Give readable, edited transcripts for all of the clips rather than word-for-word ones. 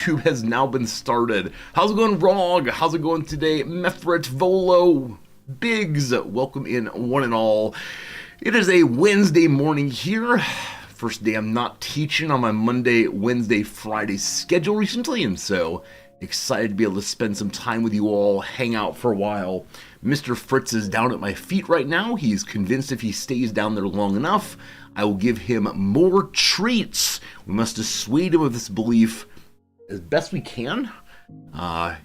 YouTube has now been started. How's it going, Rog? How's it going today? Mefret, Volo, Biggs, welcome in one and all. It is a Wednesday morning here. First day I'm not teaching on my Monday, Wednesday, Friday schedule recently, and so excited to be able to spend some time with you all, hang out for a while. Mr. Fritz is down at my feet right now. He's convinced if he stays down there long enough, I will give him more treats. We must dissuade him of this belief as best we can.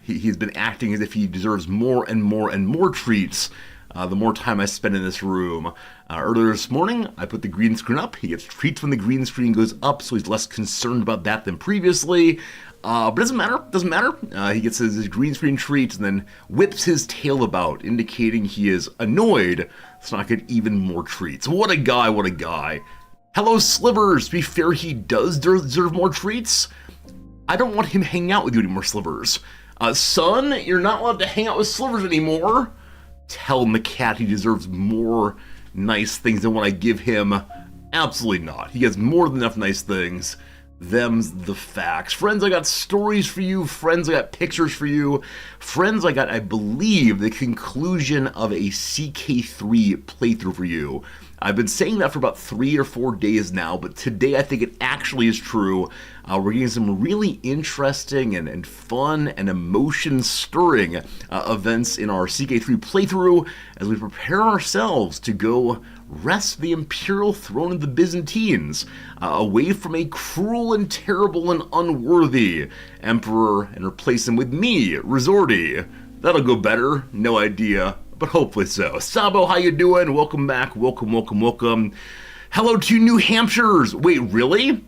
He's been acting as if he deserves more and more and more treats the more time I spend in this room. Earlier this morning, I put the green screen up. He gets treats when the green screen goes up, so he's less concerned about that than previously. But it doesn't matter. He gets his green screen treats and then whips his tail about, indicating he is annoyed, so I get even more treats. What a guy, what a guy. Hello, Slivers. To be fair, he does deserve more treats. I don't want him hanging out with you anymore, Slivers. Son, you're not allowed to hang out with Slivers anymore. Tell the cat he deserves more nice things than what I give him. Absolutely not. He has more than enough nice things. Them's the facts. Friends, I got stories for you. Friends, I got pictures for you. Friends, I got, I believe, the conclusion of a CK3 playthrough for you. I've been saying that for about 3 or 4 days now, but today I think it actually is true. We're getting some really interesting and fun and emotion-stirring events in our CK3 playthrough as we prepare ourselves to go wrest the imperial throne of the Byzantines away from a cruel and terrible and unworthy emperor and replace him with me, Resorty. That'll go better, no idea, but hopefully so. Sabo, how you doing? Welcome back, welcome, welcome, welcome. Hello to New Hampshire's. Wait, really?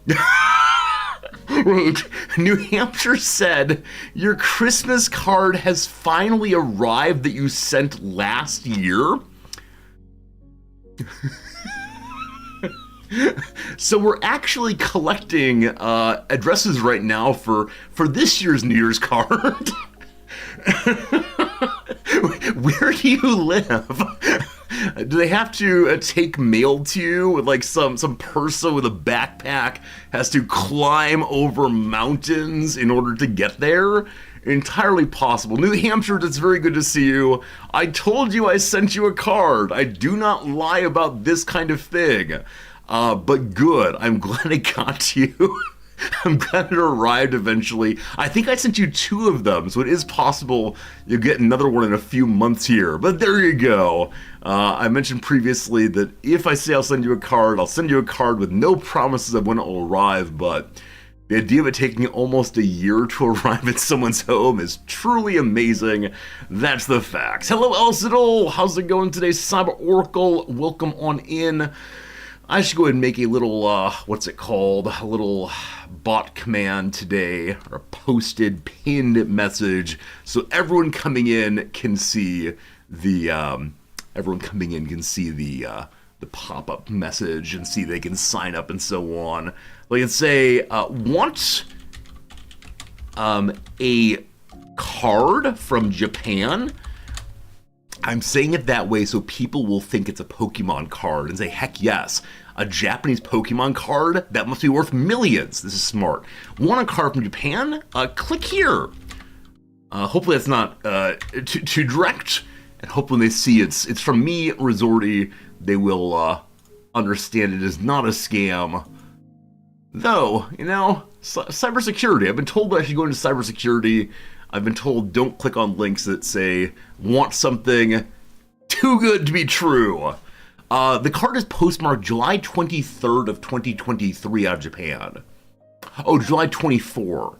Wait, New Hampshire said your Christmas card has finally arrived that you sent last year? So we're actually collecting addresses right now for this year's New Year's card. Where do you live? Do they have to take mail to you with like some person with a backpack has to climb over mountains in order to get there? Entirely possible. New Hampshire, it's very good to see you. I told you I sent you a card. I do not lie about this kind of thing. But good. I'm glad it got to you. I'm glad it arrived eventually. I think I sent you 2 of them, so it is possible you'll get another one in a few months here. But there you go. I mentioned previously that if I say I'll send you a card, I'll send you a card with no promises of when it will arrive, but the idea of it taking almost a year to arrive at someone's home is truly amazing. That's the facts. Hello, Elsidol. How's it going today? Cyber Oracle, welcome on in. I should go ahead and make a little, what's it called? A little bot command today, or a posted, pinned message, so everyone coming in can see the, the pop-up message and see they can sign up and so on. Like it say, want a card from Japan? I'm saying it that way so people will think it's a Pokemon card and say, heck yes, a Japanese Pokemon card? That must be worth millions. This is smart. Want a card from Japan? Click here. Hopefully that's not too direct, and hopefully when they see it's from me, Resorty, they will understand it is not a scam. Though, you know, cybersecurity. I've been told that I should go into cybersecurity. I've been told don't click on links that say, want something too good to be true. The card is postmarked July 23rd of 2023 out of Japan. Oh, July 24.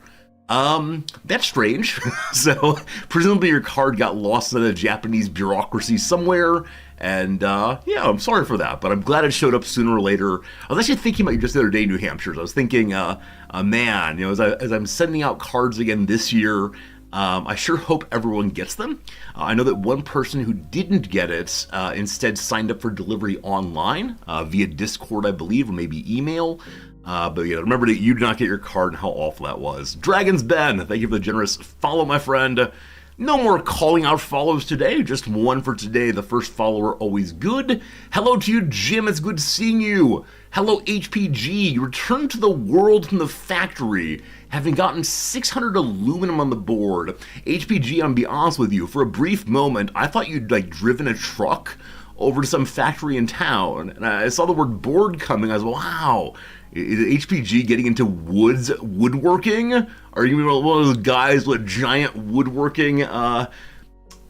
That's strange. So, presumably your card got lost in a Japanese bureaucracy somewhere, and yeah, I'm sorry for that, but I'm glad it showed up sooner or later. I was actually thinking about you just the other day, New Hampshire. I was thinking, man, you know, as I'm sending out cards again this year, I sure hope everyone gets them. I know that one person who didn't get it instead signed up for delivery online via Discord, I believe, or maybe email. But yeah, remember that you did not get your card and how awful that was. Dragon's Ben, thank you for the generous follow, my friend. No more calling out follows today, just one for today. The first follower always good. Hello to you, Jim, it's good seeing you. Hello, HPG, you returned to the world from the factory, having gotten 600 aluminum on the board. HPG, I'm gonna be honest with you, for a brief moment, I thought you'd driven a truck over to some factory in town, and I saw the word board coming. I was like, wow, is HPG getting into woodworking? Are you one of those guys with a giant woodworking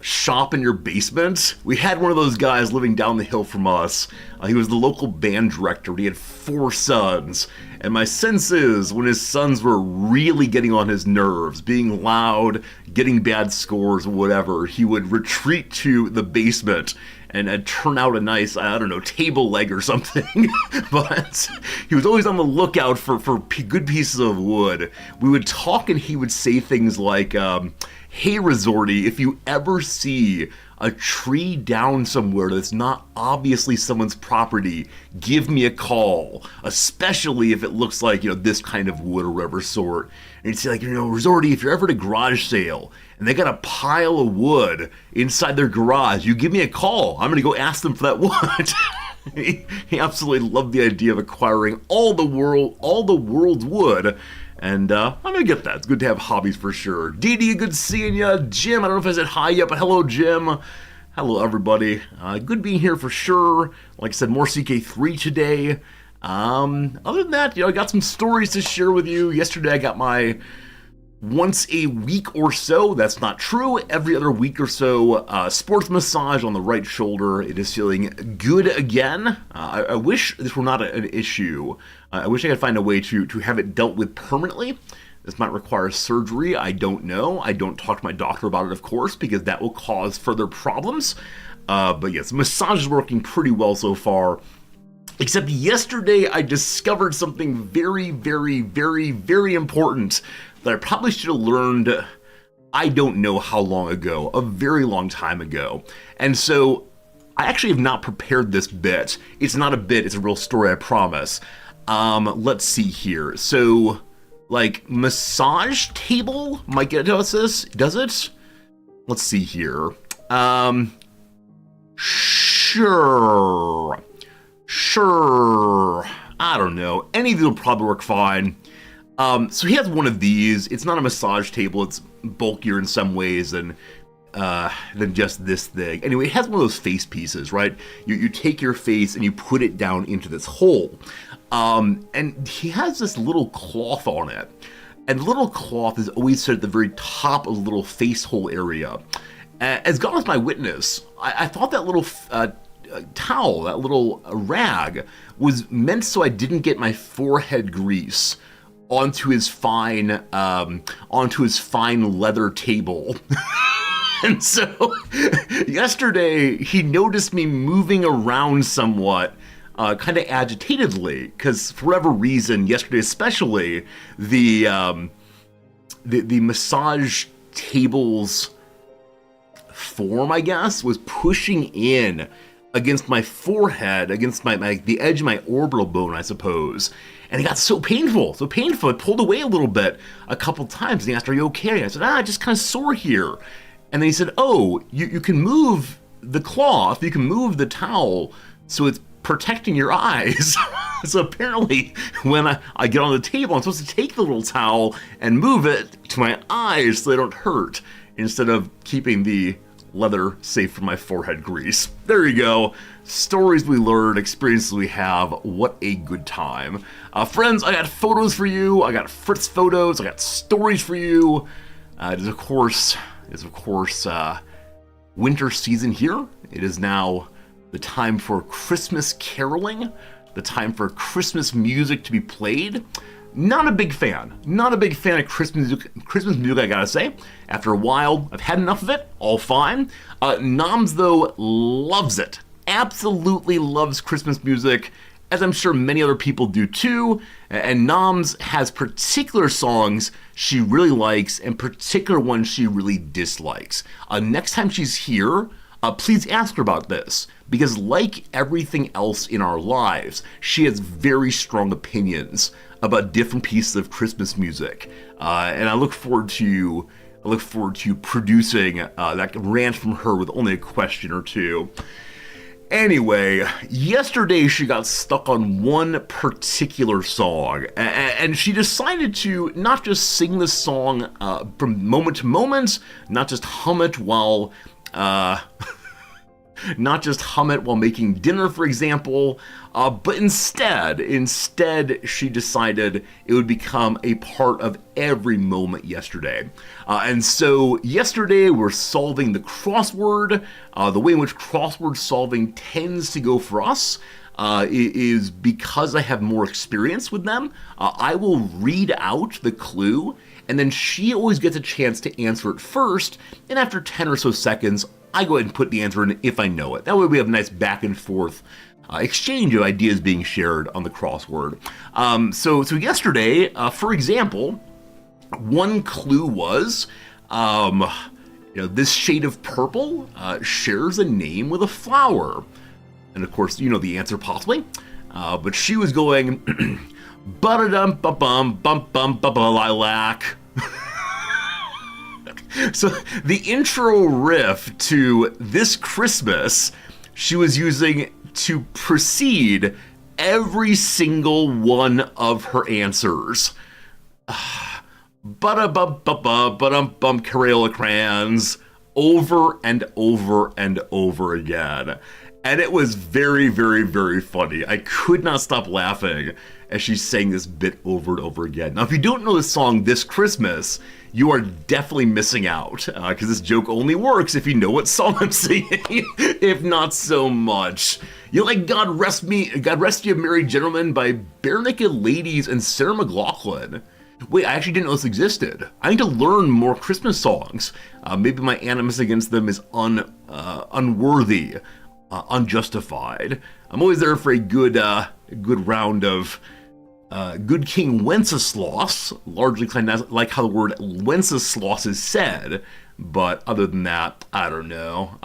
shop in your basement? We had one of those guys living down the hill from us. He was the local band director. He had 4 sons, and my sense is when his sons were really getting on his nerves, being loud, getting bad scores, whatever, he would retreat to the basement and turn out a nice, I don't know, table leg or something. But he was always on the lookout for good pieces of wood. We would talk and he would say things like, hey, Resorty, if you ever see a tree down somewhere that's not obviously someone's property, give me a call, especially if it looks like, this kind of wood or whatever sort. And he'd say, Resorty, if you're ever at a garage sale and they got a pile of wood inside their garage, you give me a call. I'm going to go ask them for that wood. He absolutely loved the idea of acquiring all the world's wood. And I'm gonna get that. It's good to have hobbies for sure. Dee, good seeing ya. Jim, I don't know if I said hi yet, but hello, Jim. Hello, everybody. Good being here for sure. Like I said, more CK3 today. Other than that, I got some stories to share with you. Yesterday, I got my once a week or so, that's not true, every other week or so, sports massage on the right shoulder. It is feeling good again. I wish this were not an issue. I wish I could find a way to have it dealt with permanently. This might require surgery, I don't know. I don't talk to my doctor about it, of course, because that will cause further problems. But yes, massage is working pretty well so far. Except yesterday I discovered something very, very, very, very important that I probably should have learned, I don't know how long ago, a very long time ago. And so I actually have not prepared this bit. It's not a bit, it's a real story, I promise. Let's see here. So, massage table might get us this, does it? Let's see here. Sure. I don't know. Any of these will probably work fine. So he has one of these. It's not a massage table. It's bulkier in some ways than just this thing. Anyway, it has one of those face pieces, right? You take your face and you put it down into this hole. And he has this little cloth on it. And the little cloth is always set at the very top of the little face hole area. As God is my witness, I thought that little towel, that little rag, was meant so I didn't get my forehead grease onto his fine leather table. And so yesterday he noticed me moving around somewhat, kind of agitatedly, because for whatever reason, yesterday especially, the massage table's form, I guess, was pushing in against my forehead, against the edge of my orbital bone, I suppose. And it got so painful. I pulled away a little bit a couple times, and he asked, are you okay? And I said, just kind of sore here. And then he said, oh, you can move the cloth, you can move the towel, so it's protecting your eyes. So apparently, when I get on the table, I'm supposed to take the little towel and move it to my eyes so they don't hurt, instead of keeping the leather safe from my forehead grease. There you go. Stories we learn, experiences we have. What a good time. Friends, I got photos for you. I got Fritz photos. I got stories for you. It is of course winter season here. It is now the time for Christmas caroling, the time for Christmas music to be played. Not a big fan of Christmas music, I gotta say. After a while, I've had enough of it, all fine. Noms, though, loves it. Absolutely loves Christmas music, as I'm sure many other people do too. And Noms has particular songs she really likes and particular ones she really dislikes. Next time she's here, please ask her about this, because like everything else in our lives, she has very strong opinions about different pieces of Christmas music, and I look forward to I look forward to producing that rant from her with only a question or two. Anyway, yesterday she got stuck on one particular song, and she decided to not just sing the song from moment to moment, not just hum it while making dinner, for example, but instead she decided it would become a part of every moment yesterday. And so yesterday we're solving the crossword. The way in which crossword solving tends to go for us is because I have more experience with them. I will read out the clue, and then she always gets a chance to answer it first, and after 10 or so seconds, I go ahead and put the answer in if I know it. That way we have a nice back and forth exchange of ideas being shared on the crossword. So yesterday, for example, one clue was, this shade of purple shares a name with a flower. And of course, you know the answer possibly. But she was going, ba-da-dum-ba-bum-bum-bum-ba-ba-lilac. So the intro riff to This Christmas, she was using to precede every single one of her answers. Ba-da-bum-ba-bum, Crayola crayons, over and over and over again. And it was very, very, very funny. I could not stop laughing as she sang this bit over and over again. Now, if you don't know the song This Christmas, you are definitely missing out, because this joke only works if you know what song I'm singing, if not so much. You like God Rest You Merry Gentlemen by Bare Naked Ladies and Sarah McLachlan. Wait, I actually didn't know this existed. I need to learn more Christmas songs. Maybe my animus against them is unworthy, unjustified. I'm always there for a good round of good King Wenceslas, largely like how the word Wenceslas is said, but other than that, I don't know.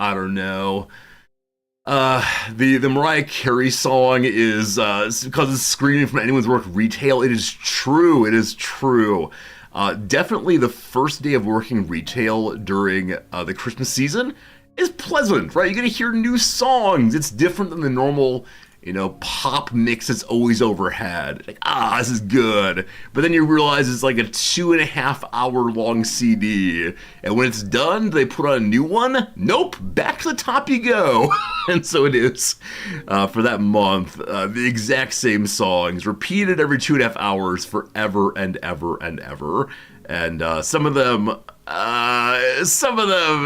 The Mariah Carey song is because it's screaming from anyone's worked retail. It is true. Definitely the first day of working retail during the Christmas season is pleasant, right? You're gonna hear new songs. It's different than the normal, pop mix that's always overhead. Like, this is good. But then you realize it's like a 2.5 hour long CD. And when it's done, they put on a new one? Nope, back to the top you go. And so it is for that month. The exact same songs, repeated every 2.5 hours forever and ever and ever. And some of them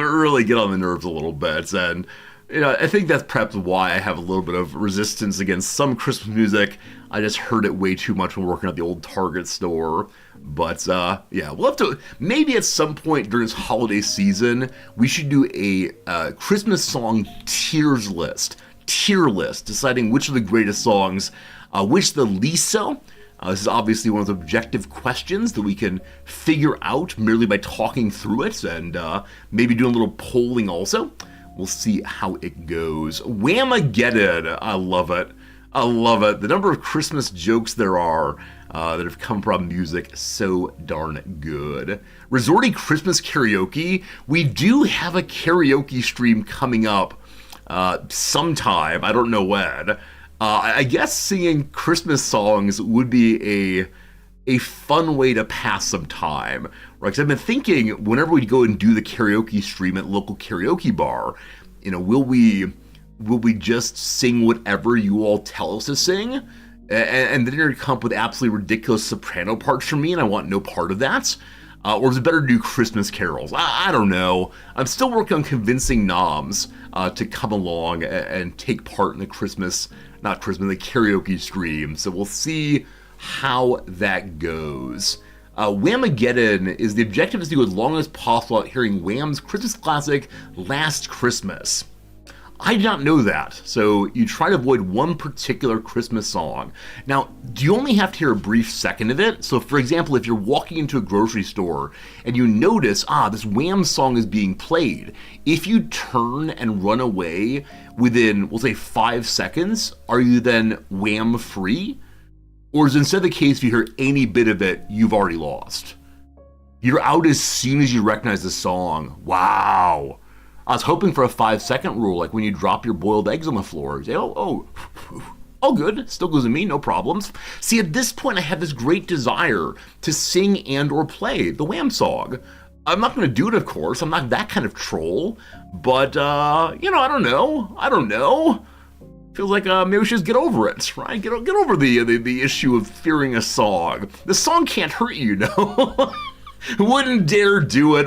really get on the nerves a little bit. And I think that's perhaps why I have a little bit of resistance against some Christmas music. I just heard it way too much when working at the old Target store. But yeah, we'll have to, maybe at some point during this holiday season, we should do a Christmas song tier list, deciding which are the greatest songs, which the least so. This is obviously one of the objective questions that we can figure out merely by talking through it, and maybe doing a little polling also. We'll see how it goes. Whamageddon. I love it. The number of Christmas jokes there are that have come from music, so darn good. Resorty Christmas karaoke. We do have a karaoke stream coming up sometime. I don't know when. I guess singing Christmas songs would be a fun way to pass some time, right? Because I've been thinking, whenever we go and do the karaoke stream at local karaoke bar, will we just sing whatever you all tell us to sing? And then you're going to come up with absolutely ridiculous soprano parts for me, and I want no part of that? Or is it better to do Christmas carols? I don't know. I'm still working on convincing noms to come along and take part in the the karaoke stream. So we'll see how that goes. Whamageddon is the objective is to go as long as possible without hearing Wham's Christmas classic, Last Christmas. I did not know that. So you try to avoid one particular Christmas song. Now, do you only have to hear a brief second of it? So for example, if you're walking into a grocery store and you notice, this Wham song is being played, if you turn and run away within, we'll say 5 seconds, are you then Wham free? Or is it instead the case if you hear any bit of it, you've already lost? You're out as soon as you recognize the song. Wow. I was hoping for a 5-second rule, like when you drop your boiled eggs on the floor. You say, oh, all good. Still goes to me, no problems. See, at this point, I have this great desire to sing and or play the Wham song. I'm not going to do it, of course. I'm not that kind of troll. But, I don't know. Feels like maybe we should just get over it, right? Get over the issue of fearing a song. The song can't hurt you, you know? Wouldn't dare do it.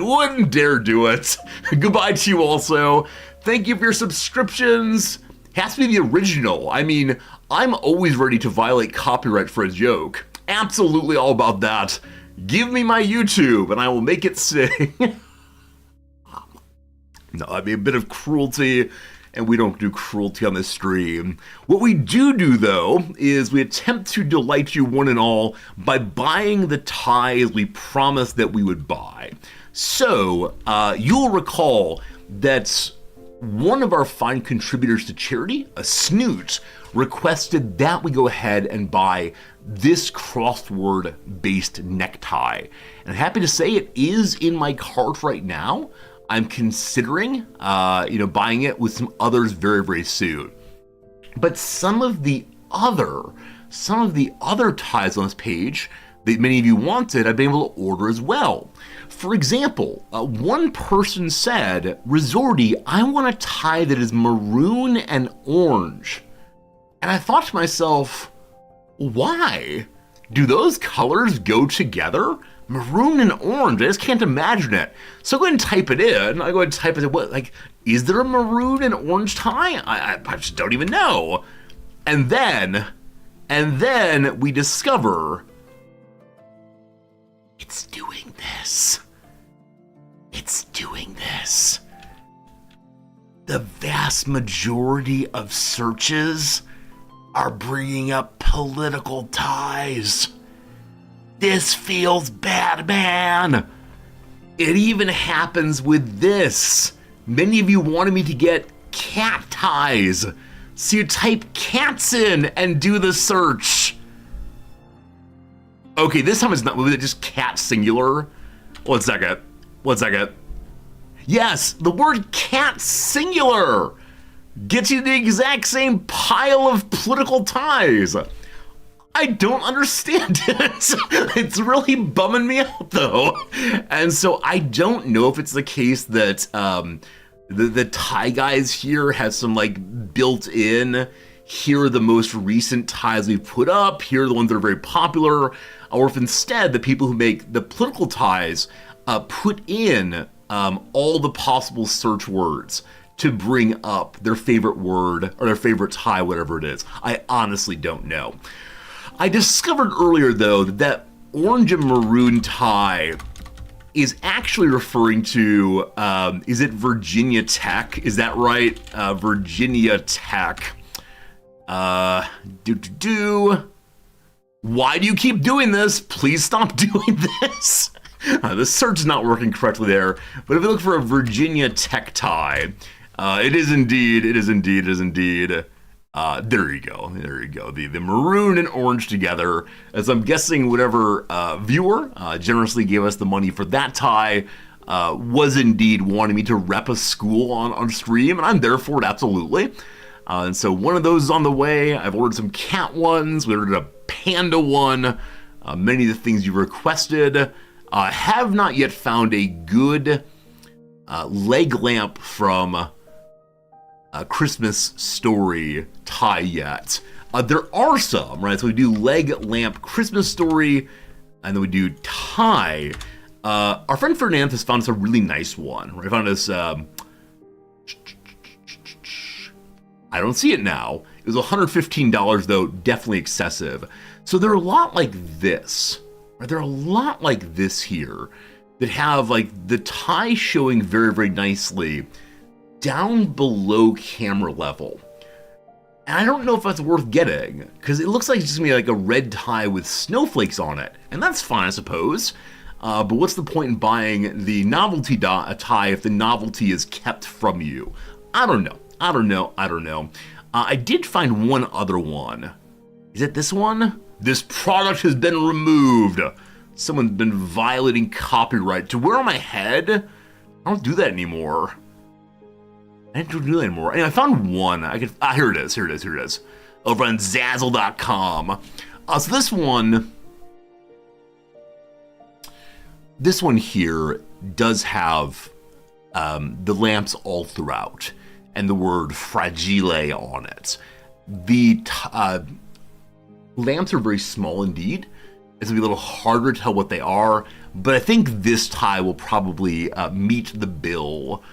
Goodbye to you also. Thank you for your subscriptions. Has to be the original. I mean, I'm always ready to violate copyright for a joke. Absolutely all about that. Give me my YouTube and I will make it sing. No, that'd be a bit of cruelty, and we don't do cruelty on this stream. What we do, though, is we attempt to delight you one and all by buying the ties we promised that we would buy. So, you'll recall that one of our fine contributors to charity, a Snoot, requested that we go ahead and buy this crossword-based necktie. And I'm happy to say it is in my cart right now. I'm considering, buying it with some others very, very soon. But some of the other ties on this page that many of you wanted, I've been able to order as well. For example, one person said, Resorty, I want a tie that is maroon and orange. And I thought to myself, why? Do those colors go together? Maroon and orange, I just can't imagine it. So go ahead and type it in. I go ahead and type it, is there a maroon and orange tie? I just don't even know. And then we discover it's doing this. The vast majority of searches are bringing up political ties. This feels bad, man. It even happens with this. Many of you wanted me to get cat ties. So you type cats in and do the search. Okay, this time it's not, was it just cat singular? One second. Yes, the word cat singular gets you the exact same pile of political ties. I don't understand it. It's really bumming me out, though. And so I don't know if it's the case that the tie guys here have some built-in, here are the most recent ties we've put up, here are the ones that are very popular, or if instead the people who make the political ties put in all the possible search words to bring up their favorite word or their favorite tie, whatever it is. I honestly don't know. I discovered earlier, though, that orange and maroon tie is actually referring to, is it Virginia Tech? Is that right? Virginia Tech. Why do you keep doing this? Please stop doing this. The search is not working correctly there. But if you look for a Virginia Tech tie, it is indeed. There you go. The maroon and orange together, as I'm guessing whatever viewer generously gave us the money for that tie was indeed wanting me to rep a school on stream, and I'm there for it, absolutely. And so one of those is on the way. I've ordered some cat ones. We ordered a panda one. Many of the things you requested. Have not yet found a good leg lamp from Christmas Story tie yet. There are some, right? So we do leg lamp Christmas Story, and then we do tie. Our friend Fernandez has found us a really nice one. Right? Found us. I don't see it now. It was $115 though, definitely excessive. So they're a lot like this. Right? They're a lot like this here that have the tie showing very, very nicely down below camera level. And I don't know if that's worth getting, because it looks like it's just gonna be a red tie with snowflakes on it. And that's fine, I suppose. But what's the point in buying the novelty tie if the novelty is kept from you? I don't know. I did find one other one. Is it this one? This product has been removed. Someone's been violating copyright. To wear on my head? I don't do that anymore. I don't do that anymore. Anyway, I found one. Here it is. Over on Zazzle.com. So this one here does have the lamps all throughout and the word fragile on it. The lamps are very small indeed. It's gonna be a little harder to tell what they are, but I think this tie will probably meet the bill,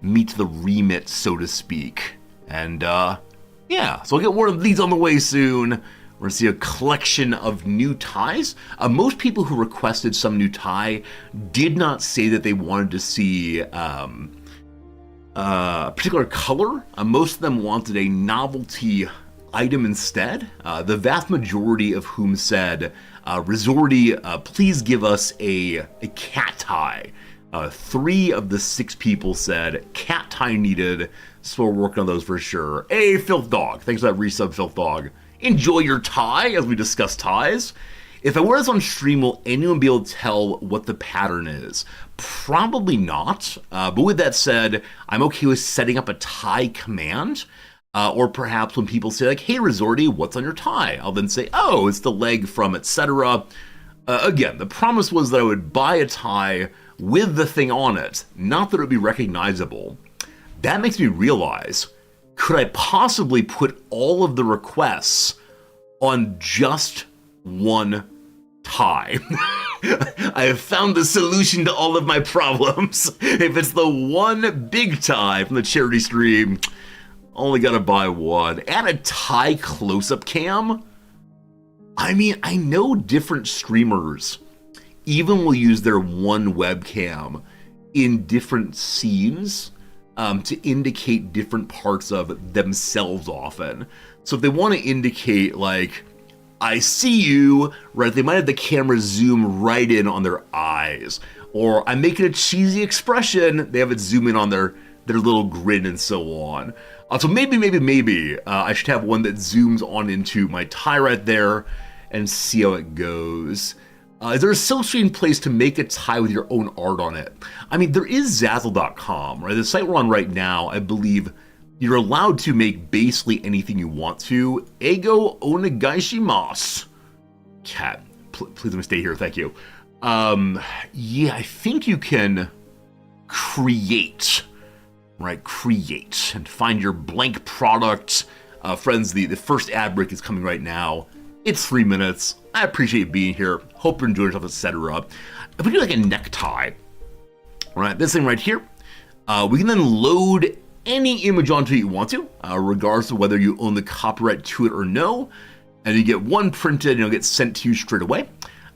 meet the remit, so to speak. And yeah, so I'll get more of these on the way soon. We're gonna see a collection of new ties. Most people who requested some new tie did not say that they wanted to see a particular color. Most of them wanted a novelty item instead. The vast majority of whom said, Resorty, please give us a cat tie. 3 of the 6 people said cat tie needed, so we're working on those for sure. Hey, Filth Dog, thanks for that resub, Filth Dog. Enjoy your tie as we discuss ties. If I wear this on stream, will anyone be able to tell what the pattern is? Probably not, but with that said, I'm okay with setting up a tie command. Or perhaps when people say like, hey Resorty, what's on your tie? I'll then say, oh, it's the leg from etc. Again, the promise was that I would buy a tie with the thing on it, not that it would be recognizable. That makes me realize, could I possibly put all of the requests on just one tie? I have found the solution to all of my problems. If it's the one big tie from the charity stream, only gotta buy one. Add a tie close-up cam? I mean, I know different streamers even will use their one webcam in different scenes to indicate different parts of themselves often. So if they want to indicate, like, I see you, right, they might have the camera zoom right in on their eyes. Or I'm making a cheesy expression, they have it zoom in on their little grin and so on. So maybe I should have one that zooms on into my tie right there and see how it goes. Is there a silkscreen place to make a tie with your own art on it? I mean, there is Zazzle.com, right? The site we're on right now, I believe you're allowed to make basically anything you want to. Ego onegaishimasu. Cat, please let me stay here, thank you. Yeah, I think you can create, right? Create and find your blank product. Friends, the first ad break is coming right now. It's 3 minutes. I appreciate being here. Hope you're enjoying yourself, etc. If we do like a necktie, right? This thing right here, we can then load any image onto it you want to, regardless of whether you own the copyright to it or no. And you get one printed and it'll get sent to you straight away.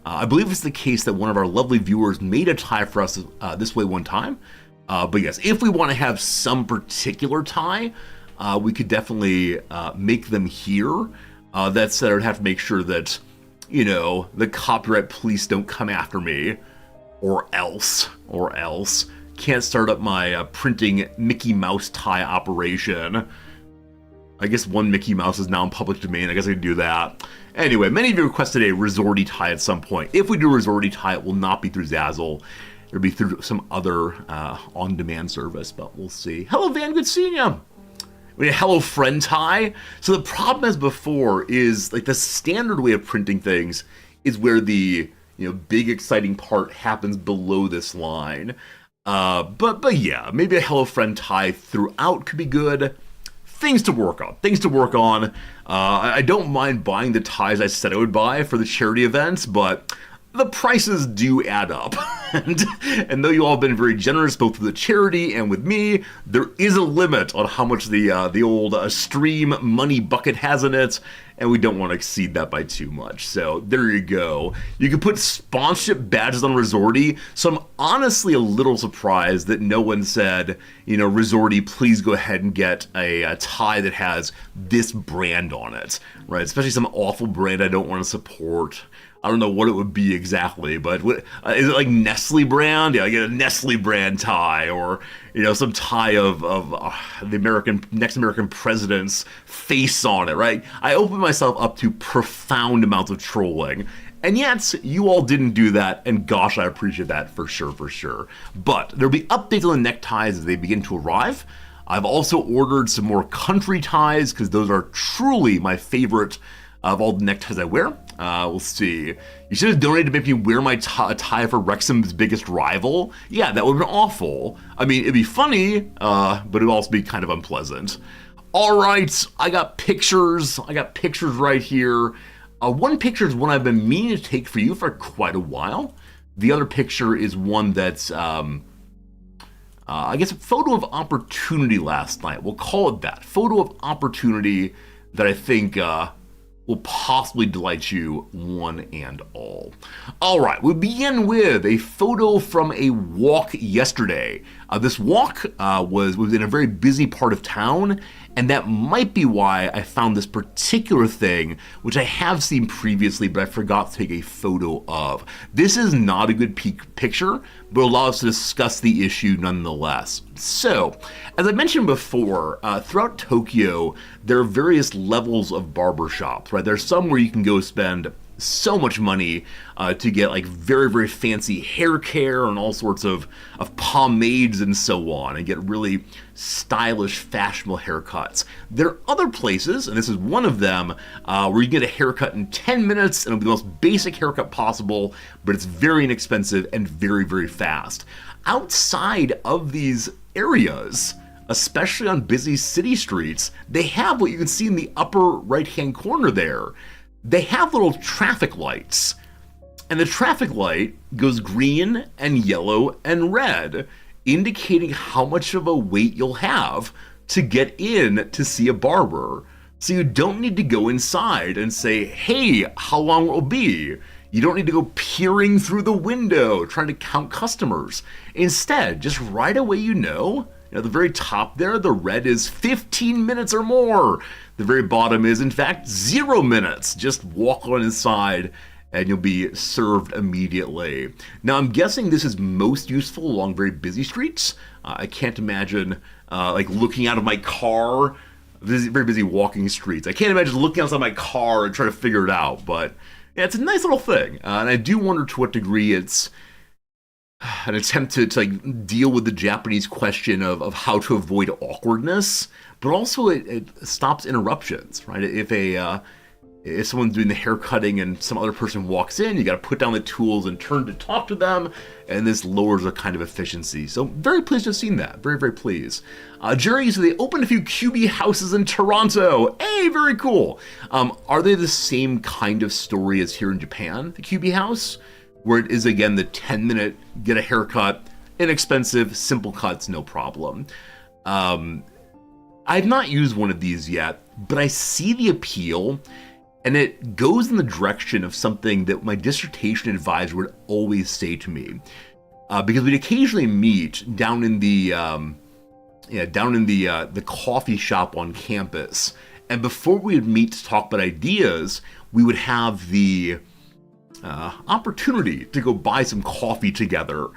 I believe it's the case that one of our lovely viewers made a tie for us this way one time. But yes, if we want to have some particular tie, we could definitely make them here. That said, I would have to make sure that, you know, the copyright police don't come after me, or else. Can't start up my printing Mickey Mouse tie operation. I guess one Mickey Mouse is now in public domain. I guess I can do that. Anyway, many of you requested a Resorty tie at some point. If we do a Resorty tie, it will not be through Zazzle. It'll be through some other on-demand service, but we'll see. Hello, Van, good seeing you. We had a Hello Friend tie. So the problem as before is like the standard way of printing things is where the big exciting part happens below this line. But yeah, maybe a Hello Friend tie throughout could be good. Things to work on. I don't mind buying the ties I said I would buy for the charity events, but the prices do add up. and though you all have been very generous both with the charity and with me, there is a limit on how much the old stream money bucket has in it, and we don't want to exceed that by too much. So there you go. You can put sponsorship badges on Resorty, so I'm honestly a little surprised that no one said, Resorty, please go ahead and get a tie that has this brand on it, right? Especially some awful brand I don't want to support. I don't know what it would be exactly, but is it like Nestle brand? Yeah, I get a Nestle brand tie, or some tie of the next American president's face on it, right? I open myself up to profound amounts of trolling, And yet, you all didn't do that, and gosh, I appreciate that for sure, for sure. But there'll be updates on the neckties as they begin to arrive. I've also ordered some more country ties, because those are truly my favorite of all the neckties I wear. We'll see. You should have donated to make me wear my tie for Wrexham's biggest rival. Yeah, that would have been awful. I mean, it'd be funny, but it'd also be kind of unpleasant. All right, I got pictures. I got pictures right here. One picture is one I've been meaning to take for you for quite a while. The other picture is one that's, I guess, a photo of opportunity last night. We'll call it that. Photo of opportunity that I think will possibly delight you one and all. All right, we begin with a photo from a walk yesterday. This walk was in a very busy part of town, and that might be why I found this particular thing, which I have seen previously, but I forgot to take a photo of. This is not a good picture, but allows us to discuss the issue nonetheless. So, as I mentioned before, throughout Tokyo, there are various levels of barbershops, right? There's some where you can go spend so much money to get like very, very fancy hair care and all sorts of pomades and so on, and get really stylish, fashionable haircuts. There are other places, and this is one of them, where you get a haircut in 10 minutes and it'll be the most basic haircut possible, but it's very inexpensive and very, very fast. Outside of these areas, especially on busy city streets, they have what you can see in the upper right-hand corner there. They have little traffic lights, and the traffic light goes green and yellow and red, indicating how much of a wait you'll have to get in to see a barber. So you don't need to go inside and say, hey, how long will it be? You don't need to go peering through the window trying to count customers. Instead, just right away at the very top there, the red is 15 minutes or more. The very bottom is, in fact, 0 minutes. Just walk on inside and you'll be served immediately. Now, I'm guessing this is most useful along very busy streets. I can't imagine like looking out of my car, very busy walking streets. I can't imagine looking outside my car and trying to figure it out, but yeah, it's a nice little thing. And I do wonder to what degree it's an attempt to like deal with the Japanese question of how to avoid awkwardness, but also it stops interruptions, right? If someone's doing the hair cutting and some other person walks in, you got to put down the tools and turn to talk to them, and this lowers a kind of efficiency. So very pleased to have seen that. Very, very pleased. Jerry, so they opened a few QB houses in Toronto. Hey, very cool. Are they the same kind of story as here in Japan, the QB house? Where it is, again, the 10-minute, get a haircut, inexpensive, simple cuts, no problem. I've not used one of these yet, but I see the appeal, and it goes in the direction of something that my dissertation advisor would always say to me. Because we'd occasionally meet down in the coffee shop on campus, and before we would meet to talk about ideas, we would have the opportunity to go buy some coffee together.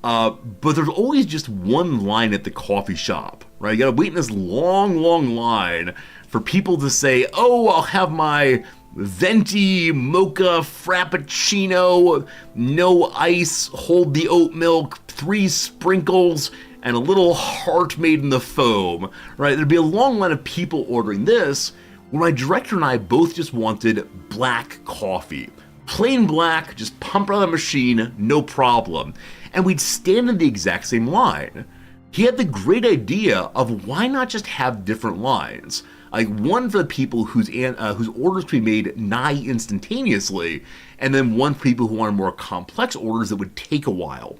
But there's always just one line at the coffee shop, right? You gotta wait in this long, long line for people to say, oh, I'll have my venti mocha frappuccino, no ice, hold the oat milk, 3 sprinkles, and a little heart made in the foam, right? There'd be a long line of people ordering this, where my director and I both just wanted black coffee. Plain black, just pump out of the machine, no problem. And we'd stand in the exact same line. He had the great idea of why not just have different lines? Like one for the people whose orders could be made nigh instantaneously, and then one for people who wanted more complex orders that would take a while.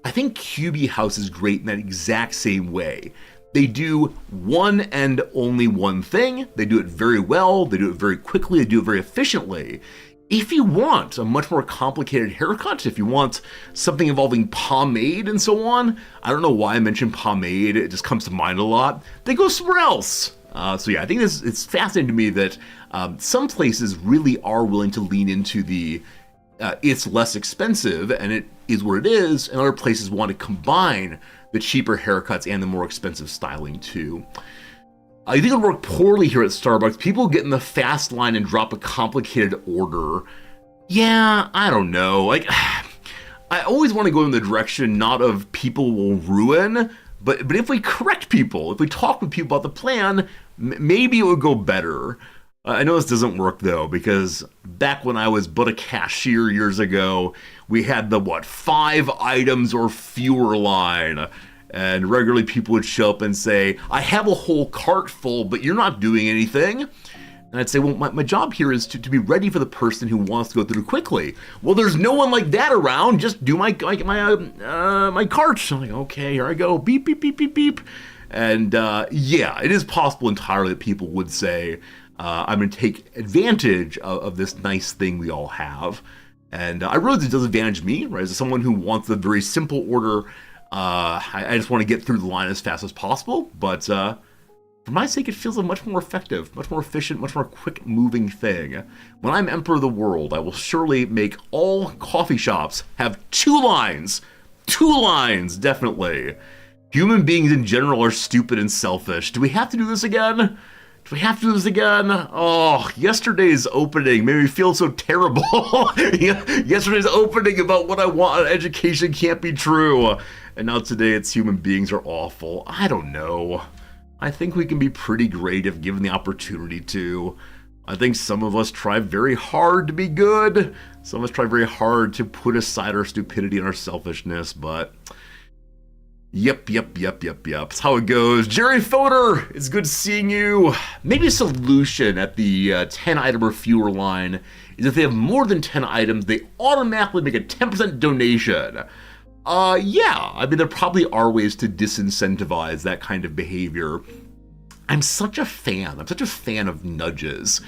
I think QB House is great in that exact same way. They do one and only one thing. They do it very well. They do it very quickly. They do it very efficiently. If you want a much more complicated haircut, if you want something involving pomade and so on, I don't know why I mentioned pomade, it just comes to mind a lot, they go somewhere else. So yeah, I think it's fascinating to me that some places really are willing to lean into the it's less expensive and it is what it is, and other places want to combine the cheaper haircuts and the more expensive styling too. I think it'll work poorly here at Starbucks. People get in the fast line and drop a complicated order. Yeah, I don't know. Like, I always want to go in the direction not of people will ruin, but if we correct people, if we talk with people about the plan, maybe it would go better. I know this doesn't work though, because back when I was but a cashier years ago, we had the 5 items or fewer line. And regularly people would show up and say, I have a whole cart full, but you're not doing anything. And I'd say, well, my job here is to be ready for the person who wants to go through quickly. Well, there's no one like that around. Just do my cart. I'm like, okay, here I go. Beep, beep, beep, beep, beep. And yeah, it is possible entirely that people would say, I'm going to take advantage of this nice thing we all have. And I realize it does advantage me, right? As someone who wants a very simple order, I just want to get through the line as fast as possible. But for my sake, it feels a much more effective, much more efficient, much more quick-moving thing. When I'm emperor of the world, I will surely make all coffee shops have 2 lines. 2 lines, definitely. Human beings in general are stupid and selfish. Do we have to do this again? Do we have to do this again? Oh, yesterday's opening made me feel so terrible. Yesterday's opening about what I want, education can't be true. And now today it's human beings are awful. I don't know. I think we can be pretty great if given the opportunity to. I think some of us try very hard to be good. Some of us try very hard to put aside our stupidity and our selfishness, but Yep. That's how it goes. Jerry Fodor, it's good seeing you. Maybe a solution at the 10 item or fewer line is if they have more than 10 items, they automatically make a 10% donation. Yeah, I mean, there probably are ways to disincentivize that kind of behavior. I'm such a fan of nudges.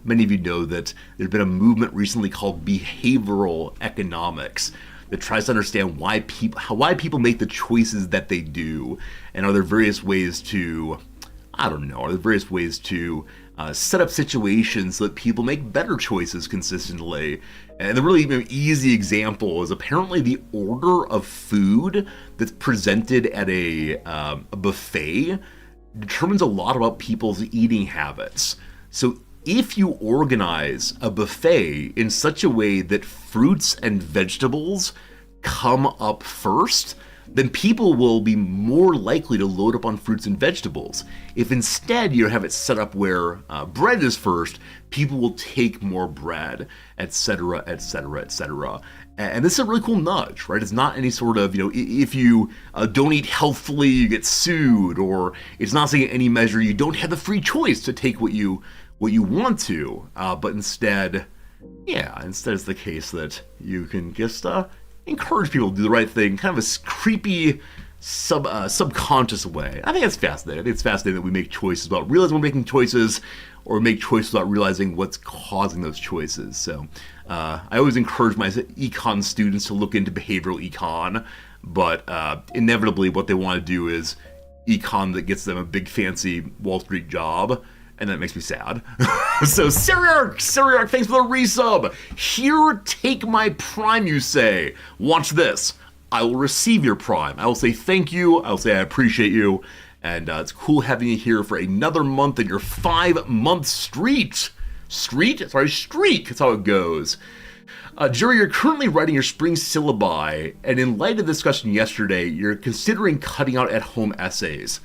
Many of you know that there's been a movement recently called behavioral economics that tries to understand why people make the choices that they do, and are there various ways to, set up situations so that people make better choices consistently. And the really easy example is apparently the order of food that's presented at a buffet determines a lot about people's eating habits. So if you organize a buffet in such a way that fruits and vegetables come up first, then people will be more likely to load up on fruits and vegetables. If instead you have it set up where bread is first, people will take more bread, etc., etc., etc. And this is a really cool nudge, right? It's not any sort of, if you don't eat healthfully, you get sued, or it's not saying in any measure you don't have the free choice to take what you want to, but instead it's the case that you can just encourage people to do the right thing, kind of a creepy, subconscious way. I think it's fascinating. I think it's fascinating that we make choices without realizing we're making choices, or make choices without realizing what's causing those choices. So I always encourage my econ students to look into behavioral econ, but inevitably what they want to do is econ that gets them a big fancy Wall Street job, and that makes me sad. So, Syriarch, thanks for the resub. Here, take my Prime, you say. Watch this. I will receive your Prime. I will say thank you. I will say I appreciate you. And it's cool having you here for another month in your 5-month streak. Streak? That's how it goes. Jerry, you're currently writing your spring syllabi, and in light of the discussion yesterday, you're considering cutting out at-home essays.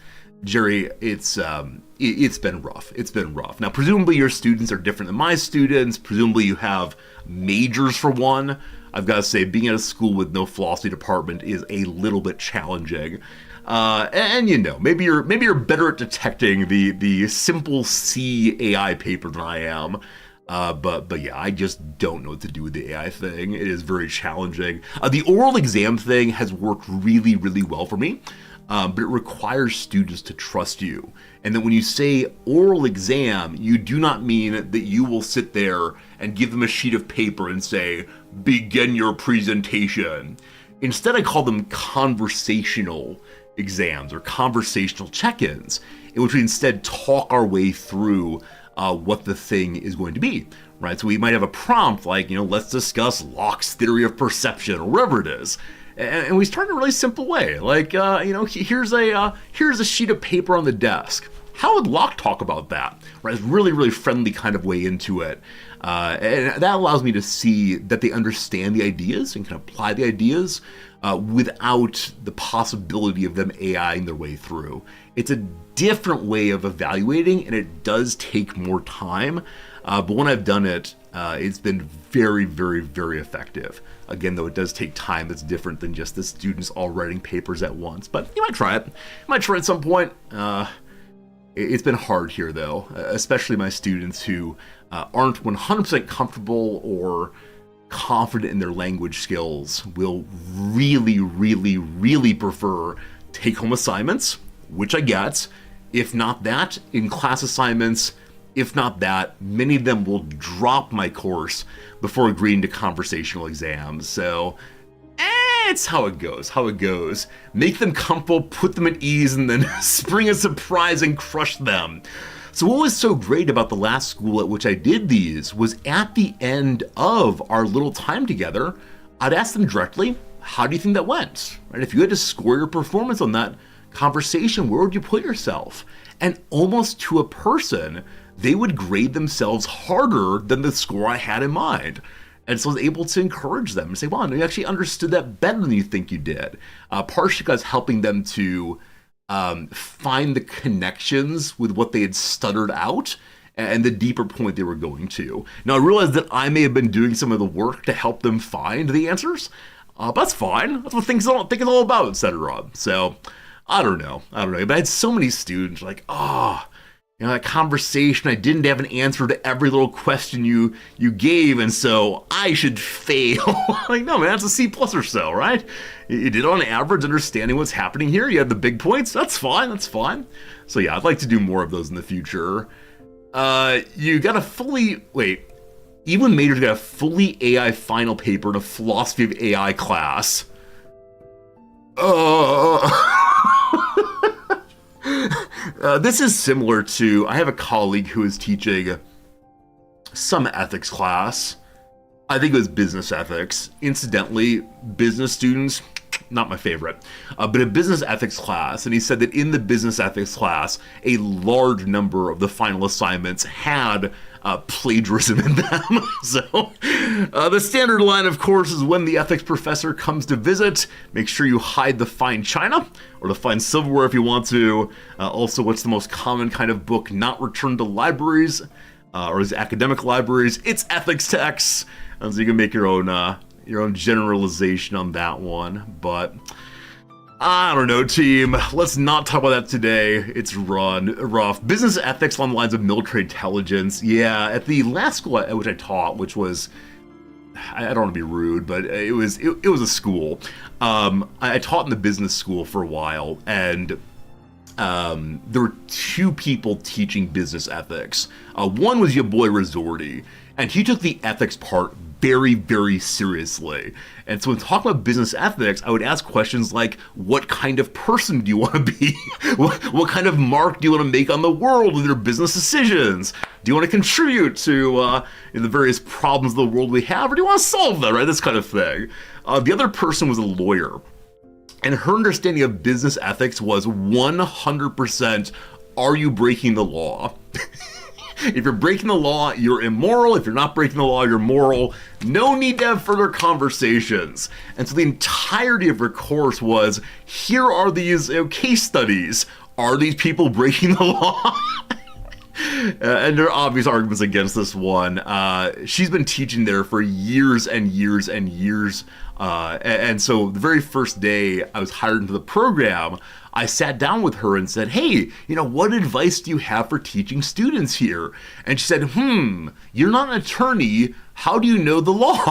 Jerry, it's been rough. It's been rough. Now, presumably your students are different than my students. Presumably you have majors for one. I've got to say, being at a school with no philosophy department is a little bit challenging. And maybe you're better at detecting the simple C AI paper than I am. But yeah, I just don't know what to do with the AI thing. It is very challenging. The oral exam thing has worked really, really well for me. But it requires students to trust you. And that when you say oral exam, you do not mean that you will sit there and give them a sheet of paper and say, begin your presentation. Instead, I call them conversational exams or conversational check-ins, in which we instead talk our way through what the thing is going to be, right? So we might have a prompt like, let's discuss Locke's theory of perception, or whatever it is. And we start in a really simple way, like, here's a sheet of paper on the desk. How would Locke talk about that? Right, it's really, really friendly kind of way into it. And that allows me to see that they understand the ideas and can apply the ideas without the possibility of them AIing their way through. It's a different way of evaluating, and it does take more time. But when I've done it, it's been very, very, very effective. Again, though, it does take time. That's different than just the students all writing papers at once. But you might try it. You might try it at some point. It's been hard here, though, especially my students who aren't 100% comfortable or confident in their language skills will really, really, really prefer take-home assignments, which I get. If not that, in-class assignments. If not that, many of them will drop my course before agreeing to conversational exams. So, it's how it goes. Make them comfortable, put them at ease, and then spring a surprise and crush them. So what was so great about the last school at which I did these was at the end of our little time together, I'd ask them directly, how do you think that went? Right? If you had to score your performance on that conversation, where would you put yourself? And almost to a person, they would grade themselves harder than the score I had in mind. And so I was able to encourage them and say, wow, you actually understood that better than you think you did. Partially because helping them to find the connections with what they had stuttered out and the deeper point they were going to. Now, I realized that I may have been doing some of the work to help them find the answers. But that's fine. That's what thinking is all about, etc. So, I don't know. But I had so many students like, that conversation, I didn't have an answer to every little question you gave, and so I should fail. Like, no, man, that's a C+ or so, right? You did on average understanding what's happening here. You had the big points. That's fine. So yeah, I'd like to do more of those in the future. You got a fully, even majors got a fully AI final paper in a philosophy of AI class. This is similar to, I have a colleague who is teaching some ethics class. I think it was business ethics. Incidentally, business students, not my favorite, but a business ethics class. And he said that in the business ethics class, a large number of the final assignments had plagiarism in them. So the standard line, of course, is when the ethics professor comes to visit, make sure you hide the fine china or the fine silverware if you want to. Also, what's the most common kind of book not returned to libraries or as academic libraries? It's ethics texts. So you can make your own generalization on that one. But I don't know, team. Let's not talk about that today. It's rough. Business ethics along the lines of military intelligence. Yeah, at the last school at which I taught, which was, I don't want to be rude, but it was a school. I taught in the business school for a while, and there were two people teaching business ethics. One was your boy Resorti, and he took the ethics part very, very seriously. And so when talking about business ethics, I would ask questions like, what kind of person do you want to be? what kind of mark do you want to make on the world with your business decisions? Do you want to contribute to the various problems of the world we have, or do you want to solve them, right? This kind of thing. The other person was a lawyer, and her understanding of business ethics was 100%, are you breaking the law? If you're breaking the law, you're immoral. If you're not breaking the law, you're moral. No need to have further conversations. And so the entirety of her course was, here are these case studies. Are these people breaking the law? And there are obvious arguments against this one. She's been teaching there for years and years and years. And so the very first day I was hired into the program, I sat down with her and said, hey, what advice do you have for teaching students here? And she said, you're not an attorney. How do you know the law?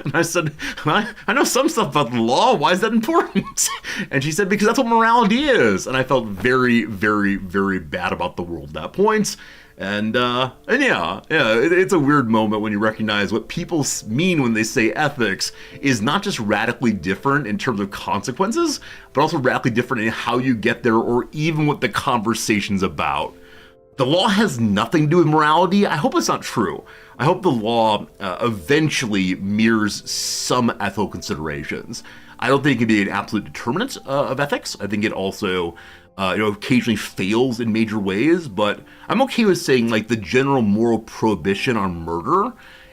And I said, I know some stuff about the law. Why is that important? And she said, because that's what morality is. And I felt very, very, very bad about the world at that point. And yeah, it's a weird moment when you recognize what people mean when they say ethics is not just radically different in terms of consequences, but also radically different in how you get there or even what the conversation's about. The law has nothing to do with morality. I hope it's not true. I hope the law eventually mirrors some ethical considerations. I don't think it can be an absolute determinant of ethics. I think it also, occasionally fails in major ways, but I'm okay with saying like the general moral prohibition on murder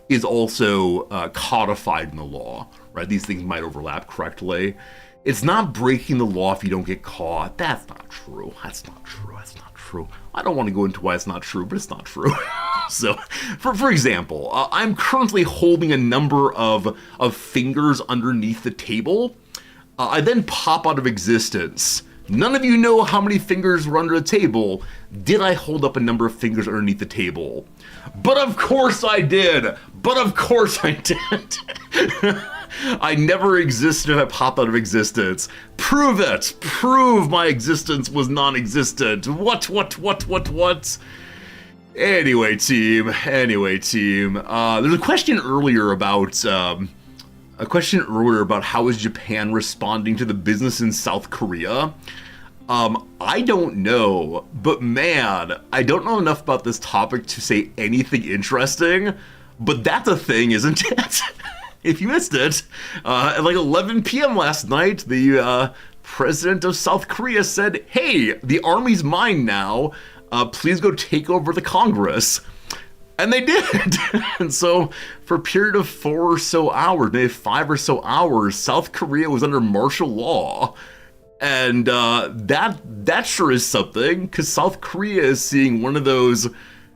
is also codified in the law, right? These things might overlap correctly. It's not breaking the law if you don't get caught. That's not true. That's not true. That's not true. I don't want to go into why it's not true, but it's not true. So, for example, I'm currently holding a number of fingers underneath the table. I then pop out of existence. None of you know how many fingers were under the table. Did I hold up a number of fingers underneath the table? But of course I did. But of course I did. I never existed if I popped out of existence. Prove it. Prove my existence was non-existent. What? Anyway, team. There's a question earlier about how is Japan responding to the business in South Korea. I don't know, but man, I don't know enough about this topic to say anything interesting, but that's a thing, isn't it? If you missed it, at like 11 p.m. last night, the president of South Korea said, hey, the army's mine now, please go take over the Congress. And they did. And so for a period of 4 or so hours, maybe 5 or so hours, South Korea was under martial law. And that sure is something, because South Korea is seeing one of those,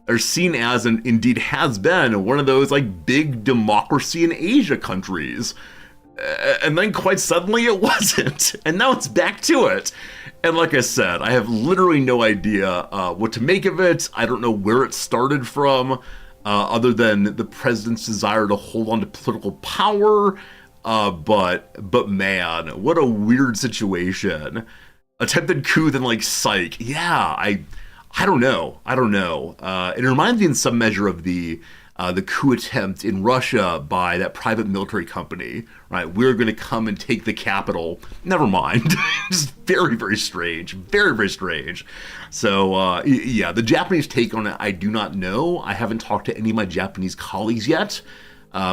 or seen as, and indeed has been, one of those like big democracy in Asia countries. And then quite suddenly it wasn't. And now it's back to it. And like I said, I have literally no idea what to make of it. I don't know where it started from, other than the president's desire to hold on to political power. But man, what a weird situation. Attempted coup, then like psych. Yeah, I don't know. It reminds me in some measure of the coup attempt in Russia by that private military company, right? We're going to come and take the capital. Never mind. Just very, very strange. Very, very strange. So, yeah, the Japanese take on it, I do not know. I haven't talked to any of my Japanese colleagues yet.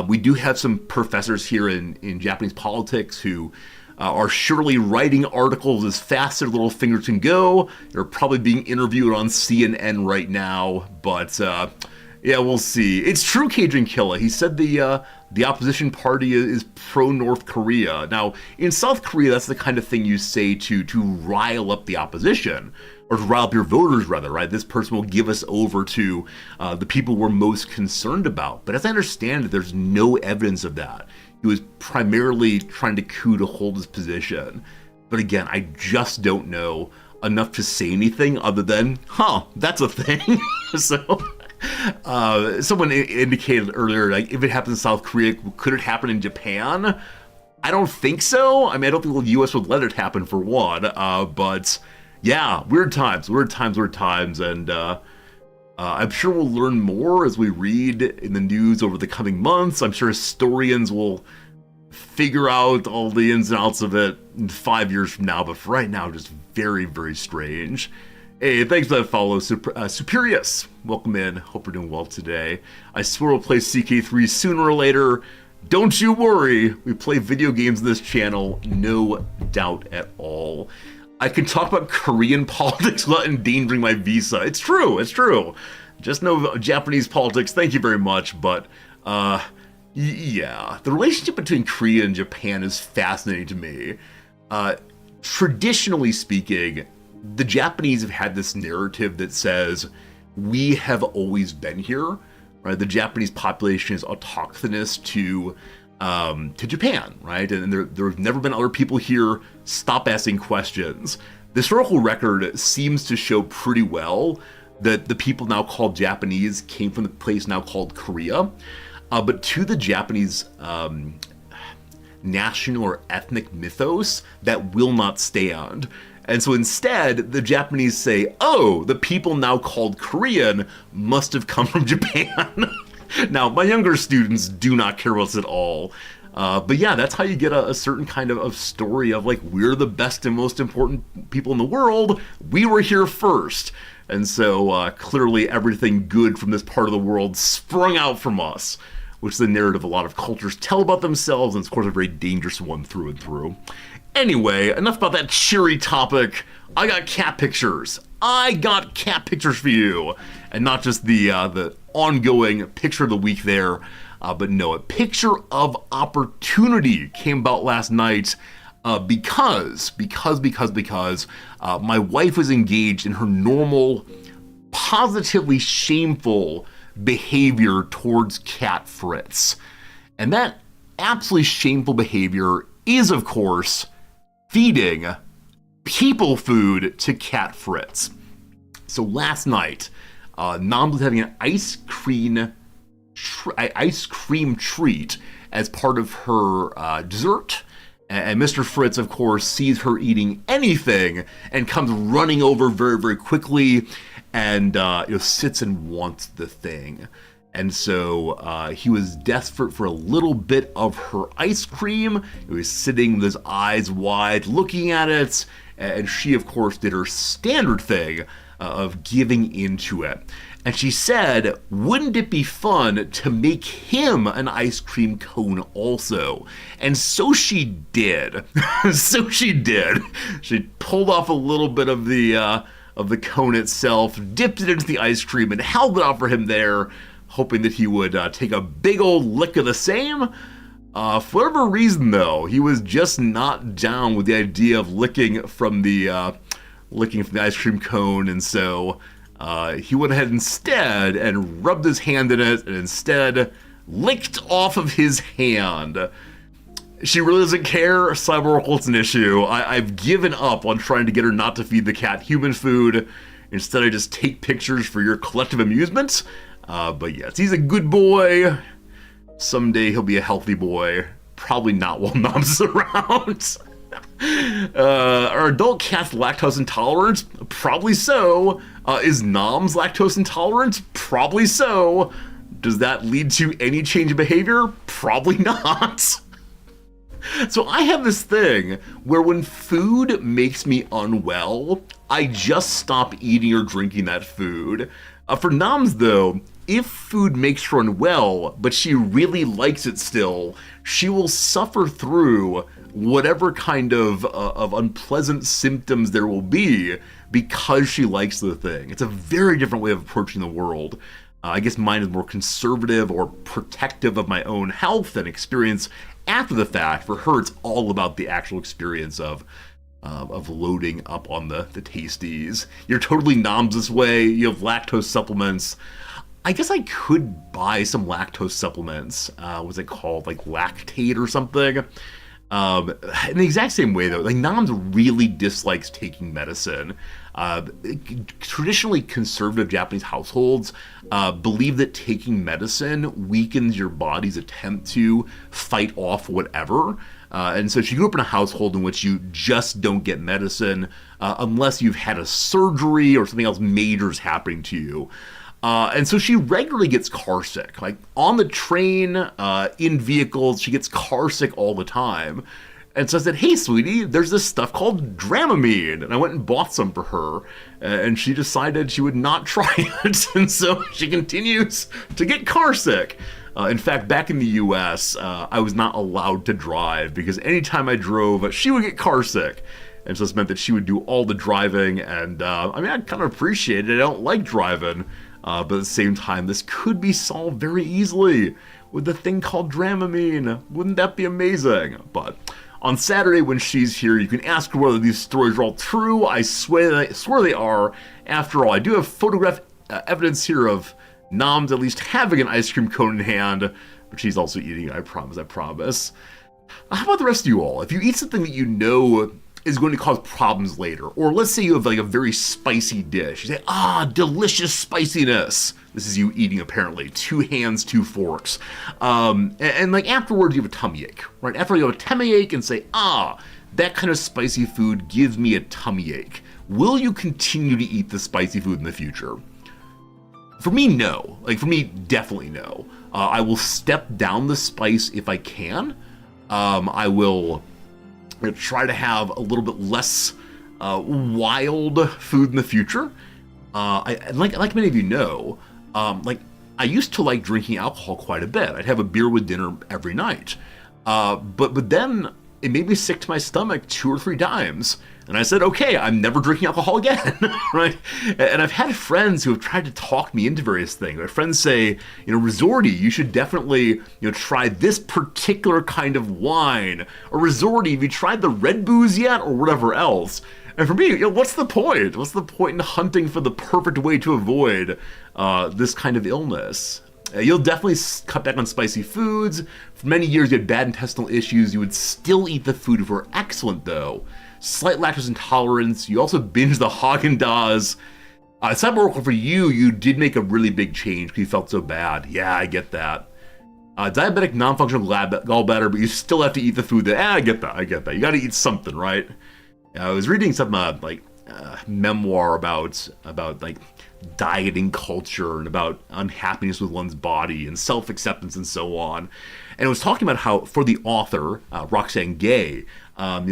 We do have some professors here in Japanese politics who are surely writing articles as fast as their little fingers can go. They're probably being interviewed on CNN right now, but yeah, we'll see. It's true, Cajun Killa. He said the opposition party is pro-North Korea. Now, in South Korea, that's the kind of thing you say to rile up the opposition, or to rile up your voters, rather, right? This person will give us over to the people we're most concerned about. But as I understand it, there's no evidence of that. He was primarily trying to coup to hold his position. But again, I just don't know enough to say anything other than, that's a thing. So... someone indicated earlier, like, if it happens in South Korea, could it happen in Japan? I don't think so. I mean, I don't think the U.S. would let it happen, for one. But yeah, weird times, and I'm sure we'll learn more as we read in the news over the coming months. I'm sure historians will figure out all the ins and outs of it in 5 years from now. But for right now, just very, very strange. Hey, thanks for that follow, Superius. Welcome in. Hope you're doing well today. I swear we'll play CK3 sooner or later. Don't you worry. We play video games on this channel, no doubt at all. I can talk about Korean politics without endangering my visa. It's true. Just no Japanese politics. Thank you very much. But, yeah. The relationship between Korea and Japan is fascinating to me. Traditionally speaking, the Japanese have had this narrative that says, we have always been here, right? The Japanese population is autochthonous to Japan, right? And there have never been other people here. Stop asking questions. The historical record seems to show pretty well that the people now called Japanese came from the place now called Korea. But to the Japanese national or ethnic mythos, that will not stand. And so instead, the Japanese say, oh, the people now called Korean must have come from Japan. Now, my younger students do not care about this at all. But yeah, that's how you get a certain kind of story of, like, we're the best and most important people in the world. We were here first. And so clearly everything good from this part of the world sprung out from us. which is a narrative a lot of cultures tell about themselves, and it's, of course, a very dangerous one through and through. Anyway, enough about that cheery topic. I got cat pictures. I got cat pictures for you. And not just the ongoing picture of the week there, but no, a picture of opportunity came about last night because my wife was engaged in her normal, positively shameful behavior towards cat Fritz. And that absolutely shameful behavior is, of course, feeding people food to cat Fritz. So last night, Nom was having an ice cream treat as part of her dessert. And Mr. Fritz, of course, sees her eating anything and comes running over very, very quickly and sits and wants the thing. And so he was desperate for a little bit of her ice cream. He was sitting with his eyes wide looking at it. And she, of course, did her standard thing of giving into it. And she said, wouldn't it be fun to make him an ice cream cone also? And so she did. She pulled off a little bit of the cone itself, dipped it into the ice cream, and held it out for him there, hoping that he would take a big old lick of the same. For whatever reason, though, he was just not down with the idea of licking from the ice cream cone, and so he went ahead instead and rubbed his hand in it, and instead licked off of his hand. She really doesn't care. Cyber it's an issue. I've given up on trying to get her not to feed the cat human food. Instead, I just take pictures for your collective amusement. But yes, he's a good boy. Someday he'll be a healthy boy. Probably not while Nom's around. Are adult cats lactose intolerant? Probably so. Is Nom's lactose intolerant? Probably so. Does that lead to any change of behavior? Probably not. So I have this thing where when food makes me unwell, I just stop eating or drinking that food. For Noms, though, if food makes her unwell, but she really likes it still, she will suffer through whatever kind of unpleasant symptoms there will be because she likes the thing. It's a very different way of approaching the world. I guess mine is more conservative or protective of my own health and experience after the fact. For her, it's all about the actual experience of loading up on the tasties. You're totally Noms this way. You have lactose supplements. I guess I could buy some lactose supplements. What's it called? Like Lactate or something? In the exact same way, though, like Noms really dislikes taking medicine. Traditionally conservative Japanese households believe that taking medicine weakens your body's attempt to fight off whatever. And so she grew up in a household in which you just don't get medicine unless you've had a surgery or something else major is happening to you. And so she regularly gets car sick. Like on the train, in vehicles, she gets car sick all the time. And so I said, hey, sweetie, there's this stuff called Dramamine. And I went and bought some for her. And she decided she would not try it. And so she continues to get car sick. In fact, back in the US, I was not allowed to drive because anytime I drove, she would get car sick. And so this meant that she would do all the driving. And I kind of appreciate it. I don't like driving. But at the same time, this could be solved very easily with the thing called Dramamine. Wouldn't that be amazing? But on Saturday when she's here, you can ask her whether these stories are all true. I swear they are. After all, I do have photographic evidence here of Noms at least having an ice cream cone in hand, but she's also eating it, I promise. How about the rest of you all? If you eat something that you know is going to cause problems later, or let's say you have like a very spicy dish, you say, delicious spiciness. This is you eating, apparently, 2 hands, 2 forks. And like afterwards you have a tummy ache, right? After you have a tummy ache and say, that kind of spicy food gives me a tummy ache. Will you continue to eat the spicy food in the future? For me, no. Like for me, definitely no. I will step down the spice if I can. I will try to have a little bit less wild food in the future. Like many of you know, like I used to like drinking alcohol quite a bit. I'd have a beer with dinner every night. But then it made me sick to my stomach 2 or 3 times. And I said, okay, I'm never drinking alcohol again, right? And I've had friends who have tried to talk me into various things. My friends say, Resorti, you should definitely, try this particular kind of wine. Or Resorti, have you tried the red booze yet? Or whatever else. And for me, what's the point? What's the point in hunting for the perfect way to avoid this kind of illness? You'll definitely cut back on spicy foods. For many years, you had bad intestinal issues. You would still eat the food if it were excellent, though. Slight lactose intolerance. You also binge the Haagen-Dazs. Cyber for you did make a really big change because you felt so bad. Yeah, I get that. Diabetic non-functional gallbladder, but you still have to eat the food that, I get that. You gotta eat something, right? I was reading some memoir about like dieting culture and about unhappiness with one's body and self-acceptance and so on. And it was talking about how, for the author, Roxane Gay,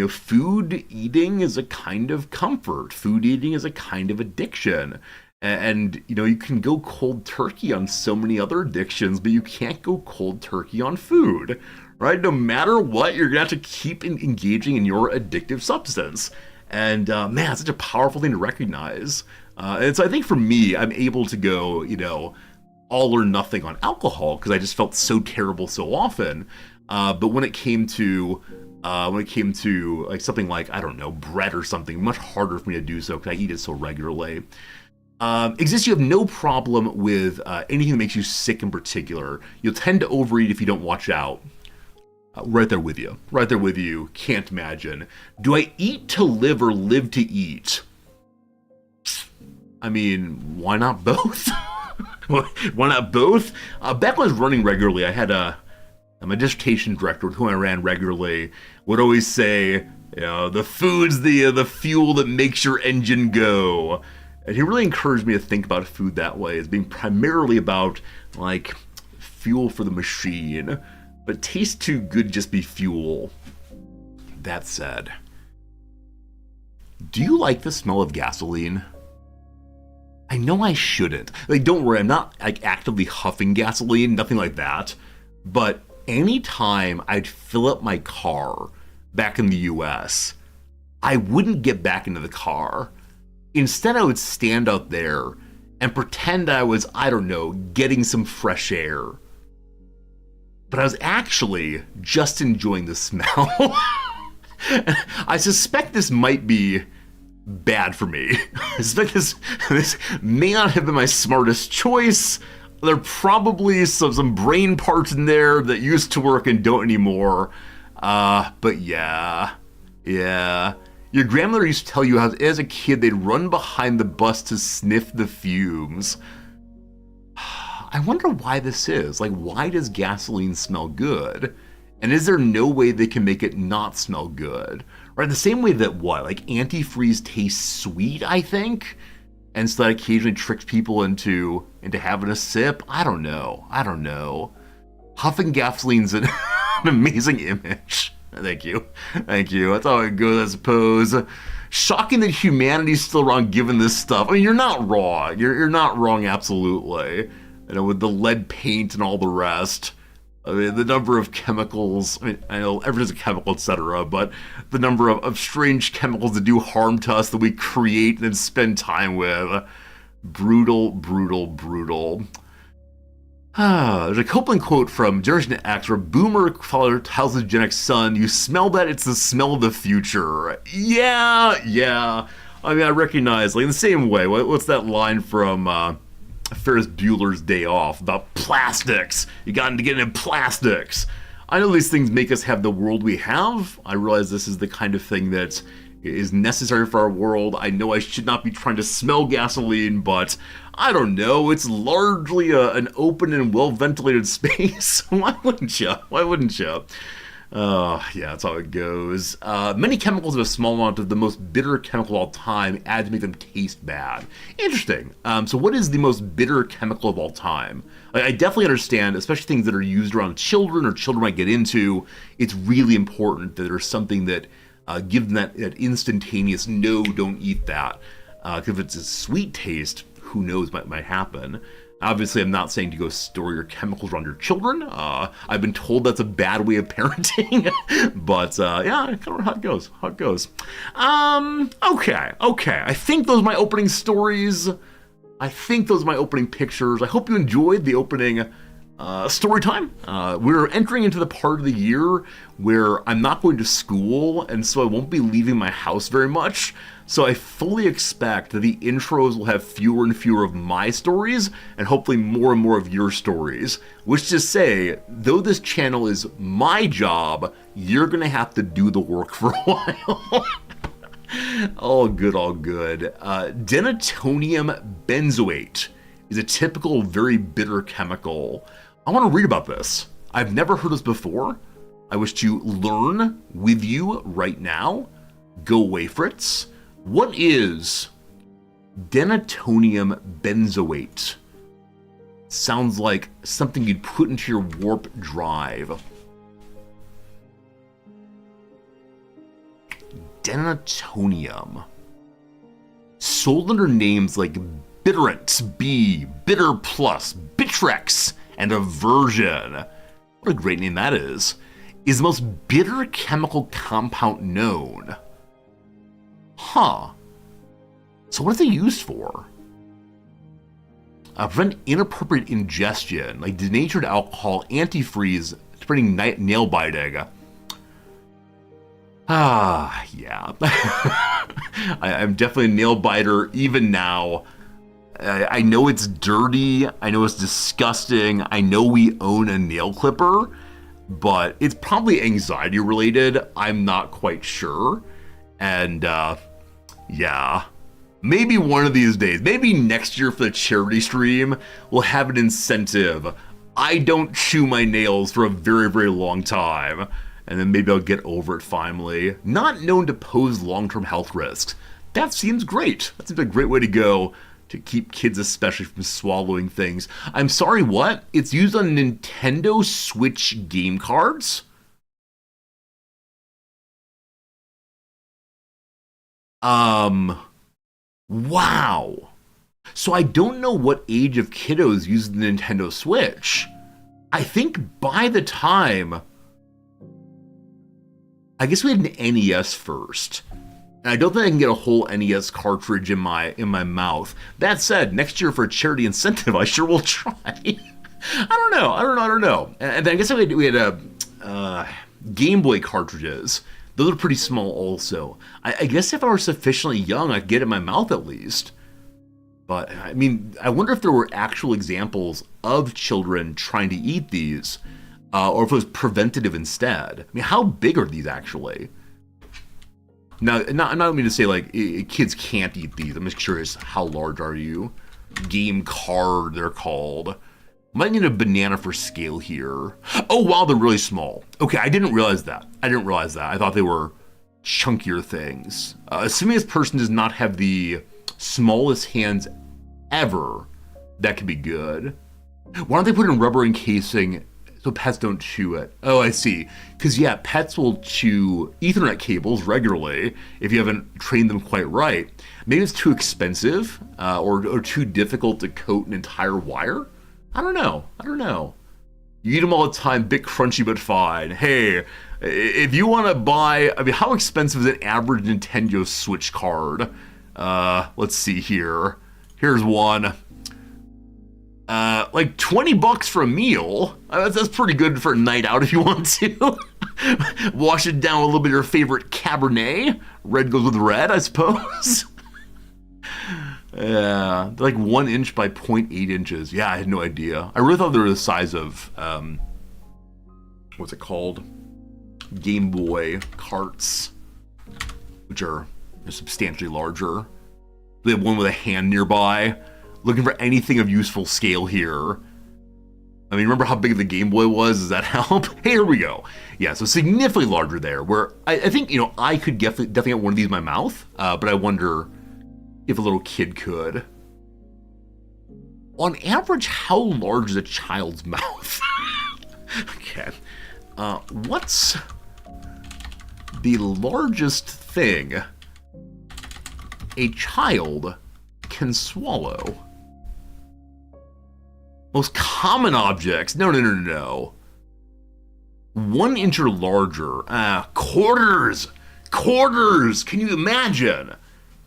food eating is a kind of comfort. Food eating is a kind of addiction. And, you can go cold turkey on so many other addictions, but you can't go cold turkey on food, right? No matter what, you're going to have to keep engaging in your addictive substance. And, man, it's such a powerful thing to recognize. And so I think for me, I'm able to go, all or nothing on alcohol because I just felt so terrible so often. But when it came to like something like, I don't know, bread or something, much harder for me to do so because I eat it so regularly. Exists, you have no problem with anything that makes you sick in particular. You'll tend to overeat if you don't watch out. Right there with you. Can't imagine. Do I eat to live or live to eat? I mean, why not both? Why not both? Back when I was running regularly, I had my dissertation director with whom I ran regularly would always say, the food's the fuel that makes your engine go. And he really encouraged me to think about food that way, as being primarily about, like, fuel for the machine. But it tastes too good to just be fuel. That said, do you like the smell of gasoline? I know I shouldn't. Like, don't worry, I'm not, like, actively huffing gasoline, nothing like that. But anytime I'd fill up my car back in the US, I wouldn't get back into the car. Instead, I would stand out there and pretend I was, I don't know, getting some fresh air. But I was actually just enjoying the smell. I suspect this might be bad for me. I suspect this may not have been my smartest choice. There are probably some brain parts in there that used to work and don't anymore. But yeah. Your grandmother used to tell you how, as a kid, they'd run behind the bus to sniff the fumes. I wonder why this is. Like, why does gasoline smell good? And is there no way they can make it not smell good? Right, the same way that like antifreeze tastes sweet, I think? And so that occasionally tricks people into having a sip? I don't know. Huffing gasoline's an amazing image. Thank you. That's how it goes, I suppose. Shocking that humanity's still wrong given this stuff. I mean, you're not wrong. You're not wrong, absolutely. With the lead paint and all the rest. I mean, the number of chemicals, I know everything's a chemical, etc., but the number of strange chemicals that do harm to us that we create and then spend time with. Brutal. There's a Copeland quote from Generation X where Boomer father tells his Gen X son, "You smell that? It's the smell of the future." Yeah. I mean, I recognize, like, in the same way, what's that line from Ferris Bueller's Day Off about plastics? You got to get into plastics. I know these things make us have the world we have. I realize this is the kind of thing that is necessary for our world. I know I should not be trying to smell gasoline, but I don't know. It's largely an open and well-ventilated space. Why wouldn't you? Yeah, that's how it goes. Many chemicals have a small amount of the most bitter chemical of all time added to make them taste bad. Interesting. So what is the most bitter chemical of all time? I definitely understand, especially things that are used around children or children might get into, it's really important that there's something that gives them that instantaneous, no, don't eat that. Because if it's a sweet taste, who knows what might happen. Obviously, I'm not saying to go store your chemicals around your children. I've been told that's a bad way of parenting, but yeah, kind of how it goes. How it goes. Okay. I think those are my opening stories. I think those are my opening pictures. I hope you enjoyed the opening story time. We're entering into the part of the year where I'm not going to school, and so I won't be leaving my house very much. So I fully expect that the intros will have fewer and fewer of my stories, and hopefully more and more of your stories. Which to say, though this channel is my job, you're gonna have to do the work for a while. All good, all good. Denatonium benzoate is a typical, very bitter chemical. I want to read about this. I've never heard this before. I wish to learn with you right now. Go Wayfrits. What is denatonium benzoate? Sounds like something you'd put into your warp drive. Denatonium. Sold under names like Bitterant B, Bitter Plus, Bitrex, and Aversion. What a great name that is the most bitter chemical compound known. Huh. So what are they used for? Prevent inappropriate ingestion, like denatured alcohol, antifreeze, preventing nail biting. Yeah. I'm definitely a nail biter even now. I know it's dirty. I know it's disgusting. I know we own a nail clipper, but it's probably anxiety related. I'm not quite sure. And yeah, maybe one of these days, maybe next year for the charity stream, we'll have an incentive. I don't chew my nails for a very, very long time. And then maybe I'll get over it finally. Not known to pose long-term health risks. That seems great. That seems like a great way to go to keep kids especially from swallowing things. I'm sorry, what? It's used on Nintendo Switch game cards? Wow. So I don't know what age of kiddos use the Nintendo Switch. I think by the time... I guess we had an NES first. And I don't think I can get a whole NES cartridge in my mouth. That said, next year for a charity incentive, I sure will try. I don't know. And then I guess we had Game Boy cartridges. Those are pretty small also. I guess if I were sufficiently young, I'd get it in my mouth at least. But, I mean, I wonder if there were actual examples of children trying to eat these, or if it was preventative instead. I mean, how big are these actually? Now, I'm not meaning to say, like, kids can't eat these. I'm just curious, how large are you? Game card, they're called. Might need a banana for scale here. Oh, wow, they're really small. Okay, I didn't realize that. I thought they were chunkier things. Assuming this person does not have the smallest hands ever, that could be good. Why don't they put it in rubber encasing so pets don't chew it? Oh, I see. Because, yeah, pets will chew Ethernet cables regularly if you haven't trained them quite right. Maybe it's too expensive or too difficult to coat an entire wire. I don't know. You eat them all the time, bit crunchy but fine. Hey, if you want to buy, I mean, how expensive is an average Nintendo Switch card? Let's see here. Here's one. Like $20 for a meal. That's pretty good for a night out if you want to. Wash it down with a little bit of your favorite Cabernet. Red goes with red, I suppose. Yeah, they're like 1 inch by 0.8 inches. Yeah, I had no idea. I really thought they were the size of, what's it called? Game Boy carts, which are substantially larger. They have one with a hand nearby. Looking for anything of useful scale here. I mean, remember how big the Game Boy was? Does that help? Hey, here we go. Yeah, so significantly larger there, where I think, I could definitely get one of these in my mouth, but I wonder if a little kid could. On average, how large is a child's mouth? Okay. What's the largest thing a child can swallow? Most common objects. No, no, no, no, no. 1 inch or larger. Quarters. Quarters. Can you imagine?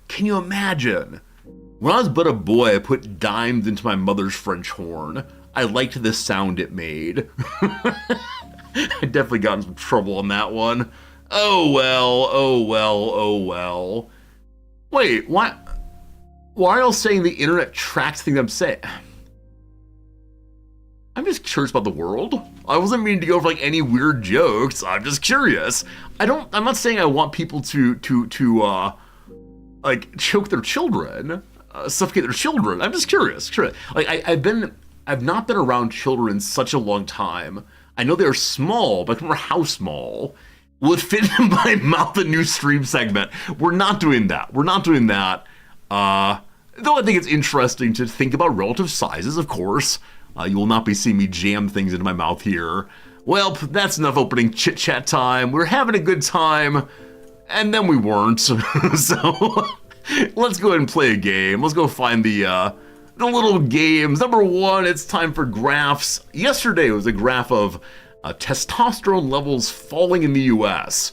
Can you imagine? When I was but a boy, I put dimes into my mother's French horn. I liked the sound it made. I definitely got in some trouble on that one. Oh well, oh well, oh well. Wait, why are you all saying the internet tracks things I'm saying? I'm just curious about the world. I wasn't meaning to go for like any weird jokes. I'm just curious. I'm not saying I want people to like choke their children, suffocate their children. I'm just curious. Like I've not been around children in such a long time. I know they're small, but I remember how small. Will it fit in my mouth a new stream segment? We're not doing that. We're not doing that. Though I think it's interesting to think about relative sizes, of course. You will not be seeing me jam things into my mouth here. Well, that's enough opening chit-chat time. We're having a good time, and then we weren't. So let's go ahead and play a game. Let's go find the little games. Number 1, it's time for graphs. Yesterday was a graph of testosterone levels falling in the US.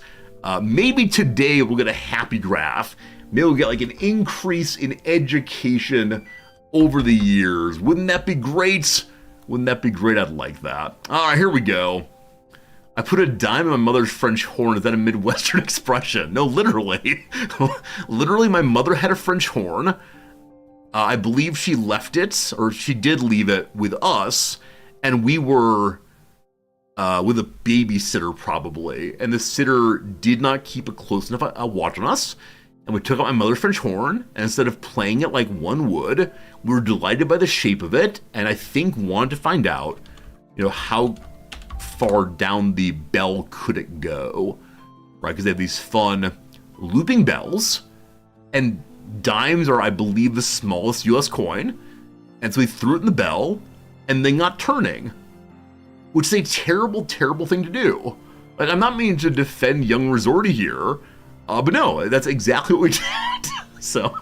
Maybe today we'll get a happy graph. Maybe we'll get like an increase in education over the years. Wouldn't that be great? Wouldn't that be great? I'd like that. All right, here we go. I put a dime in my mother's French horn. Is that a Midwestern expression? No, literally. Literally, my mother had a French horn. I believe she left it, or she did leave it with us, and we were with a babysitter probably, and the sitter did not keep a close enough watch on us, and we took out my mother's French horn, and instead of playing it like one would, we were delighted by the shape of it, and I think wanted to find out, how far down the bell could it go, right? Because they have these fun looping bells, and dimes are, I believe, the smallest US coin, and so we threw it in the bell, and then got turning, which is a terrible, terrible thing to do. Like, I'm not meaning to defend young Resorty here, but no, that's exactly what we did. So,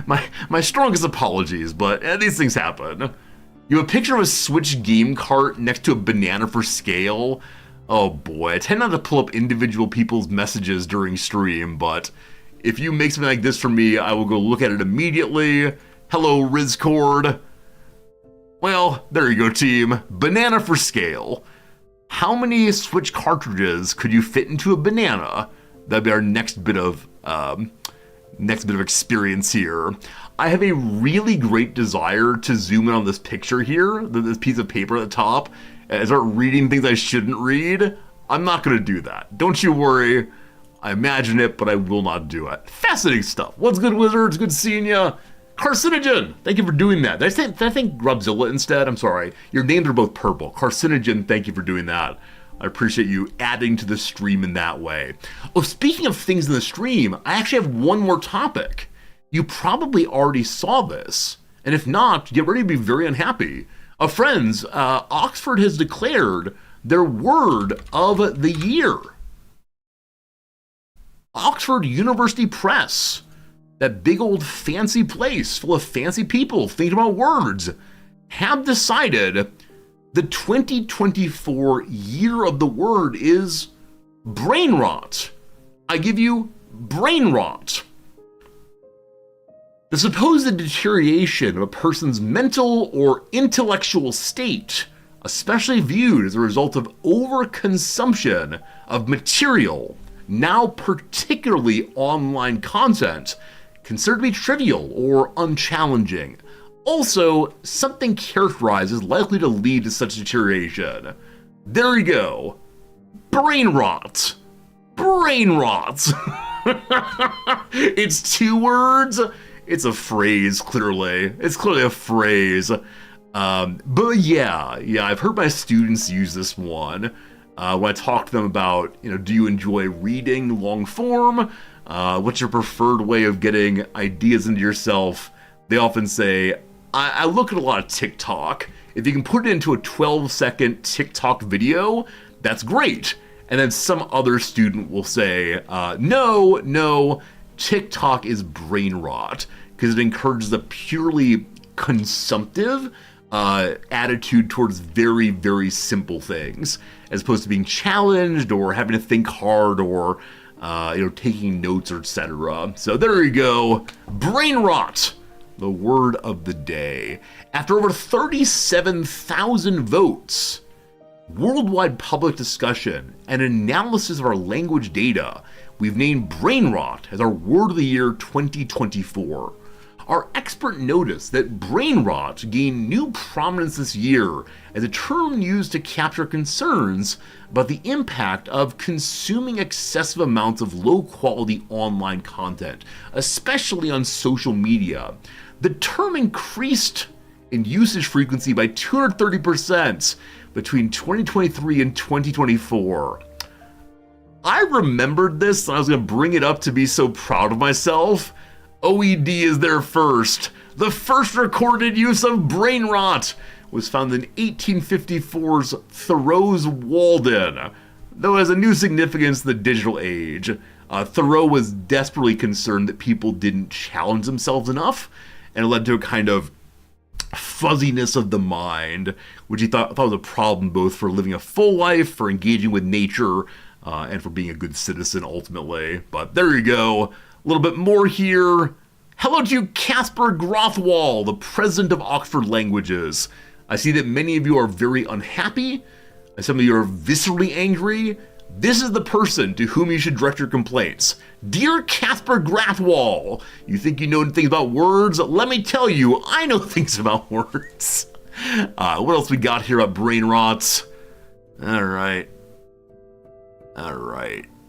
my strongest apologies, but these things happen. You have a picture of a Switch game cart next to a banana for scale. Oh boy, I tend not to pull up individual people's messages during stream, but if you make something like this for me, I will go look at it immediately. Hello, Rizcord. Well, there you go, team. Banana for scale. How many Switch cartridges could you fit into a banana? That'd be our next bit of experience here. I have a really great desire to zoom in on this picture here, this piece of paper at the top, and start reading things I shouldn't read. I'm not going to do that. Don't you worry. I imagine it, but I will not do it. Fascinating stuff. What's good, Wizards? Good seeing ya. Carcinogen, thank you for doing that. Did I think Grubzilla instead? I'm sorry. Your names are both purple. Carcinogen, thank you for doing that. I appreciate you adding to the stream in that way. Oh, speaking of things in the stream, I actually have one more topic. You probably already saw this, and if not, get ready to be very unhappy. Friends, Oxford has declared their word of the year. Oxford University Press, that big old fancy place full of fancy people thinking about words, have decided the 2024 year of the word is brain rot. I give you brain rot. The supposed deterioration of a person's mental or intellectual state, especially viewed as a result of overconsumption of material, now particularly online content, considered to be trivial or unchallenging. Also, something characterized as likely to lead to such deterioration. There you go. Brain rot. Brain rot. It's 2 words. It's a phrase, clearly. It's clearly a phrase. But yeah, I've heard my students use this one. When I talk to them about, do you enjoy reading long form? What's your preferred way of getting ideas into yourself? They often say, I look at a lot of TikTok. If you can put it into a 12-second TikTok video, that's great. And then some other student will say, no, TikTok is brain rot because it encourages a purely consumptive, attitude towards very, very simple things, as opposed to being challenged or having to think hard or taking notes, etc. So there you go. Brain rot, the word of the day. After over 37,000 votes, worldwide public discussion, and analysis of our language data, we've named brain rot as our word of the year 2024. Our expert noticed that brain rot gained new prominence this year as a term used to capture concerns about the impact of consuming excessive amounts of low-quality online content, especially on social media. The term increased in usage frequency by 230% between 2023 and 2024. I remembered this and I was going to bring it up to be so proud of myself. OED is there first. The first recorded use of brain rot was found in 1854's Thoreau's Walden, though it has a new significance in the digital age. Thoreau was desperately concerned that people didn't challenge themselves enough, and it led to a kind of fuzziness of the mind, which he thought was a problem both for living a full life, for engaging with nature, and for being a good citizen ultimately. But there you go. A little bit more here. Hello to you, Casper Grothwall, the president of Oxford Languages. I see that many of you are very unhappy. Some of you are viscerally angry. This is the person to whom you should direct your complaints. Dear Casper Grothwall, you think you know things about words? Let me tell you, I know things about words. What else we got here about brain rots? All right.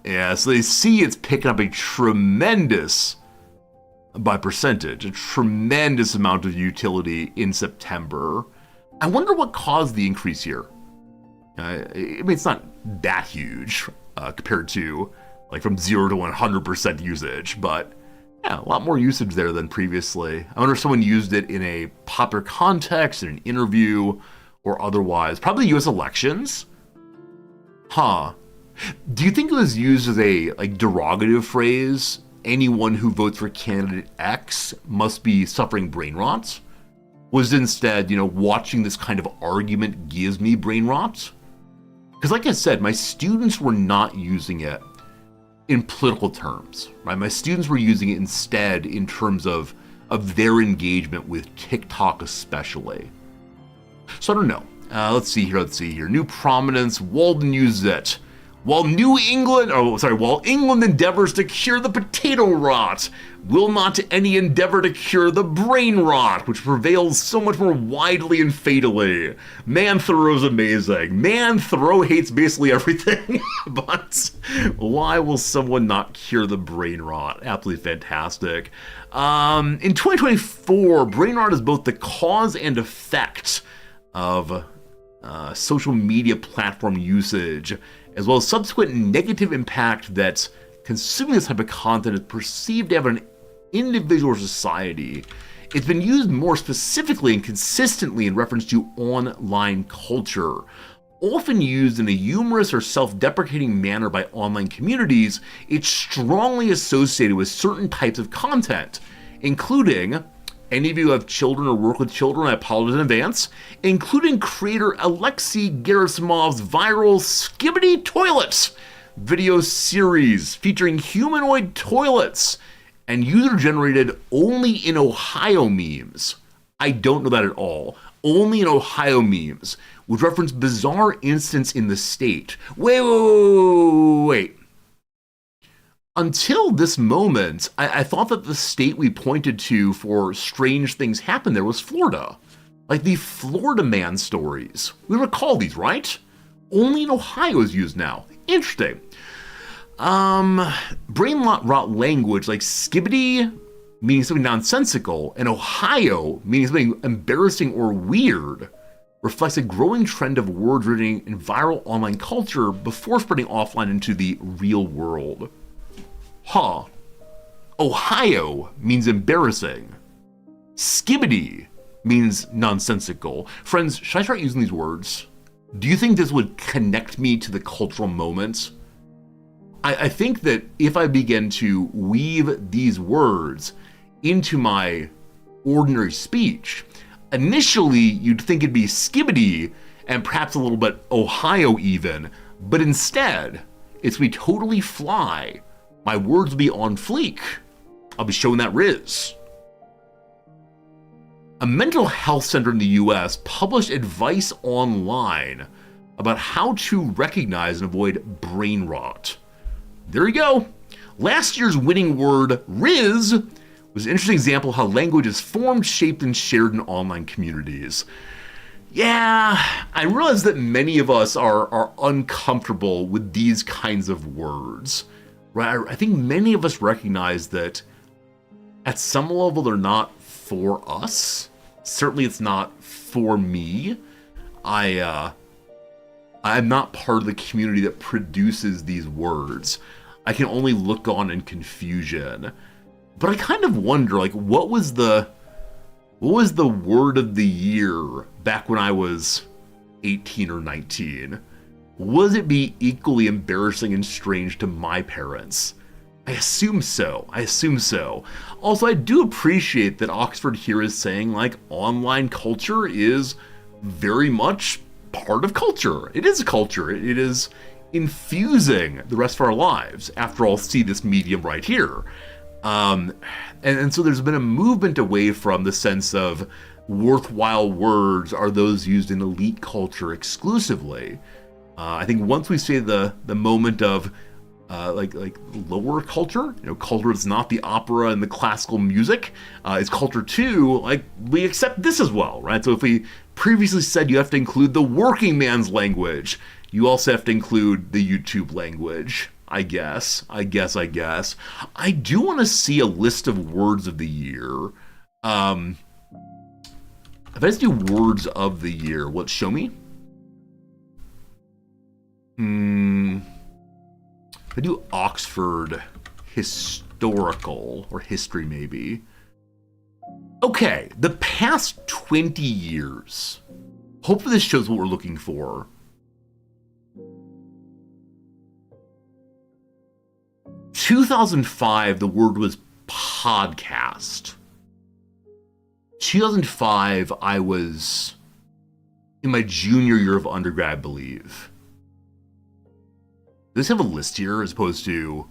Yeah, so they see it's picking up a tremendous amount of utility in September. I wonder what caused the increase here. I mean, it's not that huge compared to like from 0 to 100% usage, but yeah, a lot more usage there than previously. I wonder if someone used it in a popular context, in an interview, or otherwise. Probably US elections. Do you think it was used as a derogative phrase? Anyone who votes for candidate X must be suffering brain rot? Was instead, watching this kind of argument gives me brain rot? Because like I said, my students were not using it in political terms, right? My students were using it instead in terms of their engagement with TikTok especially. So I don't know. Let's see here. New prominence, Walden used it. While England endeavors to cure the potato rot, will not any endeavor to cure the brain rot, which prevails so much more widely and fatally. Man, Thoreau's amazing. Man, Thoreau hates basically everything, but why will someone not cure the brain rot? Absolutely fantastic. In 2024, brain rot is both the cause and effect of social media platform usage, as well as subsequent negative impact that consuming this type of content is perceived to have on an individual or society. It's been used more specifically and consistently in reference to online culture. Often used in a humorous or self-deprecating manner by online communities, it's strongly associated with certain types of content, including, any of you who have children or work with children, I apologize in advance, including creator Alexei Gerasimov's viral Skibbity Toilets video series featuring humanoid toilets and user-generated Only in Ohio memes. I don't know that at all. Only in Ohio memes, which reference bizarre incidents in the state. Wait. Until this moment, I thought that the state we pointed to for strange things happen there was Florida. Like the Florida man stories. We recall these, right? Only in Ohio is used now. Interesting. Brain rot language like skibbity, meaning something nonsensical, and Ohio, meaning something embarrassing or weird, reflects a growing trend of words written in viral online culture before spreading offline into the real world. Ohio means embarrassing. Skibbity means nonsensical. Friends, should I start using these words? Do you think this would connect me to the cultural moment? I think that if I begin to weave these words into my ordinary speech, Initially, you'd think it'd be skibbity and perhaps a little bit Ohio even, but instead, it's we totally fly. My words will be on fleek. I'll be showing that riz. A mental health center in the US published advice online about how to recognize and avoid brain rot. There you go. Last year's winning word, riz, was an interesting example of how language is formed, shaped, and shared in online communities. Yeah, I realize that many of us are uncomfortable with these kinds of words. Right? I think many of us recognize that at some level they're not for us. Certainly it's not for me. I'm not part of the community that produces these words. I can only look on in confusion. But I kind of wonder, like, what was the word of the year back when I was 18 or 19? Was it be equally embarrassing and strange to my parents? I assume so. Also, I do appreciate that Oxford here is saying, like, online culture is very much part of culture. It is a culture. It is infusing the rest of our lives. After all, see this medium right here. And so there's been a movement away from the sense of worthwhile words are those used in elite culture exclusively. I think once we say the moment of like lower culture, culture is not the opera and the classical music, it's culture too, like we accept this as well, right? So if we previously said you have to include the working man's language, you also have to include the YouTube language. I guess. I do want to see a list of words of the year. If I just do words of the year, what, show me? If I do Oxford historical, or history maybe. Okay, the past 20 years. Hopefully this shows what we're looking for. 2005, the word was podcast. 2005, I was in my junior year of undergrad, I believe. Does this have a list here as opposed to...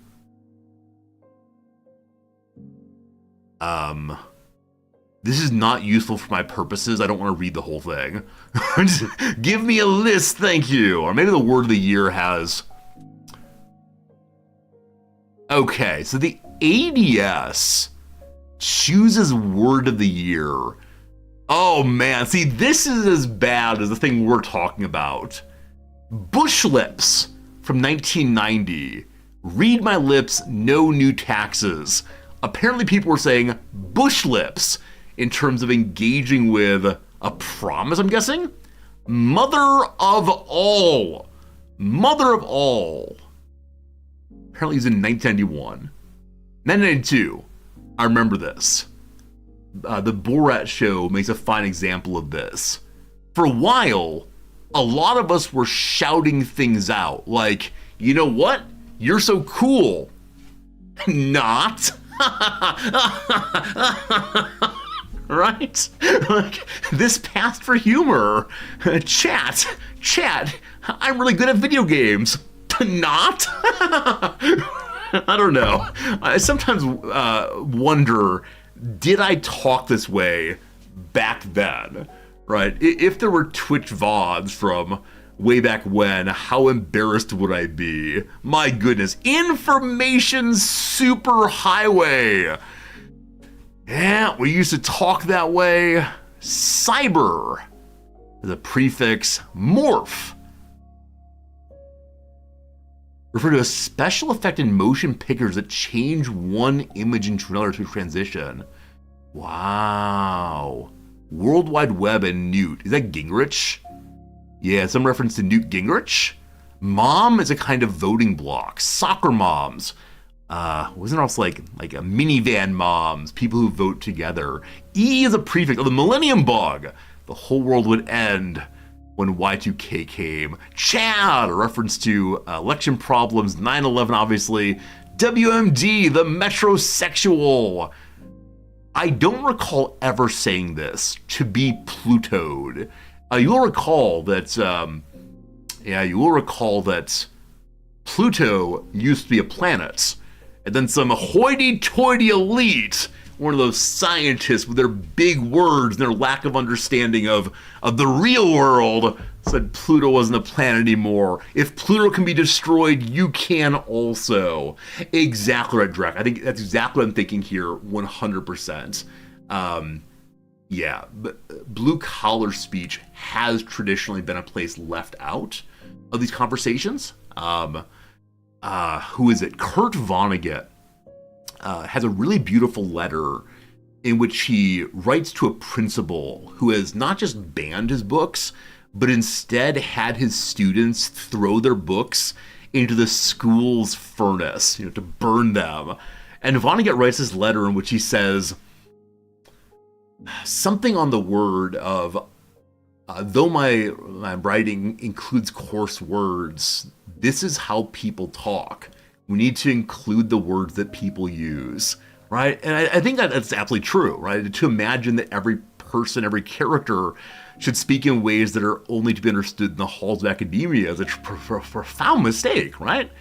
This is not useful for my purposes. I don't want to read the whole thing. Just give me a list, thank you. Or maybe the word of the year has... Okay, so the ADS chooses word of the year. Oh man, see, this is as bad as the thing we're talking about. Bush lips from 1990. Read my lips, no new taxes. Apparently people were saying bush lips in terms of engaging with a promise, I'm guessing? Mother of all. Mother of all. Apparently it was in 1991. 1992, I remember this. The Borat show makes a fine example of this. For a while, a lot of us were shouting things out, like, you know what? You're so cool. Not. Right? Like, this passed for humor. Chat, I'm really good at video games. Not? I don't know. I sometimes wonder, did I talk this way back then? Right? If there were Twitch VODs from way back when, how embarrassed would I be? My goodness. Information superhighway. Yeah, we used to talk that way. Cyber. The prefix morph. Refer to a special effect in motion pictures that change one image into another to transition. Wow. World Wide Web and Newt. Is that Gingrich? Yeah, some reference to Newt Gingrich. Mom is a kind of voting block. Soccer moms. Wasn't it also like a minivan moms, people who vote together. E is a prefix of the Millennium Bug. The whole world would end when Y2K came. Chad, a reference to election problems, 9/11 obviously. WMD, the metrosexual. I don't recall ever saying this, to be Plutoed. You'll recall that, you will recall that Pluto used to be a planet, and then some hoity-toity elite, one of those scientists with their big words and their lack of understanding of the real world, said Pluto wasn't a planet anymore. If Pluto can be destroyed, you can also. Exactly right, Drek. I think that's exactly what I'm thinking here, 100%. Blue collar speech has traditionally been a place left out of these conversations. Who is it? Kurt Vonnegut has a really beautiful letter in which he writes to a principal who has not just banned his books, but instead had his students throw their books into the school's furnace, to burn them. And Vonnegut writes this letter in which he says something on the word of, though my writing includes coarse words, this is how people talk. We need to include the words that people use, right? And I think that's absolutely true, right? To imagine that every person, every character should speak in ways that are only to be understood in the halls of academia is a profound mistake, right?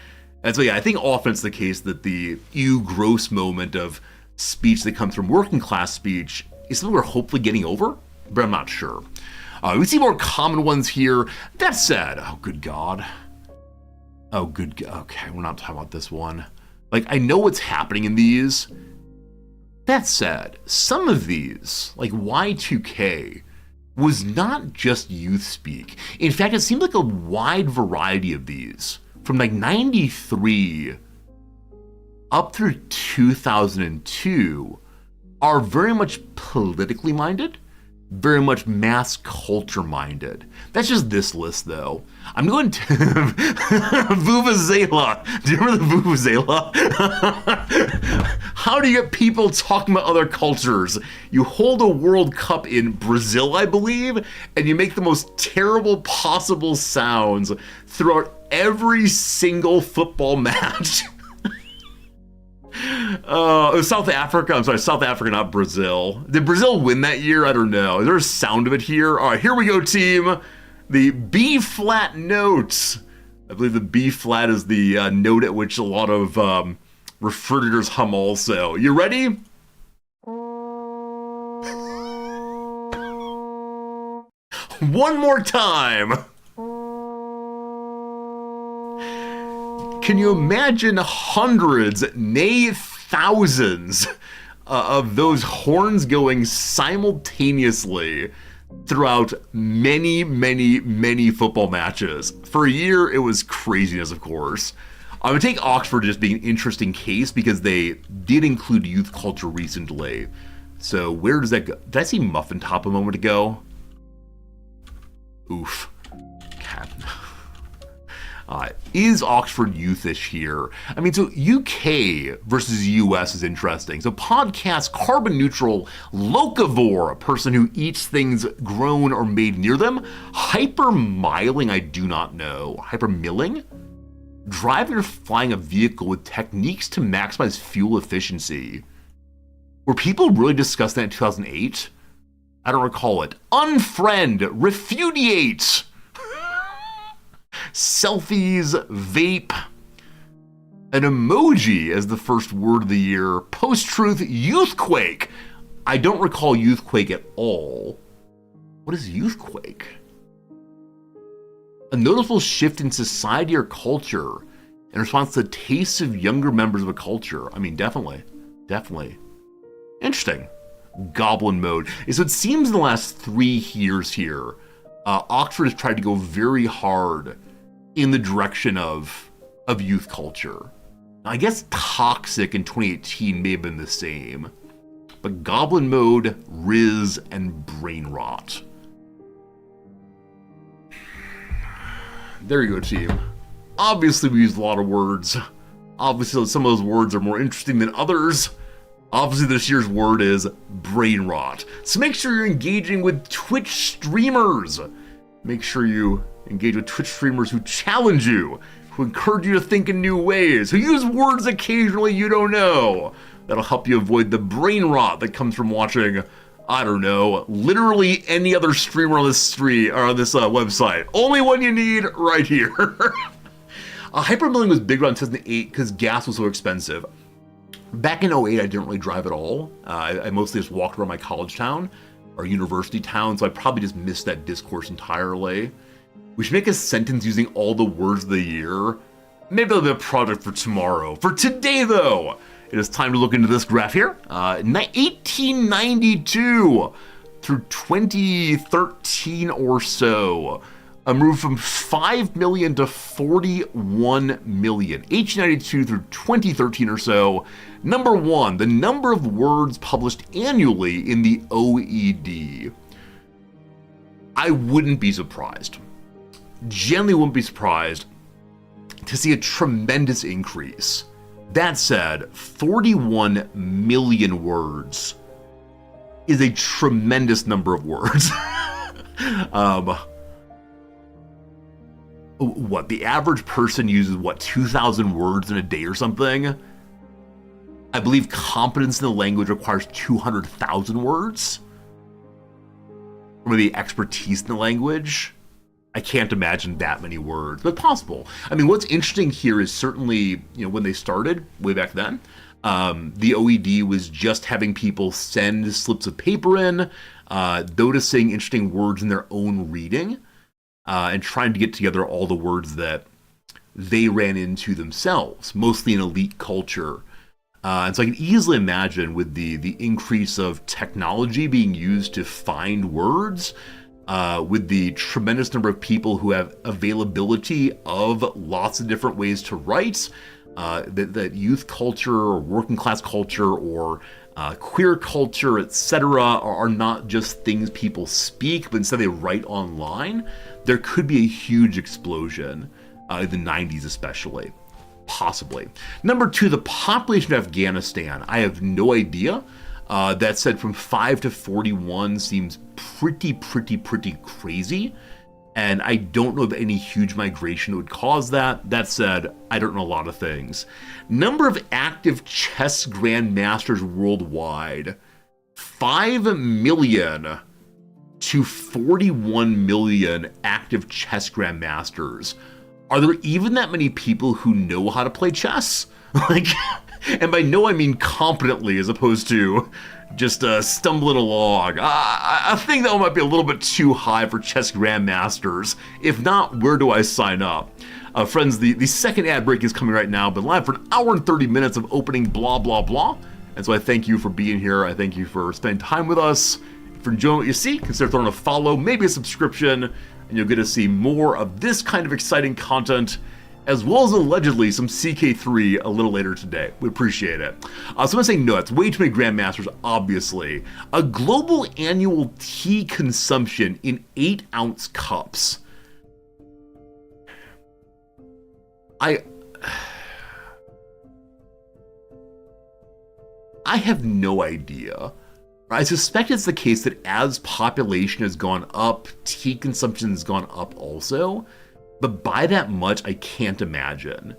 And so, I think often it's the case that the ew, gross moment of speech that comes from working class speech is something we're hopefully getting over, but I'm not sure. We see more common ones here. That said, oh, good God. Okay, we're not talking about this one. I know what's happening in these. That said, some of these, like Y2K, was not just youth speak. In fact, it seemed like a wide variety of these, from 93 up through 2002, are very much politically minded, very much mass culture minded. That's just this list, though. I'm going to Vuvuzela. Do you remember the Vuvuzela? How do you get people talking about other cultures? You hold a World Cup in Brazil, I believe, and you make the most terrible possible sounds throughout every single football match. It was South Africa. I'm sorry, South Africa, not Brazil. Did Brazil win that year? I don't know. Is there a sound of it here? All right, here we go, team. The B-flat notes. I believe the B-flat is the note at which a lot of refrigerators hum also. You ready? One more time. Can you imagine hundreds, nay thousands, of those horns going simultaneously throughout many, many, many football matches? For a year, it was craziness, of course. I would take Oxford just being an interesting case because they did include youth culture recently. So where does that go? Did I see Muffin Top a moment ago? Oof. Is Oxford youthish here? I mean, so UK versus US is interesting. So podcast carbon neutral locavore, a person who eats things grown or made near them. Hypermiling, I do not know. Hypermilling? Driving or flying a vehicle with techniques to maximize fuel efficiency. Were people really discussing that in 2008? I don't recall it. Unfriend, refudiate. Selfies, vape, an emoji as the first word of the year, post-truth, youthquake. I don't recall youthquake at all. What is youthquake? A noticeable shift in society or culture in response to the tastes of younger members of a culture. I mean, definitely. Interesting. Goblin mode. So it seems in the last 3 years here, Oxford has tried to go very hard in the direction of youth culture. Now, I guess Toxic in 2018 may have been the same, but Goblin Mode, Riz, and Brain Rot. There you go, team. Obviously, we used a lot of words. Obviously, some of those words are more interesting than others. Obviously, this year's word is brain rot. So make sure you're engaging with Twitch streamers. Make sure you engage with Twitch streamers who challenge you, who encourage you to think in new ways, who use words occasionally you don't know. that'll help you avoid the brain rot that comes from watching, I don't know, literally any other streamer on this street or on this website. Only one you need right here. Hypermilling was big around 2008 because gas was so expensive. Back in 08, I didn't really drive at all. I mostly just walked around my college town or university town, so I probably just missed that discourse entirely. We should make a sentence using all the words of the year. Maybe that'll be a project for tomorrow. For today, though, it is time to look into this graph here. 1892 through 2013 or so. A move from 5 million to 41 million. 1892 through 2013 or so. Number one, the number of words published annually in the OED. I wouldn't be surprised. Generally wouldn't be surprised to see a tremendous increase. That said, 41 million words is a tremendous number of words. What, the average person uses, 2,000 words in a day or something? I believe competence in the language requires 200,000 words. Or maybe expertise in the language. I can't imagine that many words, but possible. I mean, what's interesting here is certainly, when they started way back then, the OED was just having people send slips of paper in, noticing interesting words in their own reading, and trying to get together all the words that they ran into themselves, mostly in elite culture. And so I can easily imagine with the increase of technology being used to find words, with the tremendous number of people who have availability of lots of different ways to write, that youth culture or working class culture or queer culture, etc., are not just things people speak, but instead they write online. There could be a huge explosion in the 90s especially. Possibly. Number two, the population of Afghanistan. I have no idea. That said, from 5 to 41 seems pretty crazy. And I don't know of any huge migration that would cause that. That said, I don't know a lot of things. Number of active chess grandmasters worldwide. 5 million to 41 million active chess grandmasters. Are there even that many people who know how to play chess? And by know I mean competently as opposed to just stumbling along. I think that might be a little bit too high for chess grandmasters. If not, where do I sign up? Friends, the second ad break is coming right now. Been live for an hour and 30 minutes of opening blah, blah, blah. And so I thank you for being here. I thank you for spending time with us. If you're enjoying what you see, consider throwing a follow, maybe a subscription, and you'll get to see more of this kind of exciting content, as well as allegedly some CK3 a little later today. We appreciate it. So I'm gonna say no, it's way too many grandmasters, obviously. A global annual tea consumption in 8-ounce cups. I have no idea. I suspect it's the case that as population has gone up, tea consumption has gone up also. But by that much, I can't imagine.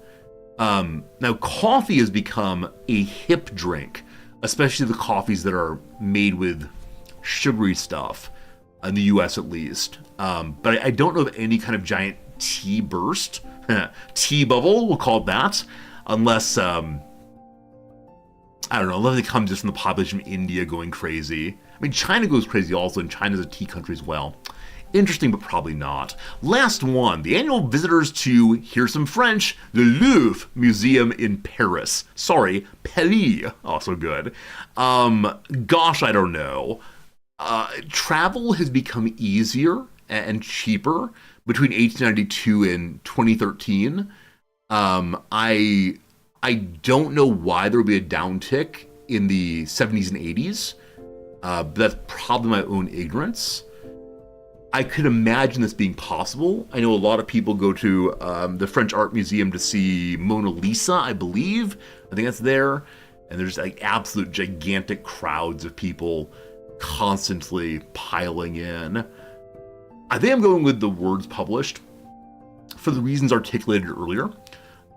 Now, coffee has become a hip drink, especially the coffees that are made with sugary stuff, in the US at least. But I don't know of any kind of giant tea burst, tea bubble, we'll call it that, unless, I don't know, unless it comes just from the population of India going crazy. I mean, China goes crazy also, and China's a tea country as well. Interesting, but probably not. Last one, the annual visitors to, here's some French, the Louvre Museum in Paris. Sorry, Paris, also good. Gosh, I don't know. Travel has become easier and cheaper between 1892 and 2013. I don't know why there would be a downtick in the 70s and 80s, but that's probably my own ignorance. I could imagine this being possible. I know a lot of people go to the French Art Museum to see Mona Lisa, I believe. I think that's there. And there's like absolute gigantic crowds of people constantly piling in. I think I'm going with the words published for the reasons articulated earlier.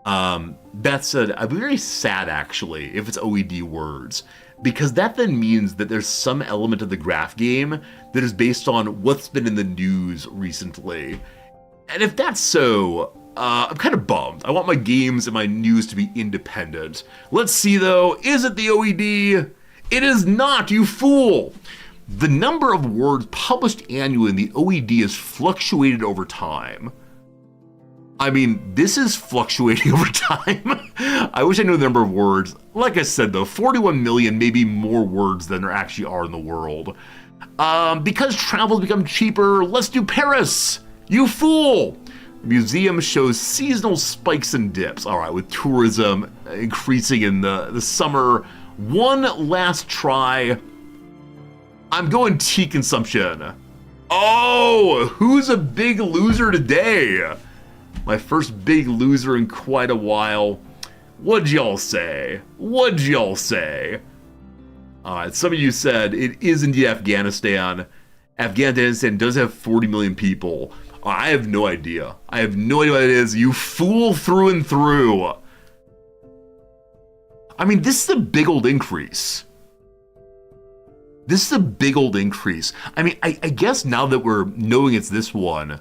That said, I'd be very sad actually if it's OED words, because that then means that there's some element of the graph game that is based on what's been in the news recently. And if that's so, I'm kind of bummed. I want my games and my news to be independent. Let's see though, is it the OED? It is not, you fool! The number of words published annually in the OED has fluctuated over time. I mean, this is fluctuating over time. I wish I knew the number of words. Like I said though, 41 million, maybe more words than there actually are in the world. Because travel's become cheaper, let's do Paris! You fool! The museum shows seasonal spikes and dips. All right, with tourism increasing in the summer. One last try. I'm going tea consumption. Oh, who's a big loser today? My first big loser in quite a while. What'd y'all say? What'd y'all say? All right, some of you said it is indeed Afghanistan. Afghanistan does have 40 million people. I have no idea. I have no idea what it is. You fool through and through. I mean, this is a big old increase. This is a big old increase. I mean, I guess now that we're knowing it's this one,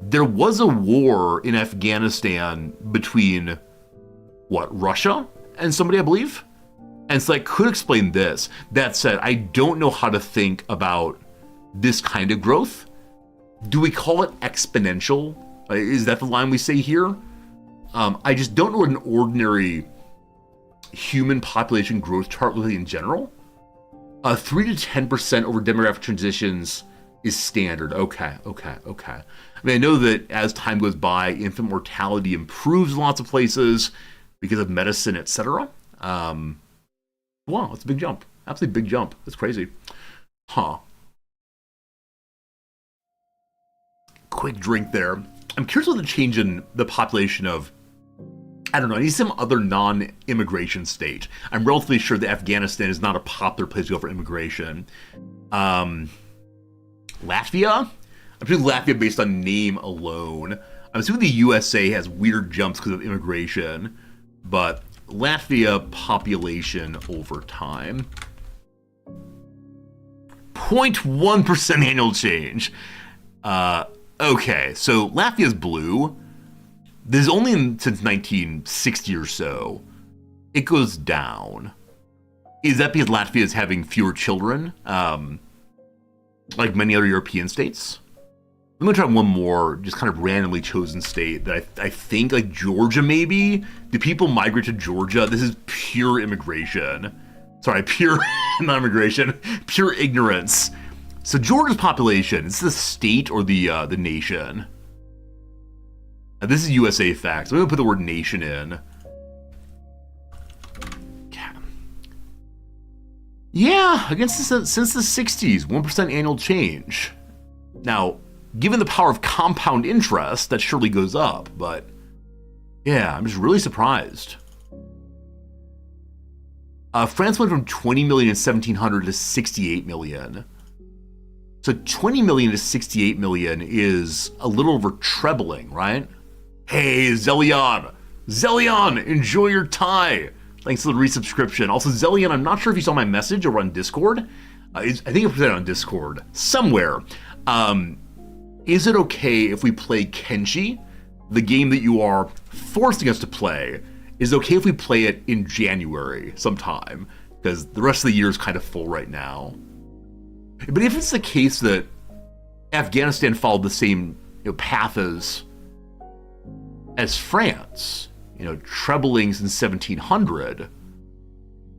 there was a war in Afghanistan between, what, Russia and somebody, I believe? And so I could explain this. That said, I don't know how to think about this kind of growth. Do we call it exponential? Is that the line we say here? I just don't know what an ordinary human population growth chart looks like in general. 3 to 10% over demographic transitions is standard. Okay. I mean, I know that as time goes by, infant mortality improves in lots of places because of medicine, etc. Wow, it's a big jump. Absolutely big jump. That's crazy. Huh. Quick drink there. I'm curious about the change in the population of, I don't know, any some other non-immigration state. I'm relatively sure that Afghanistan is not a popular place to go for immigration. Latvia? I'm assuming Latvia based on name alone. I'm assuming the USA has weird jumps because of immigration, but Latvia population over time. 0.1% annual change. Okay, so Latvia's blue. This is only since 1960 or so. It goes down. Is that because Latvia is having fewer children? Like many other European states? I'm gonna try one more, just kind of randomly chosen state that I think, like Georgia maybe? Do people migrate to Georgia? This is pure immigration. Sorry, pure, not immigration, pure ignorance. So Georgia's population, is this the state or the nation? Now, this is USA facts. I'm gonna put the word nation in. Yeah, since the 60s, 1% annual change. Now, given the power of compound interest, that surely goes up, but yeah, I'm just really surprised. France went from 20 million in 1700 to 68 million. So 20 million to 68 million is a little over trebling, right? Hey, Zelion! Zelion, enjoy your tie! Thanks for the resubscription. Also, Zelion, I'm not sure if you saw my message over on Discord. I think it was on Discord. Somewhere. Is it okay if we play Kenshi, the game that you are forcing us to play? Is it okay if we play it in January sometime? Because the rest of the year is kind of full right now. But if it's the case that Afghanistan followed the same path as France, trebling since 1700.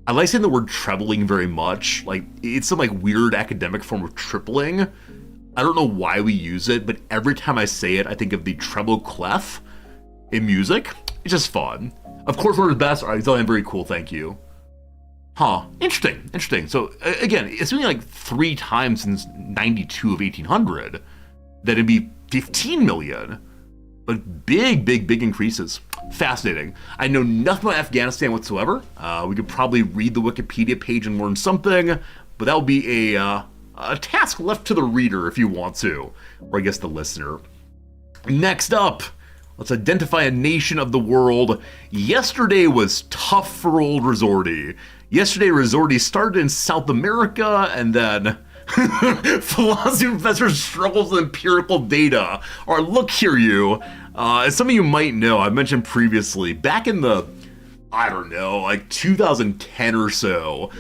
I like saying the word trebling very much. Like, it's some weird academic form of tripling. I don't know why we use it, but every time I say it, I think of the treble clef in music. It's just fun. Of course, order's best. All right, Zelion, very cool. Thank you. Huh. Interesting. So, again, it's only 3 times since 92 of 1800 that it'd be 15 million. But big increases. Fascinating. I know nothing about Afghanistan whatsoever. We could probably read the Wikipedia page and learn something, but that would be a task left to the reader if you want to, or I guess the listener. Next up, Let's identify a nation of the world. Yesterday was tough for old Resorty. Yesterday, Resorty started in South America, and then philosophy professor struggles with empirical data. Or look here, you. As some of you might know, I mentioned previously, back in the, I don't know, like 2010 or so,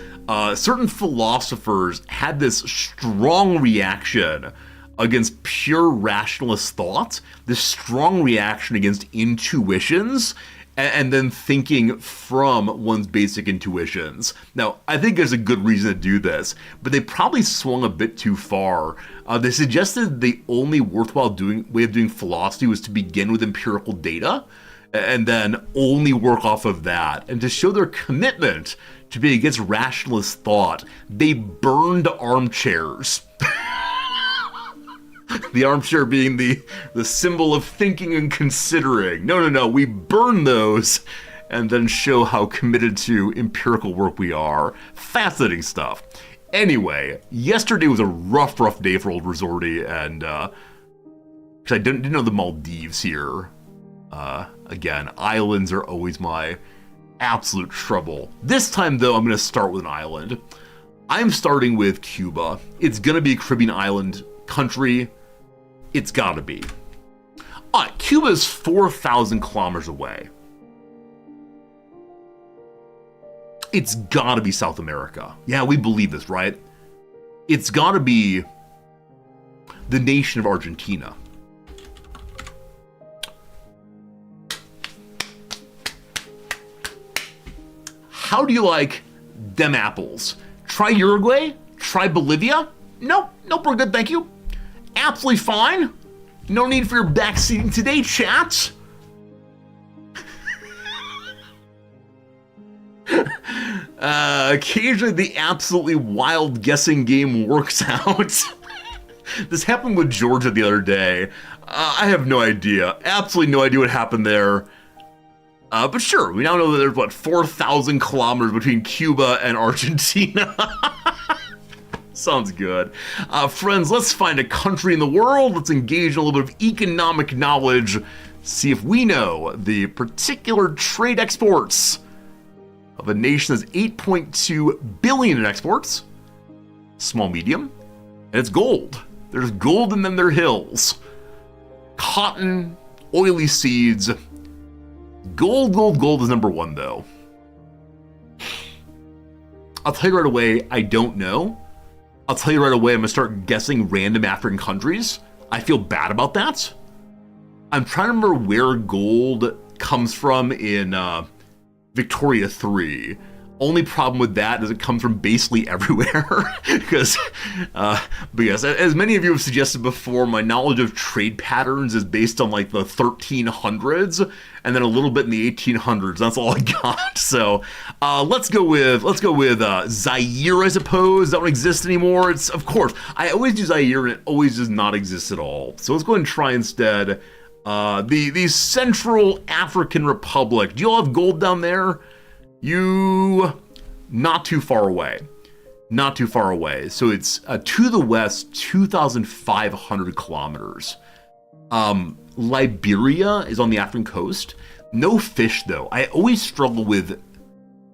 certain philosophers had this strong reaction against pure rationalist thought, this strong reaction against intuitions, and then thinking from one's basic intuitions. Now, I think there's a good reason to do this, but they probably swung a bit too far. They suggested the only worthwhile way of doing philosophy was to begin with empirical data, and then only work off of that. And to show their commitment to be against rationalist thought, they burned armchairs. The armchair being the symbol of thinking and considering. No, we burn those and then show how committed to empirical work we are. Fascinating stuff. Anyway, yesterday was a rough day for old Resorty, and because I didn't know the Maldives here. Again, islands are always my absolute trouble. This time, though, I'm going to start with an island. I'm starting with Cuba. It's going to be a Caribbean island country. It's got to be. Cuba's 4,000 kilometers away. It's got to be South America. Yeah, we believe this, right? It's got to be the nation of Argentina. How do you like them apples? Try Uruguay? Try Bolivia? Nope, we're good, thank you. Absolutely fine. No need for your backseating today, chat. Occasionally the absolutely wild guessing game works out. This happened with Georgia the other day. I have no idea. Absolutely no idea what happened there. But sure, we now know that there's, 4,000 kilometers between Cuba and Argentina. Sounds good. Friends, let's find a country in the world. Let's engage in a little bit of economic knowledge. See if we know the particular trade exports of a nation that's 8.2 billion in exports. Small, medium. And it's gold. There's gold and then there are hills. Cotton, oily seeds. Gold is number one, though. I'll tell you right away, I don't know. I'll tell you right away, I'm going to start guessing random African countries. I feel bad about that. I'm trying to remember where gold comes from in Victoria 3. Only problem with that is it comes from basically everywhere. Because yes, as many of you have suggested before, my knowledge of trade patterns is based on like the 1300s and then a little bit in the 1800s. That's all I got. So let's go with Zaire, I suppose. That one exists anymore. It's, of course, I always do Zaire and it always does not exist at all. So let's go ahead and try instead the Central African Republic. Do you all have gold down there? You, not too far away. So it's to the west, 2,500 kilometers. Liberia is on the African coast. No fish, though. I always struggle with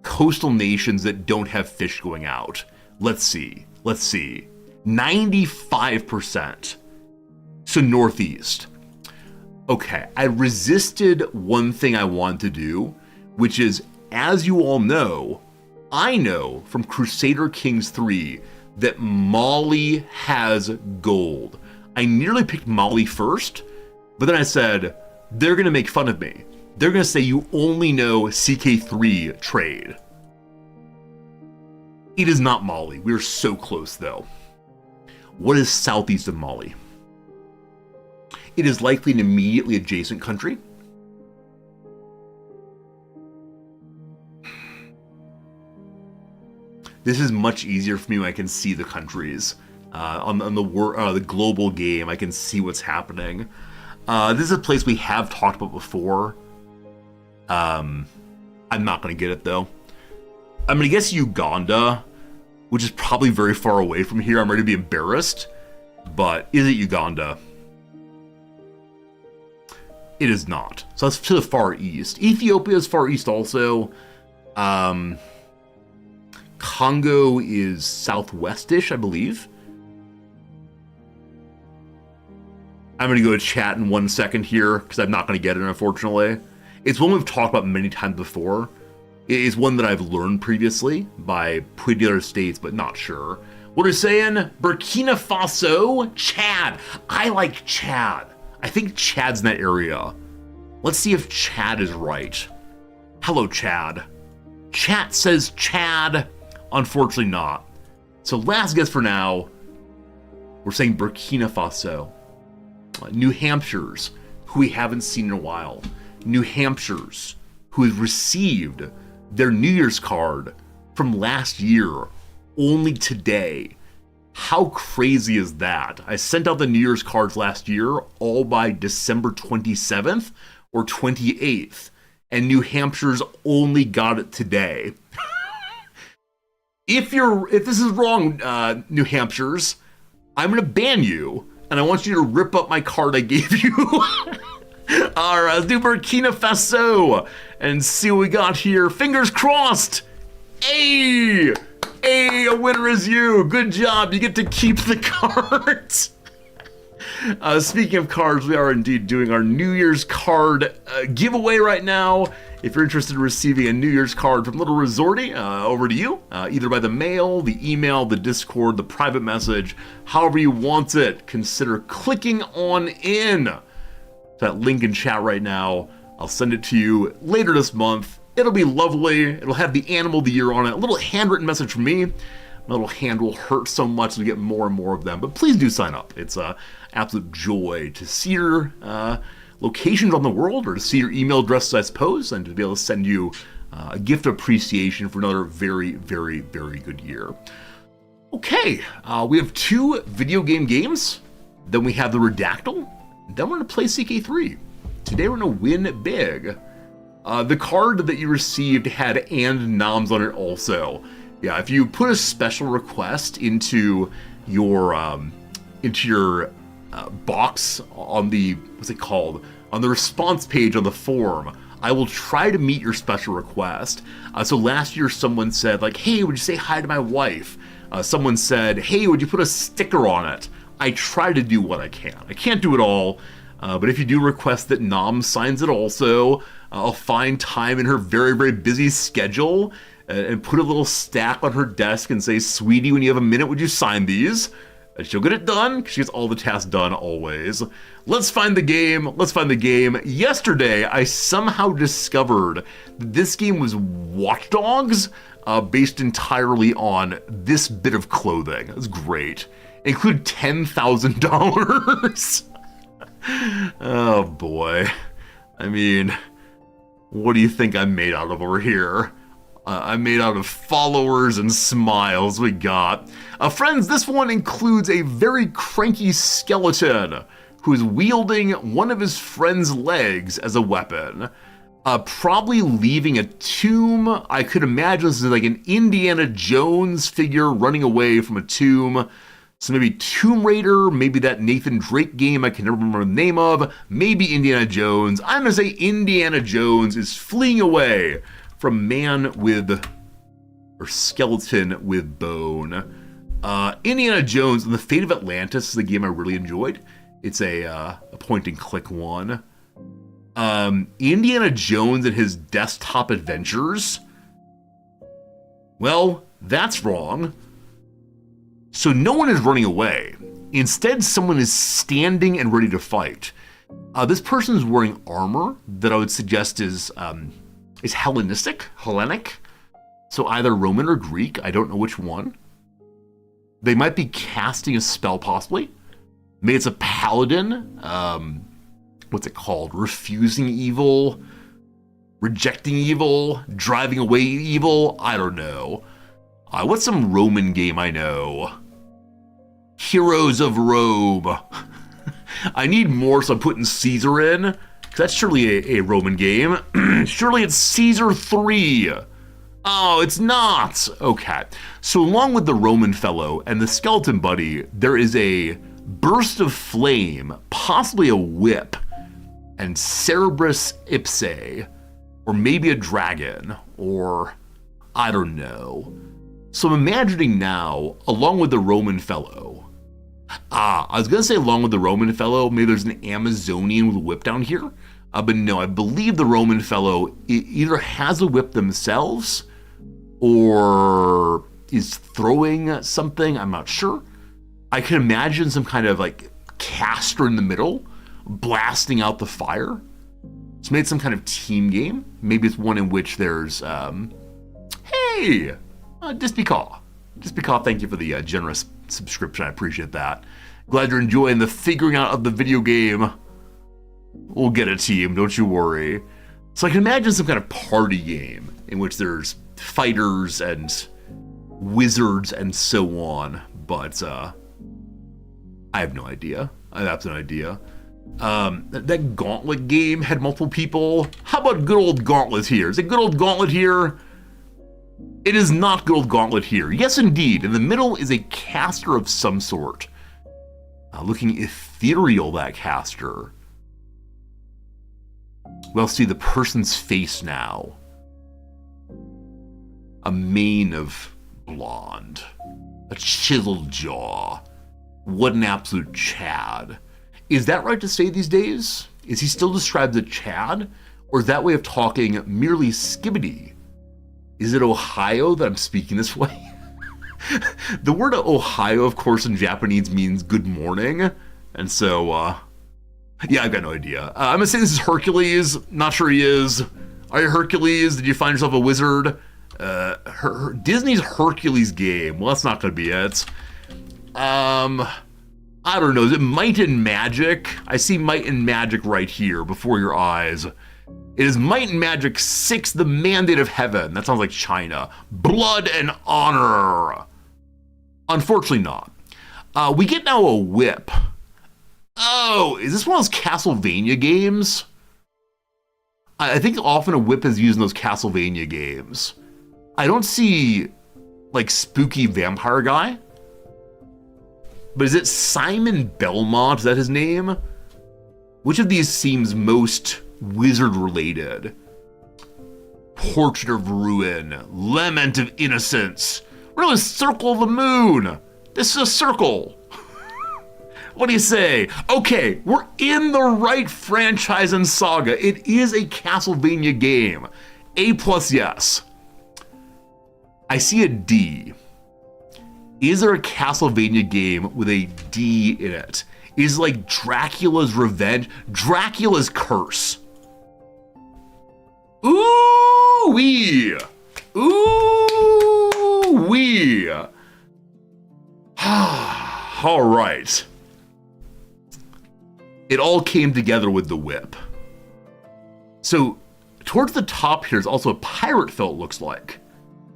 coastal nations that don't have fish going out. Let's see. 95%. So northeast. Okay, I resisted one thing I wanted to do, which is, as you all know, I know from Crusader Kings III that Mali has gold. I nearly picked Mali first, but then I said, they're going to make fun of me. They're going to say you only know CK3 trade. It is not Mali. We're so close, though. What is southeast of Mali? It is likely an immediately adjacent country. This is much easier for me when I can see the countries. On the global game, I can see what's happening. This is a place we have talked about before. I'm not going to get it, though. I'm going to guess Uganda, which is probably very far away from here. I'm ready to be embarrassed. But is it Uganda? It is not. So that's to the far east. Ethiopia is far east also. Congo is southwestish, I believe. I'm going to go to chat in 1 second here because I'm not going to get it, unfortunately. It's one we've talked about many times before. It is one that I've learned previously by putting together states, but not sure. What are you saying? Burkina Faso? Chad. I like Chad. I think Chad's in that area. Let's see if Chad is right. Hello, Chad. Chat says Chad. Unfortunately not. So last guess for now, we're saying Burkina Faso. New Hampshire's, who we haven't seen in a while. New Hampshire's, who has received their New Year's card from last year only today. How crazy is that? I sent out the New Year's cards last year all by December 27th or 28th, and New Hampshire's only got it today. If this is wrong, New Hampshire's, I'm gonna ban you, and I want you to rip up my card I gave you. All right, let's do Burkina Faso and see what we got here. Fingers crossed. Hey, a winner is you. Good job. You get to keep the cards. Speaking of cards, we are indeed doing our New Year's card giveaway right now. If you're interested in receiving a New Year's card from Little Resorty, over to you, either by the mail, the email, the Discord, the private message, however you want it. Consider clicking on in to that link in chat right now. I'll send it to you later this month. It'll be lovely. It'll have the animal of the year on it. A little handwritten message from me. My little hand will hurt so much to get more and more of them, but please do sign up. It's an absolute joy to see your locations on the world, or to see your email addresses, I suppose, and to be able to send you a gift of appreciation for another very, very, very good year. Okay, we have 2 video games. Then we have the Redactyl. Then we're going to play CK3. Today we're going to win big. The card that you received had and noms on it also. Yeah, if you put a special request into your box on the, what's it called? On the response page on the form, I will try to meet your special request. So last year someone said, like, hey, would you say hi to my wife? Someone said, hey, would you put a sticker on it? I try to do what I can. I can't do it all, but if you do request that Nom signs it also, I'll find time in her very, very busy schedule and put a little stack on her desk and say, sweetie, when you have a minute, would you sign these? And she'll get it done, because she gets all the tasks done always. Let's find the game. Yesterday, I somehow discovered that this game was Watch Dogs, based entirely on this bit of clothing. It was great. It included $10,000. Oh boy. I mean, what do you think I'm made out of over here? I'm made out of followers and smiles we got. Friends, this one includes a very cranky skeleton who is wielding one of his friend's legs as a weapon. Probably leaving a tomb. I could imagine this is like an Indiana Jones figure running away from a tomb. So maybe Tomb Raider, maybe that Nathan Drake game I can never remember the name of, maybe Indiana Jones. I'm gonna say Indiana Jones is fleeing away from skeleton with bone. Indiana Jones and the Fate of Atlantis is a game I really enjoyed. It's a point and click one. Indiana Jones and his desktop adventures. Well, that's wrong. So no one is running away. Instead, someone is standing and ready to fight. This person is wearing armor that I would suggest is Hellenic. So either Roman or Greek, I don't know which one. They might be casting a spell, possibly. Maybe it's a paladin. What's it called? Refusing evil, rejecting evil, driving away evil. I don't know. What's some Roman game I know? Heroes of Rome. I need more, so I'm putting Caesar in, because that's surely a Roman game. Surely it's Caesar 3. Oh, it's not. Okay. So along with the Roman fellow and the skeleton buddy, there is a burst of flame, possibly a whip, and Cerberus Ipse, or maybe a dragon, or I don't know. So I'm imagining now, along with the Roman fellow. I was gonna say along with the Roman fellow, maybe there's an Amazonian with a whip down here. But no, I believe the Roman fellow either has a whip themselves or is throwing something, I'm not sure. I can imagine some kind of like caster in the middle blasting out the fire. It's made some kind of team game. Maybe it's one in which there's, hey, Dispicaw, thank you for the generous subscription. I appreciate that. Glad you're enjoying the figuring out of the video game. We'll get a team, don't you worry. So I can imagine some kind of party game in which there's fighters and wizards and so on, but I have no idea. I have absolutely no idea. That Gauntlet game had multiple people. How about good old Gauntlet here? Is it good old Gauntlet here? It is not good old Gauntlet here. Yes, indeed. In the middle is a caster of some sort. Looking ethereal, that caster. Well, see the person's face now. A mane of blonde. A chiseled jaw. What an absolute Chad. Is that right to say these days? Is he still described as Chad? Or is that way of talking merely skibbity? Is it Ohio that I'm speaking this way? The word Ohio, of course, in Japanese means good morning. And so, yeah, I've got no idea. I'm gonna say this is Hercules. Not sure he is. Are you Hercules? Did you find yourself a wizard? Disney's Hercules game. Well, that's not gonna be it. I don't know. Is it Might and Magic? I see Might and Magic right here before your eyes. It is Might and Magic 6, The Mandate of Heaven. That sounds like China. Blood and Honor. Unfortunately not. We get now a whip. Oh, is this one of those Castlevania games? I think often a whip is used in those Castlevania games. I don't see, like, spooky vampire guy. But is it Simon Belmont? Is that his name? Which of these seems most wizard-related? Portrait of Ruin. Lament of Innocence. Really, Circle of the Moon. This is a circle. What do you say? Okay, we're in the right franchise and saga. It is a Castlevania game. A+, yes. I see a D. Is there a Castlevania game with a D in it? Is like Dracula's Revenge, Dracula's Curse. Ooh-wee. Ooh-wee. All right. It all came together with the whip. So towards the top here is also a pirate felt, looks like.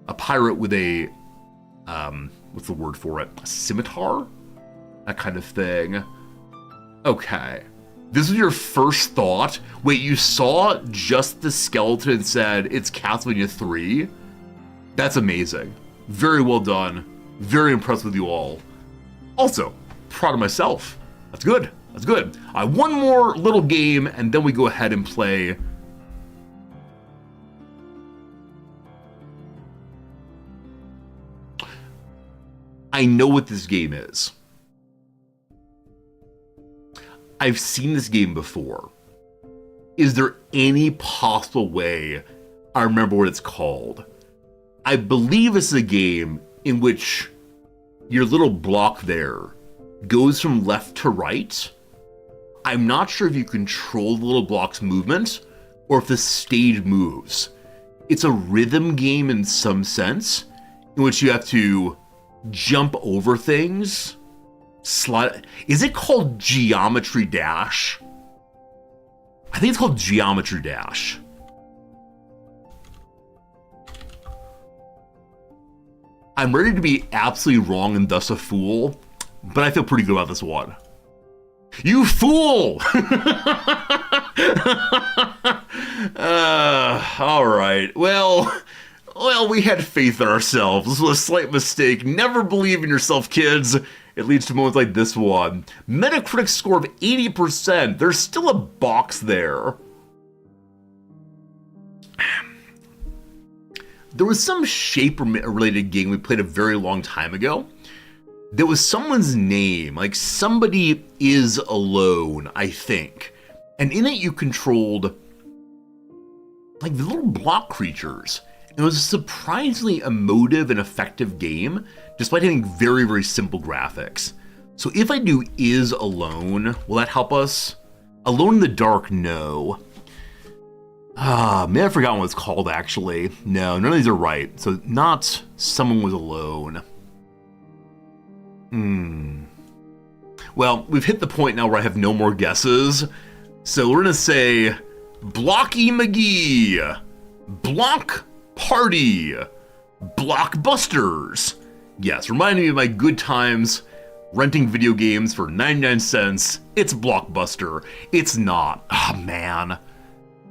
A pirate with a, what's the word for it? A scimitar? That kind of thing. Okay. This was your first thought? Wait, you saw just the skeleton and said it's Castlevania 3? That's amazing. Very well done. Very impressed with you all. Also, proud of myself. That's good. That's good. One more little game, and then we go ahead and play. I know what this game is. I've seen this game before. Is there any possible way I remember what it's called? I believe this is a game in which your little block there goes from left to right. I'm not sure if you control the little block's movement or if the stage moves. It's a rhythm game in some sense, in which you have to jump over things. Slide. Is it called Geometry Dash? I think it's called Geometry Dash. I'm ready to be absolutely wrong and thus a fool, but I feel pretty good about this one. You fool! All right. Well, we had faith in ourselves. This was a slight mistake. Never believe in yourself, kids. It leads to moments like this one. Metacritic score of 80%. There's still a box there. There was some shape-related game we played a very long time ago. There was someone's name, like somebody is alone, I think. And in it you controlled like the little block creatures. It was a surprisingly emotive and effective game, despite having very, very simple graphics. So if I do is alone, will that help us? Alone in the Dark, no. Man, I've forgotten what it's called, actually. No, none of these are right. So not someone was alone. Well, we've hit the point now where I have no more guesses. So we're gonna say Blocky McGee, Block Party, Blockbusters. Yes, reminding me of my good times renting video games for 99 cents. It's Blockbuster. It's not. Oh, man.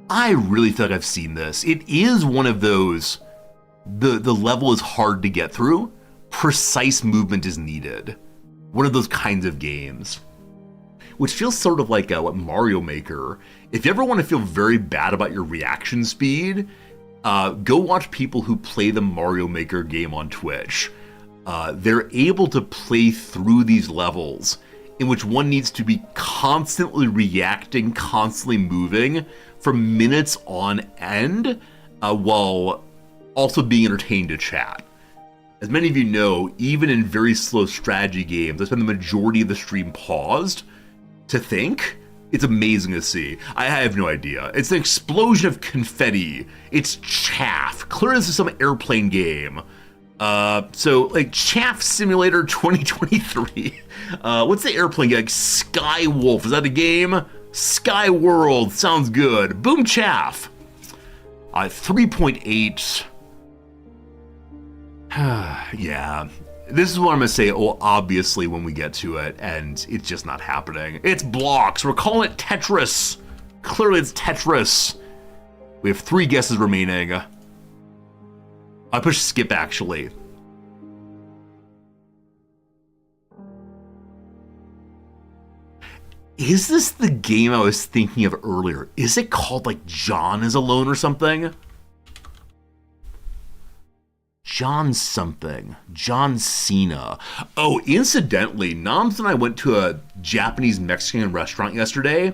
I really feel like I've seen this. It is one of those, the level is hard to get through. Precise movement is needed. One of those kinds of games. Which feels sort of like what Mario Maker. If you ever want to feel very bad about your reaction speed, go watch people who play the Mario Maker game on Twitch. They're able to play through these levels in which one needs to be constantly reacting, constantly moving for minutes on end, while also being entertained to chat. As many of you know, even in very slow strategy games, I spend the majority of the stream paused to think. It's amazing to see. I have no idea. It's an explosion of confetti. It's chaff. Clearly this is some airplane game. So like Chaff Simulator 2023. What's the airplane game? Like Skywolf, is that a game? Sky World, sounds good. Boom Chaff. 3.8. Yeah. This is what I'm gonna say, obviously, when we get to it, and it's just not happening. It's blocks. We're calling it Tetris. Clearly it's Tetris. We have 3 guesses remaining. I pushed skip, actually. Is this the game I was thinking of earlier? Is it called, like, John is Alone or something? John something. John Cena. Oh, incidentally, Nams and I went to a Japanese Mexican restaurant yesterday,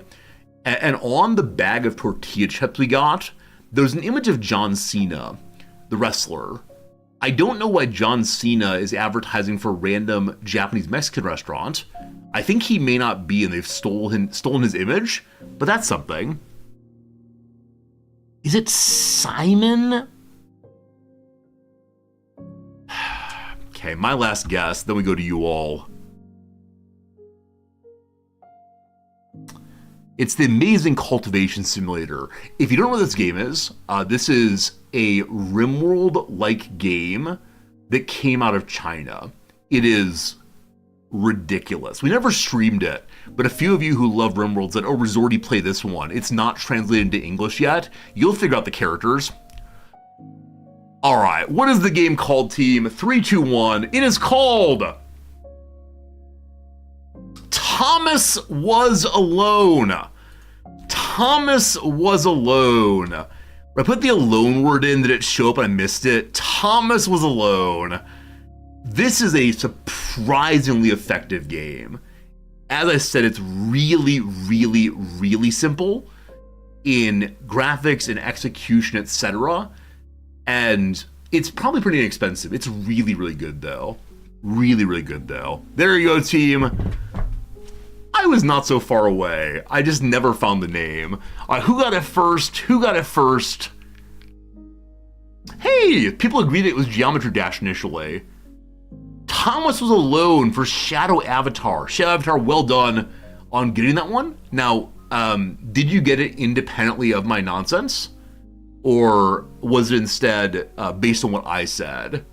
and on the bag of tortilla chips we got, there's an image of John Cena, the wrestler. I don't know why John Cena is advertising for a random Japanese Mexican restaurant. I think he may not be, and they've stolen his image, but that's something. Is it Simon? Okay, my last guess, then we go to you all. It's the Amazing Cultivation Simulator. If you don't know what this game is a RimWorld-like game that came out of China. It is ridiculous. We never streamed it, but a few of you who love RimWorld said, oh, Resorty, play this one. It's not translated into English yet. You'll figure out the characters. All right, what is the game called, team? 3, 2, 1. It is called Thomas Was Alone. Thomas Was Alone. When I put the alone word in, did it show up and I missed it? Thomas Was Alone. This is a surprisingly effective game. As I said, it's really, really, really simple in graphics and execution, etc. And it's probably pretty inexpensive. It's really, really good, though. Really, really good, though. There you go, team. I was not so far away. I just never found the name. Who got it first? Who got it first? Hey, people agreed it was Geometry Dash initially. Thomas Was Alone for Shadow Avatar. Shadow Avatar, well done on getting that one. Now, did you get it independently of my nonsense? Or was it instead based on what I said?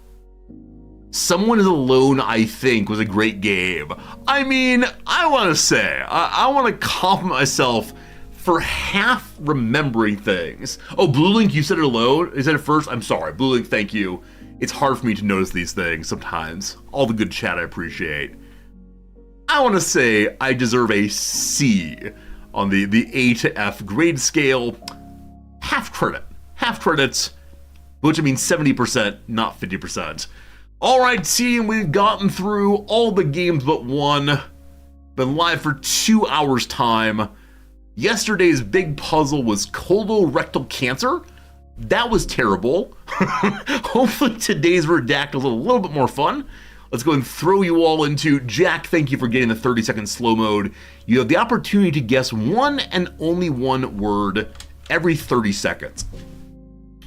Someone Is Alone, I think, was a great game. I mean, I want to say, I want to compliment myself for half remembering things. Oh, Blue Link, you said it alone? You said it first? I'm sorry. Blue Link, thank you. It's hard for me to notice these things sometimes. All the good chat I appreciate. I want to say I deserve a C on the A to F grade scale. Half credit. Half credits, which means 70%, not 50%. All right, team, we've gotten through all the games but one. Been live for 2 hours time. Yesterday's big puzzle was colorectal cancer. That was terrible. Hopefully today's redacted is a little bit more fun. Let's go and throw you all into Jack. Thank you for getting the 30-second slow mode. You have the opportunity to guess one and only one word every 30 seconds.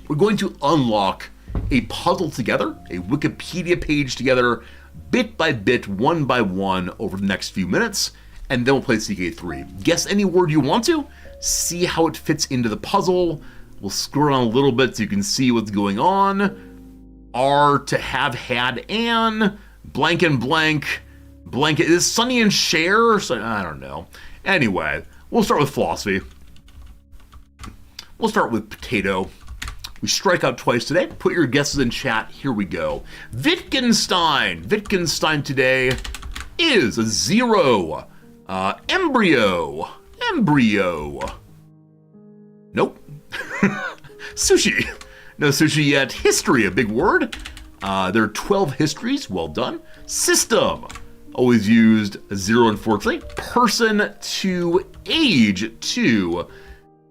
We're going to unlock a puzzle together, a Wikipedia page together, bit by bit, one by one over the next few minutes, and then we'll play CK3. Guess any word you want to, see how it fits into the puzzle. We'll scroll on a little bit so you can see what's going on. Are, to have, had, and, blank and blank. Blank, is Sonny and Cher? I don't know. Anyway, we'll start with philosophy. We'll start with potato. We strike out twice today. Put your guesses in chat. Here we go. Wittgenstein. Wittgenstein today is a 0. Embryo. Embryo. Nope. Sushi. No sushi yet. History, a big word. There are 12 histories. Well done. System. Always used a 0, unfortunately. Person to age 2.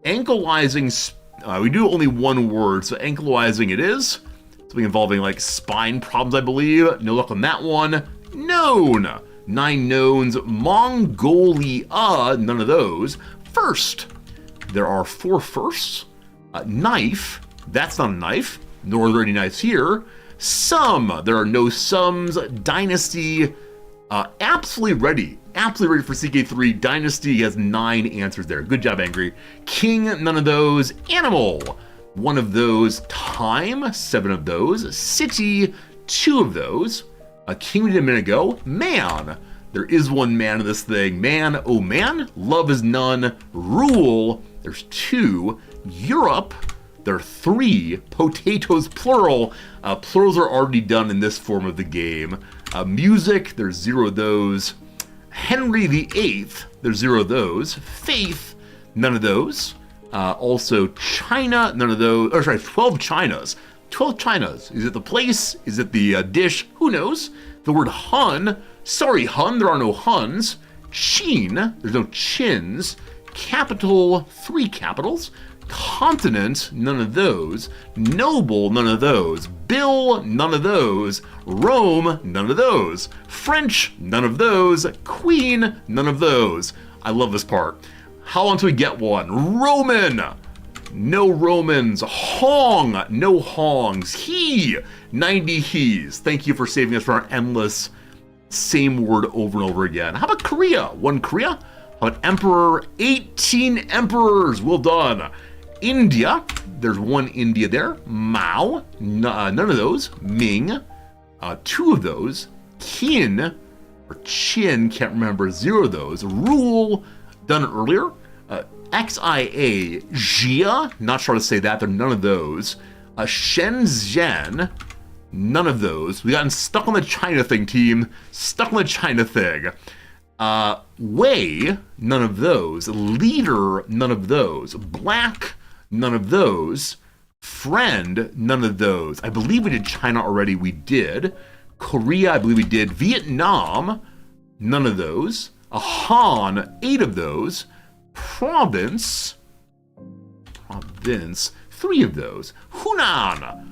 Ankylizing. We do only one word, so ankylizing it is. Something involving like spine problems, I believe. No luck on that one. Known. 9 knowns. Mongolia. None of those. First. There are 4 firsts. Knife. That's not a knife. Nor are there any knives here. Sum. There are no sums. Dynasty. Absolutely ready. Absolutely ready for CK3. Dynasty has 9 answers there. Good job, Angry. King, none of those. Animal, 1 of those. Time, 7 of those. City, 2 of those. King we did a minute ago. Man, there is 1 man in this thing. Man, oh man. Love is none. Rule, there's 2. Europe, there are 3. Potatoes, plural. Plurals are already done in this form of the game. Music, there's 0 of those. Henry VIII, there's 0 of those. Faith, none of those. Also China, none of those. Oh, sorry, 12 Chinas. 12 Chinas. Is it the place? Is it the dish? Who knows? The word Hun. Sorry, Hun, there are no Huns. Chin, there's no chins. Capital, 3 capitals. Continent, none of those. Noble, none of those. Bill, none of those. Rome, none of those. French, none of those. Queen, none of those. I love this part. How long till we get one? Roman, no Romans. Hong, no Hongs. He, 90 he's. Thank you for saving us from our endless same word over and over again. How about Korea? 1 Korea? How about Emperor? 18 emperors. Well done. India, there's 1 India there. Mao, none of those. Ming, 2 of those. Qin, or Chin, can't remember, 0 of those. Rule, done earlier. XIA, Jia, not sure how to say that, there are none of those. Shenzhen, none of those. We gotten stuck on the China thing, team. Stuck on the China thing. Wei, none of those. Leader, none of those. Black, none of those. Friend, none of those. I believe we did China already. We did. Korea, I believe we did. Vietnam, none of those. Han, 8 of those. Province, 3 of those. Hunan,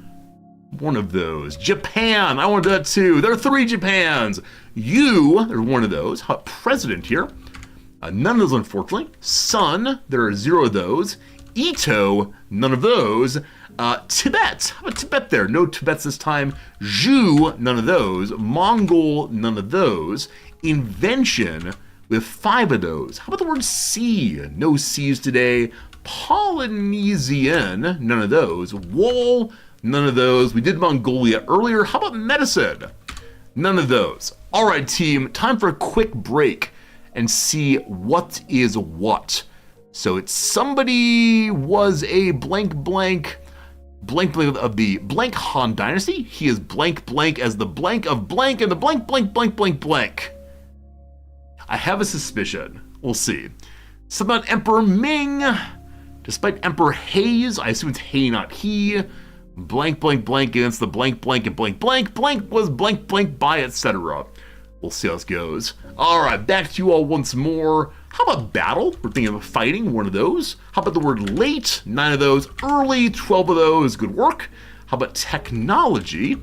1 of those. Japan, I wanted that too. There are 3 Japans. You, there's 1 of those. President here. None of those, unfortunately. Sun, there are 0 of those. Ito, none of those. Tibet, how about Tibet there? No Tibets this time. Zhu, none of those. Mongol, none of those. Invention, we have 5 of those. How about the word sea? No C's today. Polynesian, none of those. Wool, none of those. We did Mongolia earlier. How about medicine? None of those. All right, team, time for a quick break and see what is what. So it's somebody was a blank blank of the blank Han Dynasty. He is blank blank as the blank of blank and the blank blank blank blank blank. I have a suspicion. We'll see. Something about Emperor Ming. Despite Emperor Hay's, I assume it's Hay, not he. Blank, blank, blank against the blank, blank, and blank, blank. Blank was blank, blank by, etc. We'll see how this goes. All right, back to you all once more. How about battle? We're thinking of fighting, one of those. How about the word late? 9 of those. Early, 12 of those. Good work. How about technology?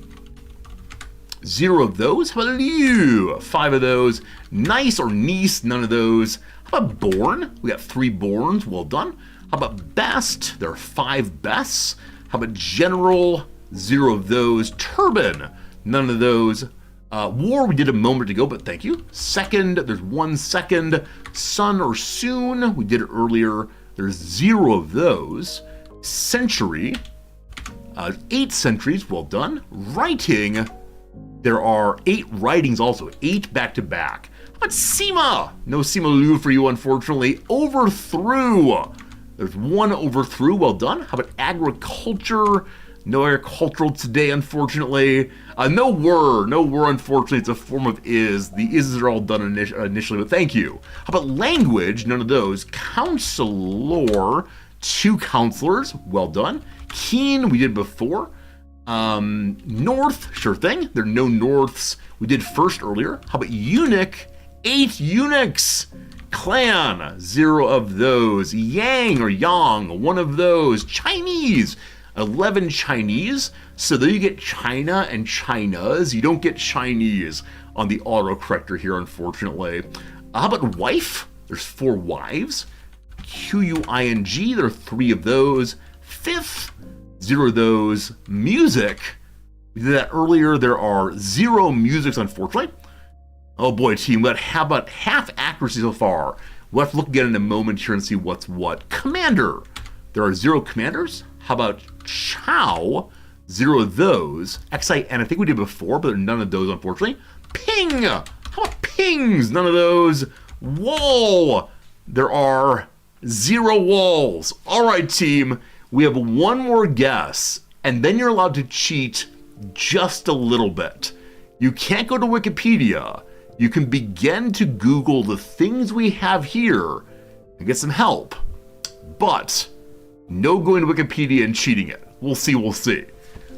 0 of those. How about Liu? 5 of those. Nice or niece? None of those. How about born? We got 3 borns. Well done. How about best? There are 5 bests. How about general? 0 of those. Turban? None of those. War we did a moment ago, but thank you. Second, there's 1 second. Sun or soon, we did it earlier. There's 0 of those. Century, 8 centuries, well done. Writing, there are 8 writings also, 8 back to back. How about Sima? No Sima Lu for you, unfortunately. Overthrew, there's 1 overthrew, well done. How about agriculture? No agricultural today, unfortunately. No were, unfortunately. It's a form of is. The is's are all done initially, but thank you. How about language? None of those. Counselor, 2 counselors. Well done. Keen, we did before. North, sure thing. There are no norths. We did first earlier. How about eunuch? 8 eunuchs. Clan, 0 of those. Yang or yang, 1 of those. Chinese, 11 Chinese, so there you get China and Chinas. You don't get Chinese on the autocorrector here, unfortunately. How about wife? There's 4 wives. Q-U-I-N-G, there are 3 of those. Fifth, 0 of those. Music, we did that earlier. There are 0 musics, unfortunately. Oh boy, team, how about half accuracy so far? We'll have to look again in a moment here and see what's what. Commander, there are 0 commanders. How about Chow? 0 of those. X-I-N, I think we did before, but none of those, unfortunately. Ping! How about pings? None of those. Wall! There are 0 walls. All right, team. We have 1 more guess, and then you're allowed to cheat just a little bit. You can't go to Wikipedia. You can begin to Google the things we have here and get some help. But no going to Wikipedia and cheating it. We'll see, we'll see.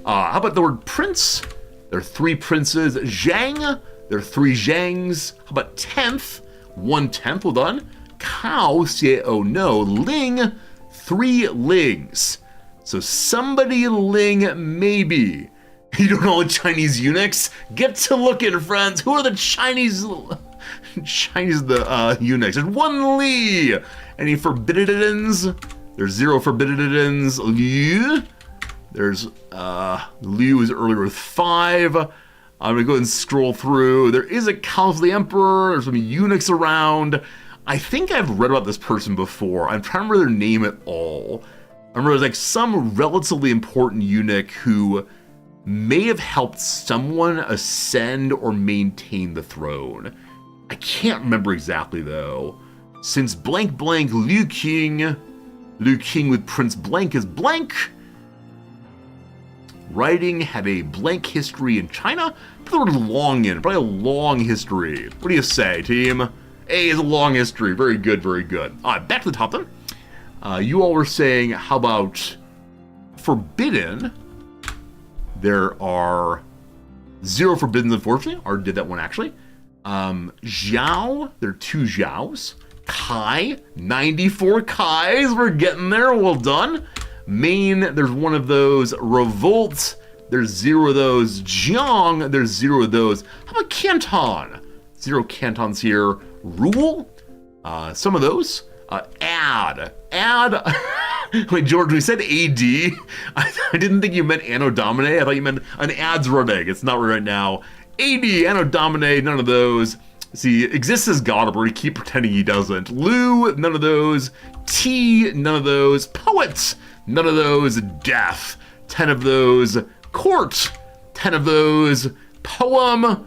How about the word prince? There are 3 princes. Zhang, there are 3 Zhangs. How about 10th? 1/10, well done. Cow, C-A-O, no. Ling, 3 lings. So somebody ling, maybe. You don't know the Chinese eunuchs? Get to looking, friends. Who are the Chinese eunuchs? There's 1 Li. Any forbiddenins? There's 0 forbiddenins. Liu. There's Liu is earlier with 5. I'm gonna go ahead and scroll through. There is a Council of the Emperor. There's some eunuchs around. I think I've read about this person before. I'm trying to remember their name at all. I remember there's like some relatively important eunuch who may have helped someone ascend or maintain the throne. I can't remember exactly though. Since blank blank Liu King with Prince Blank is blank. Writing had a blank history in China. Put the word long in, probably a long history. What do you say, team? A is a long history. Very good, very good. All right, back to the top then. You all were saying, how about forbidden? There are 0 forbiddens, unfortunately. Already did that one, actually. Zhao, there are 2 Zhaos. Kai, 94 Kais. We're getting there. Well done. Maine, there's 1 of those. Revolt, there's 0 of those. Jiang, there's 0 of those. How about Canton? 0 cantons here. Rule, some of those. Add. Wait, George, we said AD. I didn't think you meant Anno Domini. I thought you meant an ads running. It's not right now. AD, Anno Domini, none of those. See, exists as God, but we keep pretending he doesn't. Lu, none of those. T, none of those. Poets, none of those. Death, 10 of those. Court, 10 of those. Poem,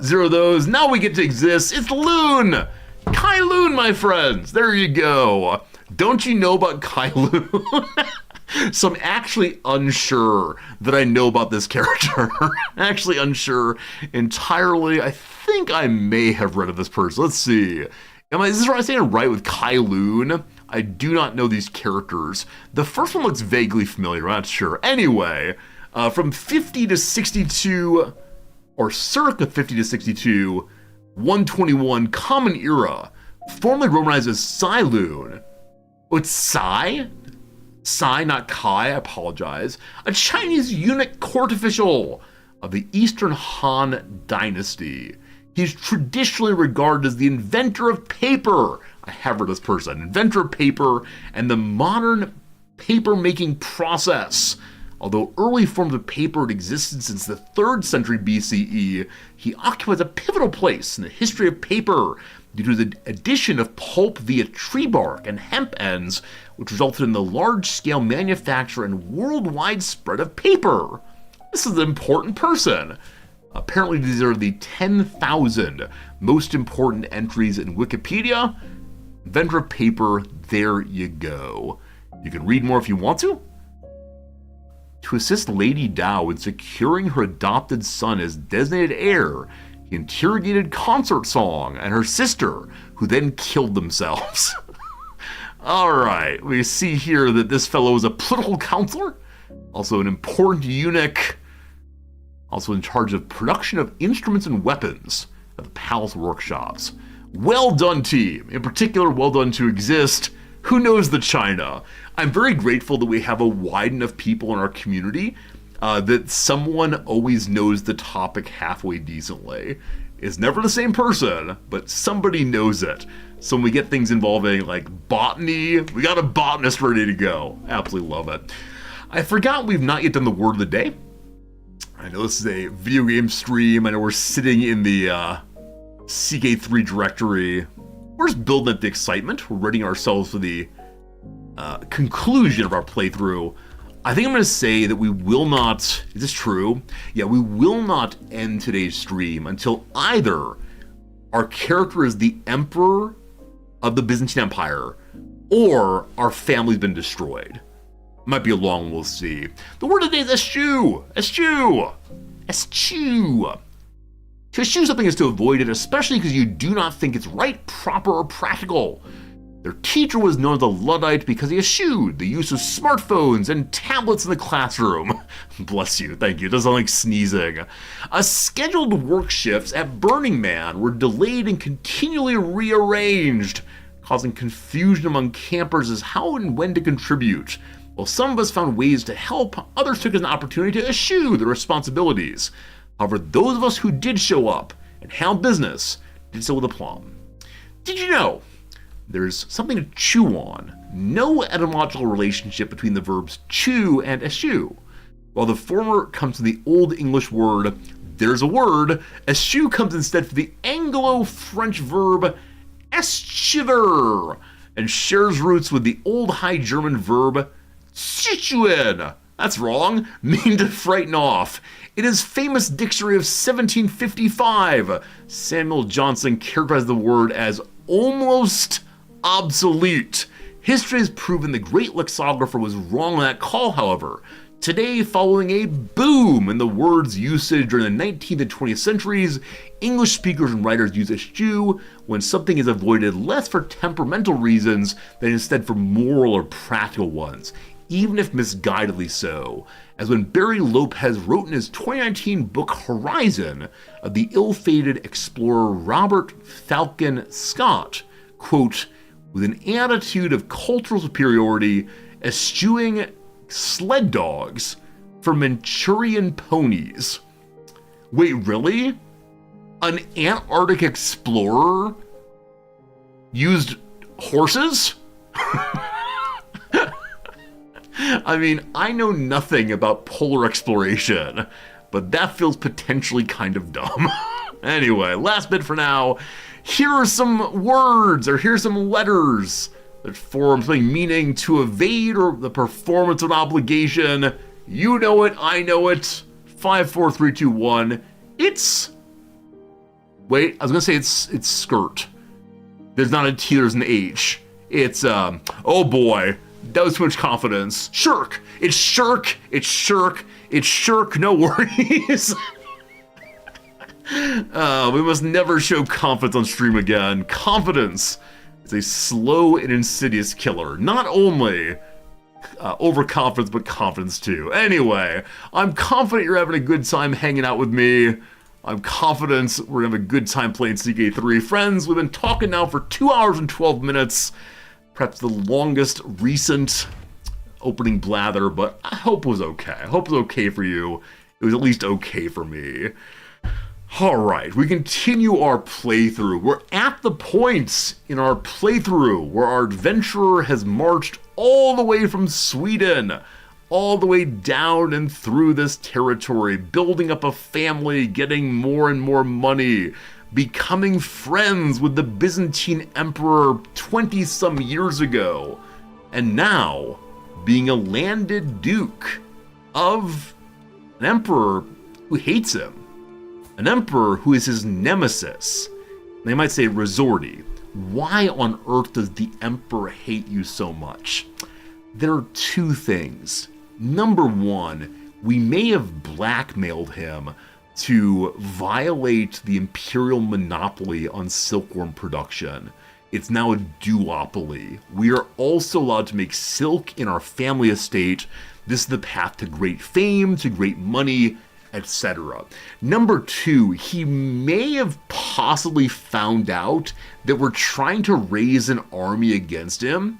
0 of those. Now we get to exist. It's Loon. Kai Loon, my friends. There you go. Don't you know about Kai Loon? So I'm actually unsure that I know about this character. Actually unsure entirely. I think I may have read of this person. Let's see. Is this right? I'm saying it right with Kailoon? I do not know these characters. The first one looks vaguely familiar. I'm not sure. Anyway, from 50 to 62, or circa 50 to 62, 121 Common Era, formerly romanized as Kailoon. Oh, it's Sai? Sai, not Kai, I apologize. A Chinese eunuch court official of the Eastern Han Dynasty. He's traditionally regarded as the inventor of paper. I have heard this person. Inventor of paper and the modern paper-making process. Although early forms of paper had existed since the 3rd century BCE, he occupies a pivotal place in the history of paper due to the addition of pulp via tree bark and hemp ends, which resulted in the large-scale manufacture and worldwide spread of paper. This is an important person. Apparently these are the 10,000 most important entries in Wikipedia. Inventor of paper, there you go. You can read more if you want to. To assist Lady Dao in securing her adopted son as designated heir, he interrogated Consort Song and her sister, who then killed themselves. Alright, we see here that this fellow is a political counselor, also an important eunuch, also in charge of production of instruments and weapons at the palace workshops. Well done, team. In particular, well done to exist. Who knows the China? I'm very grateful that we have a wide enough people in our community that someone always knows the topic halfway decently. It's never the same person, but somebody knows it. So when we get things involving like botany, we got a botanist ready to go. Absolutely love it. I forgot we've not yet done the word of the day. I know this is a video game stream. I know we're sitting in the CK3 directory. We're just building up the excitement. We're readying ourselves for the conclusion of our playthrough. I think I'm going to say that we will not, is this true? Yeah, we will not end today's stream until either our character is the Emperor of the Byzantine Empire or our family's been destroyed. Might be a long one, we'll see. The word of the day is eschew. Eschew. Eschew. To eschew something is to avoid it, especially because you do not think it's right, proper, or practical. Their teacher was known as a Luddite because he eschewed the use of smartphones and tablets in the classroom. Bless you, thank you, it doesn't sound like sneezing. Scheduled work shifts at Burning Man were delayed and continually rearranged, causing confusion among campers as how and when to contribute. While some of us found ways to help, others took it as an opportunity to eschew their responsibilities. However, those of us who did show up and handled business did so with aplomb. Did you know there's something to chew on? No etymological relationship between the verbs chew and eschew. While the former comes from the Old English word, there's a word, eschew comes instead from the Anglo-French verb eschever and shares roots with the Old High German verb situen. That's wrong, mean to frighten off. In his famous dictionary of 1755, Samuel Johnson characterized the word as almost obsolete. History has proven the great lexicographer was wrong on that call, however. Today, following a boom in the word's usage during the 19th and 20th centuries, English speakers and writers use eschew when something is avoided less for temperamental reasons than instead for moral or practical ones, even if misguidedly so. As when Barry Lopez wrote in his 2019 book Horizon of the ill-fated explorer Robert Falcon Scott, quote, with an attitude of cultural superiority, eschewing sled dogs for Manchurian ponies. Wait, really? An Antarctic explorer used horses? I mean, I know nothing about polar exploration, but that feels potentially kind of dumb. Anyway, last bit for now. Here are some words, or here's some letters that form something meaning to evade or the performance of an obligation. You know it, I know it. 5, 4, 3, 2, 1. It's... Wait, I was gonna say it's skirt. There's not a T, there's an H. It's, oh boy. That was too much confidence. Shirk! It's Shirk! It's Shirk! It's Shirk, no worries. We must never show confidence on stream again. Confidence is a slow and insidious killer. Not only overconfidence, but confidence too. Anyway, I'm confident you're having a good time hanging out with me. I'm confident we're gonna have a good time playing CK3. Friends, we've been talking now for 2 hours and 12 minutes. Perhaps the longest recent opening blather, but I hope it was okay. I hope it was okay for you. It was at least okay for me. Alright, we continue our playthrough. We're at the point in our playthrough where our adventurer has marched all the way from Sweden, all the way down and through this territory, building up a family, getting more and more money, becoming friends with the Byzantine emperor 20-some years ago, and now being a landed duke of an emperor who hates him. An emperor who is his nemesis. They might say resorty. Why on earth does the emperor hate you so much? There are two things. Number one, we may have blackmailed him to violate the imperial monopoly on silkworm production. It's now a duopoly. We are also allowed to make silk in our family estate. This is the path to great fame, to great money, etc. Number two, he may have possibly found out that we're trying to raise an army against him.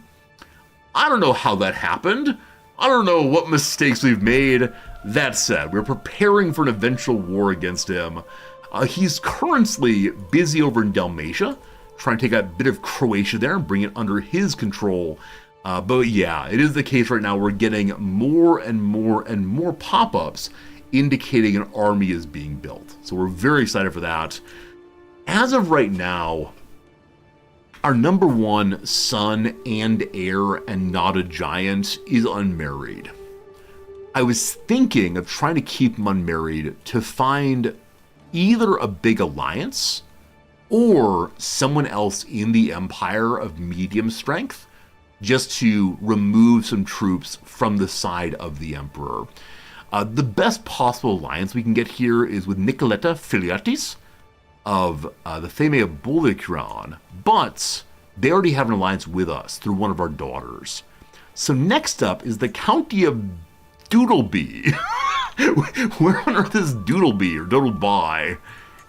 I don't know how that happened. I don't know what mistakes we've made. That said, we're preparing for an eventual war against him. He's currently busy over in Dalmatia, trying to take a bit of Croatia there and bring it under his control. But yeah, it is the case right now. We're getting more and more and more pop-ups indicating an army is being built. So we're very excited for that. As of right now, our number one son and heir and not a giant is unmarried. I was thinking of trying to keep him unmarried to find either a big alliance or someone else in the empire of medium strength, just to remove some troops from the side of the emperor. The best possible alliance we can get here is with Nicoletta Filiatis of the Theme of Bolikuran, but they already have an alliance with us through one of our daughters. So next up is the County of Doodleby. Where on earth is Doodleby or Doodleby?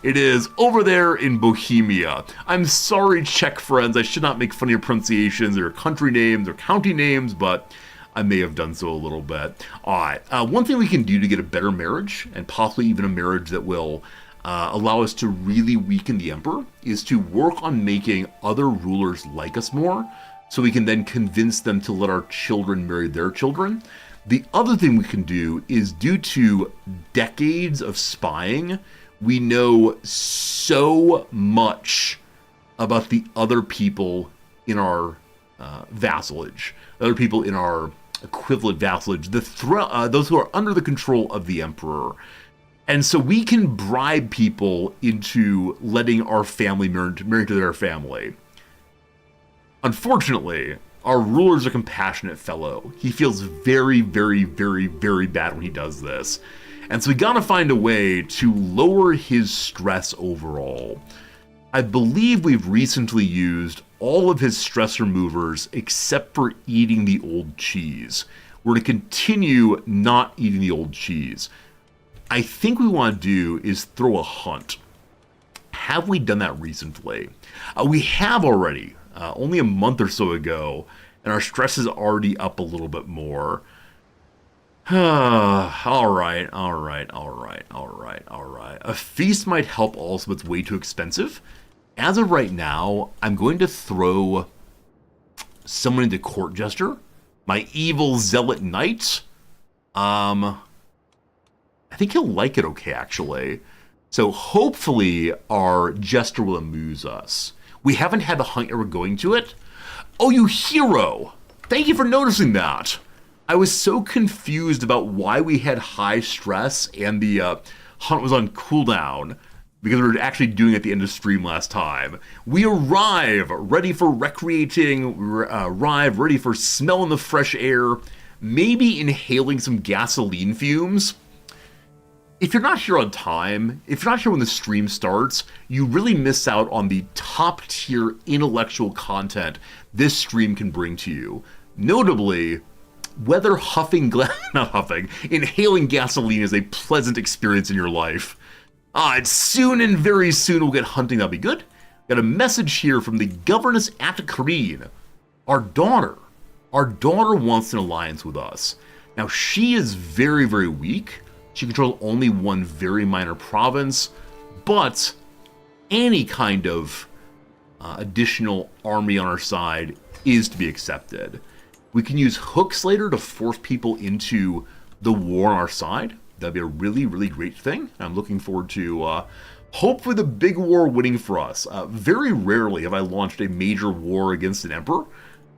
It is over there in Bohemia. I'm sorry, Czech friends, I should not make fun of your pronunciations or country names or county names, but I may have done so a little bit. Alright, one thing we can do to get a better marriage, and possibly even a marriage that will allow us to really weaken the emperor, is to work on making other rulers like us more, so we can then convince them to let our children marry their children. The other thing we can do is, due to decades of spying, we know so much about the other people in our vassalage, other people in our equivalent vassalage, those who are under the control of the emperor. And so we can bribe people into letting our family marry to their family. Unfortunately, our ruler's a compassionate fellow. He feels very, very, very, very bad when he does this. And so we gotta find a way to lower his stress overall. I believe we've recently used all of his stress removers except for eating the old cheese. We're to continue not eating the old cheese. I think what we want to do is throw a hunt. Have we done that recently? We have already, only a month or so ago, and our stress is already up a little bit more. Alright. A feast might help also, but it's way too expensive. As of right now, I'm going to throw someone into Court Jester, my evil zealot knight. I think he'll like it okay, actually. So hopefully our Jester will amuse us. We haven't had the hunt yet, we're going to it. Oh, you hero! Thank you for noticing that. I was so confused about why we had high stress and the hunt was on cooldown. because we were actually doing it at the end of stream last time. We arrive ready for recreating, arrive ready for smelling the fresh air, maybe inhaling some gasoline fumes. If you're not here on time, if you're not here when the stream starts, you really miss out on the top tier intellectual content this stream can bring to you. Notably, whether inhaling gasoline is a pleasant experience in your life. It's soon and very soon we'll get hunting, that'll be good. Got a message here from the governess Atakarine. Our daughter wants an alliance with us. Now she is very, very weak. She controls only one very minor province, but any kind of additional army on our side is to be accepted. We can use hooks later to force people into the war on our side. That'd be a really, really great thing. I'm looking forward to hopefully the big war winning for us. Very rarely have I launched a major war against an emperor.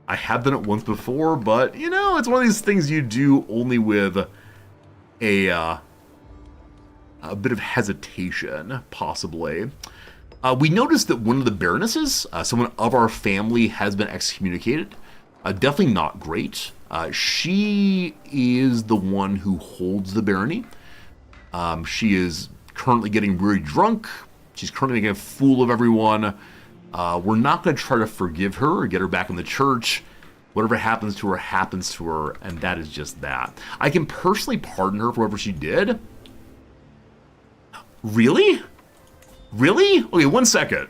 I have done it once before, but you know, it's one of these things you do only with a bit of hesitation, possibly. We noticed that one of the baronesses, someone of our family, has been excommunicated. Definitely not great. She is the one who holds the barony. She is currently getting very drunk. She's currently making a fool of everyone. We're not going to try to forgive her or get her back in the church. Whatever happens to her, and that is just that. I can personally pardon her for whatever she did. Really? Really? Okay, 1 second.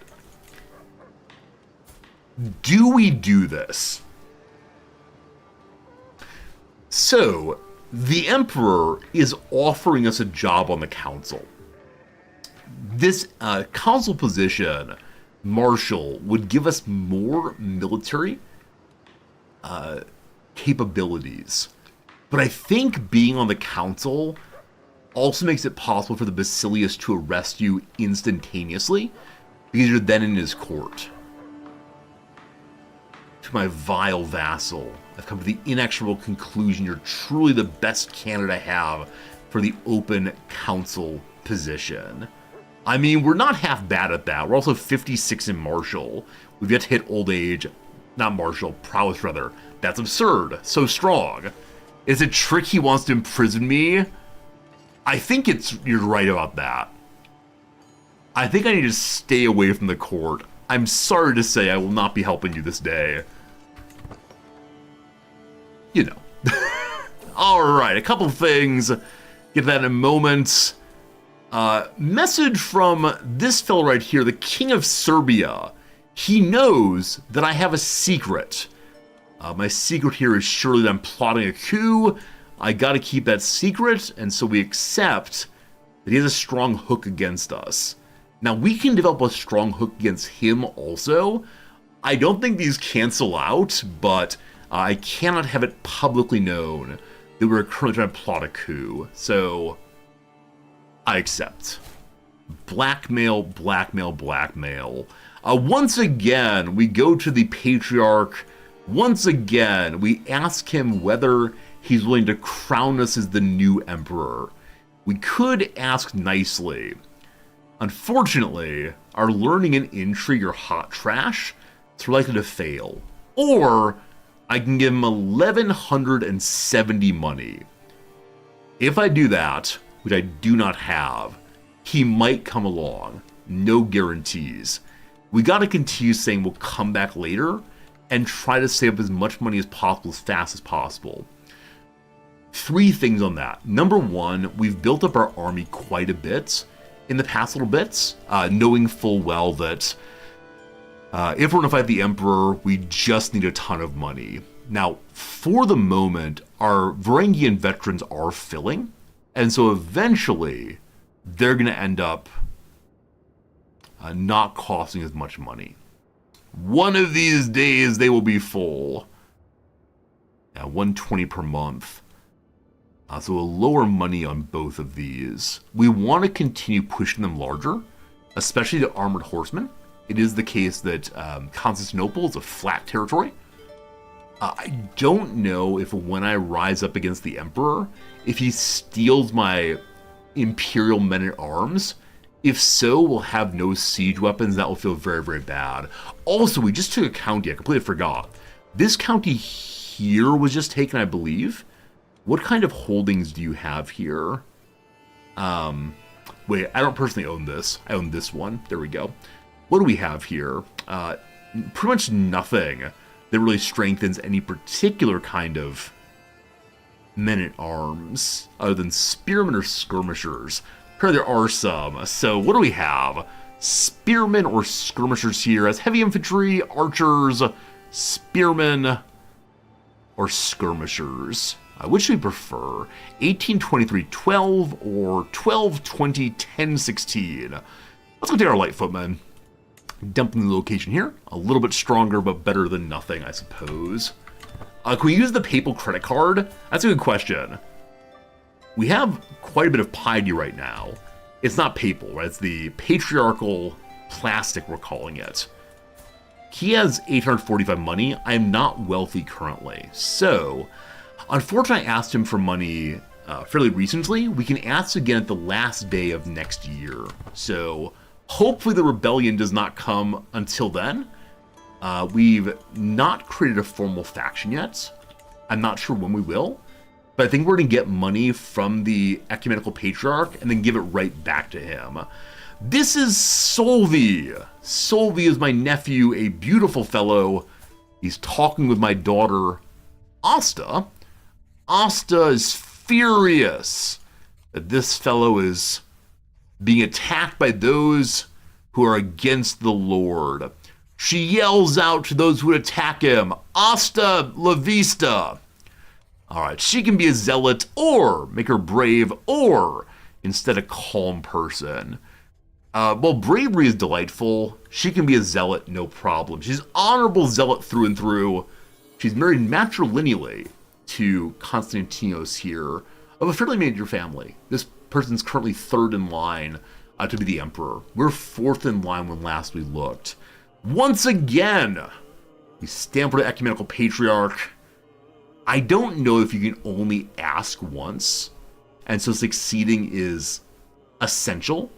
Do we do this? So, the Emperor is offering us a job on the council. This council position, Marshal, would give us more military capabilities. But I think being on the council also makes it possible for the Basilius to arrest you instantaneously, because you're then in his court. To my vile vassal, I've come to the inexorable conclusion you're truly the best candidate I have for the open council position. I mean, we're not half bad at that. We're also 56 in martial. We've yet to hit old age. Not martial, prowess rather. That's absurd. So strong. Is it trick he wants to imprison me? I think you're right about that. I think I need to stay away from the court. I'm sorry to say I will not be helping you this day. You know. Alright, a couple things. Get that in a moment. Message from this fellow right here, the King of Serbia. He knows that I have a secret. My secret here is surely that I'm plotting a coup. I gotta keep that secret, and so we accept that he has a strong hook against us. Now, we can develop a strong hook against him also. I don't think these cancel out, but I cannot have it publicly known that we're currently trying to plot a coup. So, I accept. Blackmail, blackmail, blackmail. Once again, we go to the Patriarch. Once again, we ask him whether he's willing to crown us as the new emperor. We could ask nicely. Unfortunately, our learning and intrigue are hot trash, so we're likely to fail. Or, I can give him 1,170 money. If I do that, which I do not have, he might come along. No guarantees. We gotta continue saying we'll come back later and try to save up as much money as possible as fast as possible. 3 things on that. Number 1, we've built up our army quite a bit in the past little bits, knowing full well that if we're going to fight the Emperor, we just need a ton of money. Now, for the moment, our Varangian veterans are filling, and so eventually, they're going to end up not costing as much money. One of these days, they will be full. Yeah, 120 per month. So a lower money on both of these. We want to continue pushing them larger, especially the armored horsemen. It is the case that Constantinople is a flat territory. I don't know if when I rise up against the Emperor, if he steals my Imperial men-at-arms, If so, we'll have no siege weapons. That will feel very, very bad. Also, we just took a county. I completely forgot. This county here was just taken, I believe. What kind of holdings do you have here? Wait, I don't personally own this. I own this one. There we go. What do we have here? Pretty much nothing that really strengthens any particular kind of men-at-arms other than spearmen or skirmishers. Here there are some. So what do we have? Spearmen or skirmishers here as heavy infantry, archers, spearmen, or skirmishers. Which do we prefer? 1823-12 or 1220-1016? Let's go take our light footmen. Dumping the location here. A little bit stronger, but better than nothing, I suppose. Can we use the papal credit card? That's a good question. We have quite a bit of piety right now. It's not papal, right? It's the patriarchal plastic, we're calling it. He has 845 money. I am not wealthy currently. So, unfortunately, I asked him for money fairly recently. We can ask again at the last day of next year. So, hopefully the rebellion does not come until then. We've not created a formal faction yet. I'm not sure when we will. But I think we're going to get money from the Ecumenical Patriarch and then give it right back to him. This is Solvi. Solvi is my nephew, a beautiful fellow. He's talking with my daughter, Asta. Asta is furious that this fellow is being attacked by those who are against the Lord. She yells out to those who would attack him, Asta la vista. All right, she can be a zealot or make her brave or instead a calm person. Well, bravery is delightful. She can be a zealot, no problem. She's honorable zealot through and through. She's married matrilineally to Constantinos here of a fairly major family. This person's currently third in line to be the emperor. We're fourth in line when last we looked. Once again, we stamp for the Ecumenical Patriarch. I don't know if you can only ask once, and so succeeding is essential.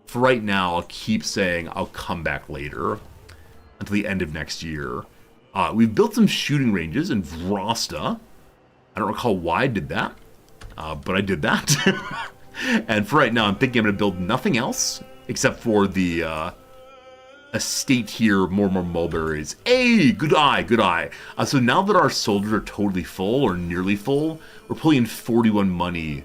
For right now, I'll keep saying I'll come back later until the end of next year. We've built some shooting ranges in Vrosta. I don't recall why I did that, but I did that. And for right now, I'm thinking I'm going to build nothing else except for the estate here, more mulberries. Hey, good eye, good eye. So now that our soldiers are totally full or nearly full, we're pulling in 41 money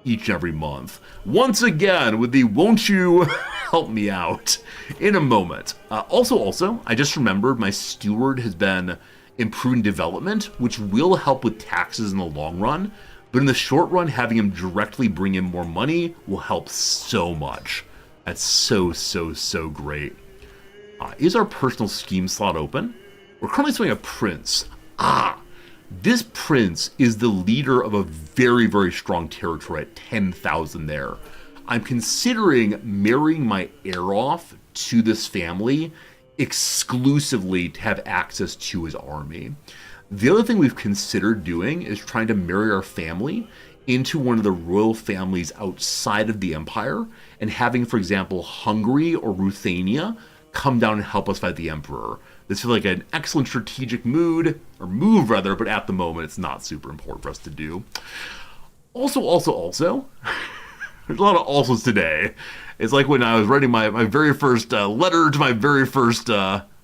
each and every month. Once again, with the won't you help me out in a moment. Also, I just remembered my steward has been improving development, which will help with taxes in the long run. But in the short run, having him directly bring in more money will help so much. That's so great. Is our personal scheme slot open? We're currently swinging a prince. This prince is the leader of a very, very strong territory at 10,000 there. I'm considering marrying my heir off to this family exclusively to have access to his army. The other thing we've considered doing is trying to marry our family into one of the royal families outside of the empire and having, for example, Hungary or Ruthenia come down and help us fight the emperor. This feels like an excellent strategic move, but at the moment it's not super important for us to do. Also, there's a lot of alsos today. It's like when I was writing my very first letter to my very first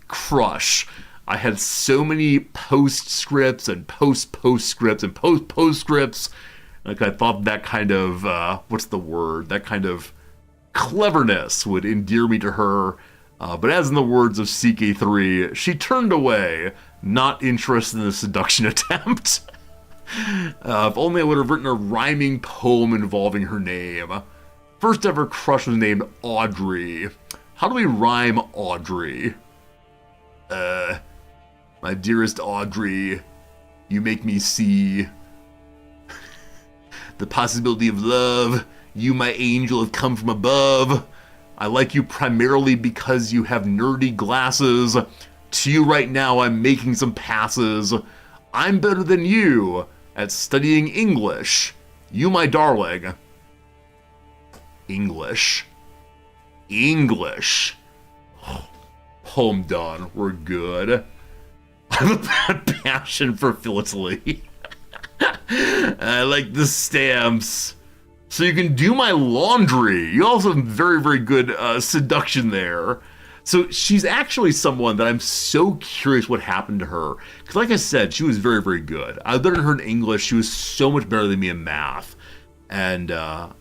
crush. I had so many postscripts and postscripts and postscripts. Like I thought that kind of, that kind of cleverness would endear me to her. But as in the words of CK3, she turned away, not interested in the seduction attempt. If only I would have written a rhyming poem involving her name. First ever crush was named Audrey. How do we rhyme Audrey? My dearest Audrey, you make me see the possibility of love. You, my angel, have come from above. I like you primarily because you have nerdy glasses. To you right now, I'm making some passes. I'm better than you at studying English. You, my darling. English. English. Oh, I'm done. We're good. I have a bad passion for philately. I like the stamps. So you can do my laundry. You also have very, very good seduction there. So she's actually someone that I'm so curious what happened to her. Because like I said, she was very, very good. I learned her in English. She was so much better than me in math. And I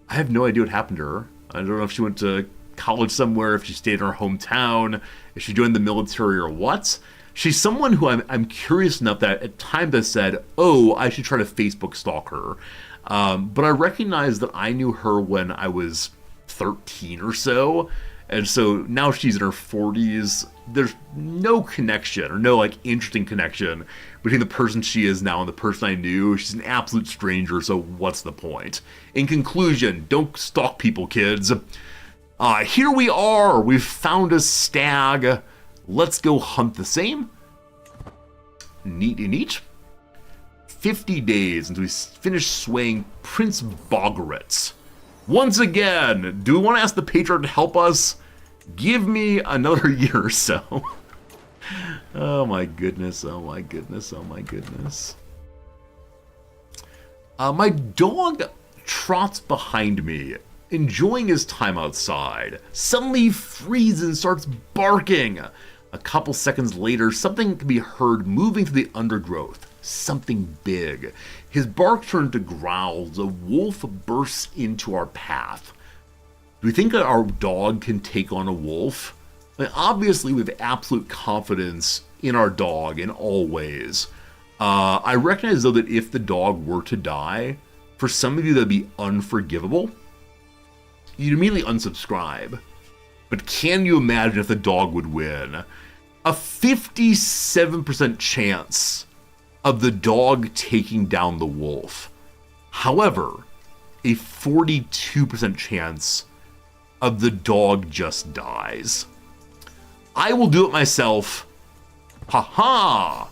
have no idea what happened to her. I don't know if she went to college somewhere, if she stayed in her hometown, if she joined the military or what. She's someone who I'm curious enough that at times I said, oh, I should try to Facebook stalk her. But I recognize that I knew her when I was 13 or so. And so now she's in her 40s. There's no connection or no like interesting connection between the person she is now and the person I knew. She's an absolute stranger, so what's the point? In conclusion, don't stalk people, kids. Here we are. We've found a stag. Let's go hunt the same. Neat. 50 days until we finish swaying Prince Bogaritz. Once again, do we want to ask the Patriarch to help us? Give me another year or so. Oh my goodness, oh my goodness, oh my goodness. My dog trots behind me, enjoying his time outside. Suddenly he freezes and starts barking. A couple seconds later, something can be heard moving through the undergrowth. Something big. His bark turned to growls. A wolf bursts into our path. Do we think that our dog can take on a wolf? I mean, obviously, we have absolute confidence in our dog in all ways. I recognize, though, that if the dog were to die, for some of you, that'd be unforgivable. You'd immediately unsubscribe. But can you imagine if the dog would win? A 57% chance of the dog taking down the wolf. However, a 42% chance of the dog just dies. I will do it myself. Haha!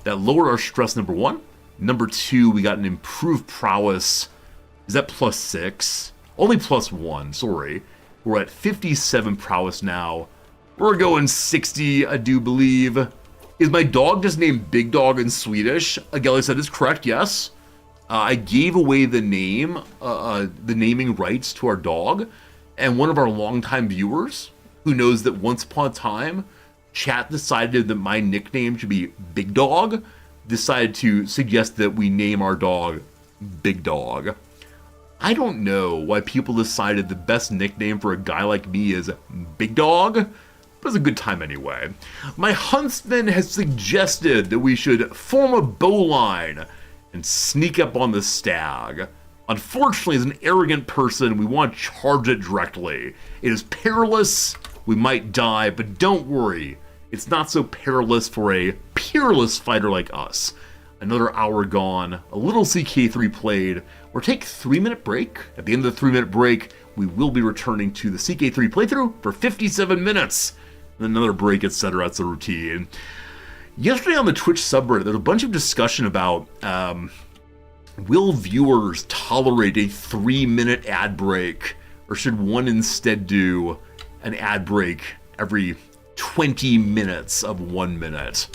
That lowered our stress, number one. Number two, we got an improved prowess. Is that +6? Only +1, sorry. We're at 57 prowess now. We're going 60, I do believe. Is my dog just named Big Dog in Swedish? Agelia said is correct, yes. I gave away the name, the naming rights to our dog, and one of our longtime viewers, who knows that once upon a time, chat decided that my nickname should be Big Dog, decided to suggest that we name our dog Big Dog. I don't know why people decided the best nickname for a guy like me is Big Dog, but it's a good time anyway. My huntsman has suggested that we should form a bowline and sneak up on the stag. Unfortunately, as an arrogant person, we want to charge it directly. It is perilous, we might die, but don't worry. It's not so perilous for a peerless fighter like us. Another hour gone, a little CK3 played. We'll take a 3-minute break. At the end of the 3-minute break, we will be returning to the CK3 playthrough for 57 minutes. And another break, etc. That's the routine. Yesterday on the Twitch subreddit, there's a bunch of discussion about will viewers tolerate a 3-minute ad break, or should one instead do an ad break every 20 minutes of 1 minute?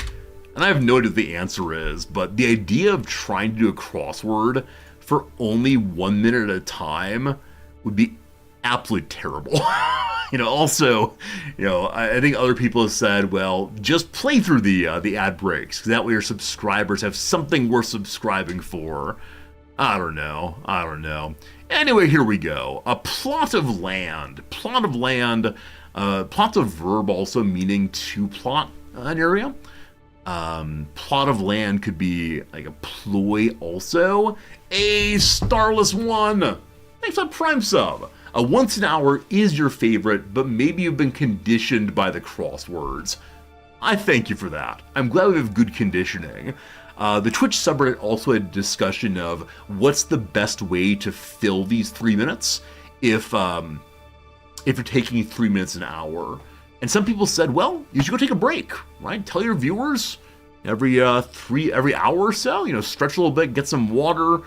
And I have no idea what the answer is, but the idea of trying to do a crossword for only 1 minute at a time would be absolutely terrible. Also, I think other people have said, well, just play through the ad breaks, because that way your subscribers have something worth subscribing for. I don't know. Anyway, here we go. A plot of land. Plot of verb also meaning to plot an area. Plot of land could be like a ploy also. A starless one. Thanks for Prime Sub. A once an hour is your favorite, but maybe you've been conditioned by the crosswords. I thank you for that. I'm glad we have good conditioning. The Twitch subreddit also had a discussion of what's the best way to fill these 3 minutes if you're taking 3 minutes an hour. And some people said, well, you should go take a break, right? Tell your viewers every hour or so, stretch a little bit, get some water,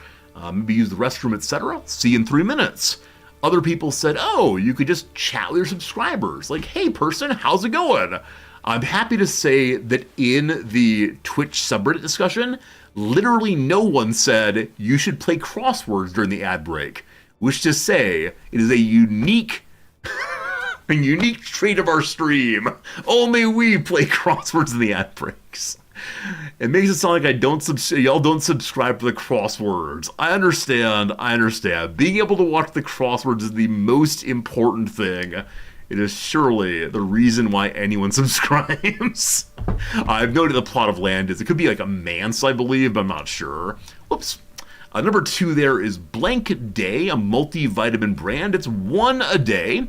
maybe use the restroom, etc. See you in 3 minutes. Other people said, oh, you could just chat with your subscribers. Like, hey person, how's it going? I'm happy to say that in the Twitch subreddit discussion, literally no one said you should play crosswords during the ad break. Which to say, it is a unique trait of our stream. Only we play crosswords in the ad breaks. It makes it sound like y'all don't subscribe for the crosswords. I understand. Being able to watch the crosswords is the most important thing. It is surely the reason why anyone subscribes. I've noted the plot of land is, it could be like a manse, I believe, but I'm not sure. Whoops. Number 2 there is Blank Day, a multivitamin brand. It's 1 a day.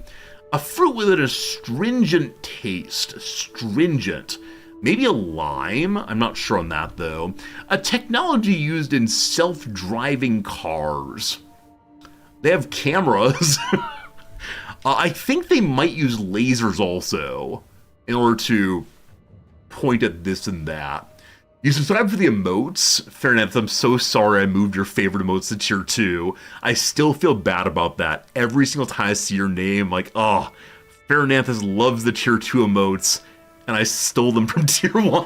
A fruit with an astringent taste. Stringent. Maybe a lime? I'm not sure on that, though. A technology used in self-driving cars. They have cameras. I think they might use lasers also in order to point at this and that. You subscribe for the emotes. Fair enough, I'm so sorry I moved your favorite emotes to tier 2. I still feel bad about that. Every single time I see your name, like, oh, Fairnanthus loves the tier 2 emotes, and I stole them from tier 1.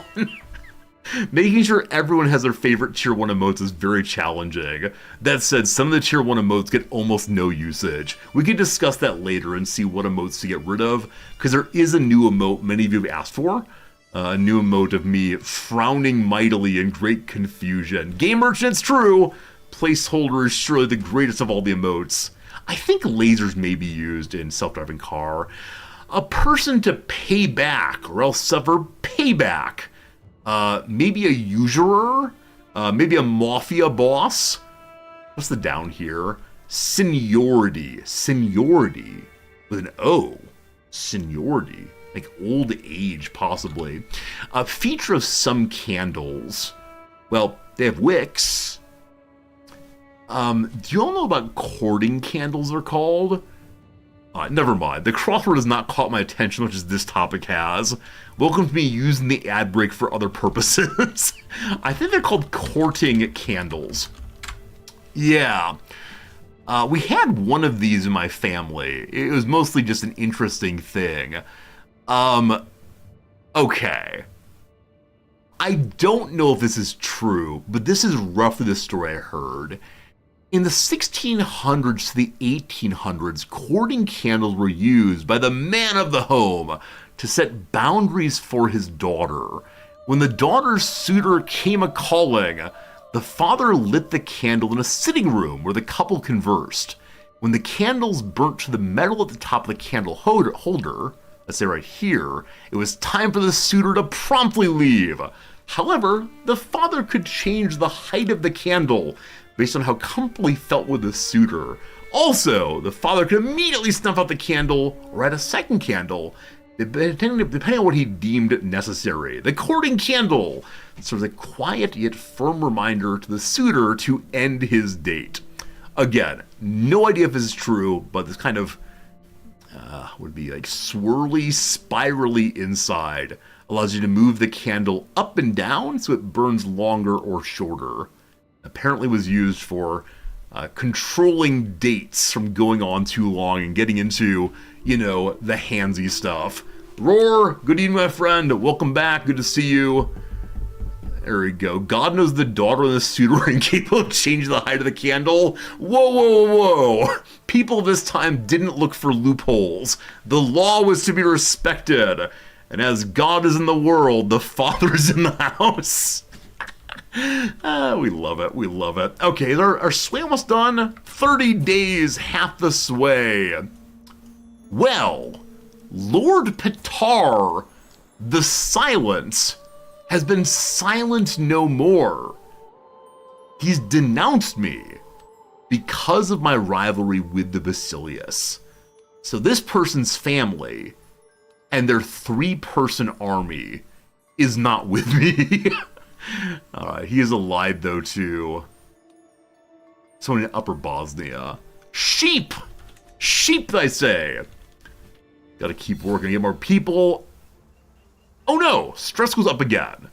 Making sure everyone has their favorite tier 1 emotes is very challenging. That said, some of the tier 1 emotes get almost no usage. We can discuss that later and see what emotes to get rid of, because there is a new emote many of you have asked for. A new emote of me frowning mightily in great confusion. Game Merchant's true! Placeholder is surely the greatest of all the emotes. I think lasers may be used in self-driving car. A person to pay back, or else suffer payback. Maybe a usurer? Maybe a mafia boss? What's the down here? Seniority. Seniority. With an O. Seniority. Like old age, possibly. A feature of some candles. Well, they have wicks. Do you all know about courting candles, they're called? Never mind. The crossword has not caught my attention, which is this topic has. Welcome to me using the ad break for other purposes. I think they're called courting candles. Yeah. We had one of these in my family. It was mostly just an interesting thing. Okay. I don't know if this is true, but this is roughly the story I heard. In the 1600s to the 1800s, courting candles were used by the man of the home to set boundaries for his daughter. When the daughter's suitor came a-calling, the father lit the candle in a sitting room where the couple conversed. When the candles burnt to the metal at the top of the candle holder, let's say right here, it was time for the suitor to promptly leave. However, the father could change the height of the candle based on how comfortable he felt with the suitor. Also, the father could immediately snuff out the candle or add a second candle, depending on what he deemed necessary. The courting candle serves a quiet yet firm reminder to the suitor to end his date. Again, no idea if this is true, but this kind of would be like swirly, spirally inside. Allows you to move the candle up and down so it burns longer or shorter. Apparently was used for controlling dates from going on too long and getting into, you know, the handsy stuff. Roar, good evening, my friend. Welcome back. Good to see you. There we go. God knows the daughter of the suitor were incapable of changing the height of the candle. Whoa, whoa, whoa. People this time didn't look for loopholes. The law was to be respected. And as God is in the world, the Father is in the house. We love it. We love it. Okay, is our sway almost done? 30 days, half the sway. Well, Lord Petar, the Silent, has been silent no more. He's denounced me because of my rivalry with the Basilius. So this person's family and their 3-person army is not with me. Alright, he is allied though to someone in Upper Bosnia. Sheep! Sheep, I say! Gotta keep working to get more people. Oh no! Stress goes up again.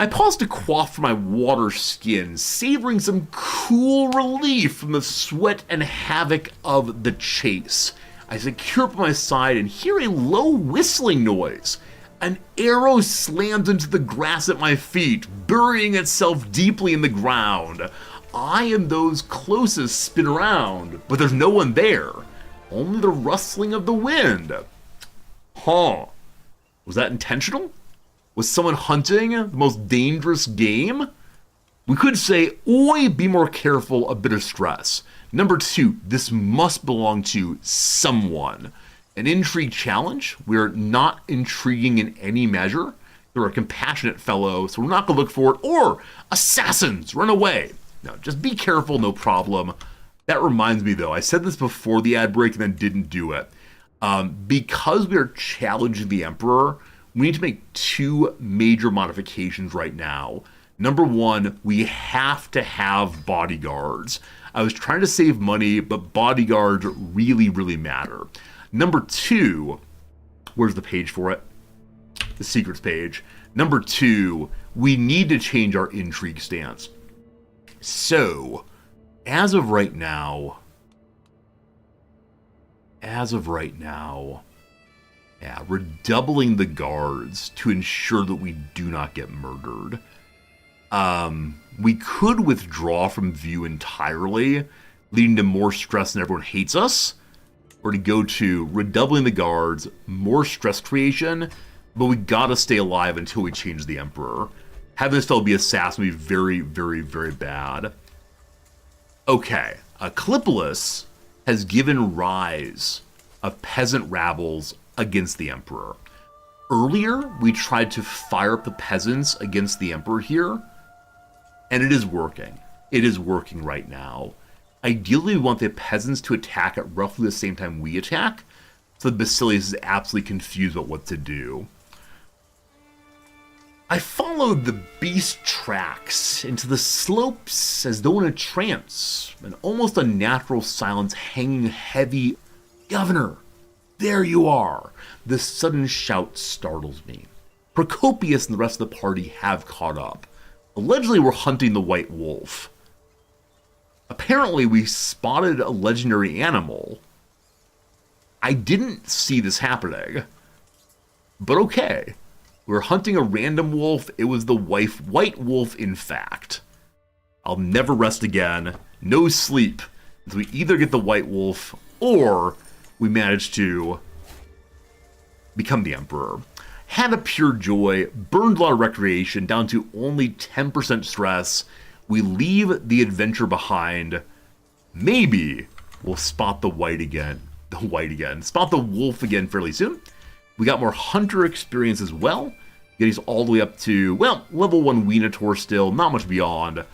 I paused to quaff from my water skin, savoring some cool relief from the sweat and havoc of the chase. I secure up my side and hear a low whistling noise. An arrow slams into the grass at my feet, burying itself deeply in the ground. I and those closest spin around, but there's no one there. Only the rustling of the wind. Huh. Was that intentional? Was someone hunting the most dangerous game? We could say, oi, be more careful, a bit of stress. Number 2, this must belong to someone. An intrigue challenge. We're not intriguing in any measure. They're a compassionate fellow, so we're not going to look for it. Or assassins, run away. No, just be careful, no problem. That reminds me, though, I said this before the ad break and then didn't do it. Because we are challenging the Emperor, we need to make 2 major modifications right now. Number 1, we have to have bodyguards. I was trying to save money, but bodyguards really, really matter. Number 2, where's the page for it? The secrets page. Number 2, we need to change our intrigue stance. So, as of right now, yeah, we're doubling the guards to ensure that we do not get murdered. We could withdraw from view entirely, leading to more stress and everyone hates us, or to go to redoubling the guards, more stress creation, but we gotta stay alive until we change the Emperor. Having this still be assassin would be very, very, very bad. Okay, Callipolis has given rise of peasant rabbles against the Emperor. Earlier, we tried to fire up the peasants against the Emperor here, and it is working. It is working right now. Ideally, we want the peasants to attack at roughly the same time we attack, so the Basilius is absolutely confused about what to do. I followed the beast tracks into the slopes as though in a trance, an almost unnatural silence hanging heavy. Governor, there you are! The sudden shout startles me. Procopius and the rest of the party have caught up. Allegedly, we're hunting the white wolf. Apparently, we spotted a legendary animal. I didn't see this happening. But okay. We're hunting a random wolf. It was the white wolf, in fact. I'll never rest again. No sleep. So we either get the white wolf, or we manage to become the Emperor. Had a pure joy, burned a lot of recreation, down to only 10% stress. We leave the adventure behind. Maybe we'll spot the white again. Spot the wolf again fairly soon. We got more hunter experience as well. Getting us all the way up to, well, level 1 Venator still, not much beyond.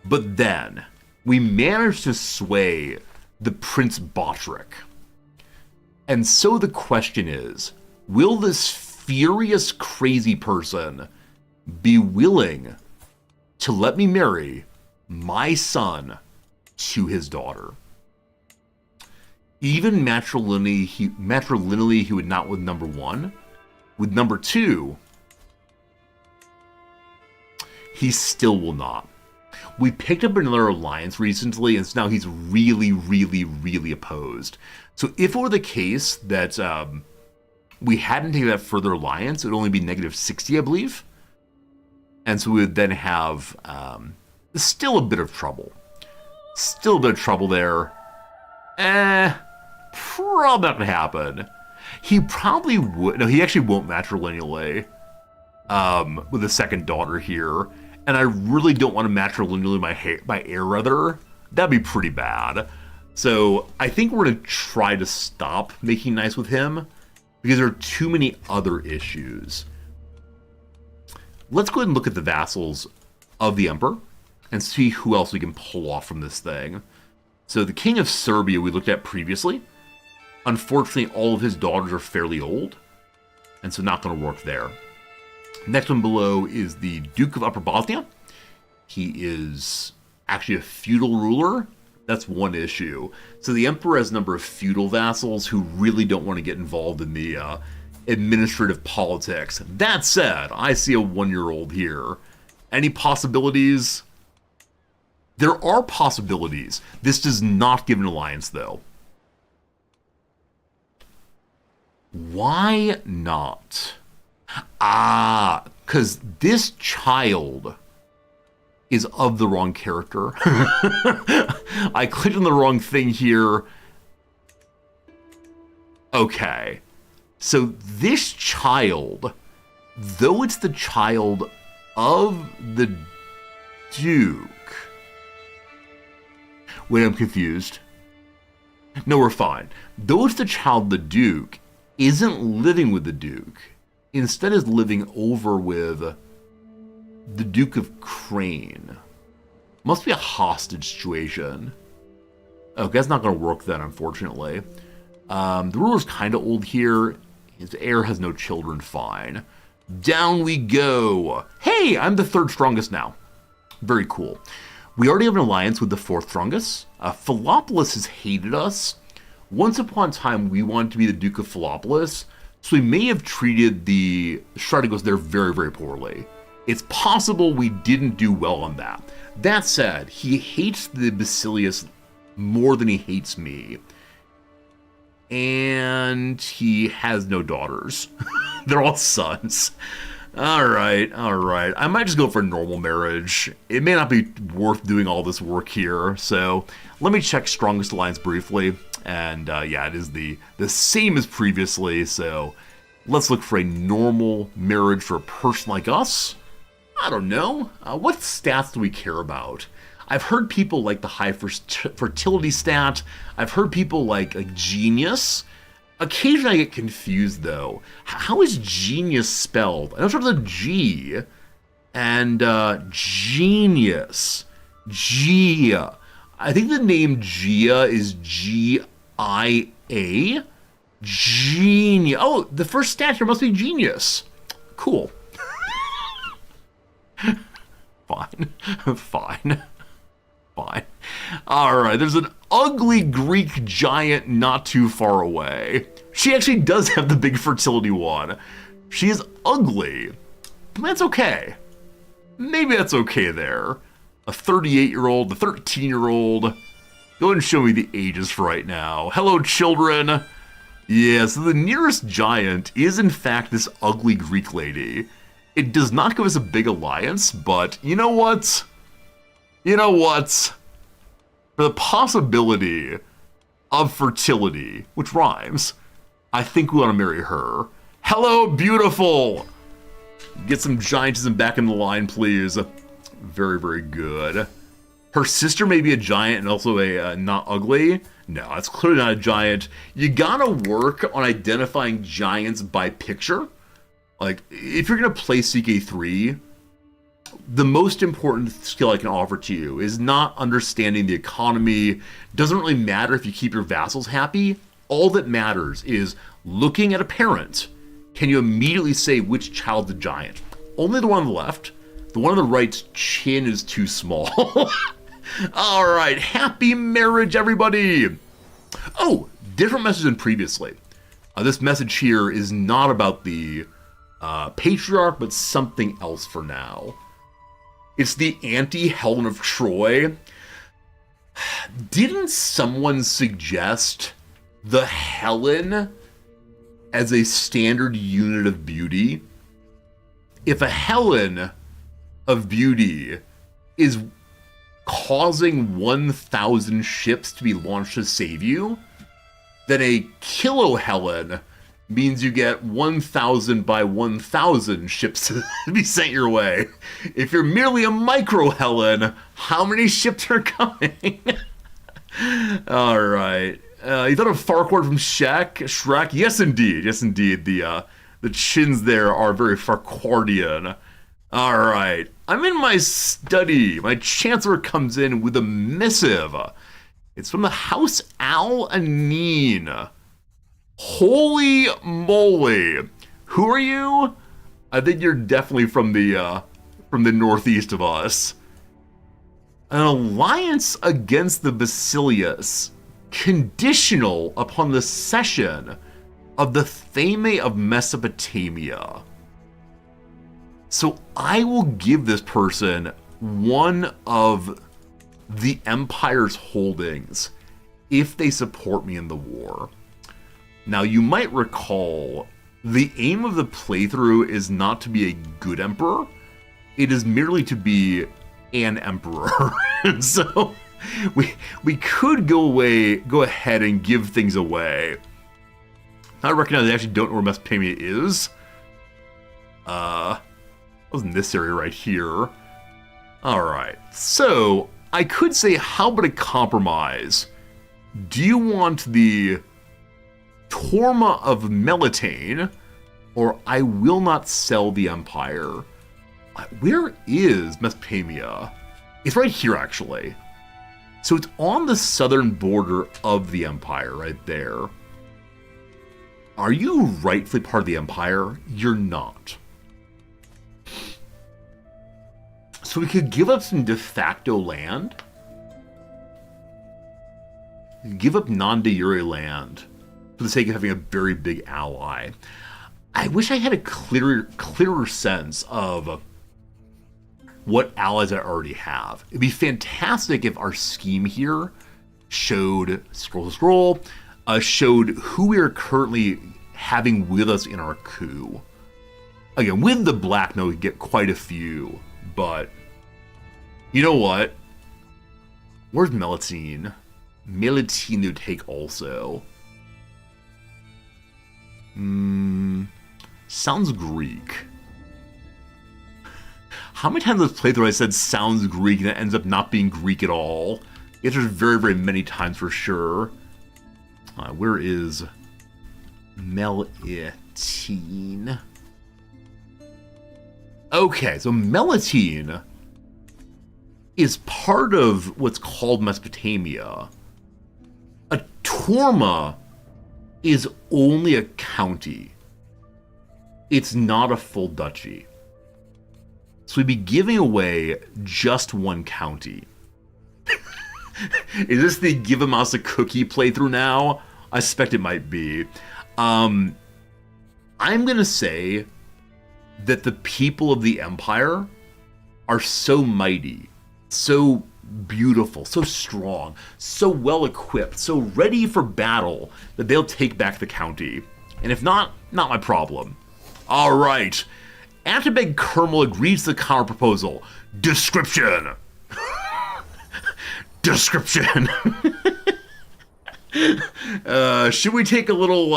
But then, we managed to sway the Prince Botrick. And so the question is, will this furious, crazy person be willing to let me marry my son to his daughter? Even matrilineally, he would not with number 1. With number 2, he still will not. We picked up another alliance recently, and so now he's really, really, really opposed. So if it were the case that we hadn't taken that further alliance, it would only be -60, I believe. And so we would then have still a bit of trouble. Still a bit of trouble there. Probably not going to happen. He probably would. No, he actually won't matrilineally with a second daughter here. And I really don't want to matrilineally my heir rather. That'd be pretty bad. So I think we're going to try to stop making nice with him because there are too many other issues. Let's go ahead and look at the vassals of the Emperor and see who else we can pull off from this thing. So the King of Serbia we looked at previously. Unfortunately, all of his daughters are fairly old, and so not going to work there. Next one below is the Duke of Upper Bosnia. He is actually a feudal ruler. That's one issue. So the Emperor has a number of feudal vassals who really don't want to get involved in the administrative politics. That said, I see a 1-year-old here. Any possibilities? There are possibilities. This does not give an alliance, though. Why not? Ah, because this child is of the wrong character. I clicked on the wrong thing here. Okay. So this child, though it's the child of the Duke... Wait, I'm confused. No, we're fine. Though it's the child of the Duke, isn't living with the Duke. Instead is living over with the Duke of Crane. Must be a hostage situation. Okay, that's not going to work then, unfortunately. The ruler's kind of old here. His heir has no children, fine. Down we go. Hey, I'm the third strongest now. Very cool. We already have an alliance with the fourth strongest. Philopolis has hated us. Once upon a time, we wanted to be the Duke of Philopolis, so we may have treated the Strategos there very, very poorly. It's possible we didn't do well on that. That said, he hates the Basilius more than he hates me. And he has no daughters. They're all sons. Alright. I might just go for normal marriage. It may not be worth doing all this work here, so let me check Strongest Alliance briefly. And yeah, it is the same as previously, so let's look for a normal marriage for a person like us. I don't know. What stats do we care about? I've heard people like the high fertility stat. I've heard people like genius. Occasionally I get confused, though. How is genius spelled? I know it starts with a G. And genius. Gia. I think the name Gia is G-I-A. Genius. Oh, the first stat here must be genius. Cool. Fine. Alright, there's an ugly Greek giant not too far away. She actually does have the big fertility one. She is ugly, but that's okay. Maybe that's okay there. A 38-year-old, a 13-year-old. Go ahead and show me the ages for right now. Hello, children. Yeah, so the nearest giant is in fact this ugly Greek lady. It does not give us a big alliance, but you know what? For the possibility of fertility, which rhymes, I think we want to marry her. Hello, beautiful! Get some giantism back in the line, please. Very, very good. Her sister may be a giant and also a not ugly. No, that's clearly not a giant. You gotta work on identifying giants by picture. Like, if you're gonna play CK3, the most important skill I can offer to you is not understanding the economy. Doesn't really matter if you keep your vassals happy. All that matters is looking at a parent. Can you immediately say which child's a giant? Only the one on the left. The one on the right's chin is too small. Alright, happy marriage, everybody! Oh, different message than previously. This message here is not about the patriarch, but something else for now. It's the anti-Helen of Troy. Didn't someone suggest the Helen as a standard unit of beauty? If a Helen of beauty is causing 1,000 ships to be launched to save you, then a kilo Helen means you get 1,000 by 1,000 ships to be sent your way. If you're merely a micro Helen, how many ships are coming? Alright. You thought of Farquhar from Shrek? Yes, indeed. The chins there are very Farquhardian. Alright. I'm in my study. My chancellor comes in with a missive. It's from the House Al-Anin. Holy moly. Who are you? I think you're definitely from the northeast of us. An alliance against the Basilius, conditional upon the cession of the Theme of Mesopotamia. So I will give this person one of the Empire's holdings if they support me in the war. Now, you might recall, the aim of the playthrough is not to be a good emperor. It is merely to be an emperor. So we could go ahead and give things away. I recognize I actually don't know where Mesopotamia is. It was in this area right here. Alright, so I could say, how about a compromise? Do you want the Torma of Melitane, or I will not sell the Empire? Where is Mesopotamia? It's right here, actually. So it's on the southern border of the Empire, right there. Are you rightfully part of the Empire? You're not. So we could give up some de facto land. Give up non-de jure land for the sake of having a very big ally. I wish I had a clearer sense of what allies I already have. It'd be fantastic if our scheme here showed, showed who we are currently having with us in our coup. Again, with the black note, we get quite a few, but you know what? Where's Melitene? Melitene to take also. Sounds Greek. How many times in this playthrough I said sounds Greek and it ends up not being Greek at all? The answer is very, very many times for sure. Where is Melitene? Okay, so Melitene is part of what's called Mesopotamia. A Torma is only a county. It's not a full duchy. So we'd be giving away just one county. Is this the give a mouse a cookie playthrough now? I suspect it might be. I'm gonna say that the people of the Empire are so mighty, so beautiful, so strong, so well equipped, so ready for battle that they'll take back the county. And if not, not my problem. All right. Atabeg Kermal agrees to the counter proposal. Description. Description. Should we take a little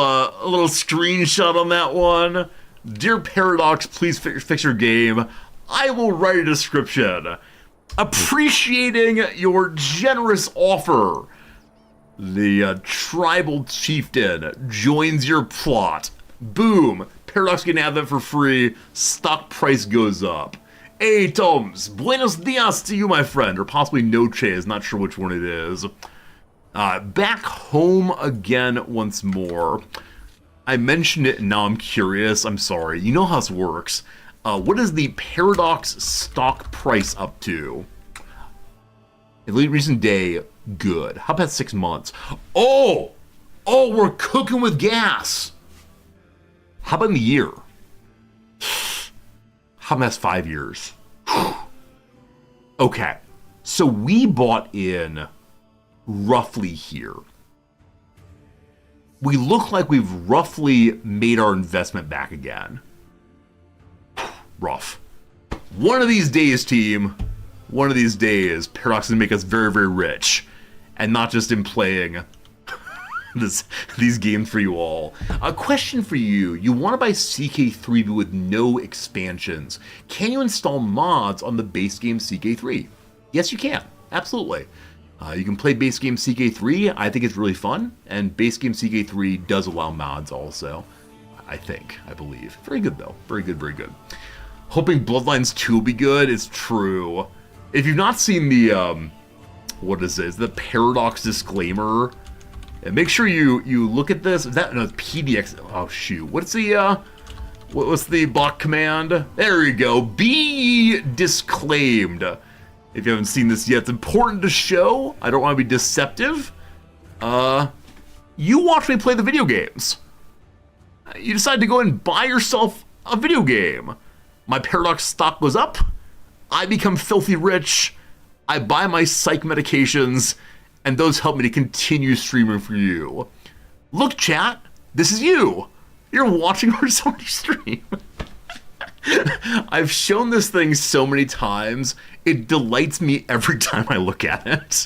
screenshot on that one? Dear Paradox, please fix your game. I will write a description. Appreciating your generous offer. The tribal chieftain joins your plot. Boom. Paradox can have that for free. Stock price goes up. Hey, Toms. Buenos dias to you, my friend. Or possibly Noches. Not sure which one it is. Back home again once more. I mentioned it and now I'm curious. I'm sorry. You know how this works. What is the Paradox stock price up to? In the recent day, good. How about 6 months? Oh, we're cooking with gas. How about in the year? How about 5 years? Okay, so we bought in roughly here. We look like we've roughly made our investment back again. Rough. One of these days, team, one of these days, Paradox is going to make us very, very rich. And not just in playing these games for you all. A question for you. You want to buy CK3 but with no expansions. Can you install mods on the base game CK3? Yes, you can. Absolutely. You can play base game CK3. I think it's really fun. And base game CK3 does allow mods also. I believe. Very good, though. Very good, very good. Hoping Bloodlines 2 will be good. It's true. If you've not seen the, what is this? The Paradox disclaimer. And make sure you look at this. Is that, no, it's PDX. Oh, shoot. What's the block command? There you go. Be disclaimed. If you haven't seen this yet, it's important to show. I don't want to be deceptive. You watch me play the video games. You decide to go and buy yourself a video game. My Paradox stock goes up. I become filthy rich. I buy my psych medications, and those help me to continue streaming for you. Look, chat, this is you. You're watching our somebody stream. I've shown this thing so many times. It delights me every time I look at it.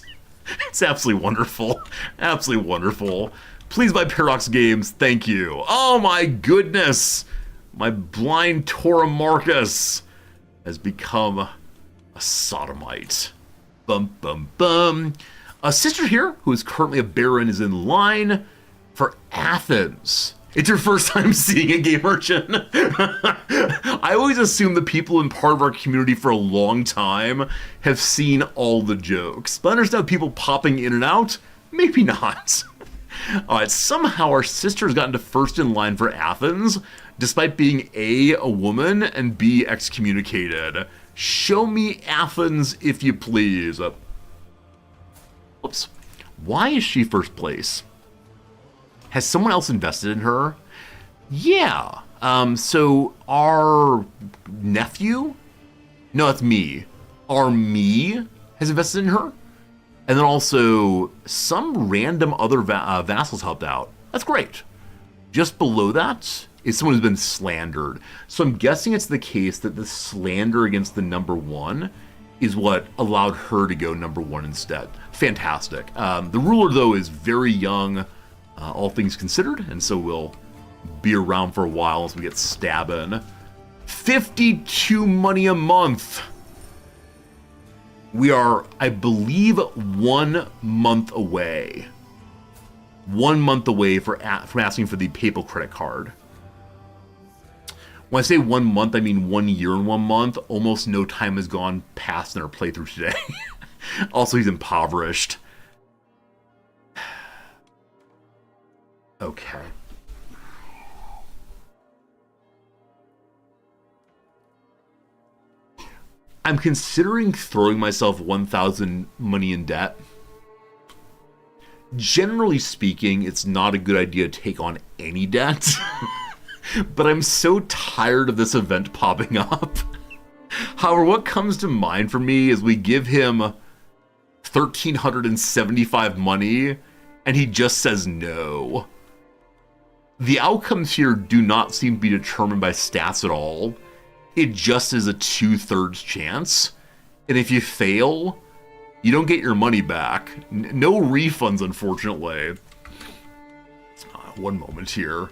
It's absolutely wonderful. Absolutely wonderful. Please buy Paradox games. Thank you. Oh my goodness. My blind Tora Marcus has become a sodomite. Bum, bum, bum. A sister here, who is currently a baron, is in line for Athens. It's your first time seeing a game merchant. I always assume the people in part of our community for a long time have seen all the jokes. But I understand people popping in and out? Maybe not. Alright, somehow our sister has gotten to first in line for Athens, despite being A, a woman, and B, excommunicated. Show me Athens, if you please. Whoops. Why is she first place? Has someone else invested in her? Yeah. So our nephew? No, that's me. Our me has invested in her. And then also some random other vassals helped out. That's great. Just below that is someone who's been slandered. So I'm guessing it's the case that the slander against the number one is what allowed her to go number one instead. Fantastic. The ruler, though, is very young. All things considered, and so we'll be around for a while as we get stabbing. 52 money a month. We are, I believe, 1 month away. 1 month away from asking for the papal credit card. When I say 1 month, I mean 1 year and 1 month. Almost no time has gone past in our playthrough today. Also, he's impoverished. Okay. I'm considering throwing myself 1,000 money in debt. Generally speaking, it's not a good idea to take on any debt. But I'm so tired of this event popping up. However, what comes to mind for me is we give him 1,375 money, and he just says no. The outcomes here do not seem to be determined by stats at all. It just is a 2/3 chance. And if you fail, you don't get your money back. No refunds, unfortunately. One moment here.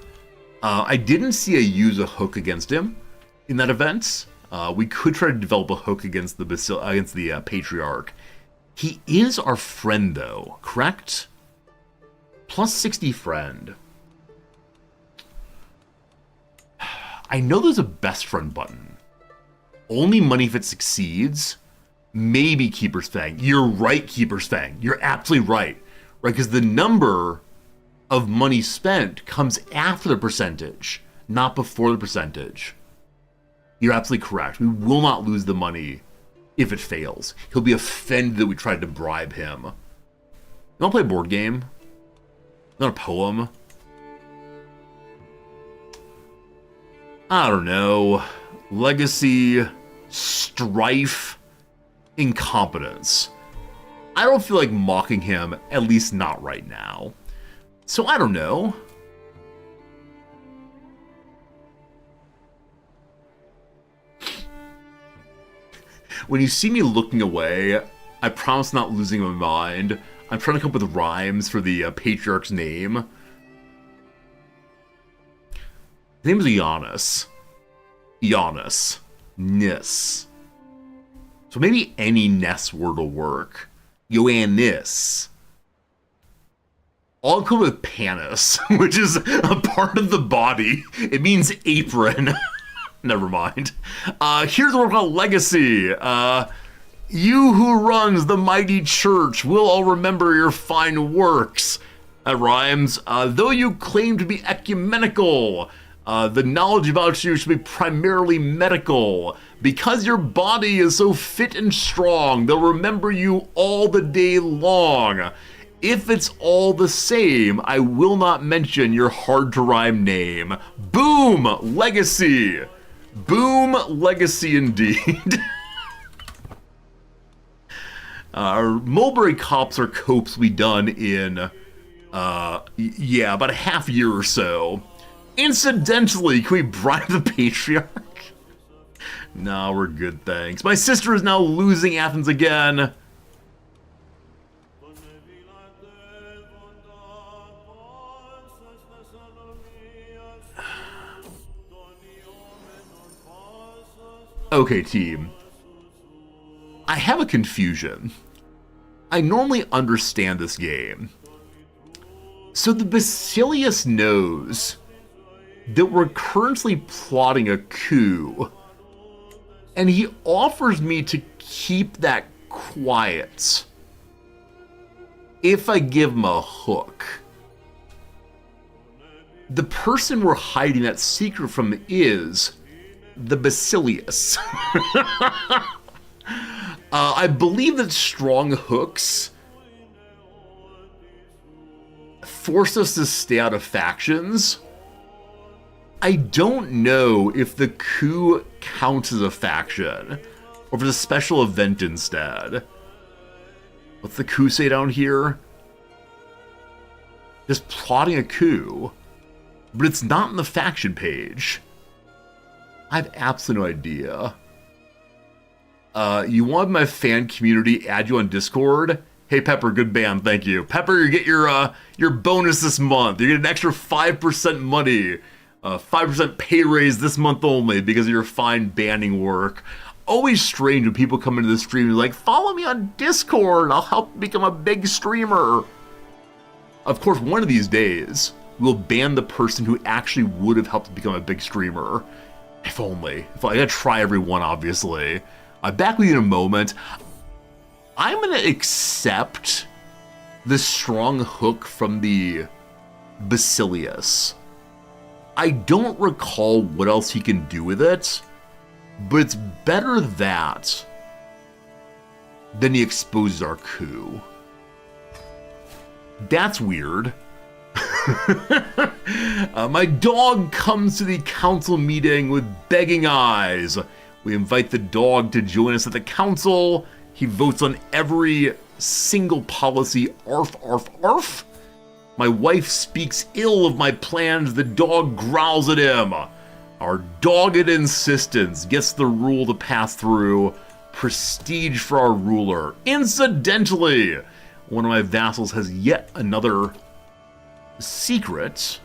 I didn't see a use a hook against him in that event. We could try to develop a hook against the Patriarch. He is our friend, though, correct? Plus 60 friend. I know there's a best friend button. Only money if it succeeds. Maybe Keeper's Fang. You're right, Keeper's Fang. You're absolutely right. Right, because the number of money spent comes after the percentage, not before the percentage. You're absolutely correct. We will not lose the money if it fails. He'll be offended that we tried to bribe him. You want to play a board game? Not a poem? I don't know. Legacy, strife, incompetence. I don't feel like mocking him, at least not right now. So I don't know. When you see me looking away, I promise not losing my mind. I'm trying to come up with rhymes for the Patriarch's name. His name is Giannis. Giannis. Nis. So maybe any Ness word will work. Ioannis. I'll come with panis, which is a part of the body. It means apron. Never mind. Here's the word called legacy. You who runs the mighty church will all remember your fine works. That rhymes. Though you claim to be ecumenical, the knowledge about you should be primarily medical. Because your body is so fit and strong, they'll remember you all the day long. If it's all the same, I will not mention your hard-to-rhyme name. Boom! Legacy! Boom, legacy indeed. Our Mulberry Cops are copes we done in, yeah, about a half year or so. Incidentally, can we bribe the Patriarch? No, we're good, thanks. My sister is now losing Athens again. Okay, team. I have a confusion. I normally understand this game. So the Basilius knows that we're currently plotting a coup, and he offers me to keep that quiet if I give him a hook. The person we're hiding that secret from is the Basilius. I believe that strong hooks force us to stay out of factions. I don't know if the coup counts as a faction, or if it's a special event instead. What's the coup say down here? Just plotting a coup, but it's not in the faction page. I have absolutely no idea. You want my fan community add you on Discord? Hey Pepper, good band, thank you. Pepper, you get your bonus this month. You get an extra 5% money, 5% pay raise this month only because of your fine banding work. Always strange when people come into the stream and like, follow me on Discord, I'll help become a big streamer. Of course, one of these days, we'll ban the person who actually would have helped become a big streamer. If only. I gotta try everyone, obviously. I'm back with you in a moment. I'm gonna accept the strong hook from the Basilius. I don't recall what else he can do with it, but it's better that than he exposes our coup. That's weird. My dog comes to the council meeting with begging eyes. We invite the dog to join us at the council. He votes on every single policy. Arf, arf, arf. My wife speaks ill of my plans. The dog growls at him. Our dogged insistence gets the rule to pass through. Prestige for our ruler. Incidentally, one of my vassals has yet another secret.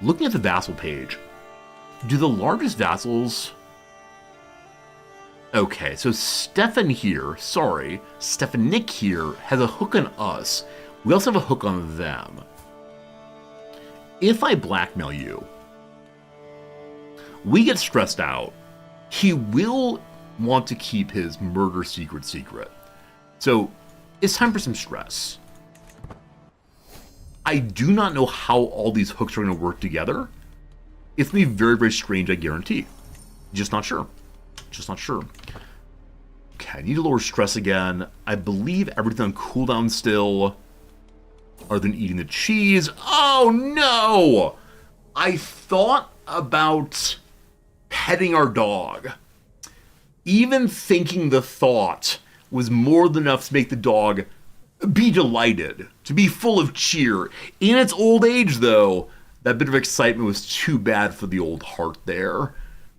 Looking at the vassal page, do the largest vassals... Okay, so Stefan here, Stefanik here has a hook on us. We also have a hook on them. If I blackmail you, we get stressed out. He will want to keep his murder secret. So it's time for some stress. I do not know how all these hooks are going to work together. It's going to be very, very strange, I guarantee. Just not sure. Okay, I need to lower stress again. I believe everything on cooldown still. Other than eating the cheese. Oh no! I thought about petting our dog. Even thinking the thought was more than enough to make the dog be delighted, to be full of cheer. In its old age, though, that bit of excitement was too bad for the old heart there.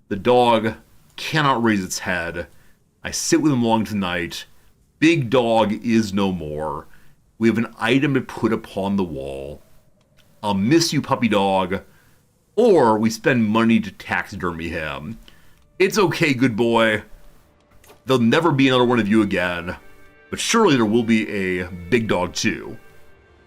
The dog cannot raise its head. I sit with him long tonight. Big dog is no more. We have an item to put upon the wall. I'll miss you, puppy dog. Or we spend money to taxidermy him. It's okay, good boy. There'll never be another one of you again. But surely there will be a big dog too.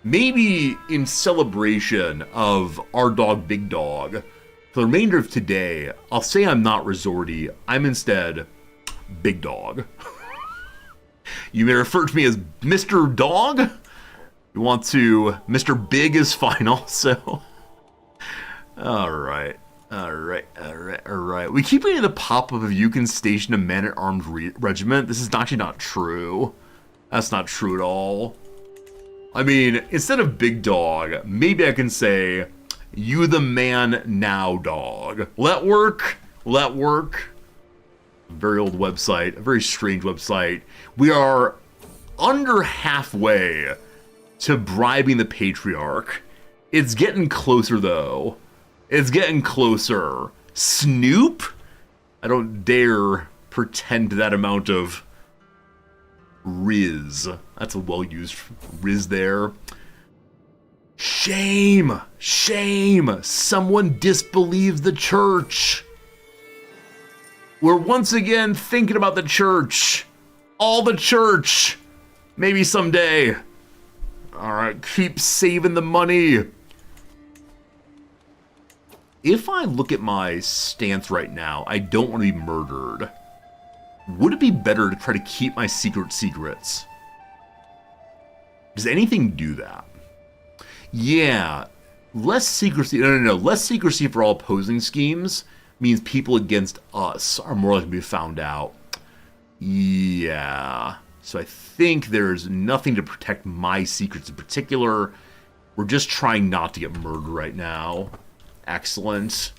Maybe in celebration of our dog, Big Dog, for the remainder of today, I'll say I'm not resorty. I'm instead Big Dog. You may refer to me as Mr. Dog. You want to... Mr. Big is fine also. Alright. We keep getting the pop-up of you can station a man-at-arms regiment. This is actually not true. That's not true at all. I mean, instead of Big Dog, maybe I can say, you the man now, dog. Will that work? Will that work? A very old website, a very strange website. We are under halfway to bribing the Patriarch. It's getting closer, though. It's getting closer. Snoop? I don't dare pretend to that amount of Riz. That's a well-used Riz there. Shame! Shame! Someone disbelieves the church. We're once again thinking about the church. All the church. Maybe someday. Alright, keep saving the money. If I look at my stance right now, I don't want to be murdered. Would it be better to try to keep my secrets? Does anything do that? Yeah. Less secrecy. No. Less secrecy for all opposing schemes means people against us are more likely to be found out. Yeah. So I think there's nothing to protect my secrets in particular. We're just trying not to get murdered right now. Excellent.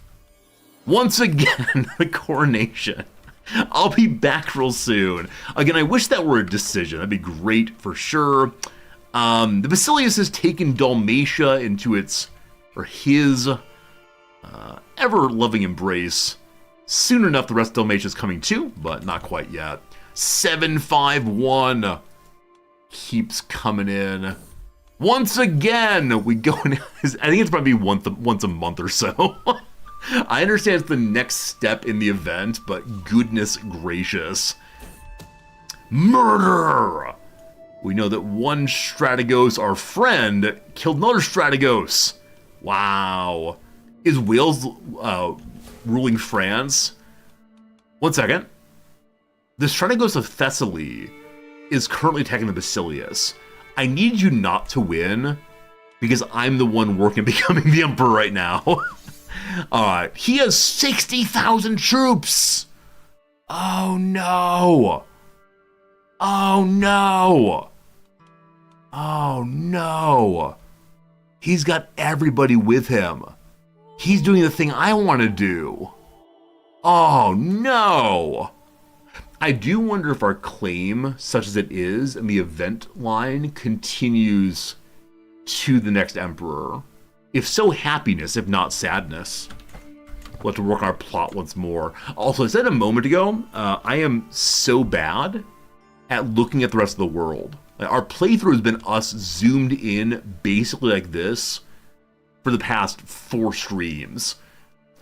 Once again, the coronation. I'll be back real soon. Again, I wish that were a decision. That'd be great for sure. The Basilius has taken Dalmatia into his ever-loving embrace. Soon enough, the rest of Dalmatia is coming too, but not quite yet. 751 keeps coming in. Once again, we go in. I think it's probably once a month or so. I understand it's the next step in the event, but goodness gracious. Murder! We know that one Strategos, our friend, killed another Strategos. Wow. Is Wales ruling France? 1 second. The Strategos of Thessaly is currently attacking the Basilius. I need you not to win, because I'm the one working on becoming the Emperor right now. Alright, he has 60,000 troops! Oh no! Oh no! Oh no! He's got everybody with him. He's doing the thing I want to do. Oh no! I do wonder if our claim, such as it is, in the event line continues to the next Emperor. If so, happiness, if not sadness. We'll have to work on our plot once more. Also, I said a moment ago, I am so bad at looking at the rest of the world. Our playthrough has been us zoomed in basically like this for the past 4 streams.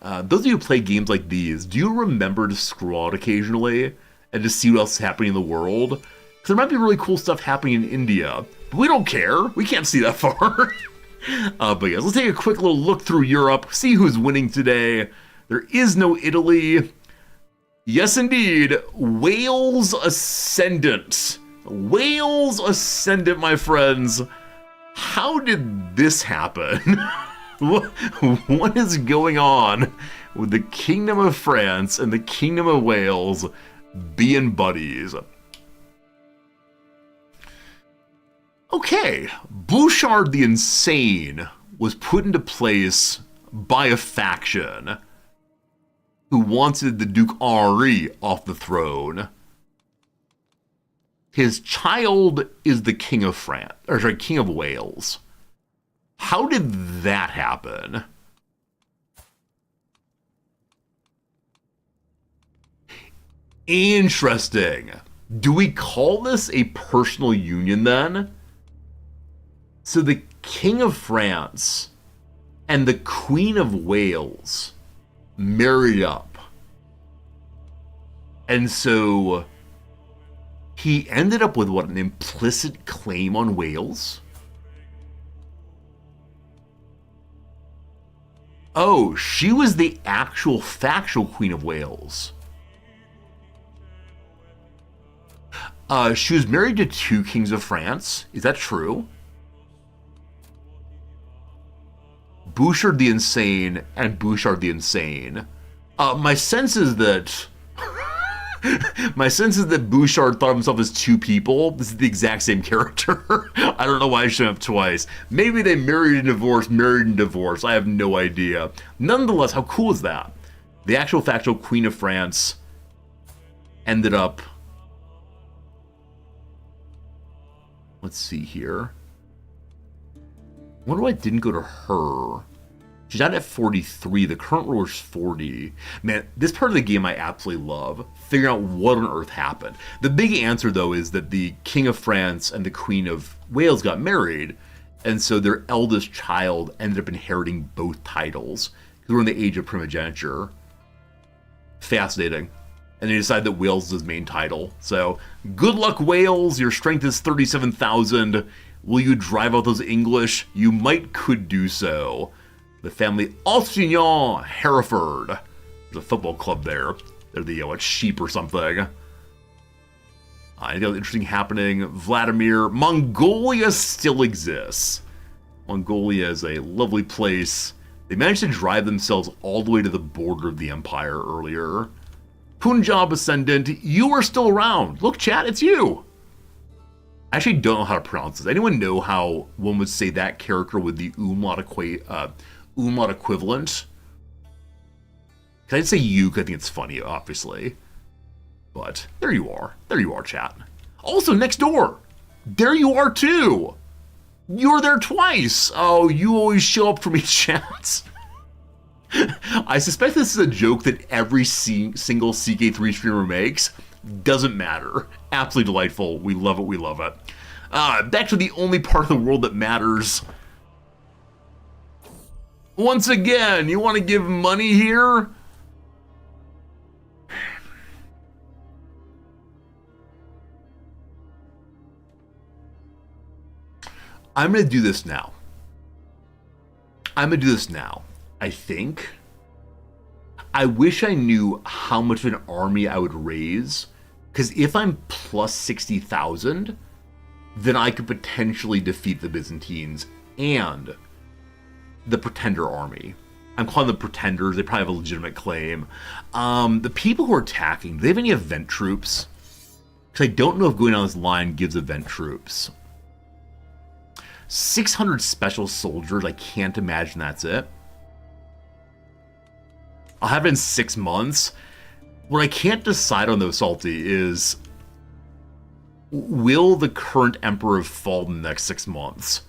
Those of you who play games like these, do you remember to scroll out occasionally and just see what else is happening in the world? Because there might be really cool stuff happening in India, but we don't care. We can't see that far. But yes, let's take a quick little look through Europe, see who's winning today. There is no Italy. Yes, indeed, Wales Ascendant. Wales Ascendant, my friends. How did this happen? What is going on with the Kingdom of France and the Kingdom of Wales being buddies? Okay, Bouchard the Insane was put into place by a faction who wanted the Duke Henri off the throne. His child is the King of France, or sorry, King of Wales. How did that happen? Interesting. Do we call this a personal union then? So the King of France and the Queen of Wales married up. And so he ended up with what, an implicit claim on Wales? Oh, she was the actual factual Queen of Wales. She was married to 2 kings of France. Is that true? Bouchard the Insane and Bouchard the Insane. My sense is that Bouchard thought of himself as 2 people. This is the exact same character. I don't know why I showed up twice. Maybe they married and divorced. I have no idea. Nonetheless, how cool is that? The actual factual Queen of France ended up... Let's see here. I wonder why it didn't go to her. She's out at 43. The current ruler's 40. Man, this part of the game I absolutely love. Figuring out what on earth happened. The big answer, though, is that the King of France and the Queen of Wales got married. And so their eldest child ended up inheriting both titles. Because we're in the age of primogeniture. Fascinating. And they decided that Wales is his main title. So, good luck, Wales. Your strength is 37,000. Will you drive out those English? You could do so. The family Alcignon, Hereford. There's a football club there. They're the sheep or something. Anything else interesting happening? Vladimir. Mongolia still exists. Mongolia is a lovely place. They managed to drive themselves all the way to the border of the empire earlier. Punjab Ascendant, you are still around. Look, chat, it's you. I actually don't know how to pronounce this. Anyone know how one would say that character with the umlaut equivalent? Can I say you? Because I think it's funny, obviously. But there you are. There you are, chat. Also, next door. There you are, too. You're there twice. Oh, you always show up for me, chat. I suspect this is a joke that every single CK3 streamer makes. Doesn't matter. Absolutely delightful. We love it. We love it. Back to the only part of the world that matters. Once again, you want to give money here? I'm going to do this now. I think. I wish I knew how much of an army I would raise, because if I'm plus 60,000, then I could potentially defeat the Byzantines and the Pretender army. I'm calling them Pretenders. They probably have a legitimate claim. The people who are attacking, do they have any event troops? Because I don't know if going down this line gives event troops. 600 special soldiers. I can't imagine that's it. I'll have it in 6 months. What I can't decide on, though, Salty, is will the current emperor fall in the next 6 months?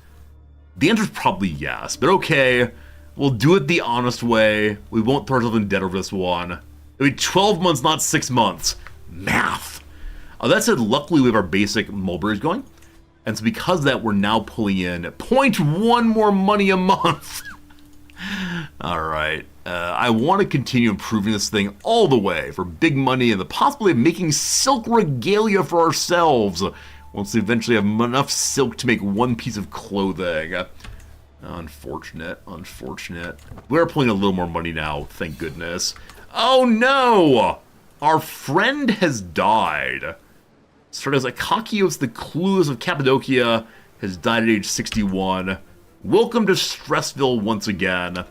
The answer is probably yes, but okay. We'll do it the honest way. We won't throw ourselves in debt over this one. It'll be 12 months, not 6 months. Math. That said, luckily we have our basic mulberries going. And so because of that, we're now pulling in 0.1 more money a month. All right. I want to continue improving this thing all the way for big money and the possibility of making silk regalia for ourselves once we eventually have enough silk to make one piece of clothing. Unfortunate. We're pulling a little more money now, thank goodness. Oh no! Our friend has died. Started as Akakios the Clueless of Cappadocia has died at age 61. Welcome to Stressville once again.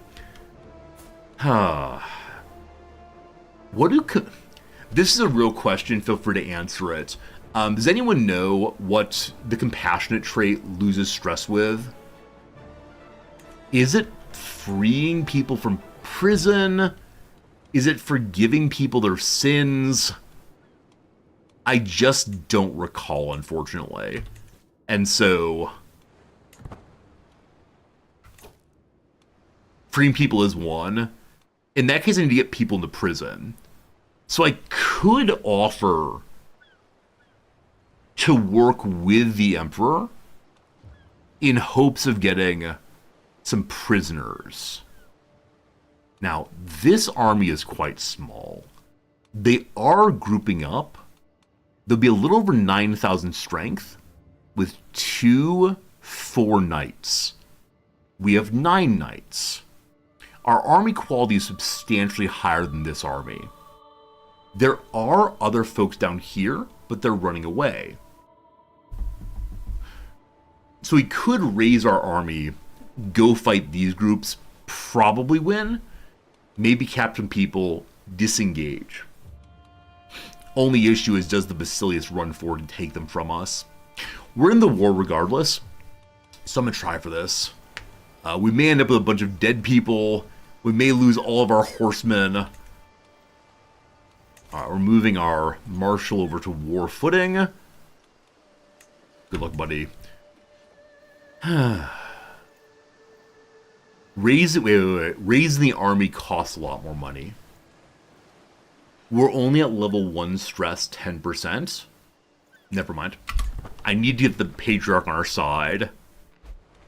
This is a real question, feel free to answer it. Does anyone know what the compassionate trait loses stress with? Is it freeing people from prison? Is it forgiving people their sins? I just don't recall, unfortunately. And so freeing people is one. In that case, I need to get people into prison. So I could offer to work with the Emperor in hopes of getting some prisoners. Now, this army is quite small. They are grouping up. There'll be a little over 9,000 strength with 4 knights. We have 9 knights. Our army quality is substantially higher than this army. There are other folks down here, but they're running away. So we could raise our army, go fight these groups, probably win, maybe capture people, disengage. Only issue is, does the Basilius run forward and take them from us? We're in the war regardless, so I'm going to try for this. We may end up with a bunch of dead people. We may lose all of our horsemen. We're moving our marshal over to war footing. Good luck, buddy. Raising the army costs a lot more money. We're only at level 1 stress 10%. Never mind. I need to get the Patriarch on our side.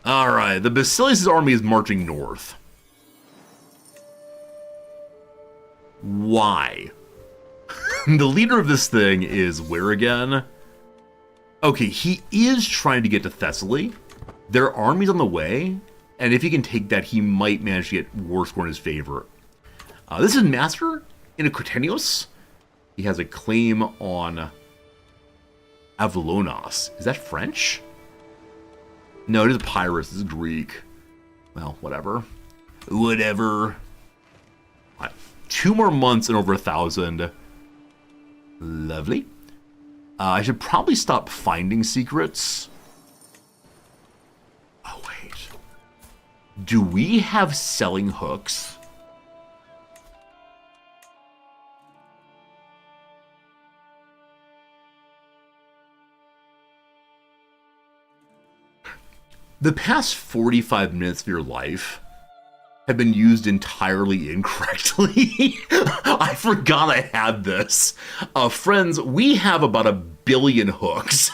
Alright, the Basilius' army is marching north. Why? The leader of this thing is where again? Okay, he is trying to get to Thessaly. Their army's on the way, and if he can take that, he might manage to get war score in his favor. This is Master in a Cretenios. He has a claim on Avalonos. Is that French? No, it is Epirus. This is Greek. Well, whatever. Whatever. 2 more months and over 1,000. Lovely. I should probably stop finding secrets. Oh, wait. Do we have selling hooks? The past 45 minutes of your life have been used entirely incorrectly. I forgot I had this. Friends, we have about 1 billion hooks.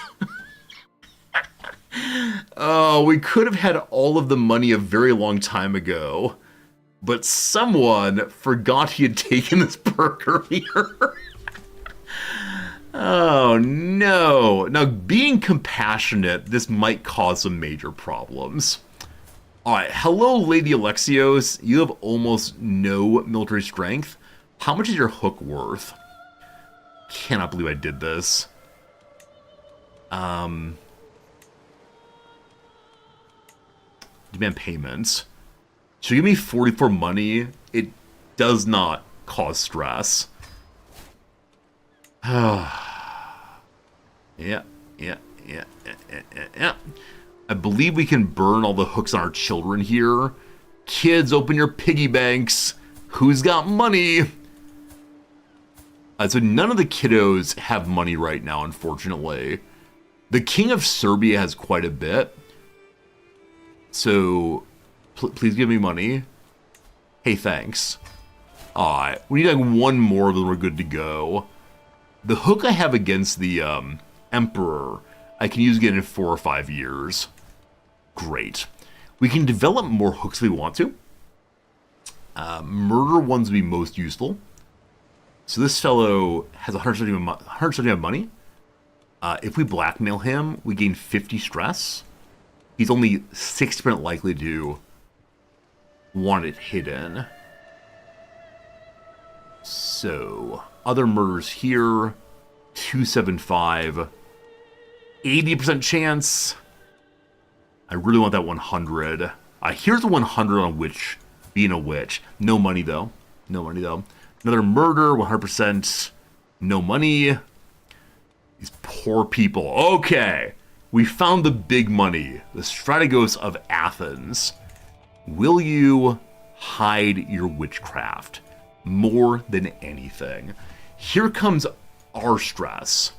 Oh, we could have had all of the money a very long time ago, but someone forgot he had taken this perk earlier. Oh, no. Now, being compassionate, this might cause some major problems. Alright, hello, Lady Alexios. You have almost no military strength. How much is your hook worth? Cannot believe I did this. Demand payments. So give me 44 money. It does not cause stress. Yeah. I believe we can burn all the hooks on our children here. Kids, open your piggy banks. Who's got money? So none of the kiddos have money right now, unfortunately. The King of Serbia has quite a bit. So, please give me money. Hey, thanks. Alright, we need like 1 more, then we're good to go. The hook I have against the Emperor, I can use again in 4 or 5 years. Great. We can develop more hooks if we want to. Murder ones would be most useful. So this fellow has 175 money. If we blackmail him, we gain 50 stress. He's only 60% likely to want it hidden. So, other murders here. 275. 80% chance. I really want that 100. Here's a 100 on a witch being a witch. No money, though. No money, though. Another murder, 100%. No money. These poor people. Okay. We found the big money. The Strategos of Athens. Will you hide your witchcraft? More than anything. Here comes our stress.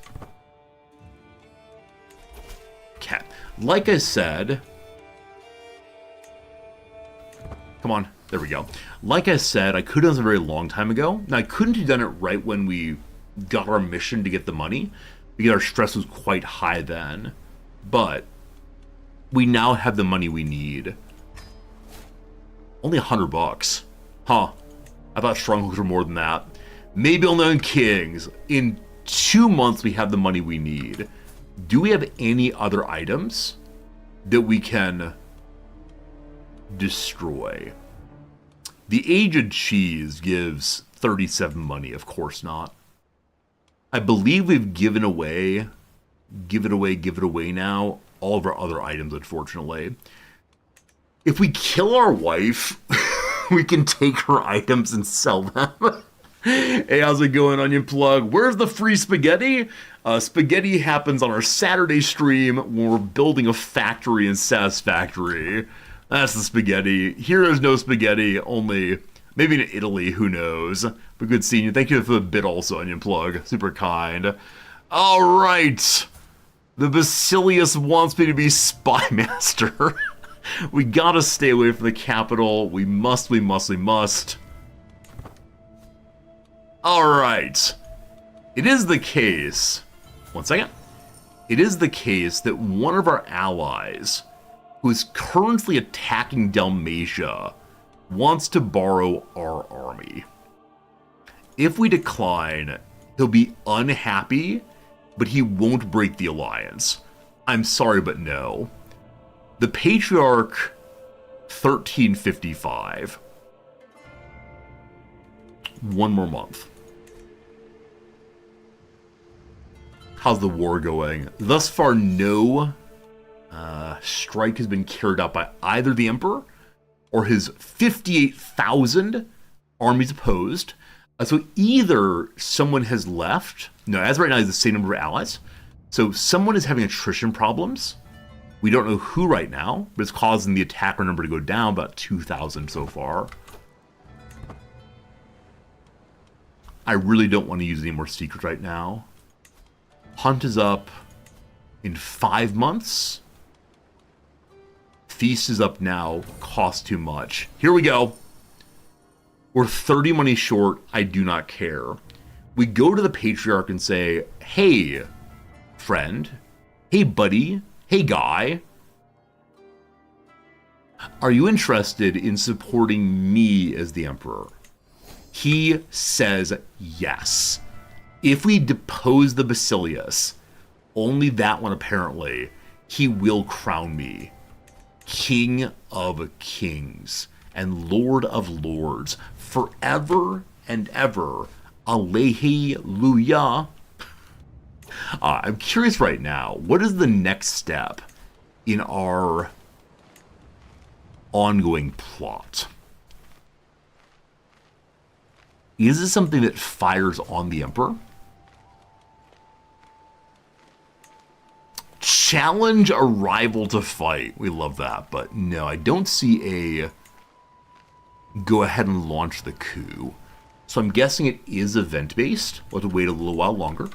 Okay. Like I said... Come on. There we go. Like I said, I could have done this a very long time ago. Now, I couldn't have done it right when we got our mission to get the money, because our stress was quite high then. But we now have the money we need. Only $100. Huh. I thought strongholds were more than that. Maybe only on kings. In 2 months, we have the money we need. Do we have any other items that we can destroy? The Aged Cheese gives 37 money. Of course not. I believe we've given away now all of our other items, unfortunately. If we kill our wife, we can take her items and sell them. Hey, how's it going, Onion Plug? Where's the free spaghetti? Spaghetti happens on our Saturday stream when we're building a factory in Satisfactory. That's the spaghetti. Here is no spaghetti, only Maybe in Italy, who knows? But good seeing you. Thank you for the bit also, Onion Plug. Super kind. All right. The Basilius wants me to be spy master. We gotta stay away from the capital. We must. All right. It is the case. One second. It is the case that one of our allies, who is currently attacking Dalmatia, wants to borrow our army. If we decline, he'll be unhappy, but he won't break the alliance. I'm sorry, but no. The Patriarch 1355. One more month. How's the war going? Thus far, no strike has been carried out by either the Emperor or his 58,000 armies opposed. So either someone has left. No, as right now, he's the same number of allies. So someone is having attrition problems. We don't know who right now, but it's causing the attacker number to go down about 2,000 so far. I really don't want to use any more secrets right now. Hunt is up in 5 months. Feast is up now. Cost too much. Here we go. We're 30 money short. I do not care. We go to the Patriarch and say, hey, friend. Hey, buddy. Hey, guy. Are you interested in supporting me as the Emperor? He says yes. If we depose the Basilius, only that one apparently, he will crown me King of Kings and Lord of Lords forever and ever. Alleluia. I'm curious right now, what is the next step in our ongoing plot? Is this something that fires on the Emperor? Challenge a rival to fight. We love that, but no, I don't see a go ahead and launch the coup. So I'm guessing it is event-based. We'll have to wait a little while longer.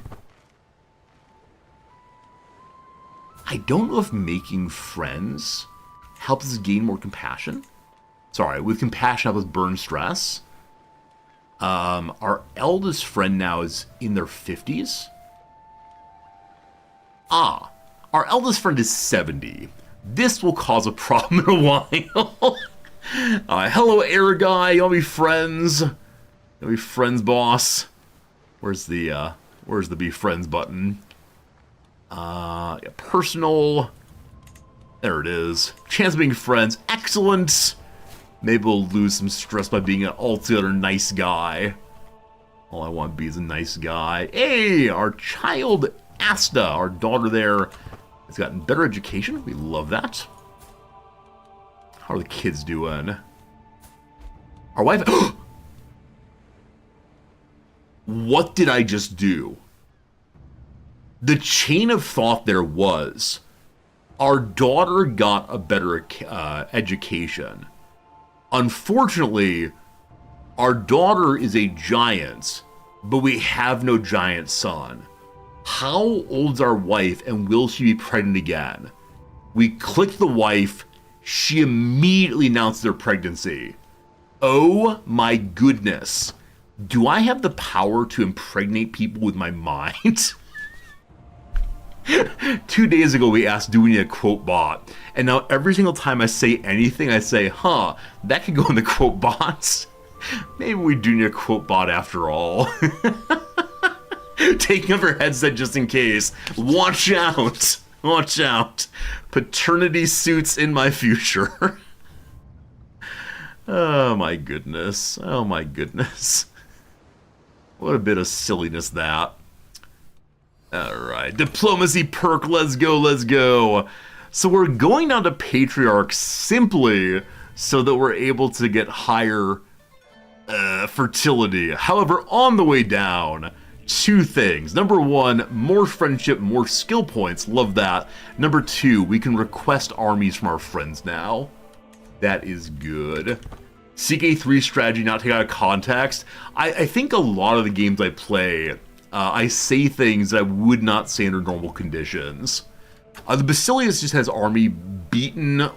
I don't know if making friends helps us gain more compassion. Sorry, with compassion help us burn stress. Our eldest friend now is in their 50s. Our eldest friend is 70. This will cause a problem in a while. Hello, air guy. You want to be friends? You want to be friends, boss? Where's the be friends button? Yeah, personal. There it is. Chance of being friends. Excellent. Maybe we'll lose some stress by being an altogether nice guy. All I want to be is a nice guy. Hey, our child Asta, our daughter there, has gotten better education. We love that. How are the kids doing? Our wife... What did I just do? The chain of thought there was, our daughter got a better education. Unfortunately, our daughter is a giant, but we have no giant son. How old's our wife, and will she be pregnant again? We clicked the wife. She immediately announced their pregnancy. Oh my goodness. Do I have the power to impregnate people with my mind? 2 days ago, we asked, do we need a quote bot? And now every single time I say anything, I say, that could go in the quote bots. Maybe we do need a quote bot after all. Taking off her headset just in case. Watch out. Watch out. Paternity suits in my future. Oh my goodness. Oh my goodness. What a bit of silliness that. Alright, diplomacy perk, let's go, let's go. So we're going down to Patriarch simply so that we're able to get higher fertility. However, on the way down, 2 things. Number 1, more friendship, more skill points, love that. Number 2, we can request armies from our friends now. That is good. CK3 strategy not taken out of context. I think a lot of the games I play, I say things that I would not say under normal conditions. The Basilius just has army beaten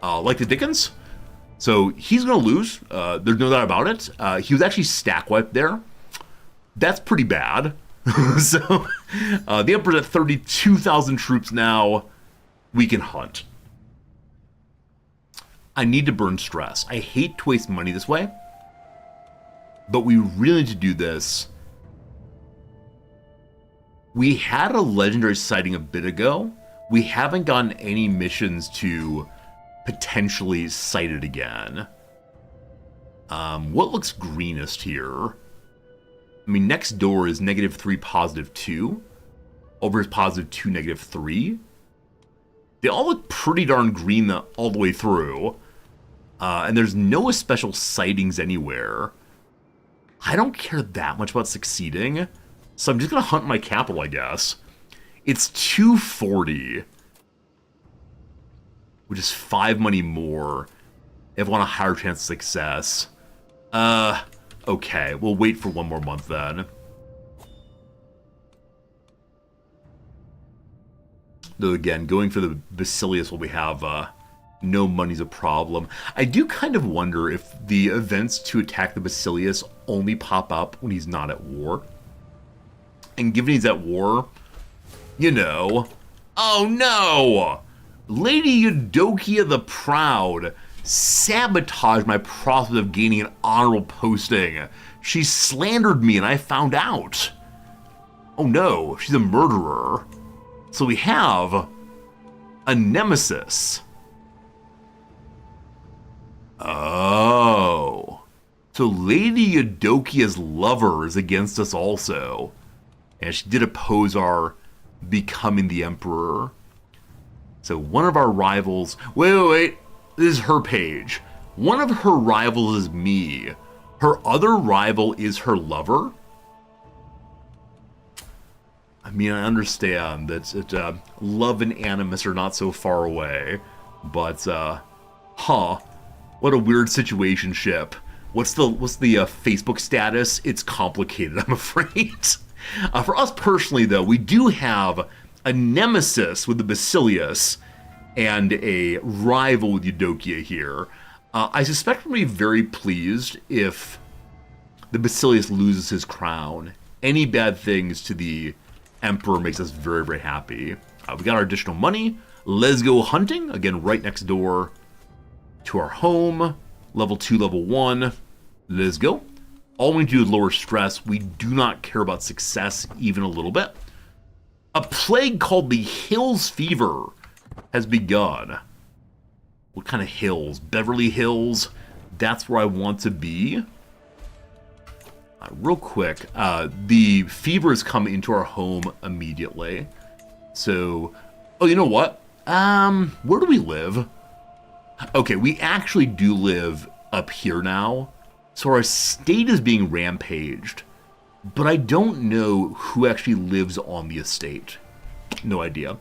like the Dickens. So he's going to lose. There's no doubt about it. He was actually stack wiped there. That's pretty bad. So the Emperor's at 32,000 troops now. We can hunt. I need to burn stress. I hate to waste money this way, but we really need to do this. We had a legendary sighting a bit ago. We haven't gotten any missions to potentially sight it again. What looks greenest here? I mean, next door is -3, +2. Over is +2, -3. They all look pretty darn green all the way through. And there's no special sightings anywhere. I don't care that much about succeeding, so I'm just going to hunt my capital, I guess. It's 240, which is 5 money more if I want a higher chance of success. Okay, we'll wait for 1 more month then. Though again, going for the Basilius while we have no money's a problem. I do kind of wonder if the events to attack the Basilius only pop up when he's not at war. And given he's at war, you know... Oh no! Lady Eudokia the Proud sabotaged my prospect of gaining an honorable posting. She slandered me and I found out. Oh no, she's a murderer. So we have a nemesis. Oh. So Lady Eudokia's lover is against us also. And she did oppose our becoming the emperor. So one of our rivals... Wait. This is her page. One of her rivals is me. Her other rival is her lover? I mean, I understand that love and animus are not so far away. But, what a weird situationship. What's the Facebook status? It's complicated, I'm afraid. For us personally, though, we do have a nemesis with the Basilius and a rival with Eudokia here. I suspect we'll be very pleased if the Basilius loses his crown. Any bad things to the Emperor makes us very, very happy. We got our additional money. Let's go hunting. Again, right next door to our home. Level 2, level 1. Let's go. All we need to do is lower stress. We do not care about success even a little bit. A plague called the Hills Fever has begun. What kind of hills? Beverly Hills? That's where I want to be. Real quick, the fever has come into our home immediately. So, oh, you know what? Where do we live? Okay, we actually do live up here now. So our estate is being rampaged. But I don't know who actually lives on the estate. No idea.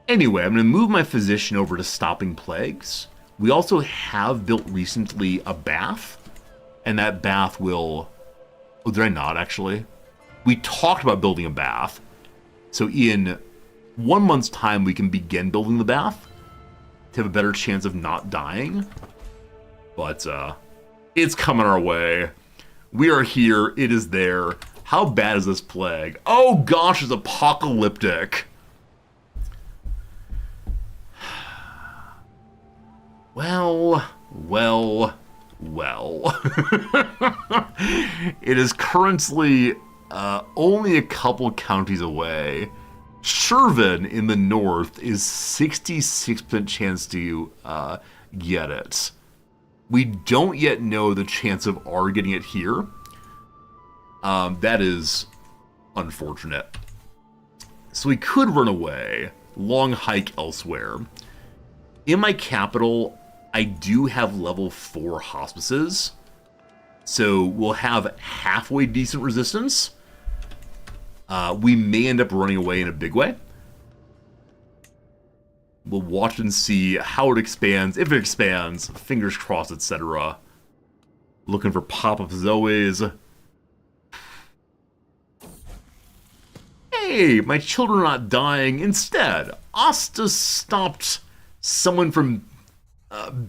Anyway, I'm going to move my physician over to stopping plagues. We also have built recently a bath. And that bath will... Oh, did I not actually? We talked about building a bath. So in 1 month's time, we can begin building the bath to have a better chance of not dying. But it's coming our way. We are here. It is there. How bad is this plague? Oh gosh, it's apocalyptic. Well. It is currently only a couple counties away. Shervin in the north is 66% chance to get it. We don't yet know the chance of our getting it here. That is unfortunate. So we could run away, long hike elsewhere. In my capital, I do have level 4 hospices. So we'll have halfway decent resistance. We may end up running away in a big way. We'll watch and see how it expands, if it expands, fingers crossed, etc. Looking for pop-ups as always. Hey, my children are not dying. Instead, Asta stopped someone from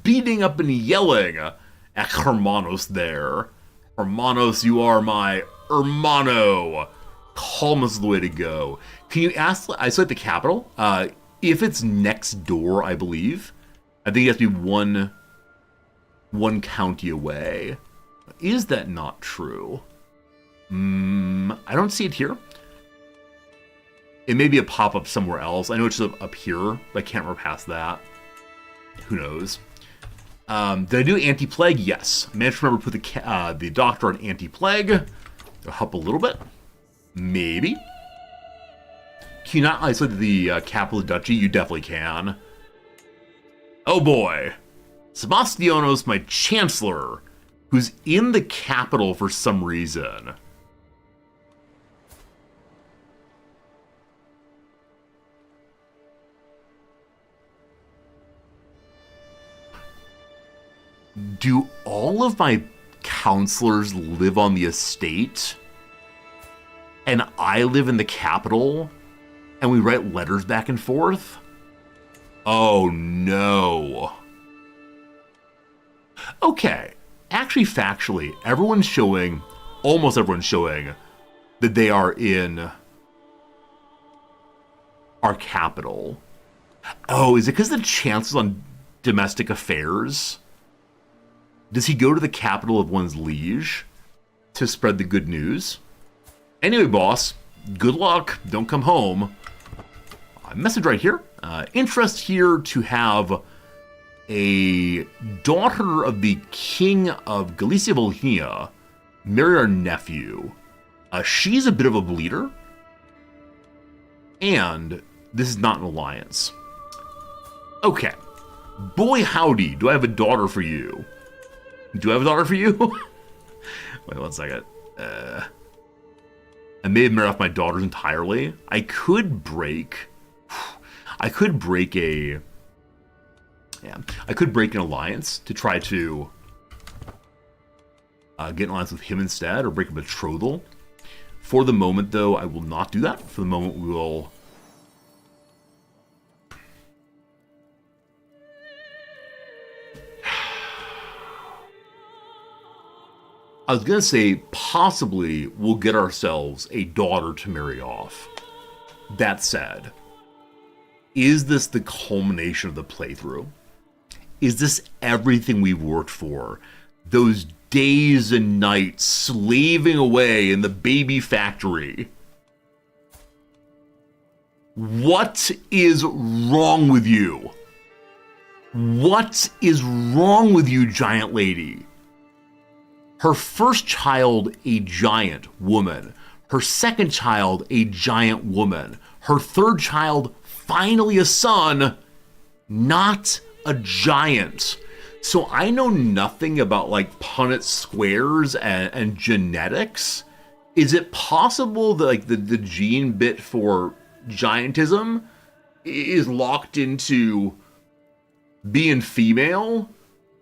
beating up and yelling at Hermanos there. Hermanos, you are my hermano. Calm is the way to go. Can you ask, I said the capital, if it's next door, I believe. I think it has to be one county away. Is that not true? I don't see it here. It may be a pop-up somewhere else. I know it's up here, but I can't remember past that. Who knows? Did I do anti-plague? Yes. Managed to remember to put the doctor on anti-plague. It'll help a little bit. Maybe. Can you not isolate the capital of duchy? You definitely can. Oh boy. Sebastianos, my chancellor, who's in the capital for some reason. Do all of my counselors live on the estate? And I live in the capital? And we write letters back and forth? Oh no. Okay. Actually, factually, almost everyone's showing that they are in our capital. Oh, is it because the chancellor's on domestic affairs? Does he go to the capital of one's liege to spread the good news? Anyway, boss, good luck. Don't come home. Message right here. Interest here to have a daughter of the king of Galicia Volhynia marry our nephew. She's a bit of a bleeder. And this is not an alliance. Okay. Boy howdy, do I have a daughter for you. Do I have a daughter for you? Wait 1 second. I may have married off my daughters entirely. I could break an alliance to try to get an alliance with him instead, or break a betrothal. For the moment, though, I will not do that. For the moment, we will... I was going to say, possibly we'll get ourselves a daughter to marry off. That said, is this the culmination of the playthrough? Is this everything we've worked for? Those days and nights slaving away in the baby factory? What is wrong with you? What is wrong with you, giant lady? Her first child, a giant woman. Her second child, a giant woman. Her third child, finally a son, not a giant. So I know nothing about like Punnett squares and genetics. Is it possible that like the gene bit for giantism is locked into being female?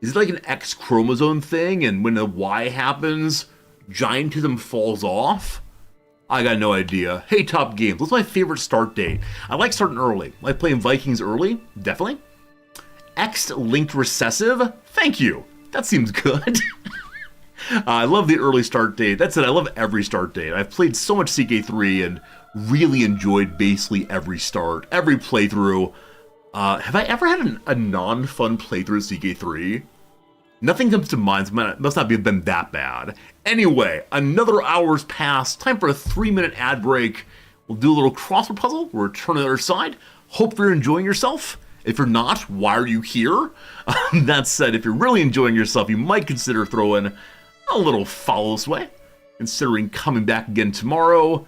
Is it like an X chromosome thing, and when the Y happens, giantism falls off? I got no idea. Hey, Top Games, what's my favorite start date? I like starting early. I like playing Vikings early, definitely. X-linked recessive, thank you. That seems good. I love the early start date. That's it, I love every start date. I've played so much CK3 and really enjoyed basically every start, every playthrough. Have I ever had a non-fun playthrough of CK3? Nothing comes to mind, so it must not have been that bad. Anyway, another hour's passed. Time for a 3-minute ad break. We'll do a little crossword puzzle. We'll return to the other side. Hope you're enjoying yourself. If you're not, why are you here? That said, if you're really enjoying yourself, you might consider throwing a little follow this way. Considering coming back again tomorrow,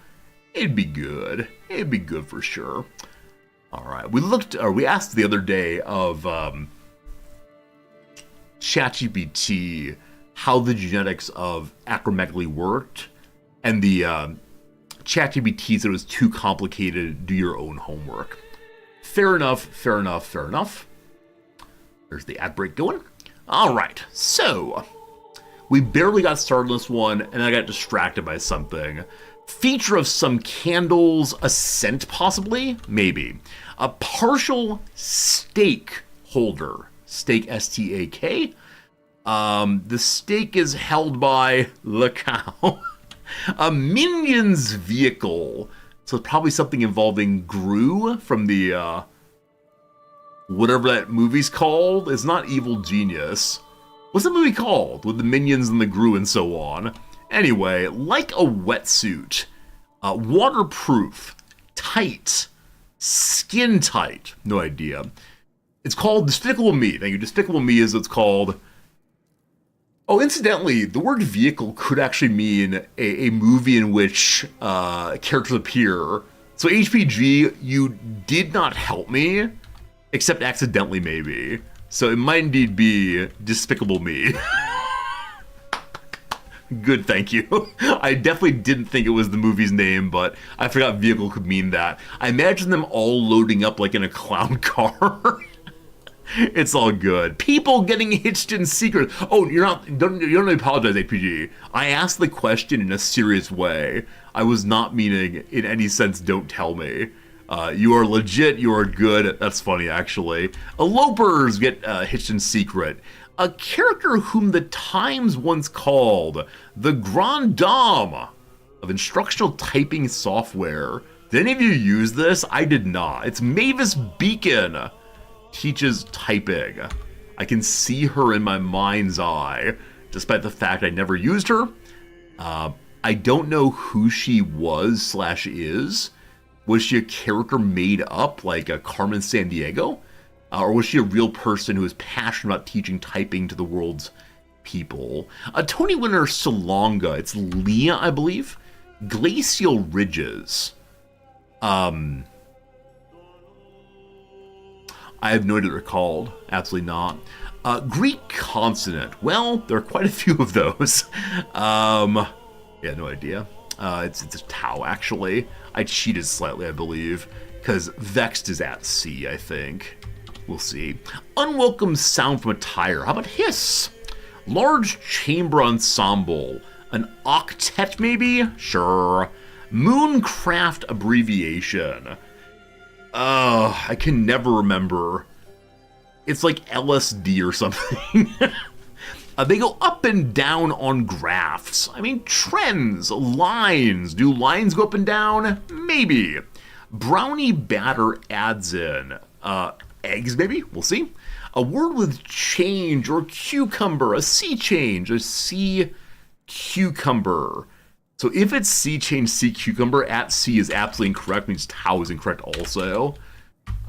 it'd be good. It'd be good for sure. All right, we asked the other day of ChatGPT how the genetics of acromegaly worked, and the ChatGPT said it was too complicated. Do your own homework. Fair enough, fair enough, fair enough. There's the ad break going. All right, so We barely got started on this one, and I got distracted by something. Feature of some candles, a scent possibly? Maybe. A partial stake holder. Stake, S-T-A-K. The stake is held by the cow. A Minions vehicle. So it's probably something involving Gru from the, whatever that movie's called. It's not Evil Genius. What's the movie called? With the Minions and the Gru and so on. Anyway, like a wetsuit. Waterproof. Tight. Skin tight. No idea. It's called Despicable Me. Thank you. Despicable Me is what it's called. Oh, incidentally, the word vehicle could actually mean a movie in which characters appear. So HPG, you did not help me, except accidentally maybe. So it might indeed be Despicable Me. Good, thank you. I definitely didn't think it was the movie's name, but I forgot vehicle could mean that. I imagine them all loading up like in a clown car. It's all good. People getting hitched in secret. Oh, you don't apologize, APG. I asked the question in a serious way. I was not meaning in any sense, don't tell me. You are legit, you are good. That's funny, actually. Elopers get hitched in secret. A character whom the Times once called the Grand Dame of instructional typing software. Did any of you use this? I did not. It's Mavis Beacon. Teaches typing. I can see her in my mind's eye, despite the fact I never used her. I don't know who she was / is. Was she a character made up like a Carmen Sandiego? Or was she a real person who was passionate about teaching typing to the world's people? A Tony winner, Salonga. It's Leah, I believe. Glacial Ridges. I have no idea what they're called. Absolutely not. Greek consonant. Well, there are quite a few of those. Yeah, no idea. It's a Tau, actually. I cheated slightly, I believe, because Vexed is at C, I think. We'll see. Unwelcome sound from a tire. How about hiss? Large chamber ensemble. An octet, maybe? Sure. Mooncraft abbreviation. I can never remember. It's like LSD or something. They go up and down on graphs. I mean, trends, lines. Do lines go up and down? Maybe. Brownie batter adds in. Eggs, maybe? We'll see. A word with change or cucumber. A C change. A C cucumber. So if it's C change, C cucumber, at C is absolutely incorrect, means Tau is incorrect also.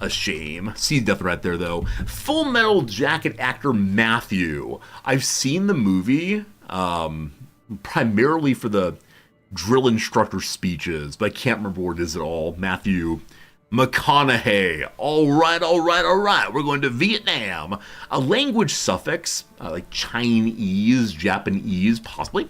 A shame. C is definitely right there, though. Full Metal Jacket actor Matthew. I've seen the movie, primarily for the drill instructor speeches, but I can't remember what it is at all. Matthew McConaughey. All right. We're going to Vietnam. A language suffix, like Chinese, Japanese, possibly.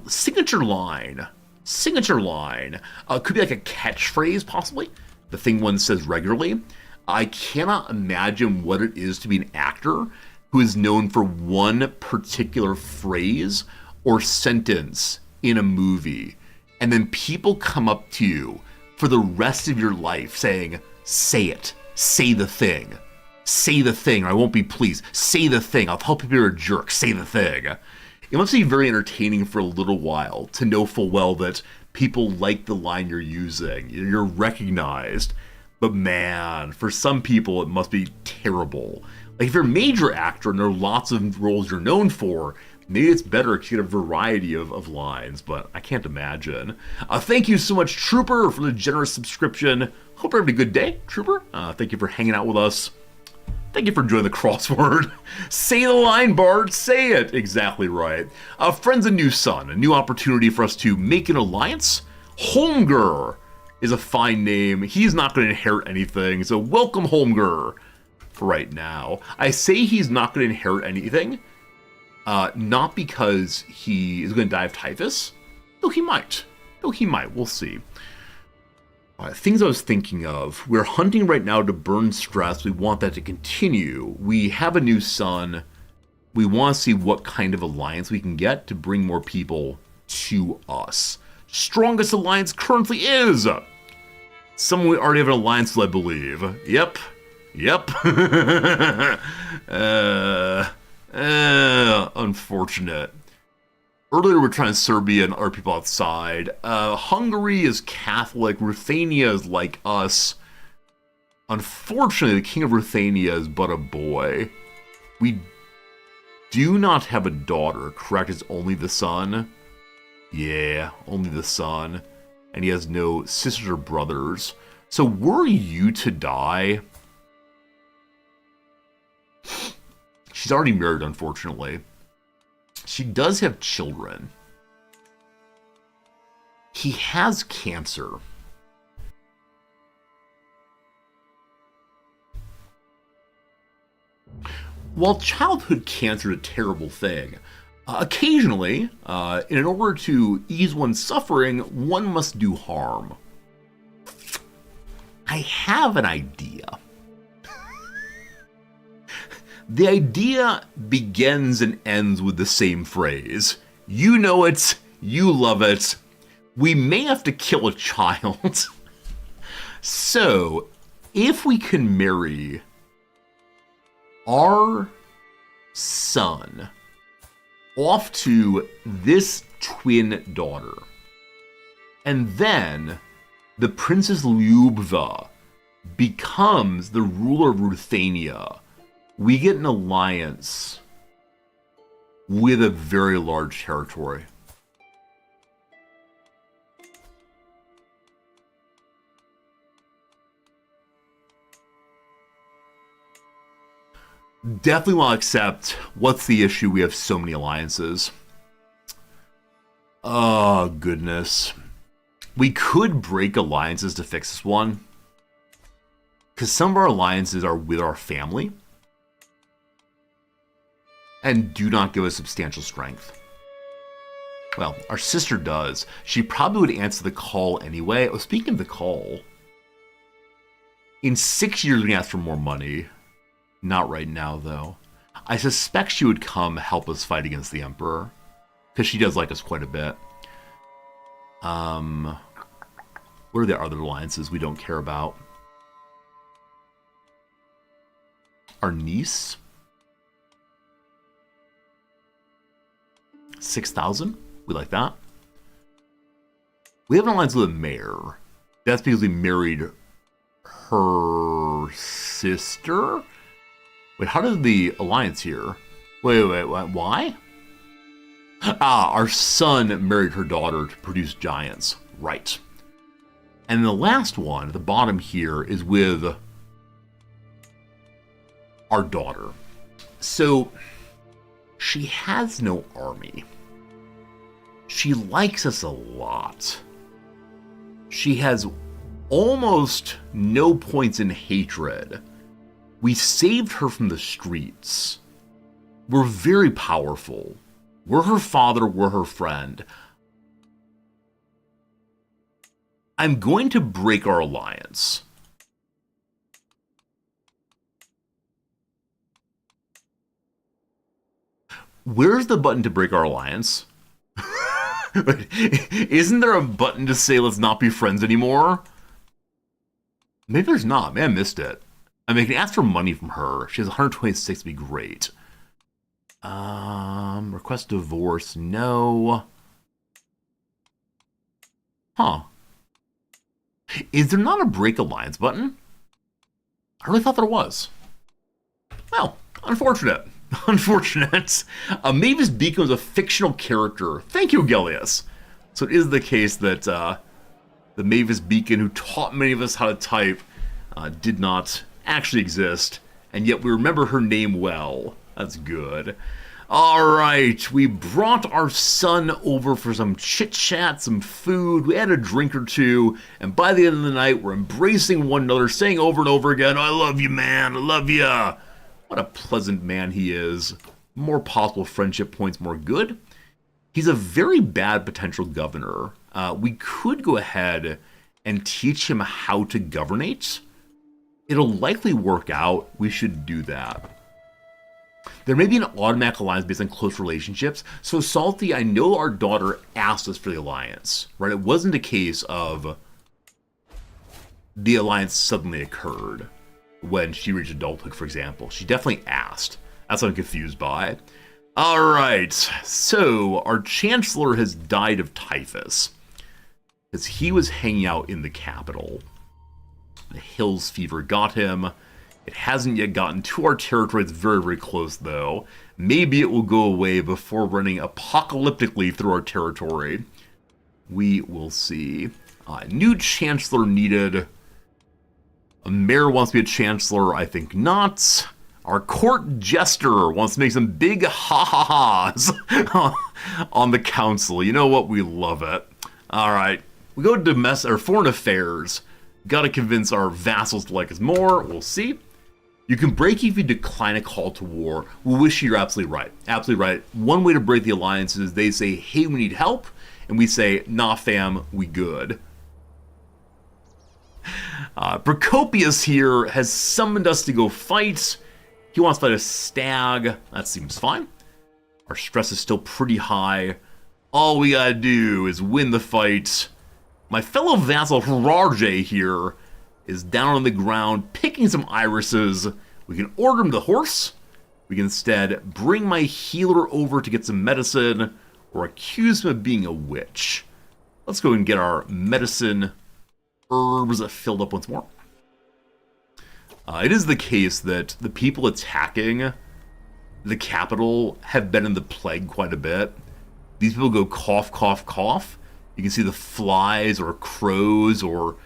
Signature line. Could be like a catchphrase, possibly. The thing one says regularly. I cannot imagine what it is to be an actor who is known for one particular phrase or sentence in a movie, and then people come up to you for the rest of your life saying, say it, say the thing, or I won't be pleased, say the thing, I'll tell people you're a jerk, say the thing. It must be very entertaining for a little while to know full well that people like the line you're using. You're recognized. But man, for some people, it must be terrible. Like if you're a major actor and there are lots of roles you're known for, maybe it's better to get a variety of lines, but I can't imagine. Thank you so much, Trooper, for the generous subscription. Hope you're having a good day, Trooper. Thank you for hanging out with us. Thank you for joining the crossword. Say the line, Bart. Say it. Exactly right. Friends and New Son. A new opportunity for us to make an alliance. Holmger is a fine name. He's not going to inherit anything, so welcome, Holmger, for right now. I say he's not going to inherit anything, not because he is going to die of typhus, though he might. We'll see. Things I was thinking of. We're hunting right now to burn stress. We want that to continue. We have a new son. We want to see what kind of alliance we can get to bring more people to us. Strongest alliance currently is someone we already have an alliance with, I believe. Yep. Unfortunate. Earlier we're trying Serbia and other people outside. Hungary is Catholic. Ruthenia is like us. Unfortunately, the king of Ruthenia is but a boy. We do not have a daughter, correct? It's only the son? Yeah, only the son. And he has no sisters or brothers. So were you to die... She's already married, unfortunately. She does have children. He has cancer. While childhood cancer is a terrible thing, occasionally, in order to ease one's suffering, one must do harm. I have an idea. The idea begins and ends with the same phrase. You know it, you love it. We may have to kill a child. So, if we can marry our son off to this twin daughter, and then the Princess Lyubva becomes the ruler of Ruthenia, we get an alliance with a very large territory. Definitely want to accept. What's the issue? We have so many alliances. Oh, goodness. We could break alliances to fix this one, because some of our alliances are with our family and do not give us substantial strength. Well, our sister does. She probably would answer the call anyway. Oh, speaking of the call, in 6 years we can ask for more money. Not right now, though. I suspect she would come help us fight against the Emperor, because she does like us quite a bit. What are the other alliances we don't care about? Our niece? 6,000? We like that. We have an alliance with a mayor. That's because we married her sister? Wait, how does the alliance here? Wait, why? Our son married her daughter to produce giants. Right. And the last one, at the bottom here, is with our daughter. So, she has no army. She likes us a lot. She has almost no points in hatred. We saved her from the streets. We're very powerful. We're her father, we're her friend. I'm going to break our alliance. Where's the button to break our alliance? Isn't there a button to say let's not be friends anymore? Maybe there's not. Maybe I missed it. I mean, I can ask for money from her. She has 126, to be great. Request divorce, no. Huh. Is there not a break alliance button? I really thought there was. Well, unfortunate. Unfortunate. Mavis Beacon was a fictional character. Thank you, Gellius. So it is the case that the Mavis Beacon, who taught many of us how to type, did not actually exist, and yet we remember her name well. That's good. Alright, we brought our son over for some chit-chat, some food, we had a drink or two, and by the end of the night, we're embracing one another, saying over and over again, I love you, man, I love you. What a pleasant man he is. More possible friendship points, more good. He's a very bad potential governor. We could go ahead and teach him how to governate. It'll likely work out. We should do that. There may be an automatic alliance based on close relationships. So, Salty, I know our daughter asked us for the alliance, right? It wasn't a case of the alliance suddenly occurred when she reached adulthood, for example. She definitely asked. That's what I'm confused by. All right, so our Chancellor has died of typhus because he was hanging out in the capital. The Hills fever got him. It hasn't yet gotten to our territory. It's very, very close, though. Maybe it will go away before running apocalyptically through our territory. We will see. New Chancellor needed. A mayor wants to be a Chancellor. I think not. Our court jester wants to make some big ha-ha-has on the council. You know what? We love it. All right. We go to foreign affairs. Got to convince our vassals to like us more. We'll see. You can break if you decline a call to war. We wish you're absolutely right. Absolutely right. One way to break the alliance is they say, hey, we need help. And we say, nah, fam, we good. Procopius here has summoned us to go fight. He wants to fight a stag. That seems fine. Our stress is still pretty high. All we gotta do is win the fight. My fellow vassal Rarje here is down on the ground picking some irises. We can order him the horse. We can instead bring my healer over to get some medicine or accuse him of being a witch. Let's go and get our medicine herbs filled up once more. It is the case that the people attacking the capital have been in the plague quite a bit. These people go cough, cough, cough. You can see the flies or crows or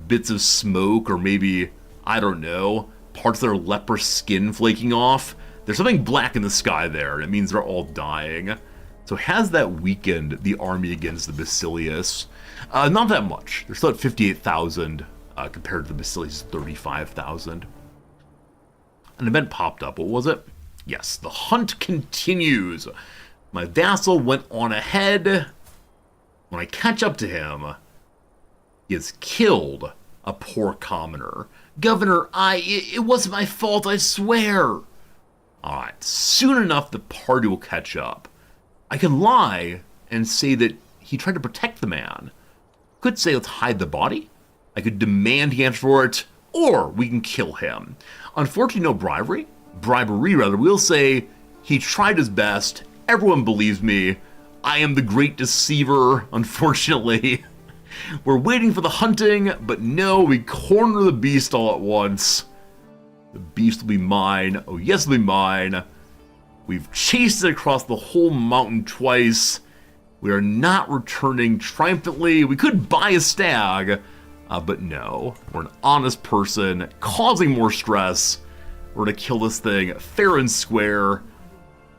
bits of smoke or maybe, I don't know, parts of their leprous skin flaking off. There's something black in the sky there. It means they're all dying. So has that weakened the army against the Basilius? Not that much. They're still at 58,000 compared to the Basilius' 35,000. An event popped up. What was it? Yes, the hunt continues. My vassal went on ahead. When I catch up to him, he has killed a poor commoner. Governor, it wasn't my fault, I swear. Alright, soon enough the party will catch up. I can lie and say that he tried to protect the man. Could say let's hide the body. I could demand he answer for it, or we can kill him. Unfortunately, no bribery. Bribery, rather. We'll say he tried his best. Everyone believes me. I am the great deceiver, unfortunately. We're waiting for the hunting, but no, we corner the beast all at once. The beast will be mine. Oh, yes, it'll be mine. We've chased it across the whole mountain twice. We are not returning triumphantly. We could buy a stag, but no. We're an honest person, causing more stress. We're gonna kill this thing fair and square.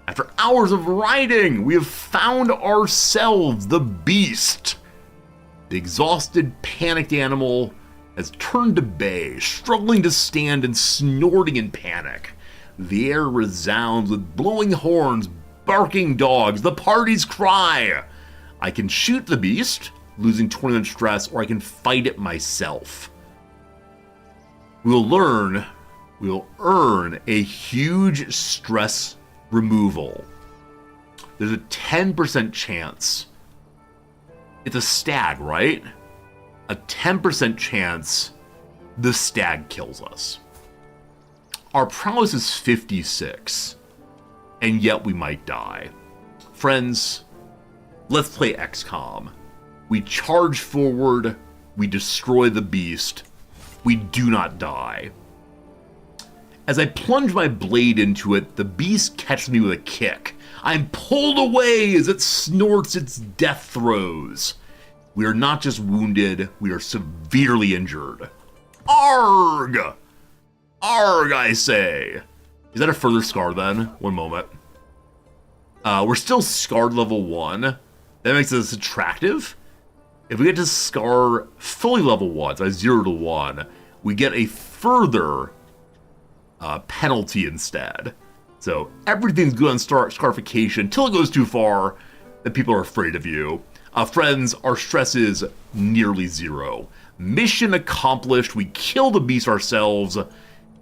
After hours of riding, we have found ourselves the beast. The exhausted, panicked animal has turned to bay, struggling to stand and snorting in panic. The air resounds with blowing horns, barking dogs, the party's cry. I can shoot the beast, losing 21 stress, or I can fight it myself. We'll earn a huge stress removal. There's a 10% chance. It's a stag, right? A 10% chance the stag kills us. Our prowess is 56, and yet we might die. Friends, let's play XCOM. We charge forward, we destroy the beast, we do not die. As I plunge my blade into it, the beast catches me with a kick. I'm pulled away as it snorts its death throes. We are not just wounded, we are severely injured. Arg! Arg, I say. Is that a further scar then? One moment. We're still scarred level 1. That makes us attractive. If we get to scar fully level 1, so 0 to 1, we get a further penalty instead. So everything's good on scarification until it goes too far, then people are afraid of you. Friends, our stress is nearly 0. Mission accomplished. We kill the beast ourselves.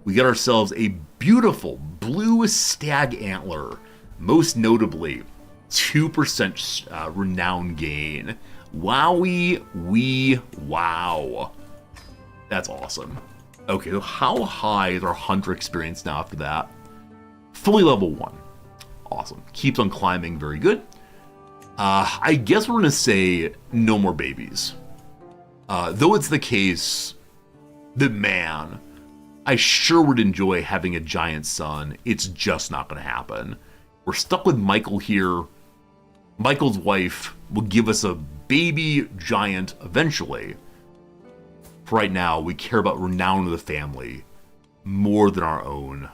We get ourselves a beautiful blue stag antler. Most notably, 2% renown gain. Wowie wee wow. That's awesome. Okay, so how high is our hunter experience now after that? Fully level 1. Awesome. Keeps on climbing, very good. I guess we're going to say no more babies. Though it's the case that, man, I sure would enjoy having a giant son. It's just not going to happen. We're stuck with Michael here. Michael's wife will give us a baby giant eventually. For right now, we care about renown of the family more than our own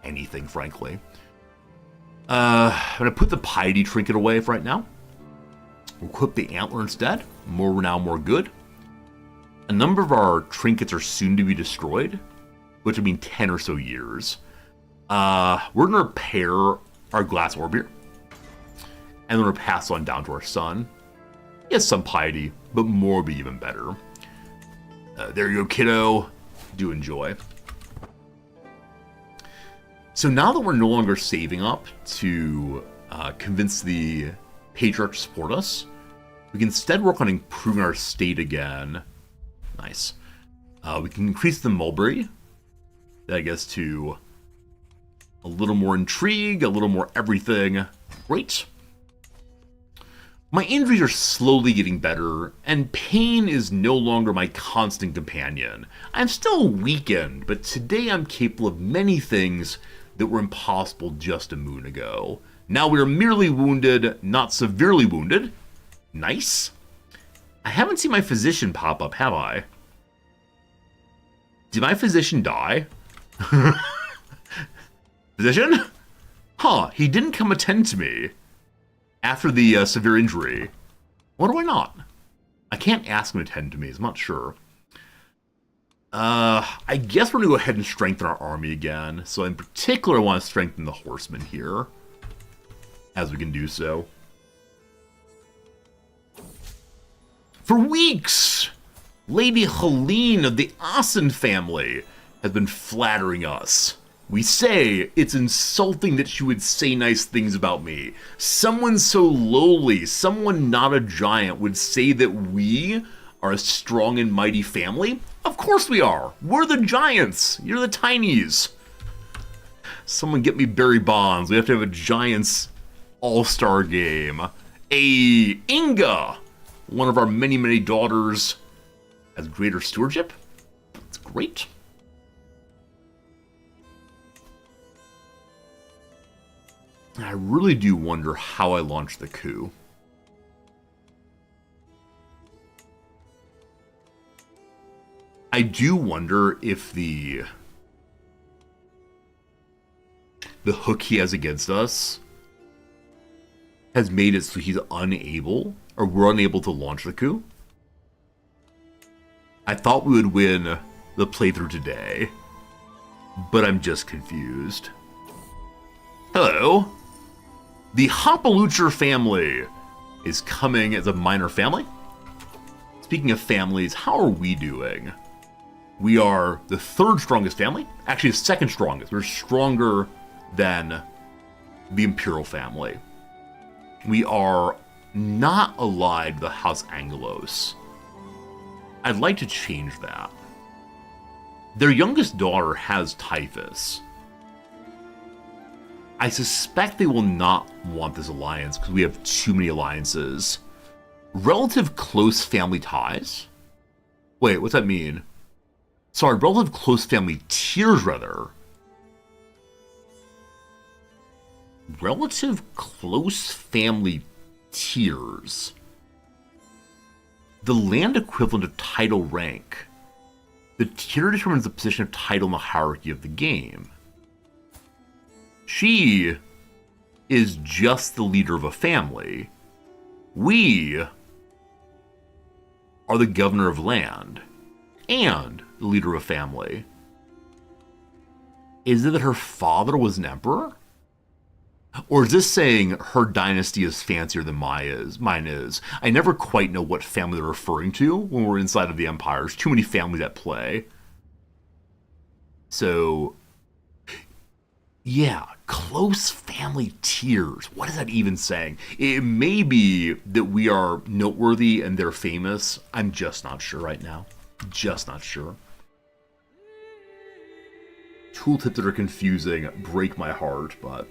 anything, frankly. I'm going to put the piety trinket away for right now. We'll equip the antler instead. More renown, more good. A number of our trinkets are soon to be destroyed, which would mean 10 or so years. We're going to repair our glass orb here. And then we're going to pass on down to our son. Yes, some piety, but more would be even better. There you go, kiddo. Do enjoy. So now that we're no longer saving up to convince the patriarch to support us, we can instead work on improving our state again. Nice. We can increase the mulberry. That gets to a little more intrigue, a little more everything. Great. My injuries are slowly getting better, and pain is no longer my constant companion. I'm still weakened, but today I'm capable of many things that were impossible just a moon ago. Now we are merely wounded, not severely wounded. Nice. I haven't seen my physician pop up, have I? Did my physician die? Physician? Huh, he didn't come attend to me after the severe injury. Why do I not? I can't ask him to attend to me, I'm not sure. I guess we're going to go ahead and strengthen our army again. So in particular, I want to strengthen the horsemen here, as we can do so. For weeks, Lady Helene of the Asen family has been flattering us. We say it's insulting that she would say nice things about me. Someone so lowly, someone not a giant, would say that we are a strong and mighty family? Of course we are. We're the giants. You're the tinies. Someone get me Barry Bonds. We have to have a Giants all-star game. Inga, one of our many, many daughters, has greater stewardship. That's great. I really do wonder how I launched the coup. I do wonder if the hook he has against us has made it so he's unable, or we're unable to launch the coup. I thought we would win the playthrough today, but I'm just confused. Hello. The Hoppalucher family is coming as a minor family. Speaking of families, how are we doing? We are the third strongest family. Actually, the second strongest. We're stronger than the Imperial family. We are not allied to the House Angelos. I'd like to change that. Their youngest daughter has typhus. I suspect they will not want this alliance because we have too many alliances. Relative close family ties? Wait, what's that mean? Sorry, relative close family tiers, rather. Relative close family tiers. The land equivalent of title rank. The tier determines the position of title in the hierarchy of the game. She is just the leader of a family. We are the governor of land and the leader of a family. Is it that her father was an emperor? Or is this saying her dynasty is fancier than mine is? I never quite know what family they're referring to when we're inside of the empire. There's too many families at play. So, Yeah, close family tiers. What is that even saying? It may be that we are noteworthy and they're famous. I'm just not sure right now. Just not sure. Tooltips that are confusing break my heart, but...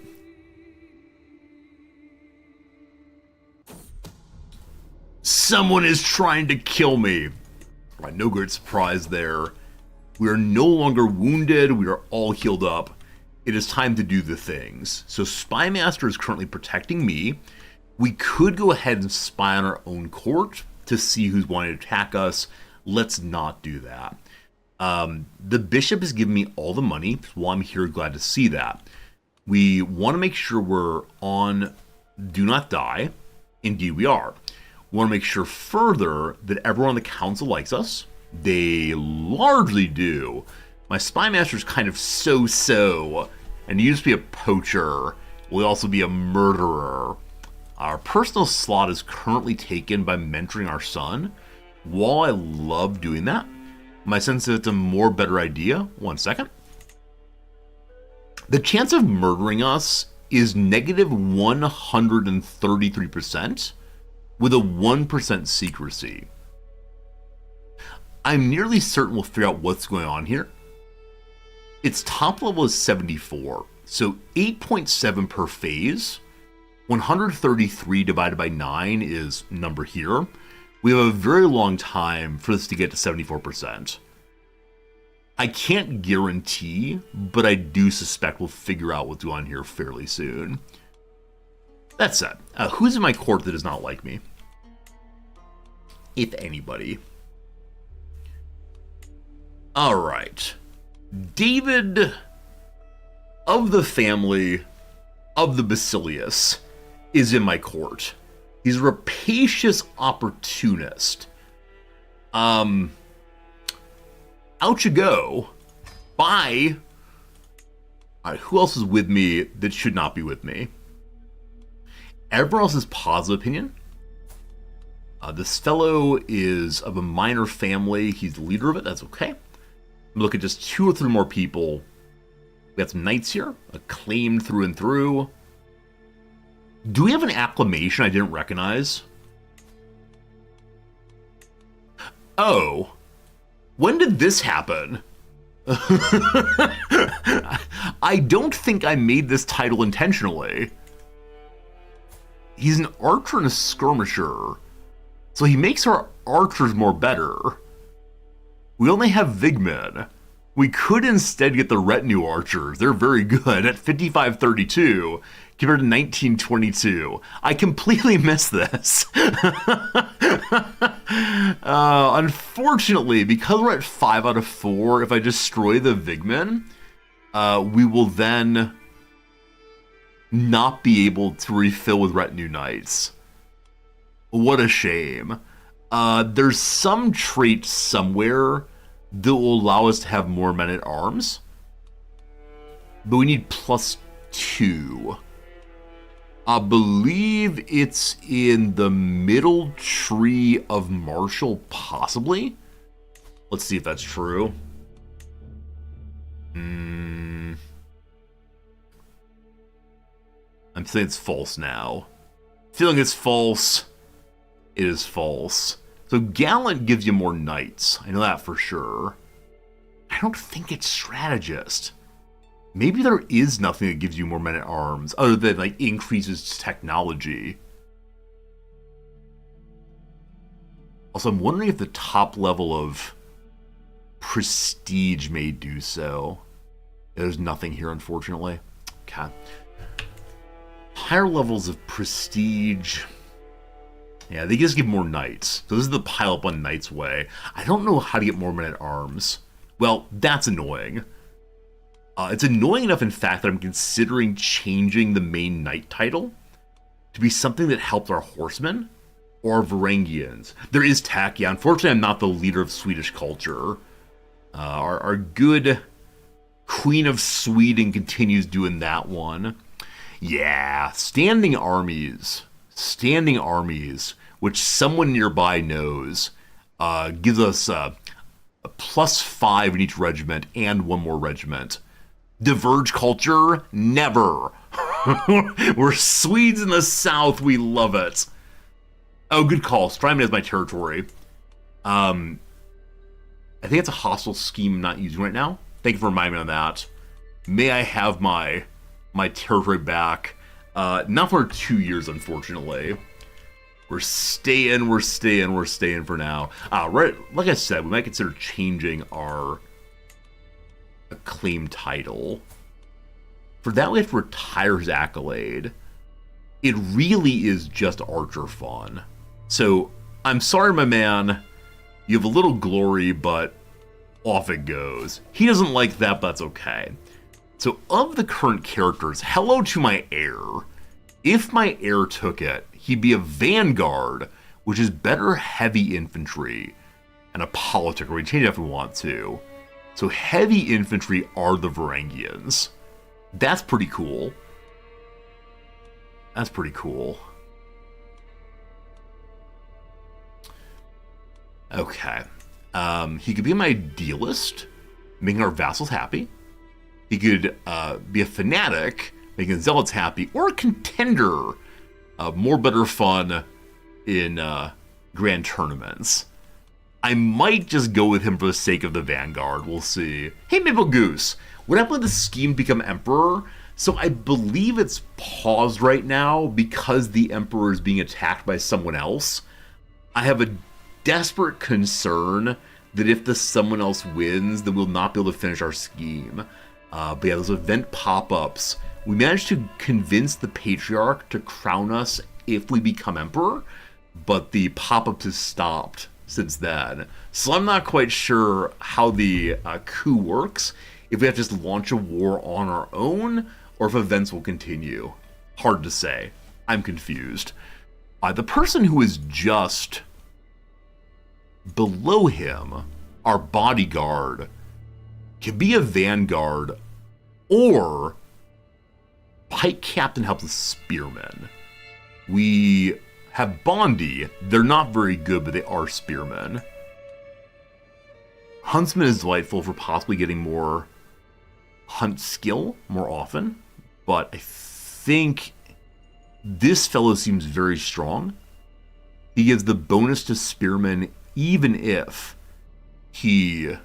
Someone is trying to kill me. Right, no great surprise there. We are no longer wounded. We are all healed up. It is time to do the things. So Spymaster is currently protecting me. We could go ahead and spy on our own court to see who's wanting to attack us. Let's not do that. The bishop is giving me all the money. While I'm here, glad to see that. We want to make sure we're on Do Not Die. Indeed we are. We want to make sure further that everyone on the council likes us. They largely do. My Spymaster is kind of so-so, and he used to be a poacher. Will also be a murderer. Our personal slot is currently taken by mentoring our son. While I love doing that, my sense that it's a more better idea. 1 second. The chance of murdering us is negative 133%. With a 1% secrecy. I'm nearly certain we'll figure out what's going on here. Its top level is 74, so 8.7 per phase. 133 divided by 9 is number here. We have a very long time for this to get to 74%. I can't guarantee, but I do suspect we'll figure out what's going on here fairly soon. That said, who's in my court that does not like me? If anybody. Alright. David of the family of the Basilius is in my court. He's a rapacious opportunist. Out you go. Bye. Alright, who else is with me that should not be with me? Everyone else has positive opinion. This fellow is of a minor family. He's the leader of it. That's okay. Look at just 2 or 3 more people. We got some knights here. Acclaimed through and through. Do we have an acclamation I didn't recognize? Oh. When did this happen? I don't think I made this title intentionally. He's an archer and a skirmisher. So he makes our archers more better. We only have Vigmen. We could instead get the retinue archers. They're very good at 5532 compared to 1922. I completely missed this. Unfortunately, because we're at 5 out of 4, if I destroy the Vigmen, we will then not be able to refill with retinue knights. What a shame. There's some trait somewhere that will allow us to have more men at arms. But we need +2. I believe it's in the middle tree of Marshall, possibly. Let's see if that's true. I'm saying it's false now. Feeling it's false. It is false. So Gallant gives you more knights. I know that for sure. I don't think it's strategist. Maybe there is nothing that gives you more men at arms other than like increases technology. Also, I'm wondering if the top level of prestige may do so. There's nothing here, unfortunately. Okay. Higher levels of prestige. Yeah, they just give more knights. So this is the pile up on knights way. I don't know how to get more men at arms. Well, that's annoying. It's annoying enough, in fact, that I'm considering changing the main knight title to be something that helps our horsemen or our Varangians. There is tech, yeah. Unfortunately, I'm not the leader of Swedish culture. Our good Queen of Sweden continues doing that one. Yeah, standing armies. Standing armies, which someone nearby knows, gives us a +5 in each regiment and 1 more regiment. Diverge culture? Never. We're Swedes in the South. We love it. Oh, good call. Strymon is my territory. I think it's a hostile scheme I'm not using right now. Thank you for reminding me on that. May I have my territory back? Not for 2 years, unfortunately. We're staying for now. Right, like I said, we might consider changing our acclaim title. For that, we have to retire his accolade. It really is just archer fun. So, I'm sorry, my man. You have a little glory, but off it goes. He doesn't like that, but that's okay. So, of the current characters, hello to my heir. If my heir took it, he'd be a vanguard, which is better heavy infantry, and a politic, or we can change it if we want to. So heavy infantry are the Varangians. That's pretty cool. That's pretty cool. Okay. He could be my idealist, making our vassals happy. He could be a fanatic, making zealots happy, or a contender, more better fun in grand tournaments. I might just go with him for the sake of the Vanguard. We'll see. Hey, Maple Goose. Would I let the scheme become Emperor? So I believe it's paused right now because the Emperor is being attacked by someone else. I have a desperate concern that if the someone else wins, then we'll not be able to finish our scheme. But yeah, those event pop-ups. We managed to convince the Patriarch to crown us if we become Emperor, but the pop-ups has stopped since then. So I'm not quite sure how the coup works, if we have to just launch a war on our own, or if events will continue. Hard to say. I'm confused. The person who is just below him, our bodyguard, can be a vanguard, or Pike Captain helps with spearmen. We have Bondi. They're not very good, but they are spearmen. Huntsman is delightful for possibly getting more hunt skill more often, but I think this fellow seems very strong. He gives the bonus to spearmen even if he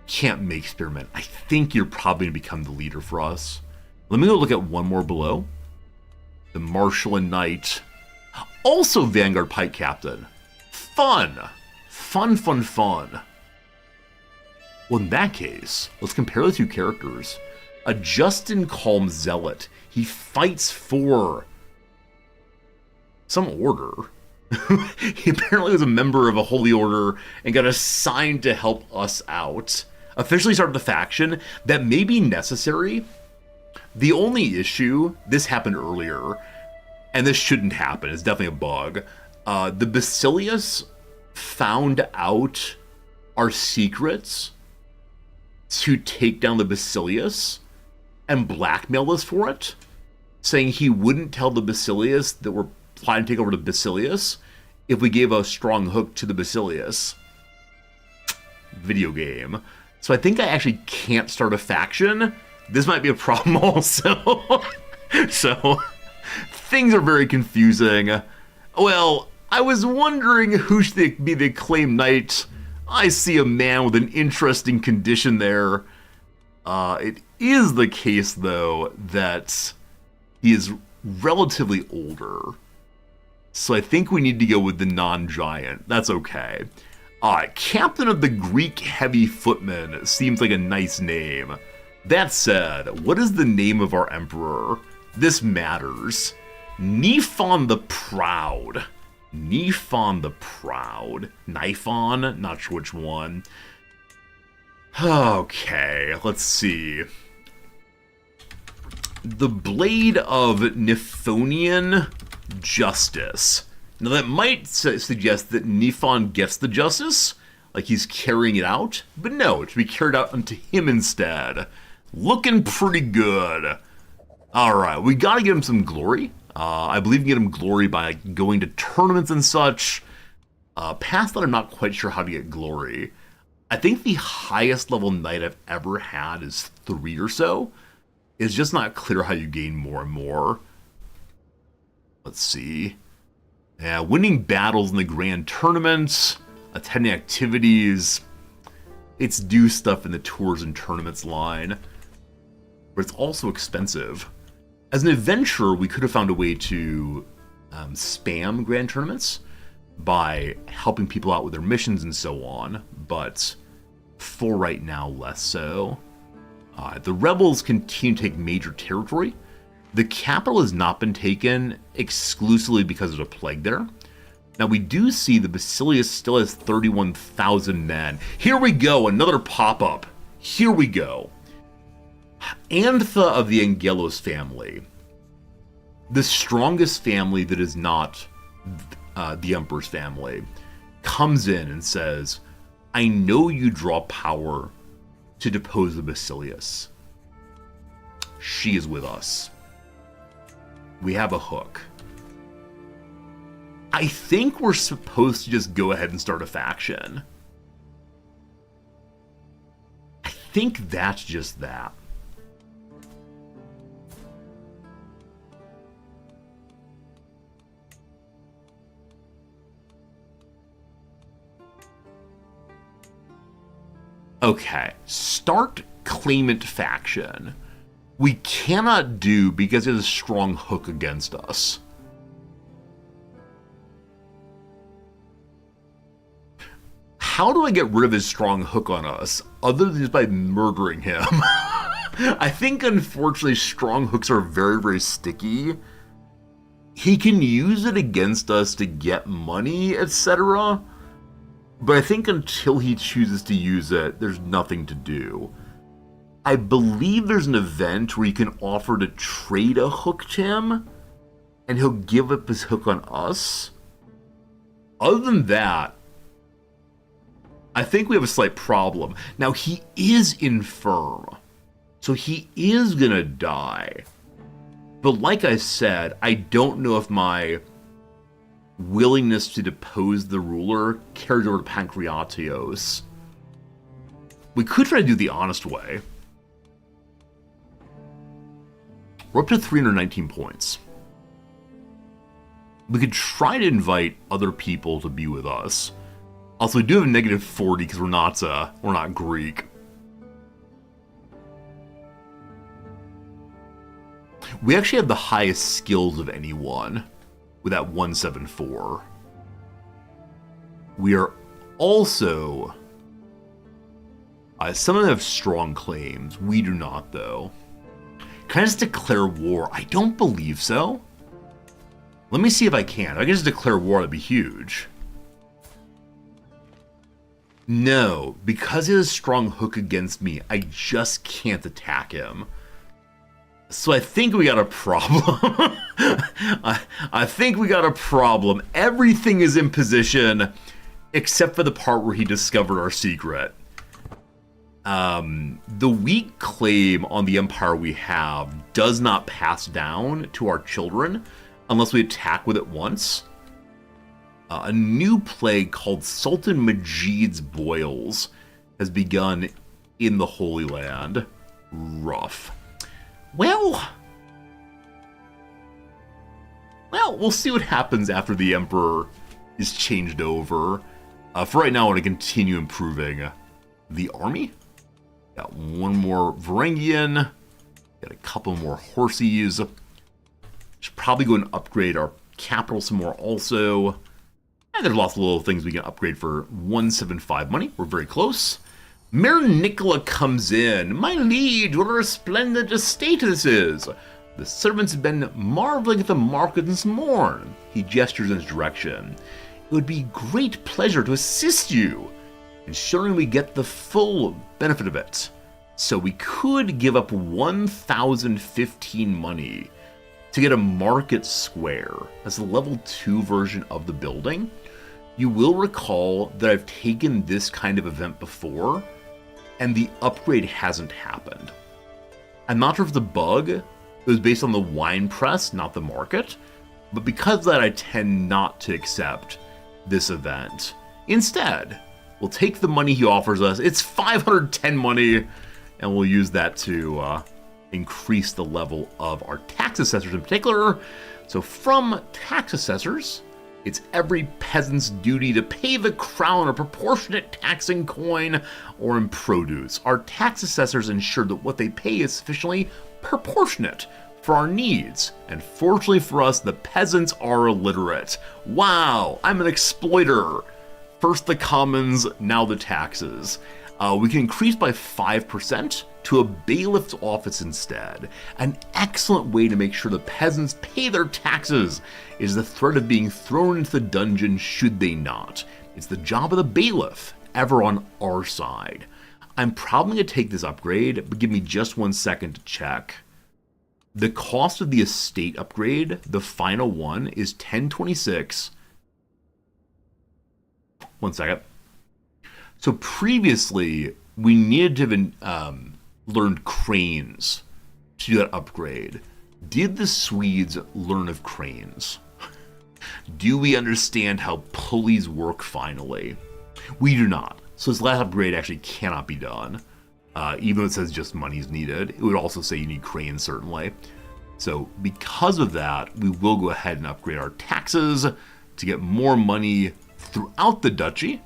can't make spearmen. I think you're probably going to become the leader for us. Let me go look at one more below. The Marshal and Knight. Also Vanguard Pike Captain. Fun. Fun, fun, fun. Well, in that case, let's compare the two characters. A Justin Calm Zealot. He fights for some order. He apparently was a member of a holy order and got assigned to help us out. Officially started the faction. That may be necessary. The only issue, this happened earlier, and this shouldn't happen, it's definitely a bug. The Basilius found out our secrets to take down the Basilius and blackmailed us for it, saying he wouldn't tell the Basilius that we're planning to take over the Basilius if we gave a strong hook to the Basilius. Video game. So I think I actually can't start a faction. This might be a problem also. So, things are very confusing. Well, I was wondering who should be the acclaimed knight. I see a man with an interesting condition there. It is the case, though, that he is relatively older. So I think we need to go with the non-giant. That's okay. Captain of the Greek Heavy Footmen seems like a nice name. That said, what is the name of our emperor? This matters. Niphon the Proud. Niphon the Proud. Niphon? Not sure which one. Okay, let's see. The Blade of Niphonian Justice. Now that might suggest that Niphon gets the justice, like he's carrying it out, but no, it should be carried out unto him instead. Looking pretty good. Alright, we gotta give him some glory. I believe we can get him glory by going to tournaments and such. Past that, I'm not quite sure how to get glory. I think the highest level knight I've ever had is 3 or so. It's just not clear how you gain more and more. Let's see. Yeah, winning battles in the grand tournaments, attending activities. It's do stuff in the tours and tournaments line. But it's also expensive. As an adventurer, we could have found a way to spam grand tournaments by helping people out with their missions and so on, but for right now, less so. The rebels continue to take major territory. The capital has not been taken exclusively because of the plague there. Now, we do see the Basilius still has 31,000 men. Here we go, another pop-up. Here we go. Antha of the Angelos family. The strongest family that is not the Emperor's family comes in and says, I know you draw power to depose the Basilius. She is with us. We have a hook. I think we're supposed to just go ahead and start a faction. I think that's just that. Okay, start claimant faction. We cannot do because it has a strong hook against us. How do I get rid of his strong hook on us, other than just by murdering him? I think, unfortunately, strong hooks are very, very sticky. He can use it against us to get money, etc., but I think until he chooses to use it, there's nothing to do. I believe there's an event where you can offer to trade a hook to him, and he'll give up his hook on us. Other than that, I think we have a slight problem. Now, he is infirm, so he is gonna die. But like I said, I don't know if my willingness to depose the ruler carries over to Pancratios. We could try to do the honest way. We're up to 319 points. We could try to invite other people to be with us. Also, we do have negative 40 because we're not Greek. We actually have the highest skills of anyone with that 174. We are also... some of them have strong claims. We do not, though. Can I just declare war? I don't believe so. Let me see if I can. If I can just declare war, that'd be huge. No, because he has a strong hook against me, I just can't attack him. So I think we got a problem. I think we got a problem. Everything is in position except for the part where he discovered our secret. The weak claim on the empire we have does not pass down to our children unless we attack with it once. A new plague called Sultan Majid's Boils has begun in the Holy Land. Rough. Well, we'll see what happens after the Emperor is changed over. For right now, I want to continue improving the army. Got one more Varangian. Got a couple more horses. Should probably go and upgrade our capital some more also. And there's lots of little things we can upgrade for 175 money. We're very close. Mayor Nicola comes in. My liege, what a resplendent estate this is. The servants have been marveling at the market this morn. He gestures in his direction. It would be great pleasure to assist you, ensuring we get the full benefit of it. So we could give up 1,015 money to get a market square. That's the level 2 version of the building. You will recall that I've taken this kind of event before, and the upgrade hasn't happened. I'm not sure if the bug, it was based on the wine press, not the market, but because of that I tend not to accept this event. Instead, We'll take the money he offers us. It's 510 money, and we'll use that to increase the level of our tax assessors in particular. So from tax assessors, it's every peasant's duty to pay the crown a proportionate tax in coin or in produce. Our tax assessors ensure that what they pay is sufficiently proportionate for our needs. And fortunately for us, the peasants are illiterate. Wow, I'm an exploiter. First the commons, now the taxes. We can increase by 5% to a bailiff's office instead. An excellent way to make sure the peasants pay their taxes is the threat of being thrown into the dungeon should they not. It's the job of the bailiff, ever on our side. I'm probably going to take this upgrade, but give me just 1 second to check. The cost of the estate upgrade, the final one, is 1026. 1 second. So previously, we needed to have learned cranes to do that upgrade. Did the Swedes learn of cranes? Do we understand how pulleys work finally? We do not. So this last upgrade actually cannot be done. Even though it says just money's needed, it would also say you need cranes, certainly. So because of that, we will go ahead and upgrade our taxes to get more money throughout the duchy.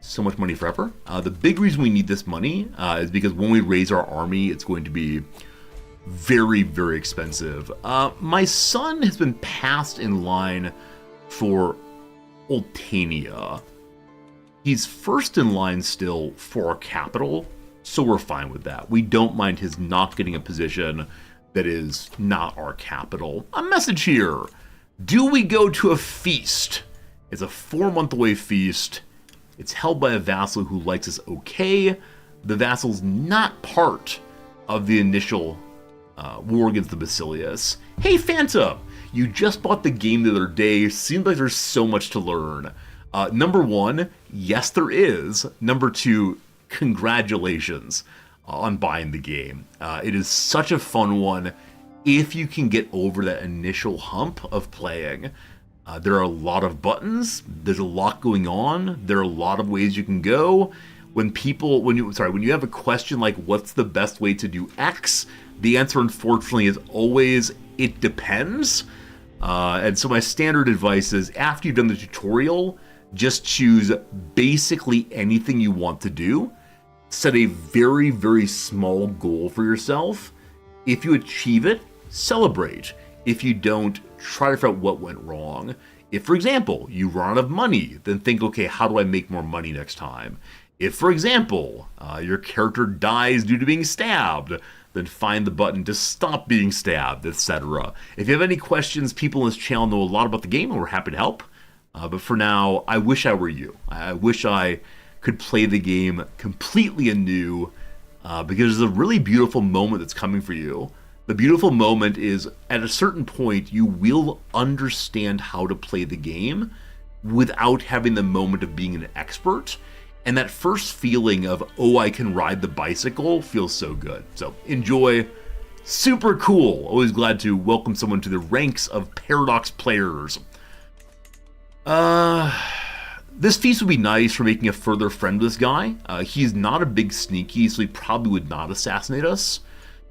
So much money forever. The big reason we need this money is because when we raise our army, it's going to be very, very expensive. My son has been passed in line for Oltania. He's first in line still for our capital, so we're fine with that. We don't mind his not getting a position that is not our capital. A message here. Do we go to a feast? It's a 4-month-away feast. It's held by a vassal who likes us okay. The vassal's not part of the initial war against the Basilius. Hey, Fanta! You just bought the game the other day. Seems like there's so much to learn. Number 1, yes there is. Number 2, congratulations on buying the game. It is such a fun one if you can get over that initial hump of playing. There are a lot of buttons. There's a lot going on. There are a lot of ways you can go. When you have a question like what's the best way to do X, the answer unfortunately is always it depends. And so my standard advice is after you've done the tutorial, just choose basically anything you want to do. Set a very, very small goal for yourself. If you achieve it, celebrate. If you don't, try to figure out what went wrong. If, for example, you run out of money, then think, okay, how do I make more money next time? If, for example, your character dies due to being stabbed, then find the button to stop being stabbed, etc. If you have any questions, people in this channel know a lot about the game, and we're happy to help. But for now, I wish I were you. I wish I could play the game completely anew, because there's a really beautiful moment that's coming for you. The beautiful moment is, at a certain point, you will understand how to play the game without having the moment of being an expert. And that first feeling of, oh, I can ride the bicycle feels so good. So enjoy. Super cool. Always glad to welcome someone to the ranks of Paradox players. This feast would be nice for making a further friend with this guy. He's not a big sneaky, so he probably would not assassinate us.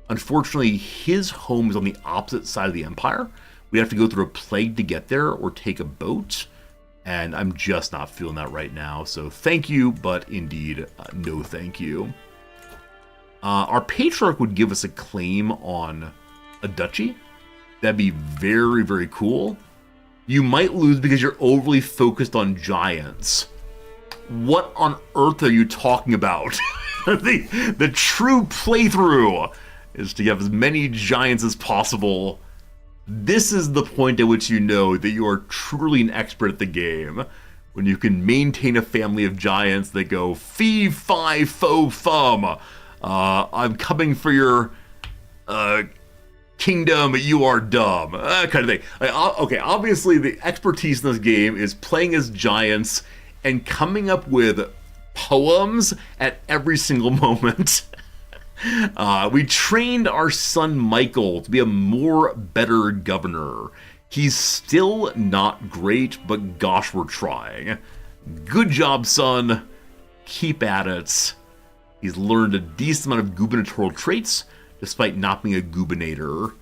Unfortunately, his home is on the opposite side of the empire. We'd have to go through a plague to get there or take a boat. And I'm just not feeling that right now. So thank you, but indeed, no thank you. Our patriarch would give us a claim on a duchy. That'd be very, very cool. You might lose because you're overly focused on giants. What on earth are you talking about? The true playthrough is to have as many giants as possible. This is the point at which you know that you are truly an expert at the game. When you can maintain a family of giants that go fee, fi, fo, fum. I'm coming for your kingdom, you are dumb. Kind of thing. Okay, obviously the expertise in this game is playing as giants and coming up with poems at every single moment. We trained our son Michael to be a better governor. He's still not great, but gosh, we're trying. Good job, son. Keep at it. He's learned a decent amount of gubernatorial traits, despite not being a gubernator.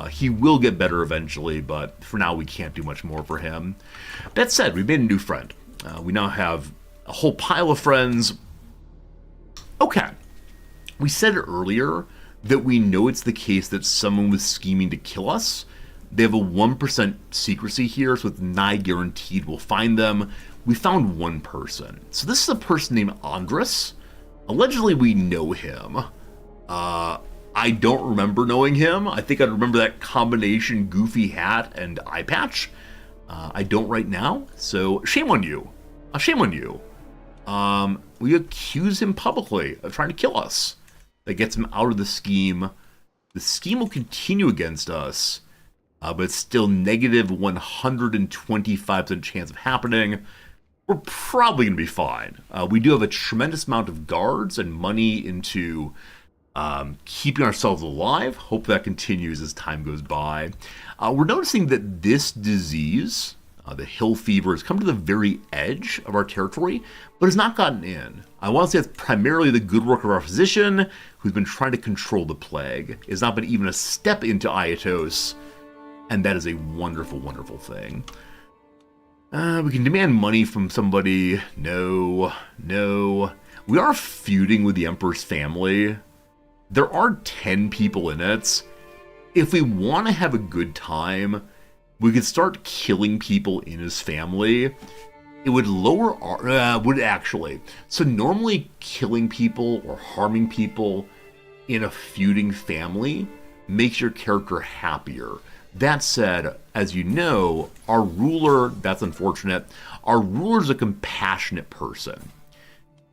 He will get better eventually, but for now we can't do much more for him. That said, we made a new friend. We now have a whole pile of friends. Okay. We said earlier that we know it's the case that someone was scheming to kill us. They have a 1% secrecy here, so it's nigh guaranteed we'll find them. We found one person. So this is a person named Andres. Allegedly, we know him. I don't remember knowing him. I think I'd remember that combination goofy hat and eye patch. I don't right now, so shame on you. Shame on you. We accuse him publicly of trying to kill us. That gets him out of the scheme. The scheme will continue against us, but it's still negative 125% chance of happening. We're probably going to be fine. We do have a tremendous amount of guards and money into keeping ourselves alive. Hope that continues as time goes by. We're noticing that this disease, the hill fever, has come to the very edge of our territory, but has not gotten in. I want to say it's primarily the good work of our physician, who's been trying to control the plague. It's not been even a step into Iatos, and that is a wonderful, wonderful thing. We can demand money from somebody. No. We are feuding with the Emperor's family. There are 10 people in it. If we want to have a good time, we could start killing people in his family. It would lower our... would actually. So normally killing people or harming people in a feuding family makes your character happier. That said, as you know, our ruler, that's unfortunate, our ruler's a compassionate person.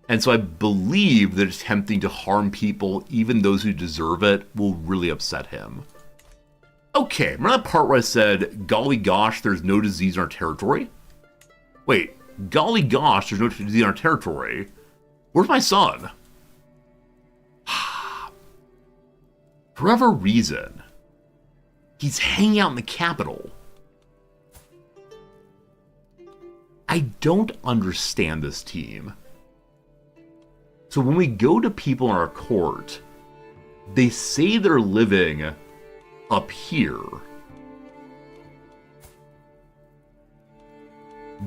And so I believe that attempting to harm people, even those who deserve it, will really upset him. Okay, remember that part where I said, golly gosh, there's no disease in our territory? Wait, golly gosh, there's no disease in our territory? Where's my son? For whatever reason, he's hanging out in the capital. I don't understand this team. So when we go to people in our court, they say they're living up here.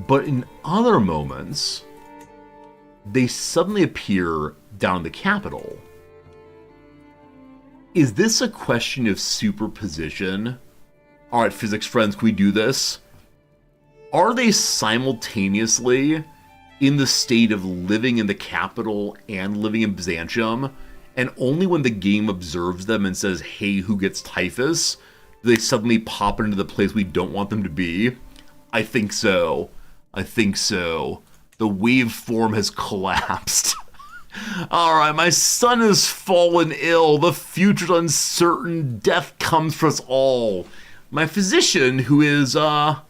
But in other moments, they suddenly appear down in the capital. Is this a question of superposition? Alright, physics friends, can we do this? Are they simultaneously in the state of living in the capital and living in Byzantium, and only when the game observes them and says, hey, who gets typhus, do they suddenly pop into the place we don't want them to be? I think so. I think so. The waveform has collapsed. Alright, my son has fallen ill. The future's uncertain. Death comes for us all. My physician, who is, a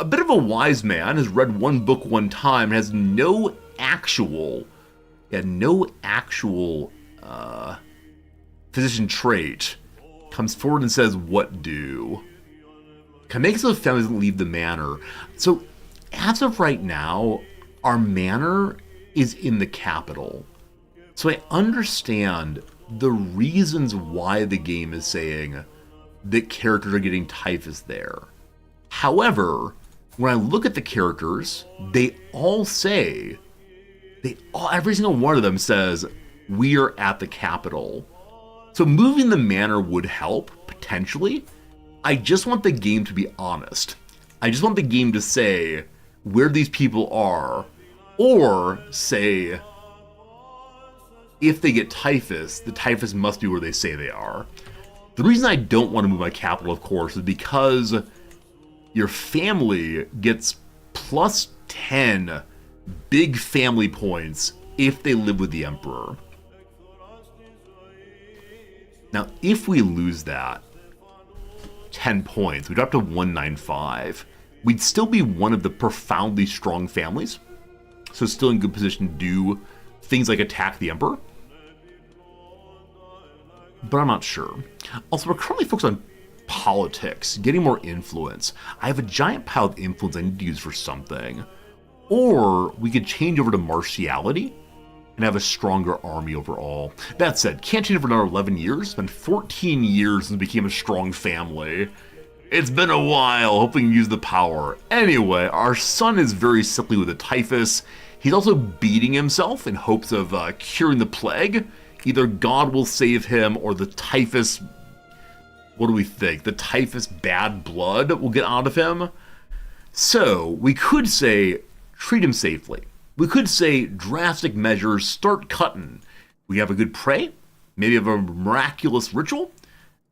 bit of a wise man, has read one book one time and has no actual physician trait, comes forward and says, what do? Can make so the family doesn't leave the manor. So, as of right now, our manor is in the capital. So I understand the reasons why the game is saying that characters are getting typhus there. However, when I look at the characters, they all say, every single one of them says, we are at the capital. So moving the manor would help, potentially. I just want the game to be honest. I just want the game to say where these people are, or say, if they get typhus, the typhus must be where they say they are. The reason I don't want to move my capital, of course, is because your family gets plus 10 big family points if they live with the Emperor. Now, if we lose that 10 points, we drop to 195, we'd still be one of the profoundly strong families, so still in good position to do things like attack the Emperor. But I'm not sure. Also, we're currently focused on politics, getting more influence. I have a giant pile of influence I need to use for something. Or we could change over to martiality and have a stronger army overall. That said, can't change for another 11 years. It's been 14 years since we became a strong family. It's been a while, hoping to use the power. Anyway, our son is very sickly with a typhus. He's also beating himself in hopes of curing the plague. Either God will save him or the typhus, what do we think? The typhus bad blood will get out of him. So we could say, treat him safely. We could say drastic measures, start cutting. We have a good pray, maybe have a miraculous ritual,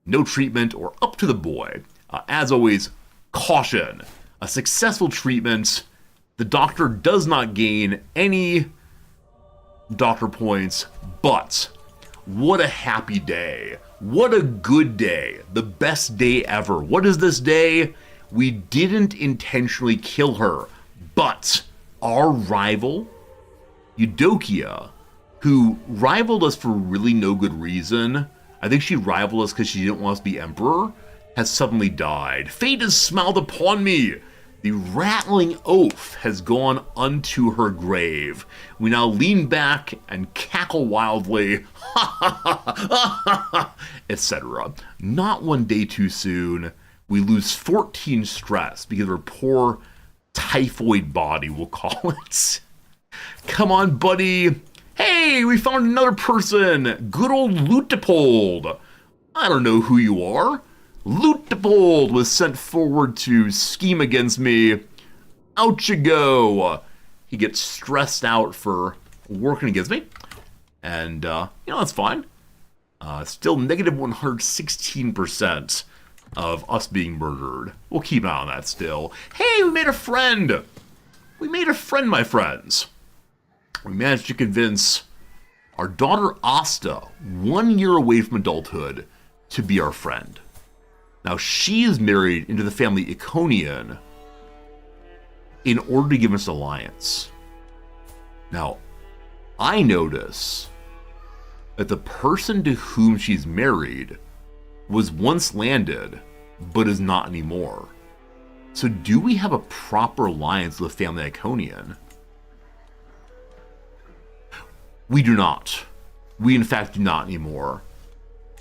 no treatment, or up to the boy. As always, caution. A successful treatment, the doctor does not gain any doctor points, but what a happy day. What a good day. The best day ever. What is this day? We didn't intentionally kill her, but our rival, Eudokia, who rivaled us for really no good reason, I think she rivaled us because she didn't want us to be emperor, has suddenly died. Fate has smiled upon me. The rattling oaf has gone unto her grave. We now lean back and cackle wildly, etc. Not one day too soon. We lose 14 stress because of her poor typhoid body, we'll call it. Come on, buddy. Hey, we found another person. Good old Lutepold. I don't know who you are. Lutepold was sent forward to scheme against me. Out you go. He gets stressed out for working against me. And, that's fine. Still negative 116% of us being murdered. We'll keep an eye on that still. Hey, we made a friend. We made a friend, my friends. We managed to convince our daughter Asta, 1 year away from adulthood, to be our friend. Now, she is married into the family Iconian in order to give us an alliance. Now, I notice that the person to whom she's married was once landed, but is not anymore. So do we have a proper alliance with the family Iconian? We do not. We, in fact, do not anymore.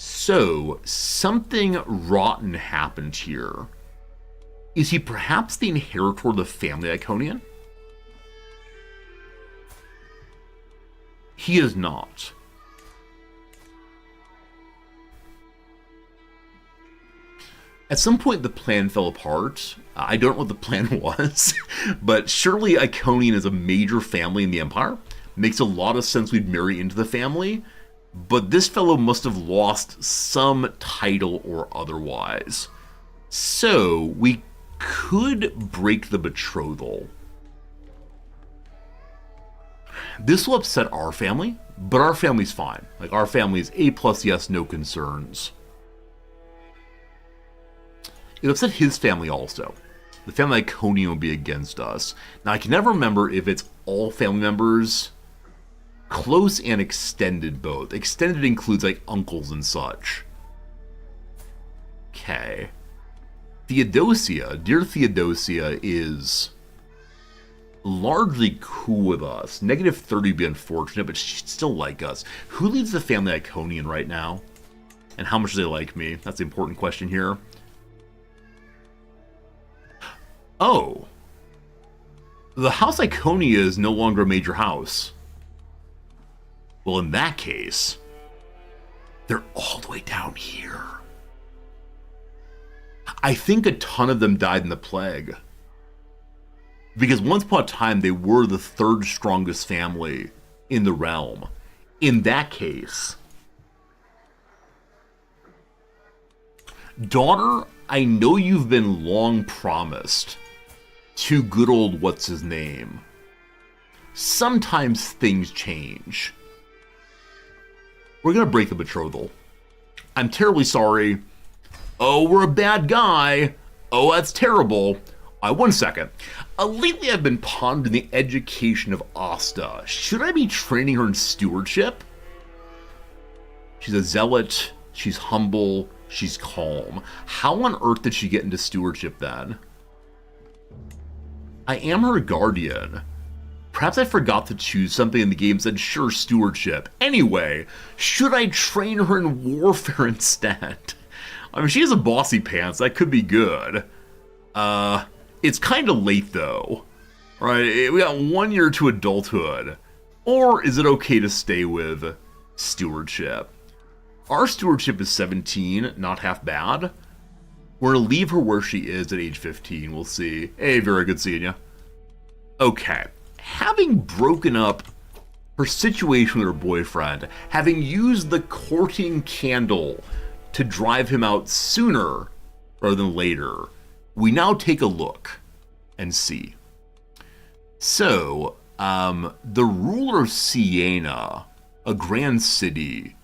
So, something rotten happened here. Is he perhaps the inheritor of the family Iconian? He is not. At some point, the plan fell apart. I don't know what the plan was, but surely Iconian is a major family in the Empire. Makes a lot of sense we'd marry into the family. But this fellow must have lost some title or otherwise. So, we could break the betrothal. This will upset our family, but our family's fine. Like, our family's A+, yes, no concerns. It'll upset his family also. The family Iconian will be against us. Now, I can never remember if it's all family members, close and extended both. Extended includes like uncles and such. Okay. Theodosia, dear Theodosia, is largely cool with us. Negative 30 would be unfortunate, but she'd still like us. Who leads the family Iconian right now? And how much do they like me? That's the important question here. Oh. The House Iconia is no longer a major house. Well, in that case, they're all the way down here. I think a ton of them died in the plague. Because once upon a time, they were the third strongest family in the realm. In that case, daughter, I know you've been long promised to good old what's-his-name. Sometimes things change. We're gonna break the betrothal. I'm terribly sorry. Oh, we're a bad guy. Oh, that's terrible. 1 second. Lately I've been pondering the education of Asta. Should I be training her in stewardship? She's a zealot. She's humble. She's calm. How on earth did she get into stewardship then? I am her guardian. Perhaps I forgot to choose something in the game that said sure stewardship. Anyway, should I train her in warfare instead? I mean, she has a bossy pants. That could be good. It's kind of late though, right? We got 1 year to adulthood. Or is it okay to stay with stewardship? Our stewardship is 17, not half bad. We're gonna leave her where she is at age 15. We'll see. Hey, very good seeing you. Okay. Having broken up her situation with her boyfriend, having used the courting candle to drive him out sooner rather than later, we now take a look and see. So, the ruler of Siena, a grand city,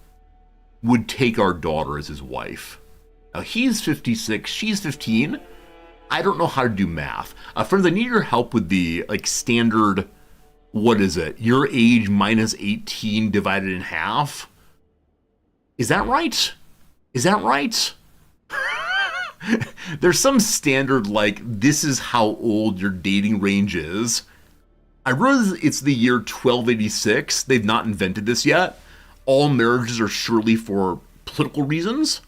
would take our daughter as his wife. Now, he's 56, she's 15. I don't know how to do math. Friends, I need your help with the standard, what is it? Your age minus 18 divided in half? Is that right? Is that right? There's some standard this is how old your dating range is. I realize it's the year 1286. They've not invented this yet. All marriages are surely for political reasons.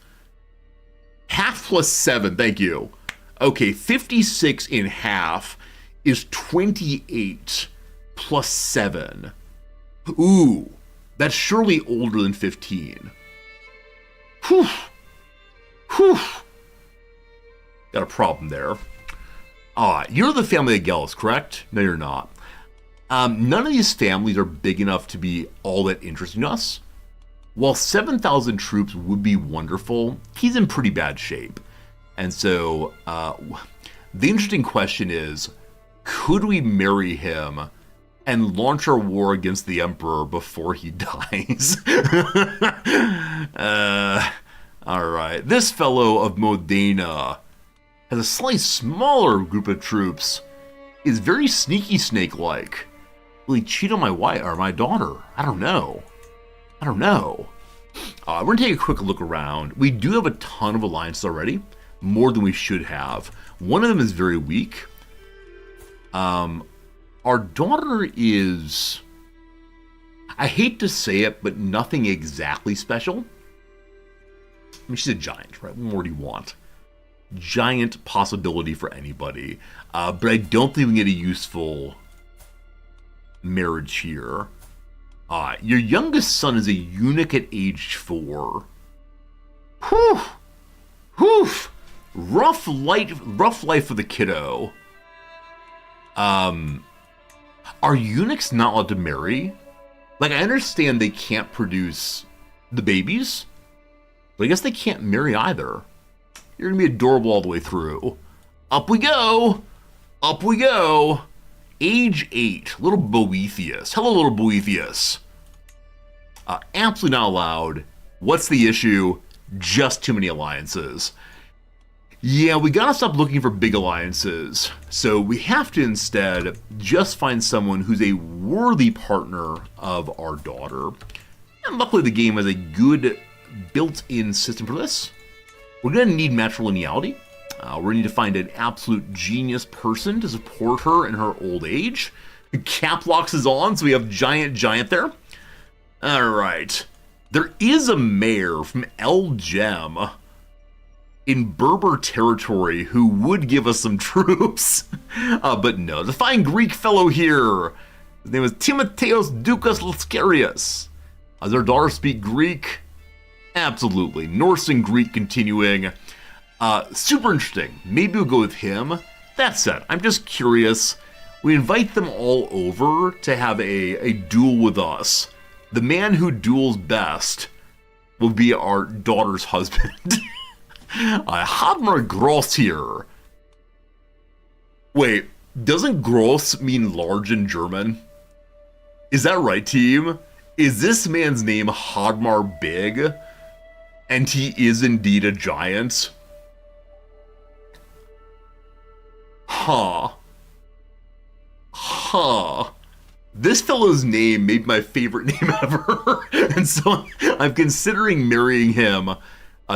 Half plus 7, thank you. Okay, 56 in half is 28 plus 7. Ooh, that's surely older than 15. Whew. Whew. Got a problem there. You're the family of Gellus, correct? No, you're not. None of these families are big enough to be all that interesting to us. While 7,000 troops would be wonderful, he's in pretty bad shape. And so, the interesting question is, could we marry him and launch our war against the Emperor before he dies? Alright, this fellow of Modena has a slightly smaller group of troops, is very sneaky snake-like. Will he cheat on my wife or my daughter? I don't know. We're going to take a quick look around. We do have a ton of alliances already, more than we should have. One of them is very weak. Our daughter is, I hate to say it, but nothing exactly special. I mean, she's a giant, right? What more do you want? Giant possibility for anybody. But I don't think we can get a useful marriage here. Your youngest son is a eunuch at age 4. Whew. Whew. Rough life for the kiddo. Are eunuchs not allowed to marry? I understand they can't produce the babies, but I guess they can't marry either. You're gonna be adorable all the way through. Up we go! Up we go! Age 8, little Boethius. Hello, little Boethius. Absolutely not allowed. What's the issue? Just too many alliances. Yeah, we gotta stop looking for big alliances. So we have to instead just find someone who's a worthy partner of our daughter. And luckily the game has a good built-in system for this. We're gonna need matrilineality. We're going to need to find an absolute genius person to support her in her old age. Cap locks is on, so we have giant there. Alright. There is a mayor from El Gem in Berber territory who would give us some troops. But no, the fine Greek fellow here. His name is Timotheos Dukas Laskarius. Does our daughter speak Greek? Absolutely. Norse and Greek continuing. Super interesting. Maybe we'll go with him. That said, I'm just curious. We invite them all over to have a duel with us. The man who duels best will be our daughter's husband. Hadmar Gross here. Wait, doesn't gross mean large in German? Is that right, team? Is this man's name Hadmar Big? And he is indeed a giant? Huh. This fellow's name may be my favorite name ever. And so I'm considering marrying him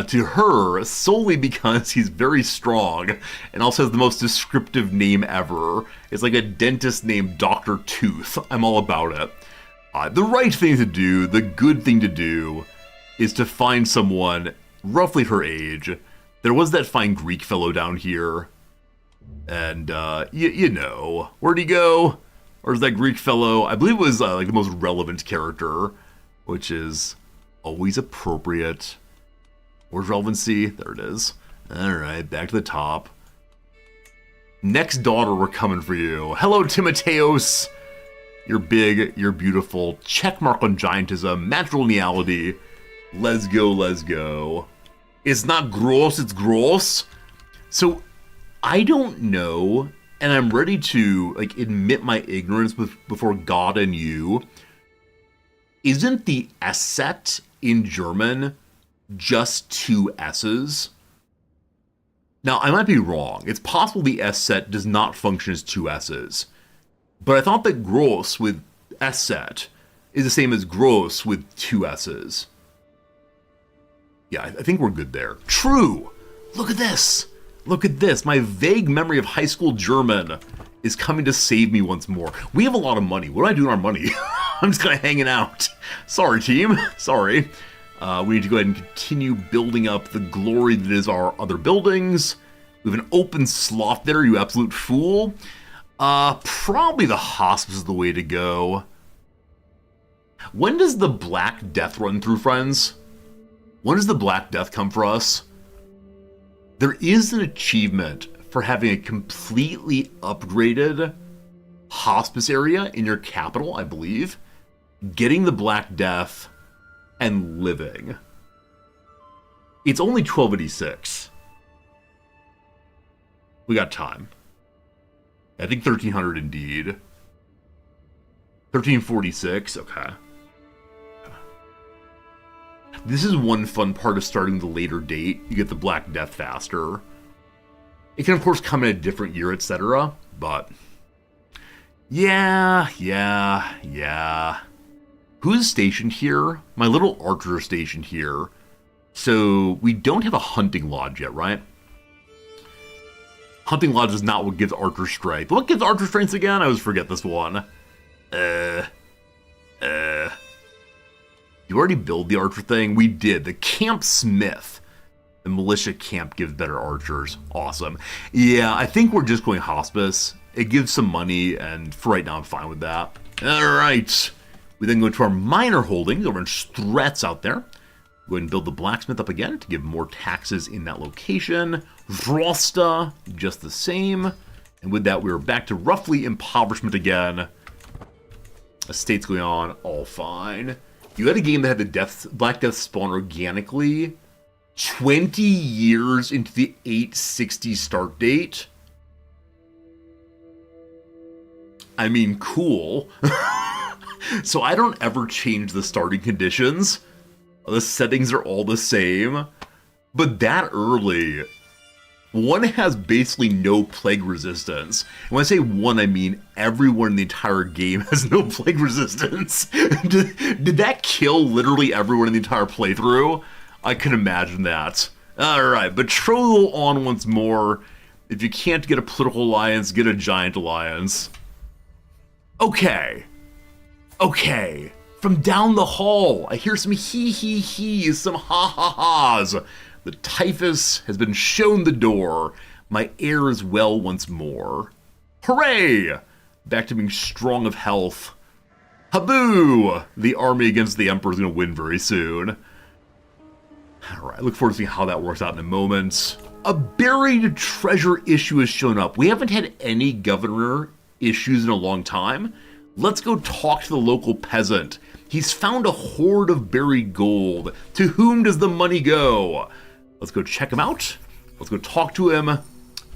to her solely because he's very strong and also has the most descriptive name ever. It's like a dentist named Dr. Tooth. I'm all about it. The right thing to do, the good thing to do, is to find someone roughly her age. There was that fine Greek fellow down here. And, you know, where'd he go? Or is that Greek fellow? I believe it was, like, the most relevant character, which is always appropriate. Where's relevancy? There it is. Alright, back to the top. Next daughter, we're coming for you. Hello, Timotheos. You're big, you're beautiful. Checkmark on giantism, matrilineality. Let's go, let's go. It's not gross, it's gross. So, I don't know, and I'm ready to, like, admit my ignorance before God and you. Isn't the Esset in German just two S's? Now, I might be wrong. It's possible the S-set does not function as two S's. But I thought that gross with S-set is the same as gross with two S's. Yeah, I think we're good there. True! Look at this! Look at this. My vague memory of high school German is coming to save me once more. We have a lot of money. What do I do with our money? I'm just kind of hanging out. Sorry, team. Sorry. We need to go ahead and continue building up the glory that is our other buildings. We have an open slot there, you absolute fool. Probably the hospice is the way to go. When does the Black Death run through, friends? When does the Black Death come for us? There is an achievement for having a completely upgraded hospice area in your capital, I believe. Getting the Black Death and living. It's only 1286. We got time. I think 1300 indeed. 1346, okay. This is one fun part of starting the later date. You get the Black Death faster. It can, of course, come in a different year, etc. But, yeah. Who's stationed here? My little archer is stationed here. So, we don't have a hunting lodge yet, right? Hunting lodge is not what gives archer strength. What gives archer strength again? I always forget this one. You already build the archer thing? We did. The camp smith. The militia camp gives better archers. Awesome. Yeah, I think we're just going hospice. It gives some money, and for right now, I'm fine with that. Alright. We then go to our minor holdings over in Stretz out there. Go ahead and build the blacksmith up again to give more taxes in that location. Vrosta, just the same. And with that, we are back to roughly impoverishment again. Estates going on, all fine. You had a game that had the Black Death spawn organically 20 years into the 860 start date. I mean, cool. So I don't ever change the starting conditions. The settings are all the same. But that early, one has basically no plague resistance. And when I say one, I mean everyone in the entire game has no plague resistance. Did that kill literally everyone in the entire playthrough? I can imagine that. Alright, betrothal on once more. If you can't get a political alliance, get a giant alliance. Okay. From down the hall, I hear some he-he-he's, some ha-ha-ha's. The typhus has been shown the door. My heir is well once more. Hooray! Back to being strong of health. Haboo! The army against the Emperor is going to win very soon. Alright, look forward to seeing how that works out in a moment. A buried treasure issue has shown up. We haven't had any governor issues in a long time. Let's go talk to the local peasant. He's found a hoard of buried gold. To whom does the money go? Let's go check him out. Let's go talk to him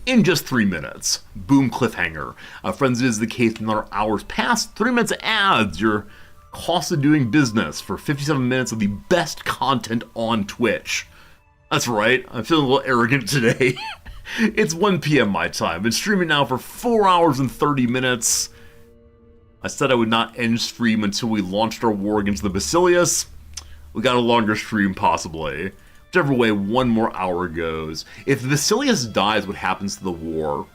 in just 3 minutes. Boom, cliffhanger. Friends, it is the case in our hours past. 3 minutes of ads. Your cost of doing business for 57 minutes of the best content on Twitch. That's right. I'm feeling a little arrogant today. It's 1 p.m. my time. Been streaming now for 4 hours and 30 minutes. I said I would not end stream until we launched our war against the Basilius. We got a longer stream, possibly. Which Whichever way one more hour goes. If Basilius dies, what happens to the war?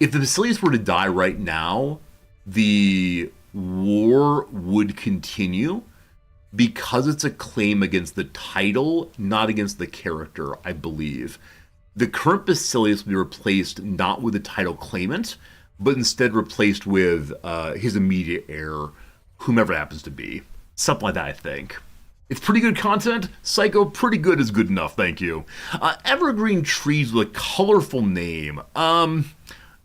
If the Basilius were to die right now, the war would continue because it's a claim against the title, not against the character, I believe. The current Basilius will be replaced not with the title claimant, but instead replaced with his immediate heir, whomever it happens to be. Something like that, I think. It's pretty good content. Psycho, pretty good is good enough, thank you. Evergreen trees with a colorful name.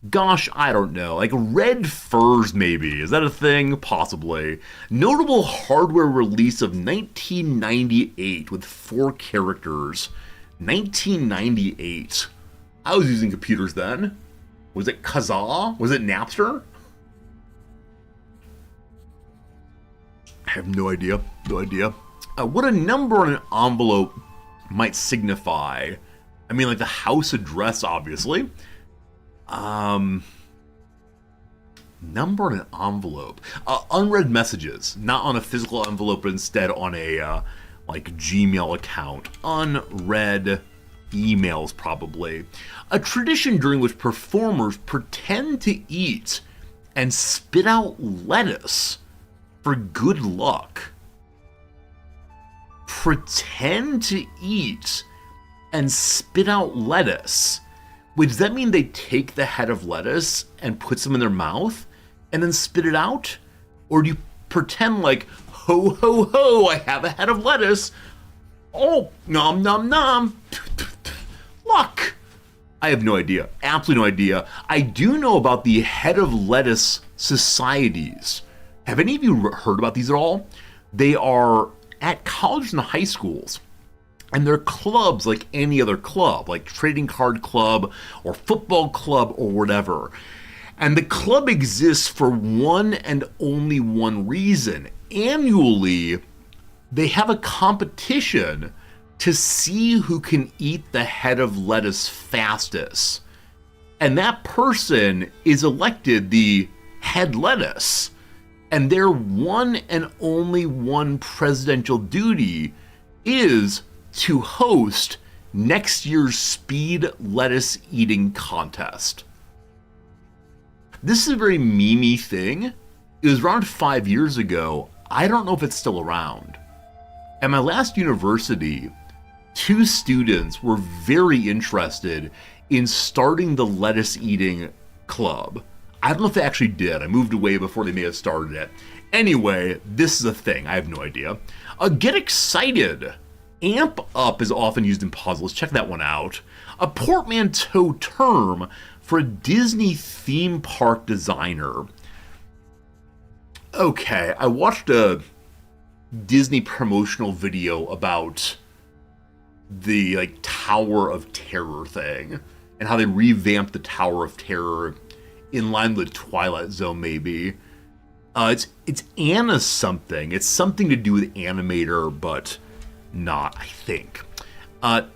Gosh, I don't know. Like red firs, maybe. Is that a thing? Possibly. Notable hardware release of 1998 with 4 characters. 1998. I was using computers then. Was it Kazaa? Was it Napster? I have no idea. No idea. What a number on an envelope might signify. I mean, like the house address, obviously. Number on an envelope. Unread messages. Not on a physical envelope, but instead on a, like, Gmail account. Unread emails, probably. A tradition during which performers pretend to eat and spit out lettuce for good luck. Pretend to eat and spit out lettuce. Wait, does that mean they take the head of lettuce and put some in their mouth and then spit it out? Or do you pretend like, ho, ho, ho, I have a head of lettuce. Oh, nom, nom, nom. Luck. I have no idea. Absolutely no idea. I do know about the head of lettuce societies. Have any of you heard about these at all? They are at colleges and high schools. And they're clubs like any other club, like trading card club or football club or whatever. And the club exists for one and only one reason. Annually, they have a competition to see who can eat the head of lettuce fastest. And that person is elected the head lettuce. And their one and only one presidential duty is to host next year's speed lettuce eating contest. This is a very memey thing. It was around 5 years ago. I don't know if it's still around. At my last university, 2 students were very interested in starting the lettuce eating club. I don't know if they actually did. I moved away before they may have started it. Anyway, this is a thing. I have no idea. Get excited. Amp up is often used in puzzles. Check that one out. A portmanteau term for a Disney theme park designer. Okay, I watched a Disney promotional video about the like Tower of Terror thing and how they revamped the Tower of Terror in line with Twilight Zone, maybe. It's Anna something. It's something to do with Animator, but not, I think.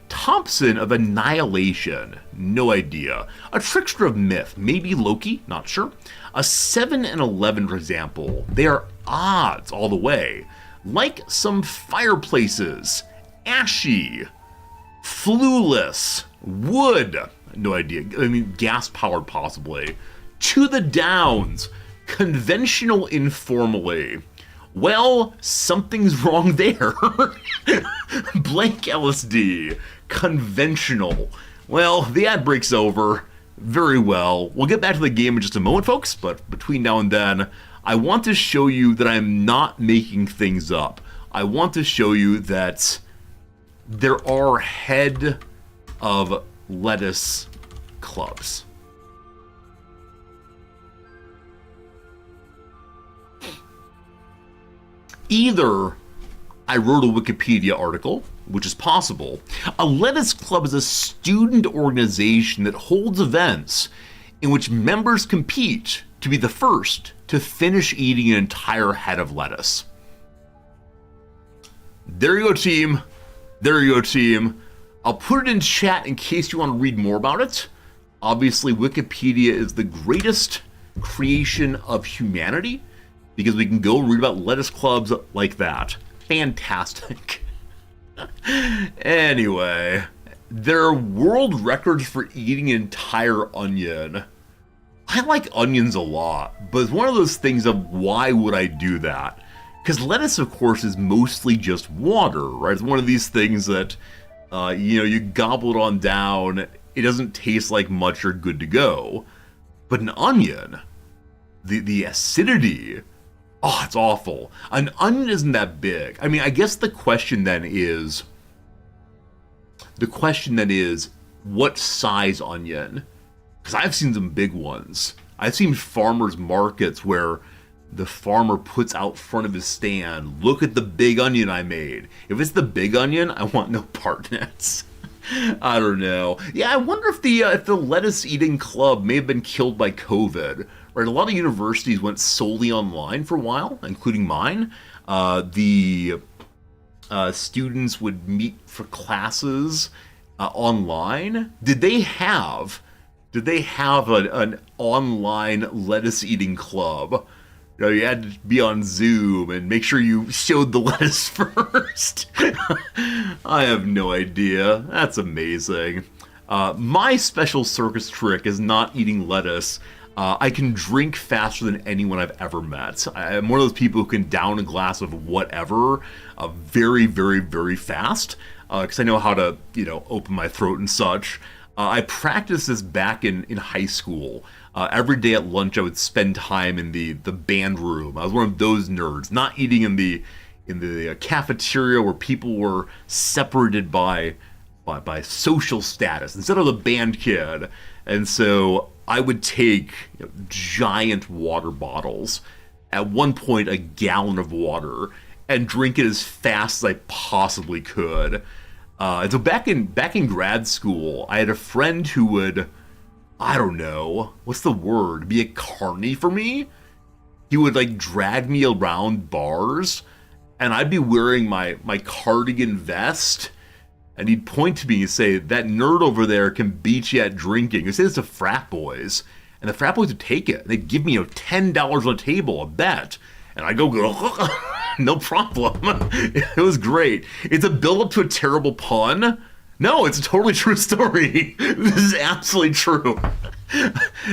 Thompson of Annihilation, no idea. A Trickster of Myth, maybe Loki, not sure. A 7 and 11, for example. They are odds all the way. Like some fireplaces. Ashy. Flueless. Wood. No idea. I mean, gas-powered, possibly. To the Downs. Conventional informally. Well, something's wrong there. Blank LSD. Conventional. Well, the ad break's over. Very well. We'll get back to the game in just a moment, folks, but between now and then, I want to show you that I'm not making things up. I want to show you that there are head of lettuce clubs. Either I wrote a Wikipedia article, which is possible. A lettuce club is a student organization that holds events in which members compete to be the first to finish eating an entire head of lettuce. There you go, team. There you go, team. I'll put it in chat in case you want to read more about it. Obviously, Wikipedia is the greatest creation of humanity, because we can go read about lettuce clubs like that. Fantastic. Anyway, there are world records for eating an entire onion. I like onions a lot, but it's one of those things of why would I do that? Because lettuce, of course, is mostly just water, right? It's one of these things that, you gobble it on down, it doesn't taste like much, you're good to go. But an onion, the acidity, oh, it's awful. An onion isn't that big. I mean, I guess the question then is, what size onion? Because I've seen some big ones. I've seen farmers markets where the farmer puts out front of his stand, look at the big onion I made. If it's the big onion, I want no part in it. I don't know. Yeah, I wonder if the lettuce eating club may have been killed by COVID. Right, a lot of universities went solely online for a while, including mine. The students would meet for classes online. Did they have an online lettuce eating club? You had to be on Zoom and make sure you showed the lettuce first. I have no idea. That's amazing. My special circus trick is not eating lettuce. I can drink faster than anyone I've ever met. I'm one of those people who can down a glass of whatever very, very, very fast. Because I know how to, open my throat and such. I practiced this back in high school. Every day at lunch, I would spend time in the band room. I was one of those nerds, not eating in the cafeteria where people were separated by social status instead of the band kid. And so I would take giant water bottles, at one point a gallon of water, and drink it as fast as I possibly could. And so back in grad school, I had a friend who would, I don't know, what's the word, be a carny for me? He would drag me around bars, and I'd be wearing my cardigan vest, and he'd point to me and say, that nerd over there can beat you at drinking. He'd say this to frat boys, and the frat boys would take it. They'd give me $10 on the table, a bet. And I go, no problem. It was great. It's a build-up to a terrible pun. No, it's a totally true story. This is absolutely true.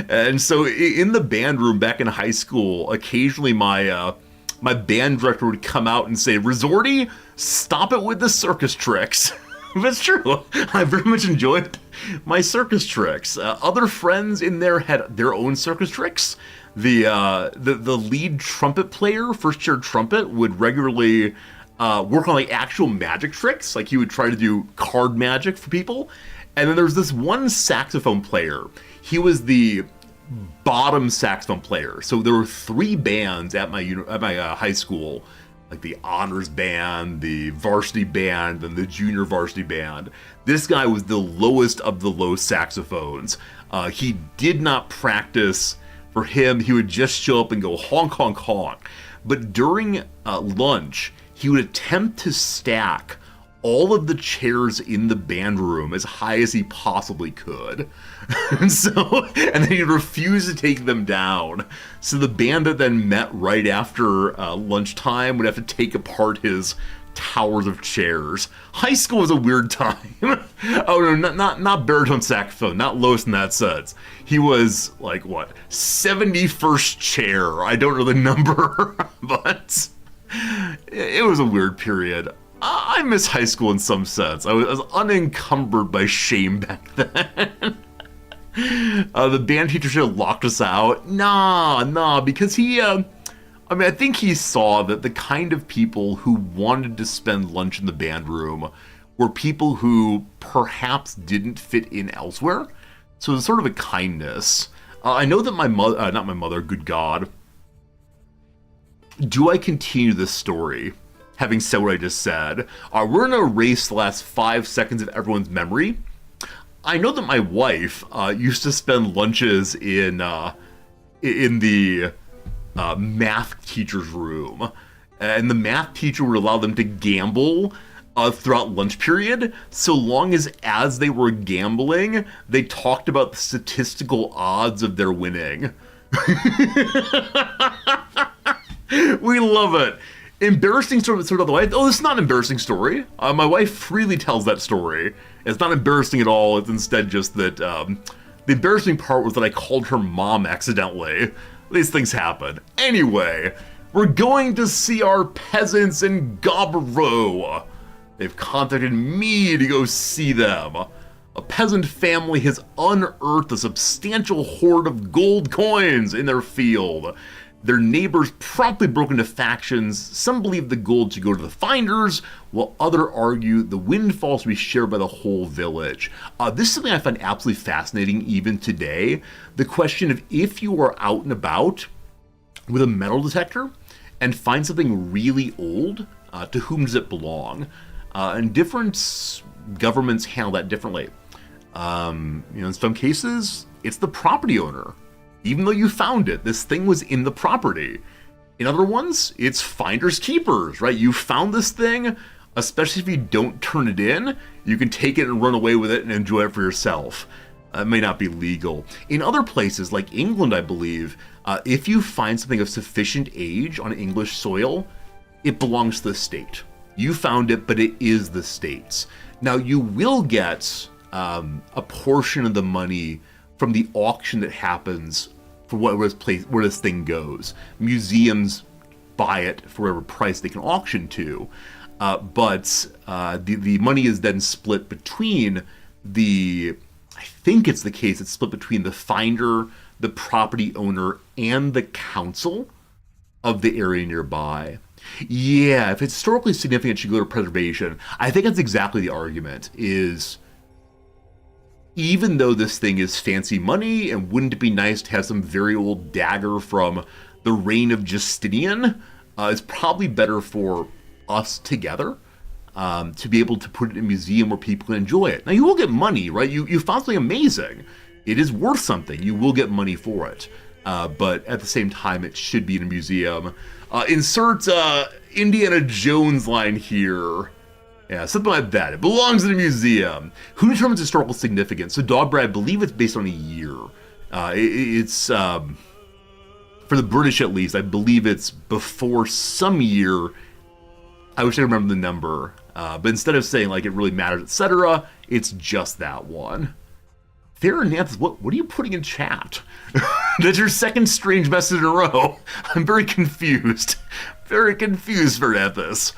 And so in the band room back in high school, occasionally my band director would come out and say, Resorty, stop it with the circus tricks. That's true. I very much enjoyed my circus tricks. Other friends in there had their own circus tricks. The lead trumpet player, first year trumpet, would regularly work on actual magic tricks. He would try to do card magic for people. And then there's this one saxophone player. He was the bottom saxophone player. So there were 3 bands at my high school, the honors band, the varsity band, and the junior varsity band. This guy was the lowest of the low saxophones. He did not practice. For him, he would just show up and go honk, honk, honk. But during lunch, he would attempt to stack all of the chairs in the band room as high as he possibly could. And then he'd refuse to take them down. So the band that then met right after lunchtime would have to take apart his towers of chairs. High school was a weird time. Oh no, not baritone saxophone, not lowest in that sense. He was 71st chair. I don't know the number, but it was a weird period. I miss high school in some sense. I was unencumbered by shame back then. The band teacher should have locked us out. Nah, because he, I think he saw that the kind of people who wanted to spend lunch in the band room were people who perhaps didn't fit in elsewhere. So it was sort of a kindness. I know that my mother, not my mother, good God. Do I continue this story? Having said what I just said, we're gonna erase the last 5 seconds of everyone's memory. I know that my wife used to spend lunches in the math teacher's room, and the math teacher would allow them to gamble throughout lunch period, so long as they were gambling, they talked about the statistical odds of their winning. We love it. Embarrassing story of the wife? Oh, this is not an embarrassing story. My wife freely tells that story. It's not embarrassing at all. It's instead just that the embarrassing part was that I called her mom accidentally. These things happen. Anyway, we're going to see our peasants in Gobro. They've contacted me to go see them. A peasant family has unearthed a substantial hoard of gold coins in their field. Their neighbors promptly broke into factions. Some believe the gold should go to the finders, while others argue the windfall should be shared by the whole village. This is something I find absolutely fascinating even today. The question of if you are out and about with a metal detector and find something really old, to whom does it belong? And different governments handle that differently. In some cases, it's the property owner. Even though you found it, this thing was in the property. In other ones, it's finders keepers, right? You found this thing, especially if you don't turn it in, you can take it and run away with it and enjoy it for yourself. It may not be legal. In other places, like England, I believe, if you find something of sufficient age on English soil, it belongs to the state. You found it, but it is the state's. Now, you will get a portion of the money from the auction that happens for where this thing goes. Museums buy it for whatever price they can auction to, but the money is then split between I think it's the case, it's split between the finder, the property owner, and the council of the area nearby. Yeah, if it's historically significant, it should go to preservation. I think that's exactly the argument, is even though this thing is fancy money, and wouldn't it be nice to have some very old dagger from the reign of Justinian, it's probably better for us together to be able to put it in a museum where people can enjoy it. Now, you will get money, right? You found something amazing. It is worth something. You will get money for it. But at the same time, it should be in a museum. Insert Indiana Jones line here. Yeah, something like that. It belongs in a museum. Who determines historical significance? So Dogbred, I believe it's based on a year. It's, for the British at least, I believe it's before some year. I wish I remember the number. But instead of saying like it really matters, etc., it's just that one. Therananthus, what are you putting in chat? That's your second strange message in a row. I'm very confused. Very confused, Therananthus.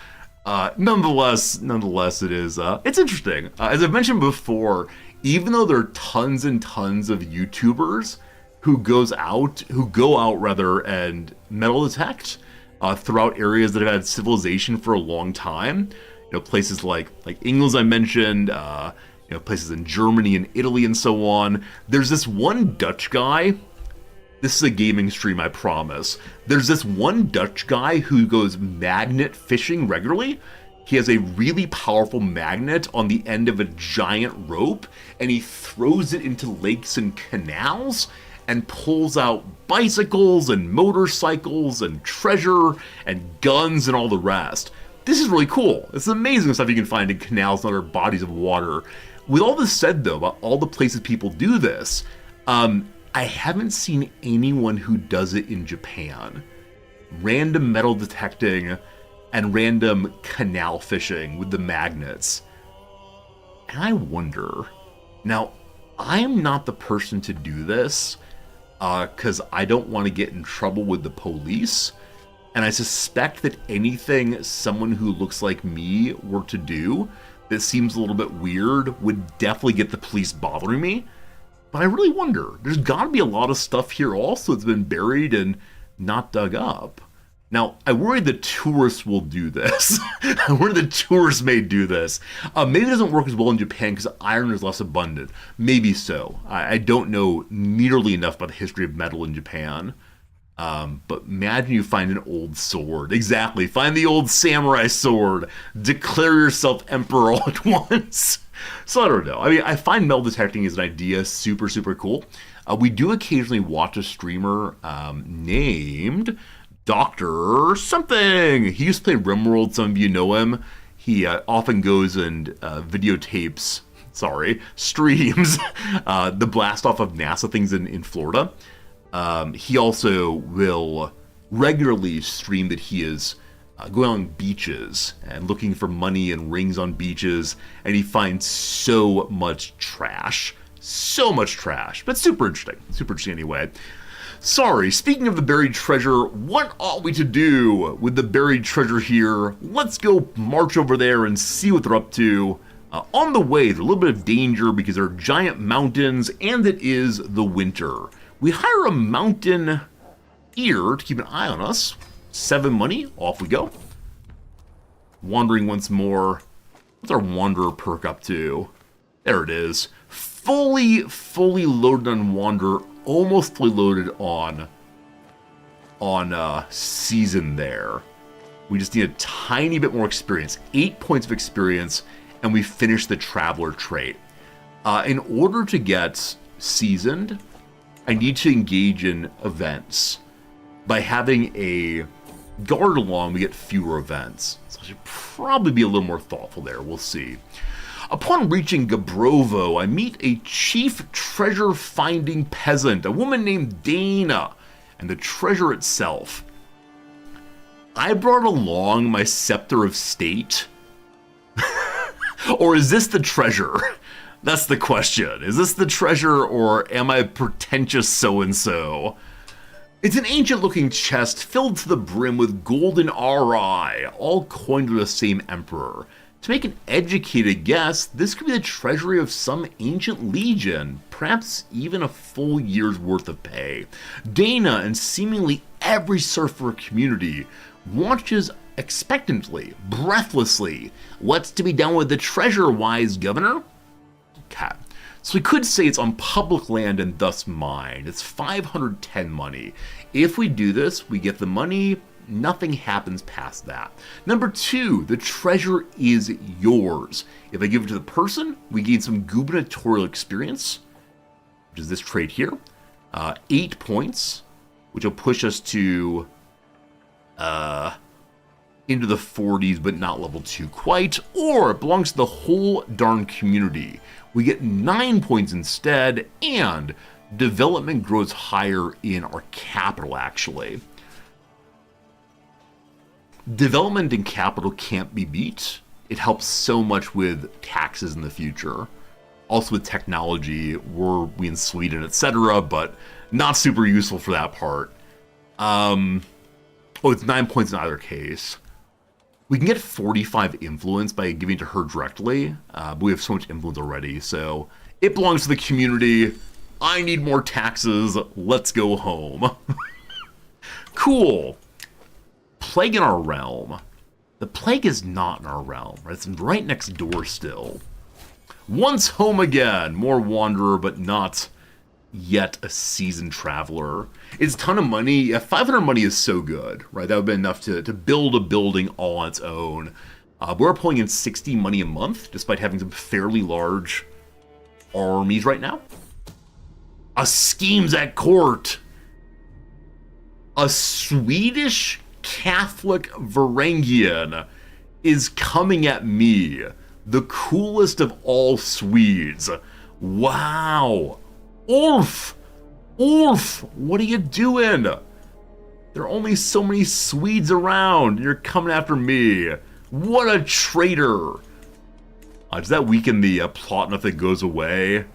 Nonetheless, it is, it's interesting. As I've mentioned before, even though there are tons and tons of YouTubers who go out and metal detect, throughout areas that have had civilization for a long time, places like England, as I mentioned, places in Germany and Italy and so on. There's this one Dutch guy. This is a gaming stream, I promise. There's this one Dutch guy who goes magnet fishing regularly. He has a really powerful magnet on the end of a giant rope, and he throws it into lakes and canals and pulls out bicycles and motorcycles and treasure and guns and all the rest. This is really cool. It's amazing stuff you can find in canals and other bodies of water. With all this said, though, about all the places people do this, I haven't seen anyone who does it in Japan. Random metal detecting and random canal fishing with the magnets. And I wonder, now, I'm not the person to do this, because I don't want to get in trouble with the police, and I suspect that anything someone who looks like me were to do that seems a little bit weird would definitely get the police bothering me. But I really wonder, there's got to be a lot of stuff here also that's been buried and not dug up. Now, I worry the tourists will do this. I worry the tourists may do this. Maybe it doesn't work as well in Japan because iron is less abundant. Maybe so. I don't know nearly enough about the history of metal in Japan. But imagine you find an old sword. Exactly. Find the old samurai sword. Declare yourself emperor all at once. So I don't know. I mean, I find metal detecting as an idea super, super cool. We do occasionally watch a streamer named Dr. Something. He used to play RimWorld. Some of you know him. He often goes and streams the blast off of NASA things in Florida. He also will regularly stream that he is going on beaches and looking for money and rings on beaches, and he finds so much trash. So much trash, but super interesting. Super interesting anyway. Sorry, speaking of the buried treasure, what ought we to do with the buried treasure here? Let's go march over there and see what they're up to. On the way, there's a little bit of danger because there are giant mountains and it is the winter. We hire a mountain ear to keep an eye on us. 7 money, off we go. Wandering once more. What's our wanderer perk up to? There it is. Fully loaded on wander, almost fully loaded on season there. We just need a tiny bit more experience. 8 points of experience, and we finish the traveler trait. In order to get seasoned, I need to engage in events. By having a guard along, we get fewer events. So I should probably be a little more thoughtful there. We'll see. Upon reaching Gabrovo, I meet a chief treasure-finding peasant, a woman named Dana, and the treasure itself. I brought along my scepter of state. Or is this the treasure? That's the question. Is this the treasure, or am I pretentious so-and-so? It's an ancient-looking chest filled to the brim with golden auri, all coined to the same emperor. To make an educated guess, this could be the treasury of some ancient legion, perhaps even a full year's worth of pay. Dana and seemingly every surfer community watches expectantly, breathlessly. What's to be done with the treasure, wise governor? Okay. So we could say it's on public land and thus mine. It's 510 money. If we do this, we get the money. Nothing happens past that. Number 2, the treasure is yours. If I give it to the person, we gain some gubernatorial experience, which is this trait here. 8 points, which will push us to into the 40s, but not level 2 quite. Or it belongs to the whole darn community. We get 9 points instead, and development grows higher in our capital, actually. Development in capital can't be beat. It helps so much with taxes in the future. Also with technology, we in Sweden, etc., but not super useful for that part. It's 9 points in either case. We can get 45 influence by giving to her directly, but we have so much influence already, so it belongs to the community. I need more taxes. Let's go home. Cool. Plague in our realm. The plague is not in our realm, right? It's right next door still. Once home again. More wanderer, but not yet a seasoned traveler. It's a ton of money. Yeah, 500 money is so good, right? That would be enough to build a building all on its own. We're pulling in 60 money a month, despite having some fairly large armies right now. Schemes at court. A Swedish Catholic Varangian is coming at me. The coolest of all Swedes. Wow. Ulf! Ulf! What are you doing? There are only so many Swedes around. You're coming after me. What a traitor. Does that weaken the plot enough that it goes away?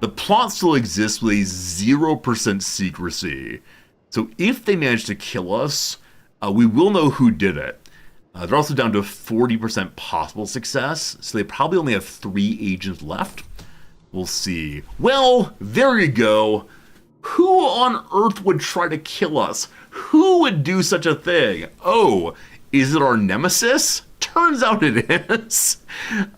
The plot still exists with a 0% secrecy. So if they manage to kill us, we will know who did it. They're also down to a 40% possible success, so they probably only have 3 agents left. We'll see. Well, there you go. Who on earth would try to kill us? Who would do such a thing? Oh, is it our nemesis? Turns out it is.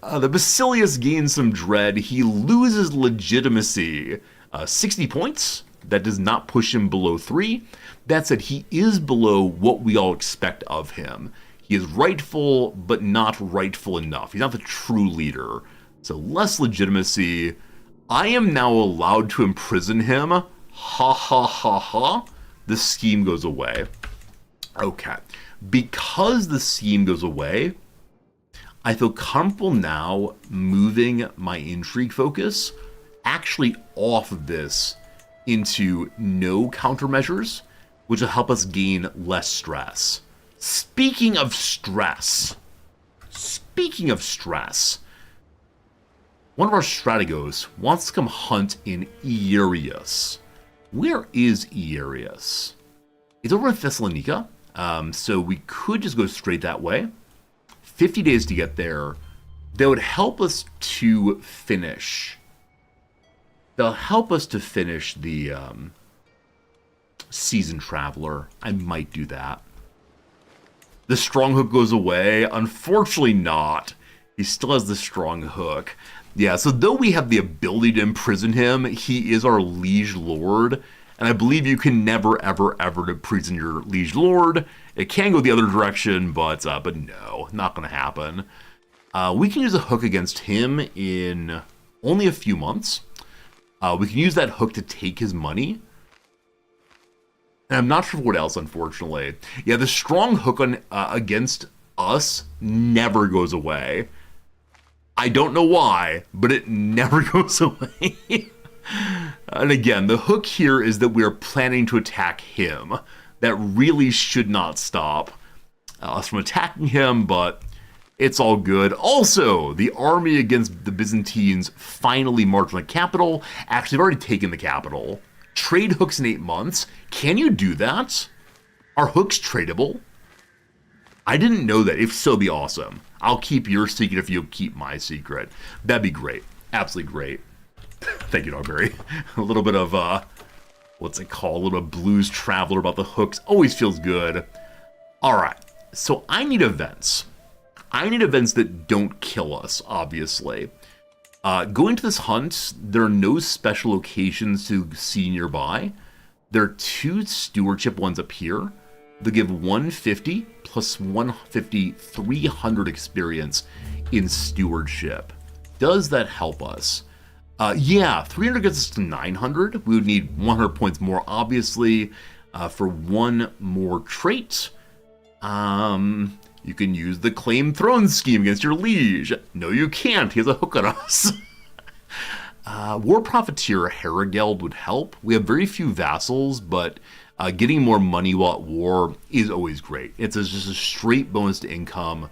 The Basilius gains some dread. He loses legitimacy. 60 points. That does not push him below 3. That said, he is below what we all expect of him. He is rightful, but not rightful enough. He's not the true leader. So less legitimacy. I am now allowed to imprison him. Ha ha ha ha. The scheme goes away. Okay. Because the scheme goes away, I feel comfortable now moving my intrigue focus actually off of this into no countermeasures, which will help us gain less stress. Speaking of stress, one of our strategos wants to come hunt in Ierius. Where is Ierius? It's over in Thessalonica, so we could just go straight that way. 50 days to get there. That would help us to finish. They'll help us to finish the Seasoned Traveler. I might do that. The strong hook goes away. Unfortunately not. He still has the strong hook. Yeah, so though we have the ability to imprison him, he is our liege lord. And I believe you can never, ever, ever imprison your liege lord. It can go the other direction, but no, not going to happen. We can use a hook against him in only a few months. We can use that hook to take his money. And I'm not sure what else, unfortunately. Yeah, the strong hook on against us never goes away. I don't know why, but it never goes away. And again, the hook here is that we are planning to attack him. That really should not stop us from attacking him, but it's all good. Also, the army against the Byzantines finally marched on the capital. Actually, they've already taken the capital. Trade hooks in 8 months. Can you do that? Are hooks tradable? I didn't know that. If so, it'd be awesome. I'll keep your secret if you'll keep my secret. That'd be great. Absolutely great. Thank you, Dogberry. A little bit of, what's it called? A little bit of Blues Traveler about the hooks. Always feels good. Alright, so I need events. I need events that don't kill us, obviously. Going to this hunt, there are no special locations to see nearby. There are 2 stewardship ones up here. They'll give 150 plus 150, 300 experience in stewardship. Does that help us? Yeah, 300 gets us to 900. We would need 100 points more, obviously, for 1 more trait. You can use the Claim Throne scheme against your liege. No, you can't. He has a hook on us. War Profiteer Herageld would help. We have very few vassals, but getting more money while at war is always great. It's just a straight bonus to income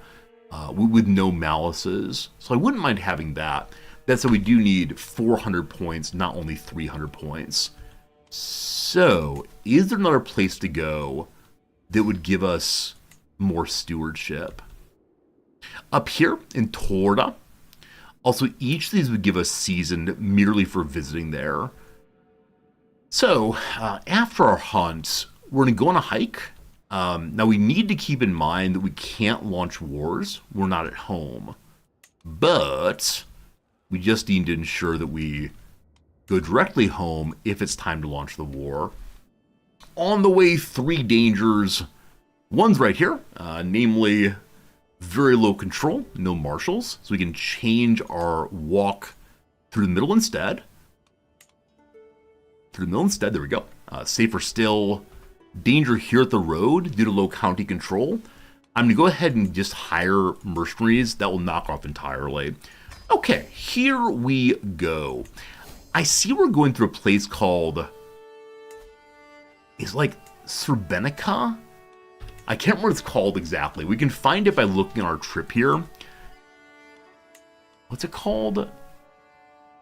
with no malices. So I wouldn't mind having that. That said, we do need 400 points, not only 300 points. So, is there another place to go that would give us more stewardship? Up here in Torda. Also, each of these would give us seasoned merely for visiting there. So, after our hunt, we're going to go on a hike. Now, we need to keep in mind that we can't launch wars. We're not at home. But we just need to ensure that we go directly home if it's time to launch the war. On the way, 3 dangers. One's right here, namely very low control, no marshals. So we can change our walk through the middle instead. There we go. Safer still. Danger here at the road due to low county control. I'm going to go ahead and just hire mercenaries. That will knock off entirely. Okay, here we go. I see we're going through a place called... It's like Srebrenica? I can't remember what it's called exactly. We can find it by looking at our trip here. What's it called?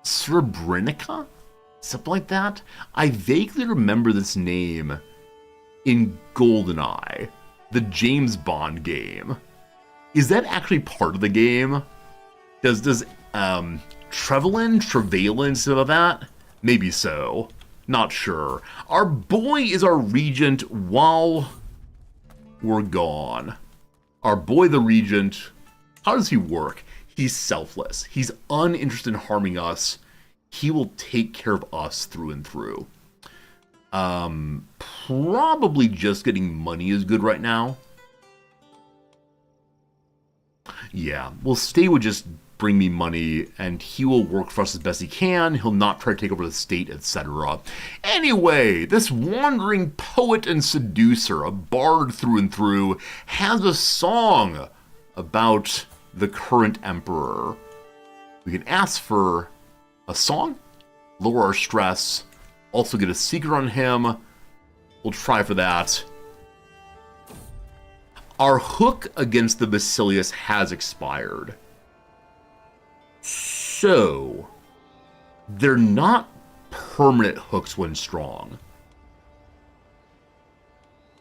Srebrenica? Something like that? I vaguely remember this name in GoldenEye, the James Bond game. Is that actually part of the game? Does Trevelyan, some of that? Maybe so. Not sure. Our boy is our regent while we're gone. Our boy the regent, how does he work? He's selfless. He's uninterested in harming us. He will take care of us through and through. Probably just getting money is good right now. Yeah, we'll stay with just bring me money, and he will work for us as best he can. He'll not try to take over the state, etc. Anyway, this wandering poet and seducer, a bard through and through, has a song about the current emperor. We can ask for a song, lower our stress, also get a secret on him. We'll try for that. Our hook against the Basilius has expired. So, they're not permanent hooks when strong.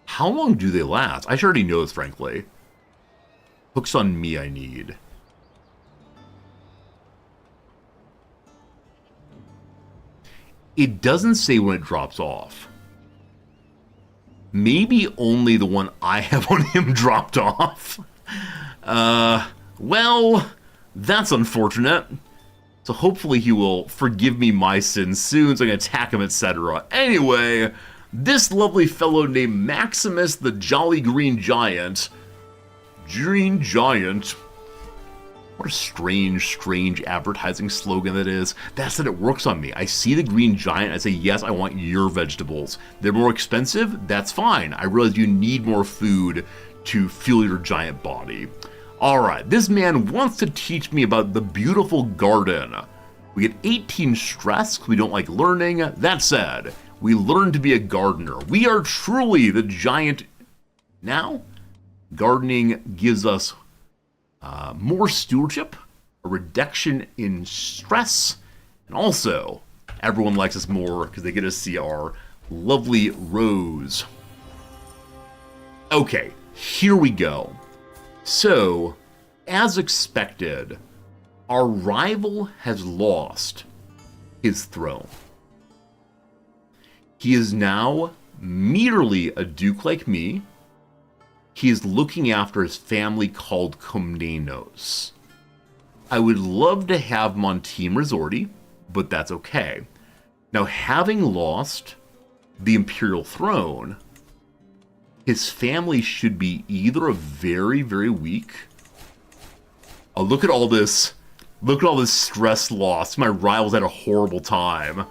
How long do they last? I should already know this, frankly. Hooks on me I need. It doesn't say when it drops off. Maybe only the one I have on him dropped off. Well, that's unfortunate. So hopefully he will forgive me my sins soon, so I can attack him, etc. Anyway, this lovely fellow named Maximus the Jolly Green Giant. Green Giant. What a strange advertising slogan that is. That said, it works on me. I see the Green Giant, I say, yes, I want your vegetables. They're more expensive? That's fine. I realize you need more food to fuel your giant body. Alright, this man wants to teach me about the beautiful garden. We get 18 stress because we don't like learning. That said, we learn to be a gardener. We are truly the giant. Now, gardening gives us more stewardship, a reduction in stress, and also everyone likes us more because they get to see our lovely rows. Okay, here we go. So, as expected, our rival has lost his throne. He is now merely a duke like me. He is looking after his family called Komnenos. I would love to have him on Team Resorti, but that's okay. Now, having lost the Imperial throne, his family should be either a very weak. Oh, look at all this. Look at all this stress loss. My rivals had a horrible time.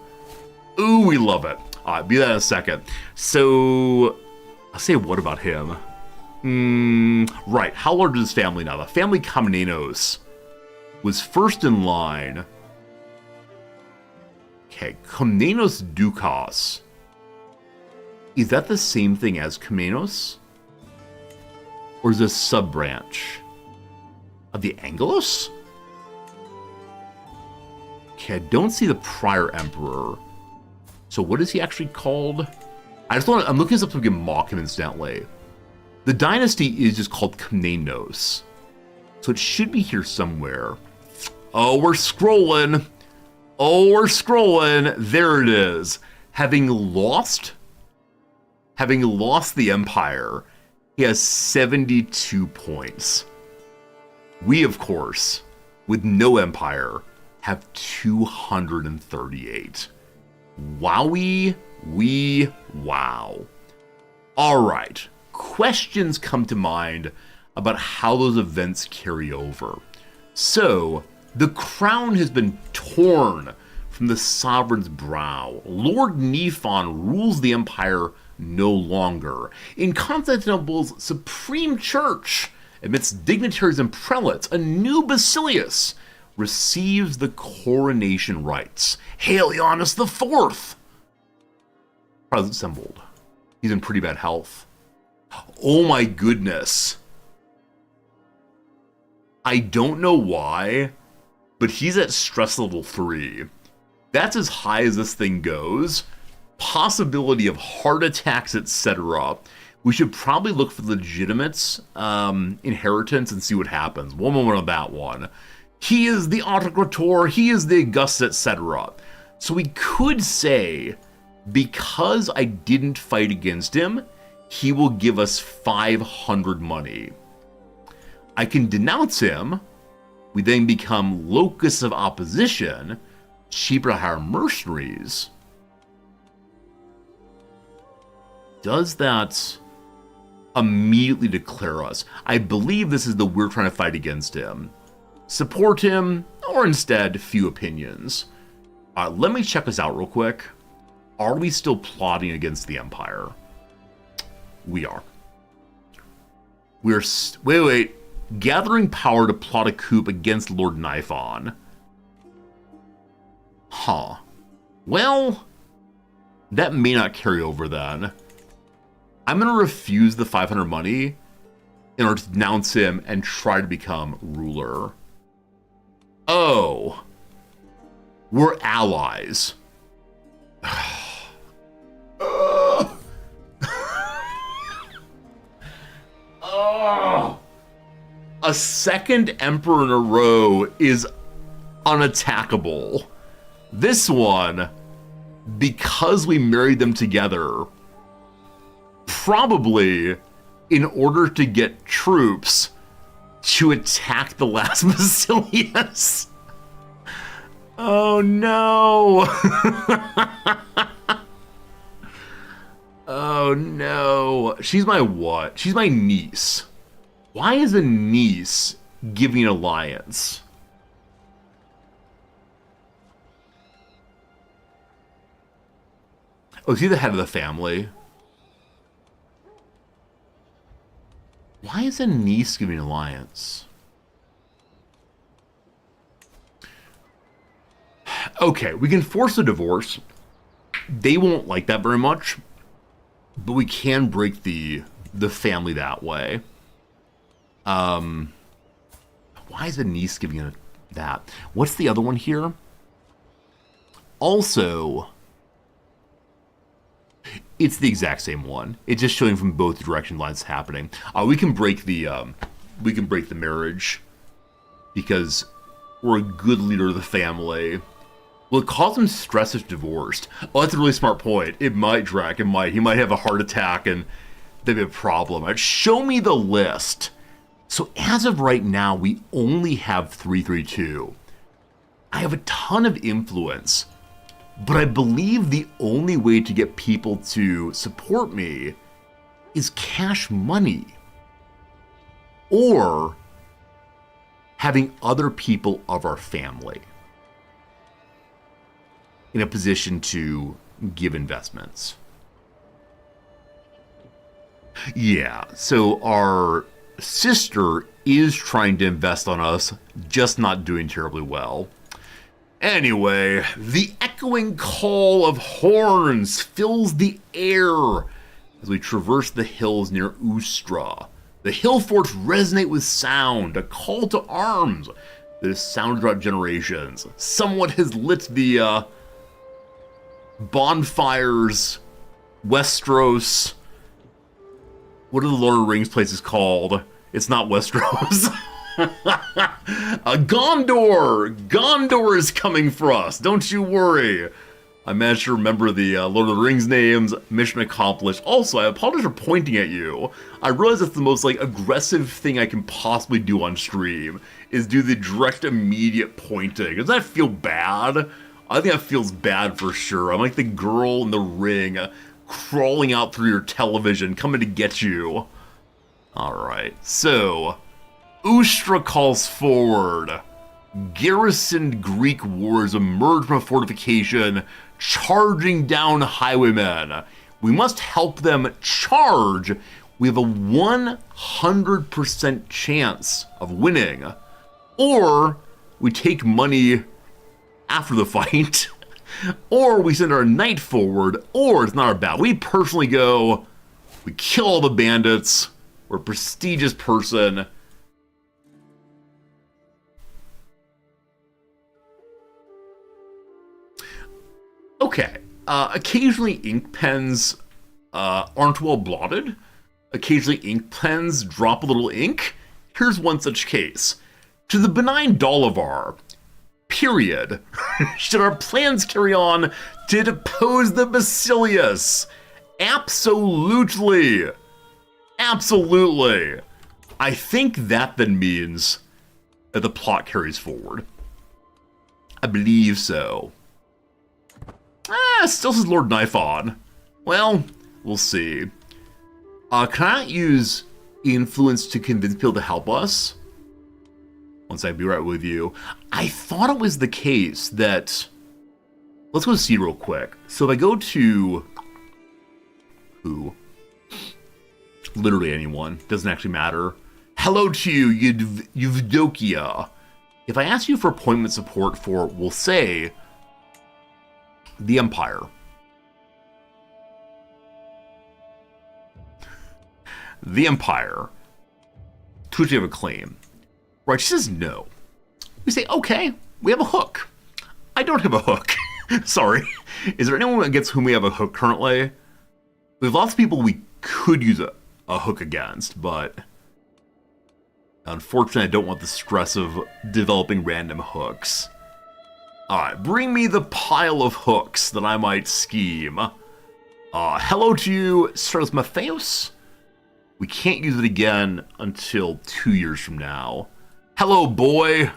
Ooh, we love it. Alright, be that in a second. So, I'll say what about him? Right, how large is his family now? The family Komnenos was first in line. Okay, Komnenos Dukas. Is that the same thing as Komnenos? Or is this a sub-branch of the Angelos? Okay, I don't see the prior emperor. So what is he actually called? I'm looking this up so we can mock him incidentally. The dynasty is just called Komnenos. So it should be here somewhere. Oh, we're scrolling. Oh, we're scrolling. There it is. Having lost the empire, he has 72 points. We, of course, with no empire, have 238. Wowie, wow. All right. Questions come to mind about how those events carry over. So, the crown has been torn from the sovereign's brow. Lord Nephon rules the empire no longer. In Constantinople's supreme church, amidst dignitaries and prelates, a new Basilius receives the coronation rites. Hail Ioannis IV! Crowd's assembled. He's in pretty bad health. Oh my goodness. I don't know why, but he's at stress level 3. That's as high as this thing goes. Possibility of heart attacks, etc. We should probably look for legitimates, inheritance, and see what happens. One moment on that one. He is the autocrator, he is the Augustus, etc. So we could say, because I didn't fight against him, he will give us 500 money. I can denounce him. We then become locus of opposition, cheaper to hire mercenaries. Does that immediately declare us? I believe this is the we're trying to fight against him. Support him, or instead, few opinions. Let me check this out real quick. Are we still plotting against the Empire? We are. Wait. Gathering power to plot a coup against Lord Nephon. Huh. Well, that may not carry over then. I'm going to refuse the 500 money in order to denounce him and try to become ruler. Oh, we're allies. Oh. A second emperor in a row is unattackable. This one, because we married them together, probably in order to get troops to attack the last Basilius. Oh no. Oh no. She's my what? She's my niece. Why is a niece giving an alliance? Oh, is he the head of the family? Why is a niece giving an alliance? Okay, we can force a divorce. They won't like that very much, but we can break the family that way. Why is a niece giving it that? What's the other one here? Also, it's the exact same one. It's just showing from both direction lines happening. We can break the marriage because we're a good leader of the family. Will it cause him stress if divorced? Oh, that's a really smart point. It might, Drac. It might. He might have a heart attack and that'd be a problem. Right, show me the list. So as of right now, we only have 332. I have a ton of influence, but I believe the only way to get people to support me is cash money or having other people of our family in a position to give investments. Yeah, so our sister is trying to invest on us, just not doing terribly well. Anyway, the echoing call of horns fills the air as we traverse the hills near Ustra. The hill forts resonate with sound, a call to arms that has sounded throughout generations. Someone has lit the bonfires, Westeros. What are the Lord of the Rings places called? It's not Westeros. Gondor! Gondor is coming for us, don't you worry. I managed to remember the Lord of the Rings names. Mission accomplished. Also, I apologize for pointing at you. I realize that's the most aggressive thing I can possibly do on stream, is do the direct immediate pointing. Does that feel bad? I think that feels bad for sure. I'm like the girl in the ring crawling out through your television, coming to get you. Alright, so Ustra calls forward. Garrisoned Greek warriors emerge from a fortification, charging down highwaymen. We must help them charge. We have a 100% chance of winning. Or we take money after the fight. Or we send our knight forward. Or it's not our battle. We personally go, we kill all the bandits. We're a prestigious person. Okay, occasionally ink pens aren't well blotted. Occasionally ink pens drop a little ink. Here's one such case. To the benign Dolivar, period. Should our plans carry on to depose the Basilius? Absolutely. Absolutely. I think that then means that the plot carries forward. I believe so. Still says Lord Nifon. Well, we'll see. Can I use influence to convince people to help us? Once I be right with you. I thought it was the case that... Let's go see real quick. So if I go to... Who? Literally anyone. Doesn't actually matter. Hello to you, Eudokia. If I ask you for appointment support for, we'll say... the Empire. The Empire. who's have a claim? Right, she says no. We say, okay, we have a hook. I don't have a hook. Sorry. Is there anyone against whom we have a hook currently? We have lots of people we could use a hook against, but unfortunately I don't want the stress of developing random hooks. Alright, bring me the pile of hooks that I might scheme. Hello to you, Stars Matthias. We can't use it again until 2 years from now. Hello, boy.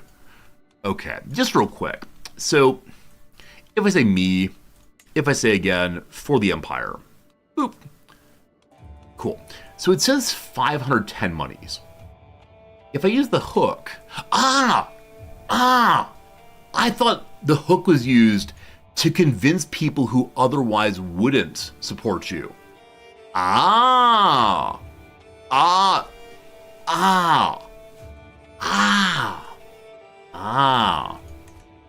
Okay, just real quick. So, if I say me, if I say again, for the Empire. Boop. Cool. So it says 510 monies. If I use the hook... I thought the hook was used to convince people who otherwise wouldn't support you.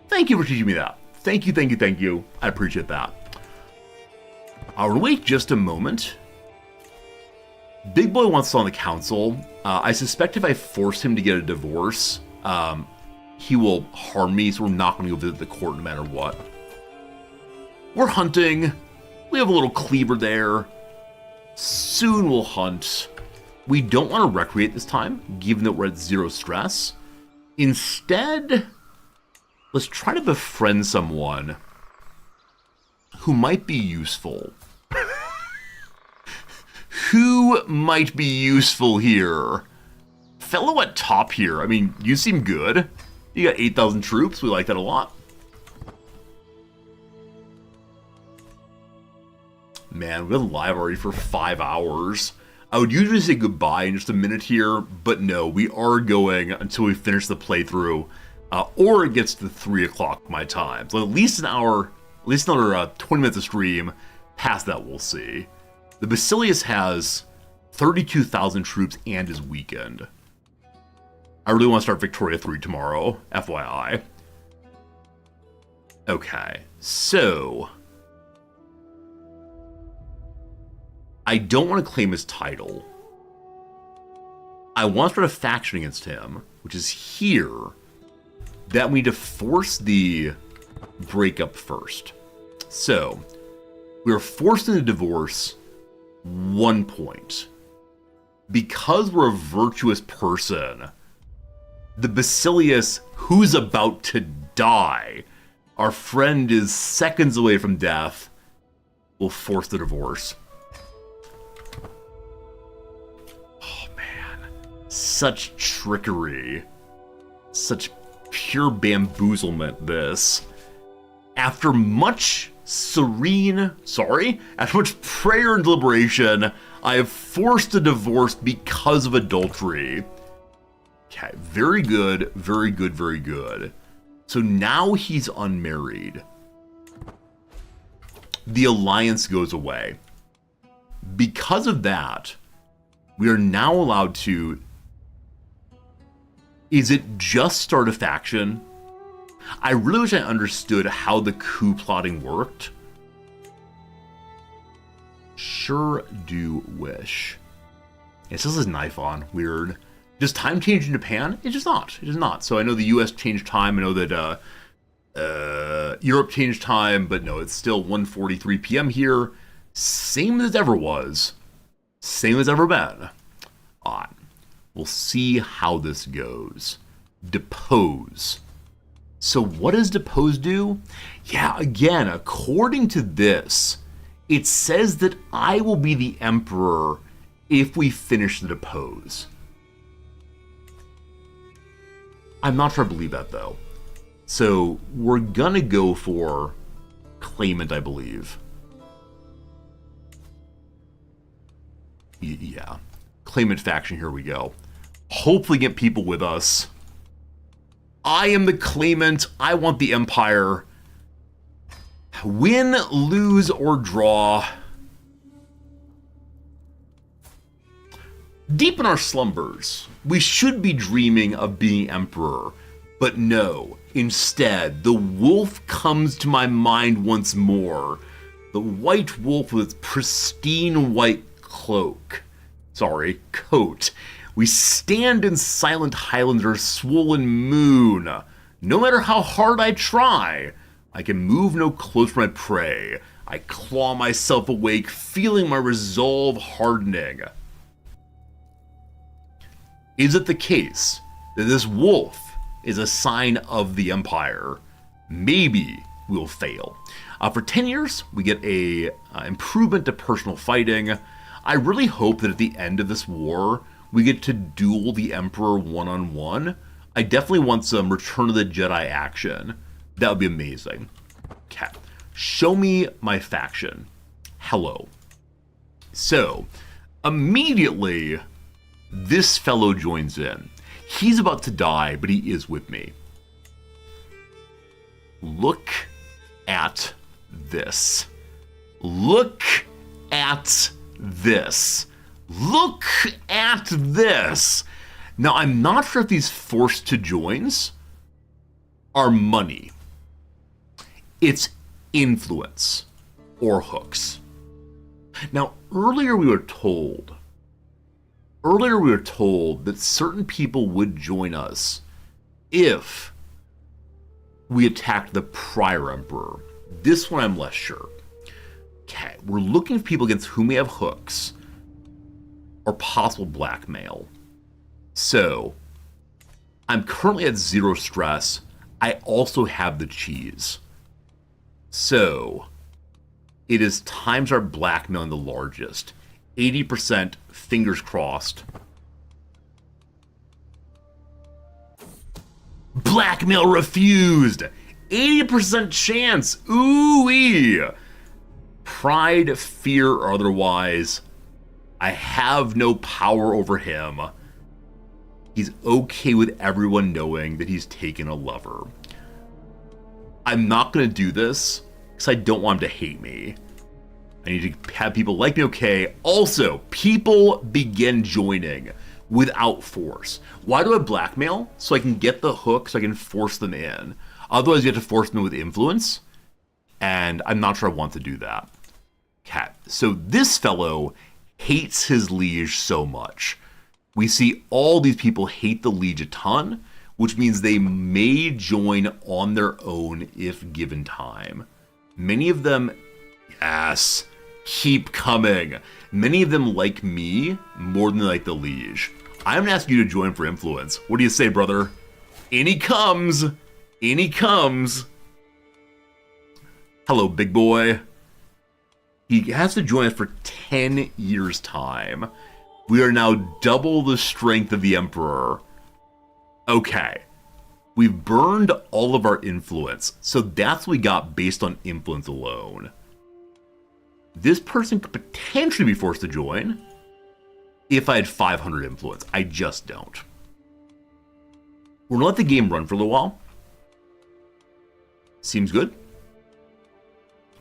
Thank you for teaching me that. Thank you. I appreciate that. I'll wait just a moment. Big Boy wants to on the council. I suspect if I force him to get a divorce, he will harm me, so we're not going to go visit the court no matter what. We're hunting. We have a little cleaver there. Soon we'll hunt. We don't want to recreate this time, given that we're at 0 stress. Instead, let's try to befriend someone who might be useful. Who might be useful here? Fellow at top here. I mean, you seem good. You got 8,000 troops. We like that a lot. Man, we've been live already for 5 hours. I would usually say goodbye in just a minute here, but no, we are going until we finish the playthrough, or it gets to 3 o'clock my time. So at least an hour, at least another 20 minutes of stream. Past that, we'll see. The Basilius has 32,000 troops and is weakened. I really want to start Victoria 3 tomorrow, FYI. Okay, so... I don't want to claim his title. I want to start a faction against him, which is here. That we need to force the breakup first. So, we are forced into divorce 1 point. Because we're a virtuous person, the Basilius, who's about to die, our friend is seconds away from death, will force the divorce. Such trickery. Such pure bamboozlement, this. After much after much prayer and deliberation, I have forced a divorce because of adultery. Okay, very good, very good, very good. So now he's unmarried. The alliance goes away. Because of that, we are now allowed to... Is it just start a faction? I really wish I understood how the coup plotting worked. Sure do wish. It still says knife on. Weird. Does time change in Japan? It does not. It does not. So I know the US changed time. I know that Europe changed time, but no, it's still 1:43 p.m. here. Same as it ever was. Same as ever been. Odd. We'll see how this goes. Depose. So what does depose do? Yeah, again, according to this, it says that I will be the emperor if we finish the depose. I'm not sure I believe that, though. So we're gonna go for claimant, I believe. Yeah. Claimant faction, here we go. Hopefully get people with us. I am the claimant. I want the empire. Win, lose, or draw. Deep in our slumbers, we should be dreaming of being emperor. But no, instead, the wolf comes to my mind once more. The white wolf with its pristine white coat, We stand in silent highlands or swollen moon. No matter how hard I try, I can move no closer my prey. I claw myself awake, feeling my resolve hardening. Is it the case that this wolf is a sign of the Empire? Maybe we'll fail. For 10 years, we get a improvement to personal fighting. I really hope that at the end of this war, we get to duel the Emperor one-on-one. I definitely want some Return of the Jedi action. That would be amazing. Okay. Show me my faction. Hello. So, immediately, this fellow joins in. He's about to die, but he is with me. Look at this. Look at this. Look at this. Now, I'm not sure if these forced to joins are money. It's influence or hooks. Now, earlier we were told that certain people would join us if we attacked the prior emperor. This one I'm less sure. Okay, we're looking for people against whom we have hooks or possible blackmail. So, I'm currently at 0 stress. I also have the cheese. So, it is times our blackmailing the largest. 80%, fingers crossed. Blackmail refused! 80% chance! Ooh-wee! Pride, fear, or otherwise, I have no power over him. He's okay with everyone knowing that he's taken a lover. I'm not going to do this because I don't want him to hate me. I need to have people like me, okay? Also, people begin joining without force. Why do I blackmail? So I can get the hook, so I can force them in. Otherwise, you have to force them with influence, and I'm not sure I want to do that. Okay, so this fellow hates his liege so much. We see all these people hate the liege a ton, which means they may join on their own if given time. Many of them, yes, keep coming. Many of them like me more than they like the liege. I'm gonna ask you to join for influence. What do you say, brother? In he comes. In he comes. Hello, big boy. He has to join us for 10 years' time. We are now double the strength of the Emperor. Okay. We've burned all of our influence, so that's what we got based on influence alone. This person could potentially be forced to join if I had 500 influence. I just don't. We're gonna let the game run for a little while. Seems good.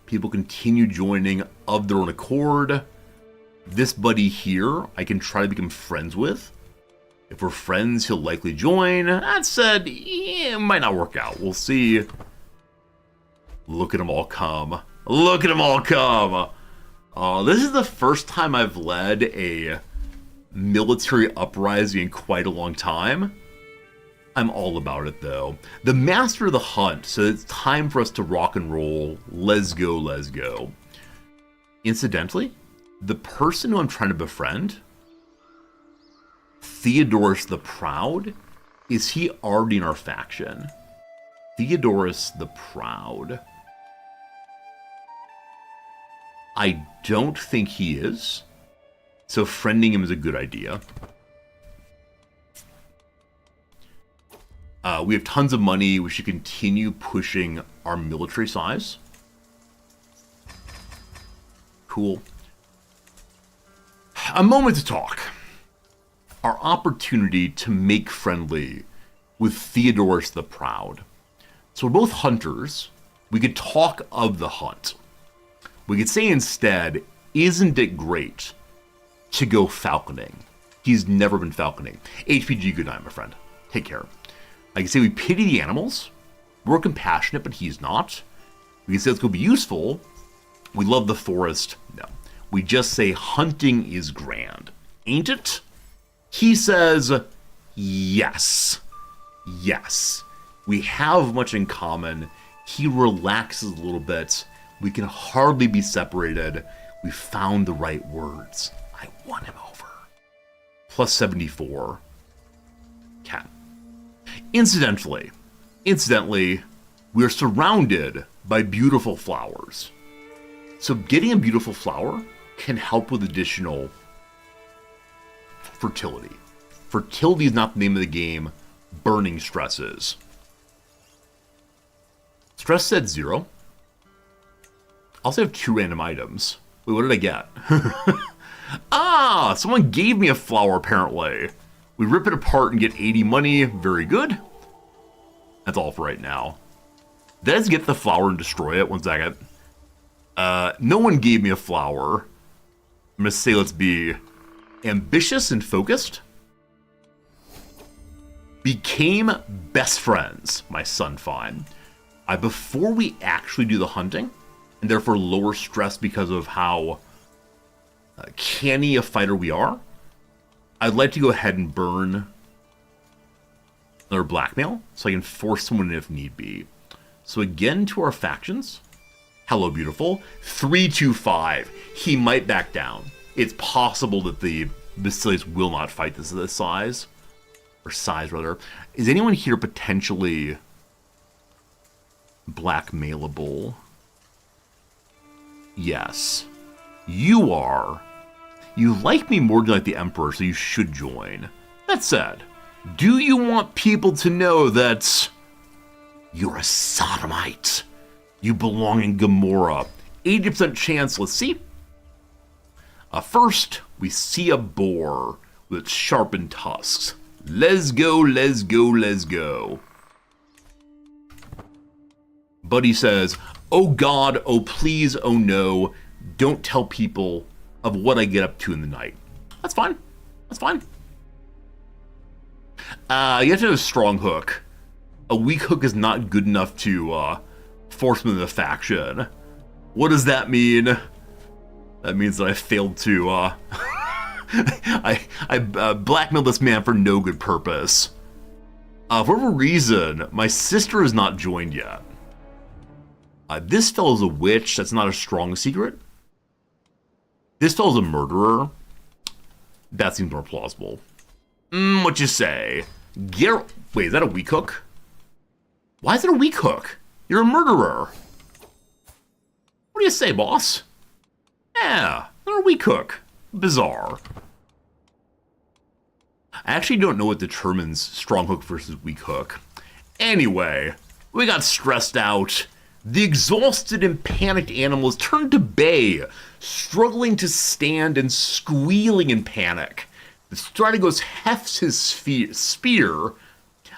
People continue joining of their own accord. This buddy here, I can try to become friends with. If we're friends, he'll likely join. That said, it might not work out. We'll see. Look at them all come. Look at them all come. This is the first time I've led a military uprising in quite a long time. I'm all about it, though. The master of the hunt, so it's time for us to rock and roll. Let's go, let's go. Incidentally, the person who I'm trying to befriend, Theodorus the Proud, is he already in our faction? Theodorus the Proud. I don't think he is, so friending him is a good idea. We have tons of money. We should continue pushing our military size. Cool. A moment to talk. Our opportunity to make friendly with Theodorus the Proud. So we're both hunters. We could talk of the hunt. We could say instead, isn't it great to go falconing? He's never been falconing. HPG, good night, my friend. Take care. I can say we pity the animals. We're compassionate, but he's not. We can say let's go be useful. We love the forest. No. We just say hunting is grand. Ain't it? He says, yes. Yes. We have much in common. He relaxes a little bit. We can hardly be separated. We found the right words. I won him over. Plus 74. Cat. Incidentally, we're surrounded by beautiful flowers. So getting a beautiful flower can help with additional fertility. Fertility is not the name of the game. Burning stress is. Stress said 0. I also have 2 random items. Wait, what did I get? Ah, someone gave me a flower apparently. We rip it apart and get 80 money. Very good. That's all for right now. Did I just get the flower and destroy it? 1 second. No one gave me a flower. I'm gonna say let's be ambitious and focused. Became best friends, my son fine. Before we actually do the hunting, and therefore lower stress because of how canny a fighter we are, I'd like to go ahead and burn another blackmail so I can force someone in if need be. So again to our factions. Hello, beautiful. 325. He might back down. It's possible that the Basilius will not fight this size. Or size, rather. Is anyone here potentially blackmailable? Yes. You are. You like me more than you like the Emperor, so you should join. That said, do you want people to know that you're a sodomite? You belong in Gomorrah. 80% chance, let's see. First, we see a boar with its sharpened tusks. Let's go, let's go, let's go. Buddy says, oh God, oh please, oh no, don't tell people of what I get up to in the night. That's fine. That's fine. You have to have a strong hook. A weak hook is not good enough to force them into the faction. What does that mean? That means that I failed to I blackmailed this man for no good purpose. For whatever reason, my sister has not joined yet. This fellow's a witch. That's not a strong secret. This fellow's a murderer. That seems more plausible. What you say? Wait, is that a weak hook? Why is it a weak hook? You're a murderer. What do you say, boss? Yeah, they're a weak hook. Bizarre. I actually don't know what determines strong hook versus weak hook. Anyway, we got stressed out. The exhausted and panicked animals turned to bay, struggling to stand and squealing in panic. The Strategos hefts his spear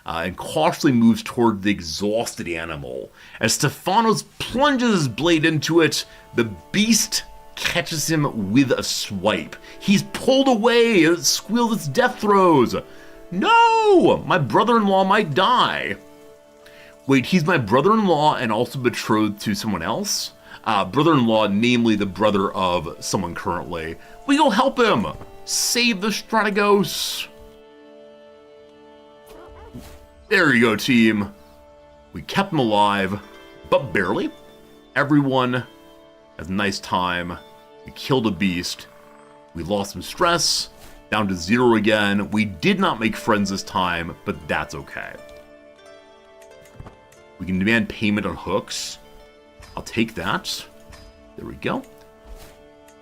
and cautiously moves toward the exhausted animal. As Stephanos plunges his blade into it, the beast catches him with a swipe. He's pulled away. It squeals its death throes. No! My brother-in-law might die. Wait, he's my brother-in-law and also betrothed to someone else? Brother-in-law, namely the brother of someone currently. We go help him. Save the Strategos. There you go, team. We kept him alive, but barely. Everyone has a nice time. We killed a beast. We lost some stress. Down to 0 again. We did not make friends this time, but that's okay. We can demand payment on hooks. I'll take that. There we go.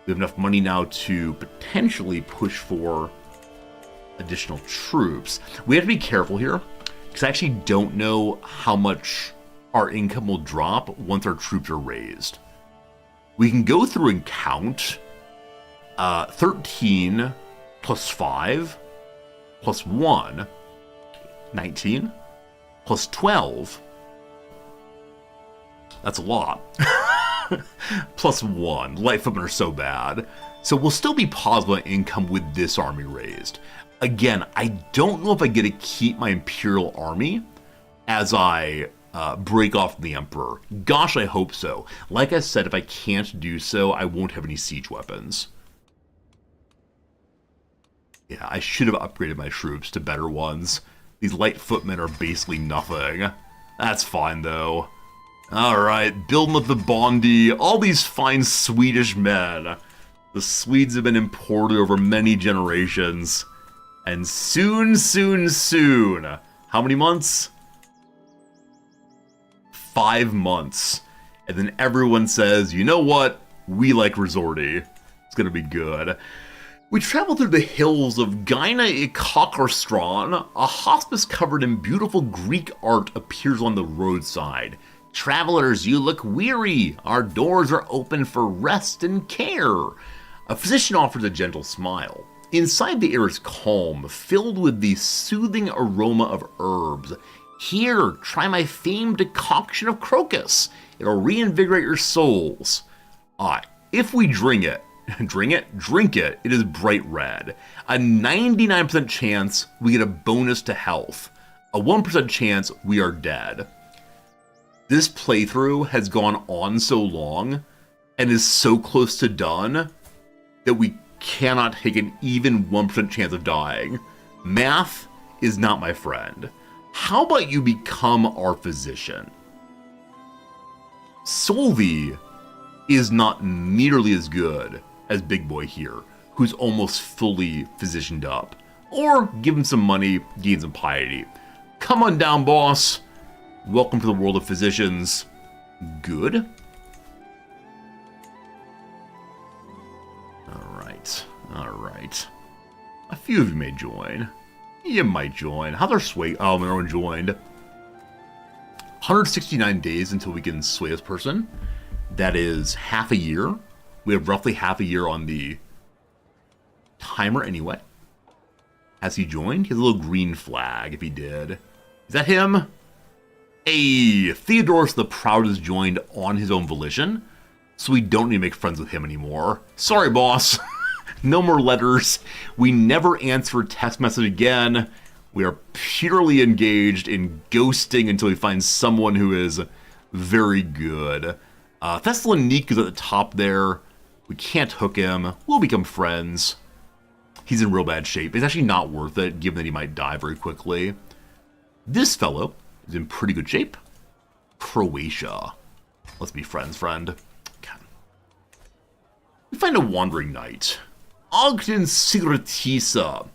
We have enough money now to potentially push for additional troops. We have to be careful here, because I actually don't know how much our income will drop once our troops are raised. We can go through and count. 13 plus 5 plus 1, 19, plus 12. That's a lot. Plus 1. Light footmen are so bad. So we'll still be positive on income with this army raised. Again, I don't know if I get to keep my Imperial army as I break off from the Emperor. Gosh, I hope so. Like I said, if I can't do so, I won't have any siege weapons. Yeah, I should have upgraded my troops to better ones. These light footmen are basically nothing. That's fine, though. Alright, building up the Bondi. All these fine Swedish men. The Swedes have been imported over many generations. And soon, soon, soon. How many months? 5 months. And then everyone says, you know what? We like Resorti. It's gonna be good. We travel through the hills of Gyna Ikakarstran. A hospice covered in beautiful Greek art appears on the roadside. Travelers, you look weary. Our doors are open for rest and care. A physician offers a gentle smile. Inside, the air is calm, filled with the soothing aroma of herbs. Here, try my famed decoction of crocus. It'll reinvigorate your souls. If we drink it, it is bright red. A 99% chance we get a bonus to health. A 1% chance we are dead. This playthrough has gone on so long and is so close to done that we cannot take an even 1% chance of dying. Math is not my friend. How about you become our physician? Solvi is not nearly as good as Big Boy here, who's almost fully physicianed up. Or give him some money, gain some piety. Come on down, boss. Welcome to the world of physicians. Good. Alright. A few of you may join. You might join. How's our sway? Oh, no one joined. 169 days until we can sway this person. That is half a year. We have roughly half a year on the timer anyway. Has he joined? He has a little green flag if he did. Is that him? Hey, Theodorus the Proud has joined on his own volition, so we don't need to make friends with him anymore. Sorry, boss. No more letters. We never answer a text message again. We are purely engaged in ghosting until we find someone who is very good. Thessaloniki is at the top there. We can't hook him. We'll become friends. He's in real bad shape. It's actually not worth it, given that he might die very quickly. This fellow is in pretty good shape. Croatia. Let's be friends, friend. Okay. We find a wandering knight. Ogden Sigurtisa.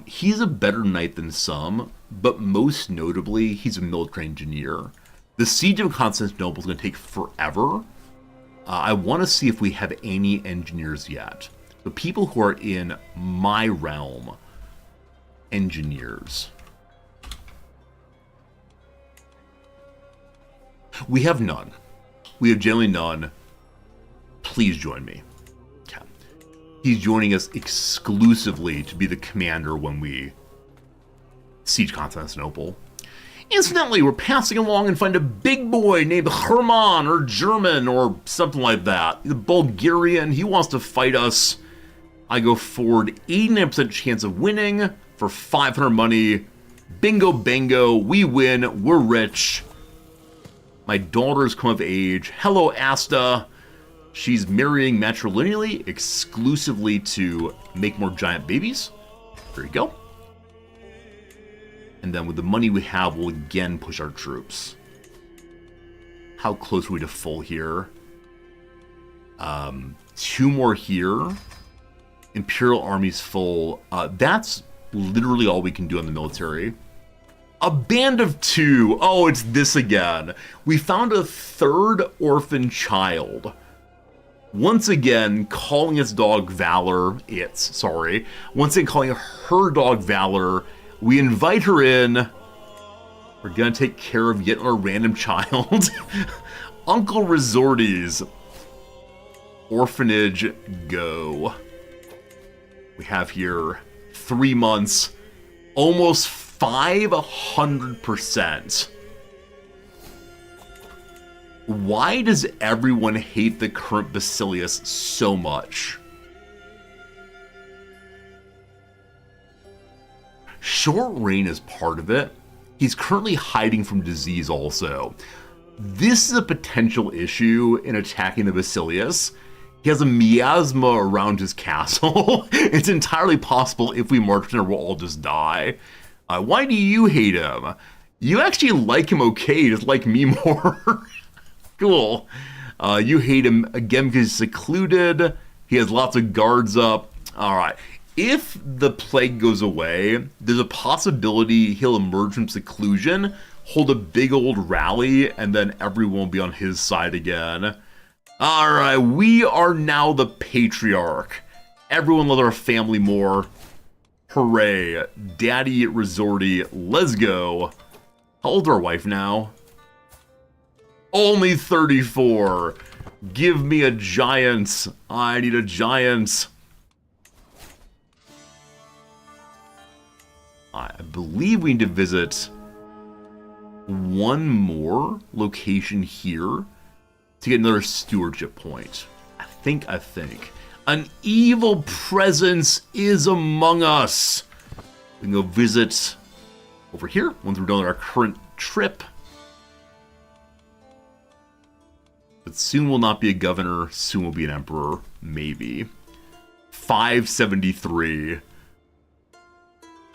He's a better knight than some, but most notably, he's a military engineer. The siege of Constantinople is going to take forever. I want to see if we have any engineers yet. The people who are in my realm, engineers. We have none. We have generally none. Please join me. Okay. He's joining us exclusively to be the commander when we siege Constantinople. Incidentally, we're passing along and find a big boy named Herman or German or something like that. He's a Bulgarian. He wants to fight us. I go forward, 89% chance of winning for 500 money. Bingo bango, we win, we're rich. My daughter's come of age. Hello, Asta. She's marrying matrilineally exclusively to make more giant babies. There you go. And then with the money we have, we'll again push our troops. How close are we to full here? 2 more here. Imperial Army's full. That's literally all we can do on the military. A band of 2. Oh, it's this again. We found a 3rd orphan child. Once again, calling its dog Valor. Once again, calling her dog Valor. We invite her in. We're gonna take care of yet another random child. Uncle Resorti's orphanage, go. We have here 3 months, almost 500%. Why does everyone hate the current Basilius so much? Short reign is part of it. He's currently hiding from disease also. This is a potential issue in attacking the Basilius. He has a miasma around his castle. It's entirely possible if we march in, we'll all just die. Why do you hate him? You actually like him okay, just like me more. Cool. You hate him again because he's secluded. He has lots of guards up. All right. If the plague goes away, there's a possibility he'll emerge from seclusion, hold a big old rally, and then everyone will be on his side again. All right, we are now the patriarch. Everyone loves our family more. Hooray. Daddy Resorty, let's go. How old's our wife now? Only 34. Give me a giant. I need a giant. I believe we need to visit one more location here to get another stewardship point. I think. An evil presence is among us. We can go visit over here once we're done with our current trip. But soon will not be a governor, soon will be an emperor, maybe. 573.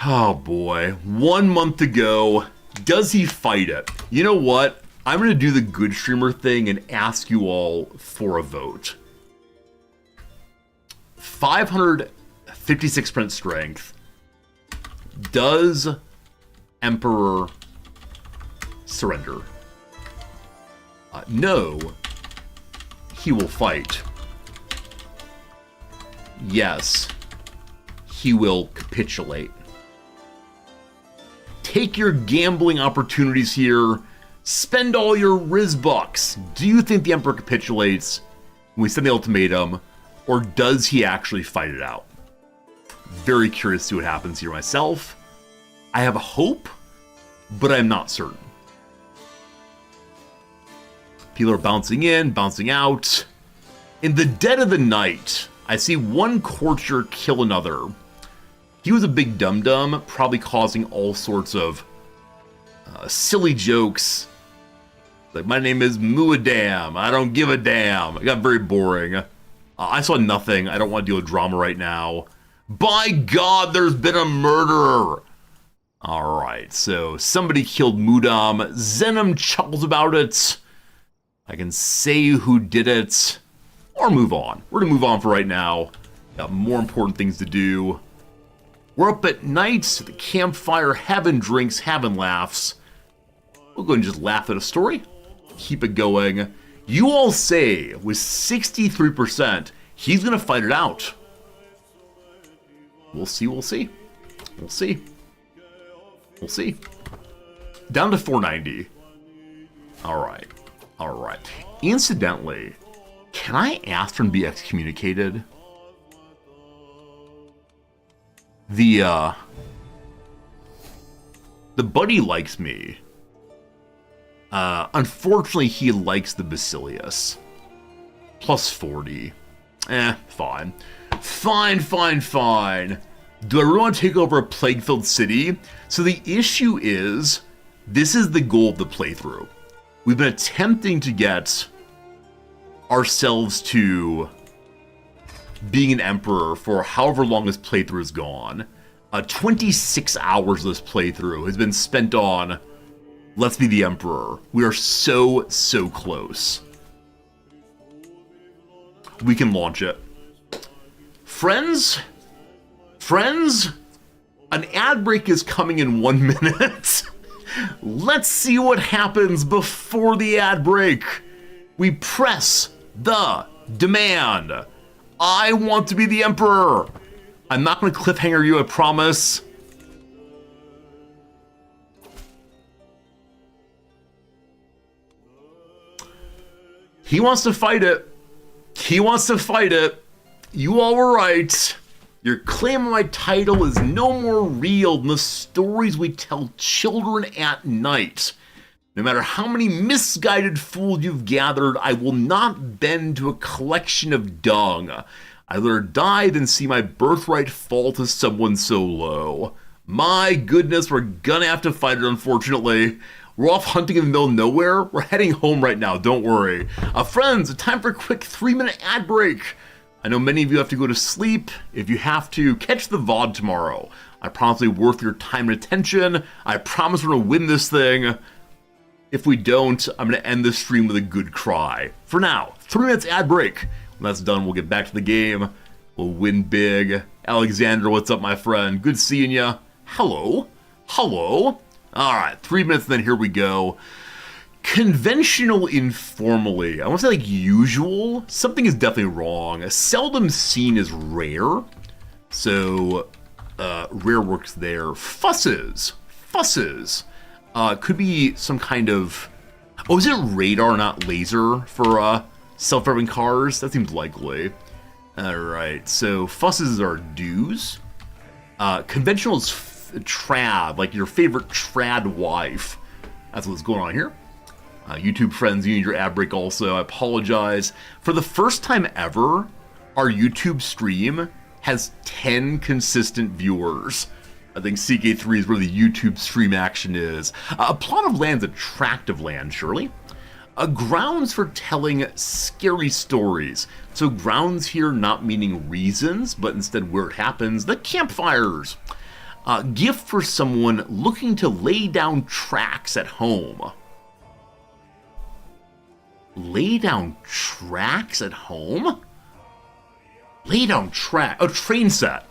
Oh boy, 1 month to go. Does he fight it? You know what? I'm going to do the good streamer thing and ask you all for a vote. 556% strength. Does Emperor surrender? No. He will fight. Yes. He will capitulate. Take your gambling opportunities here. Spend all your Riz bucks. Do you think the Emperor capitulates when we send the ultimatum, or does he actually fight it out? Very curious to see what happens here myself. I have a hope, but I'm not certain. People are bouncing in, bouncing out. In the dead of the night, I see one courtier kill another. He was a big dum-dum, probably causing all sorts of silly jokes. Like, my name is Muadam. I don't give a damn. It got very boring. I saw nothing. I don't want to deal with drama right now. By God, there's been a murderer. All right, so somebody killed Mudam. Zenom chuckles about it. I can say who did it, or move on. We're going to move on for right now. Got more important things to do. We're up at night at the campfire, having drinks, having laughs. We'll go and just laugh at a story. Keep it going. You all say, with 63%, he's going to fight it out. We'll see, we'll see. We'll see. We'll see. Down to 490. All right. All right. Incidentally, can I ask for him to be excommunicated? The buddy likes me. Unfortunately, he likes the Basilius. Plus 40. Fine. Fine. Do I really want to take over a plague-filled city? So the issue is, this is the goal of the playthrough. We've been attempting to get ourselves to being an emperor for however long this playthrough has gone. 26 hours of this playthrough has been spent on let's be the emperor. We are so close. We can launch it. Friends, an ad break is coming in 1 minute. Let's see what happens before the ad break. We press the demand. I want to be the emperor. I'm not going to cliffhanger you, I promise. He wants to fight it. You all were right. Your claim of my title is no more real than the stories we tell children at night. No matter how many misguided fools you've gathered, I will not bend to a collection of dung. I'd rather die than see my birthright fall to someone so low. My goodness, we're gonna have to fight it, unfortunately. We're off hunting in the middle of nowhere. We're heading home right now, don't worry. Friends, time for a quick 3-minute ad break. I know many of you have to go to sleep. If you have to, catch the VOD tomorrow. I promise it'll be worth your time and attention. I promise we're gonna win this thing. If we don't, I'm gonna end this stream with a good cry. For now, 3 minutes ad break. When that's done, we'll get back to the game. We'll win big. Alexander, what's up, my friend? Good seeing ya. Hello. Hello. All right, 3 minutes, then here we go. Conventional informally. I want to say like usual. Something is definitely wrong. Seldom seen is rare. So, rare works there. Fusses. Fusses. Could be some kind of... Oh, is it radar, not laser, for self-driving cars? That seems likely. All right, so fusses are dues. Conventional is trad, like your favorite trad wife. That's what's going on here. YouTube friends, you need your ad break also. I apologize. For the first time ever, our YouTube stream has 10 consistent viewers. I think CK3 is where the YouTube stream action is. A plot of land's a tract of land, surely. Grounds for telling scary stories. So grounds here not meaning reasons, but instead where it happens, the campfires. Gift for someone looking to lay down tracks at home. Lay down tracks at home? Lay down track. Oh, train set.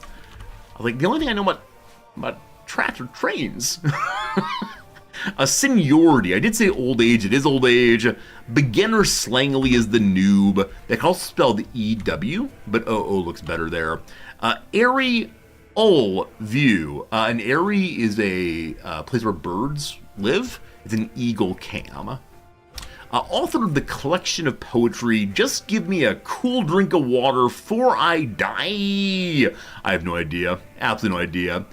I was like, the only thing I know about tracks are trains. A seniority. I did say old age. It is old age. Beginner slangily is the noob. They can also spell the EW, but OO looks better there. Airy Ol view. An airy is a place where birds live. It's an eagle cam. Author of the collection of poetry, Just Give Me a Cool Drink of Water 'Fore I Die. I have no idea. Absolutely no idea.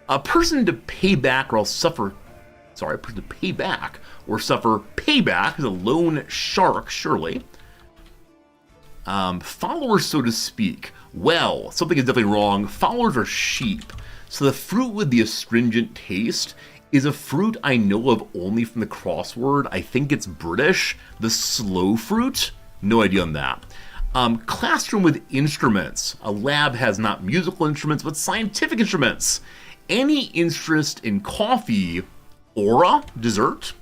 A person to pay back or else suffer... Sorry, a person to pay back or suffer payback is a lone shark, surely. Followers, so to speak. Well, something is definitely wrong. Followers are sheep. So the fruit with the astringent taste is a fruit I know of only from the crossword. I think it's British. The slow fruit? No idea on that. Classroom with instruments. A lab has not musical instruments, but scientific instruments. Any interest in coffee, aura, dessert.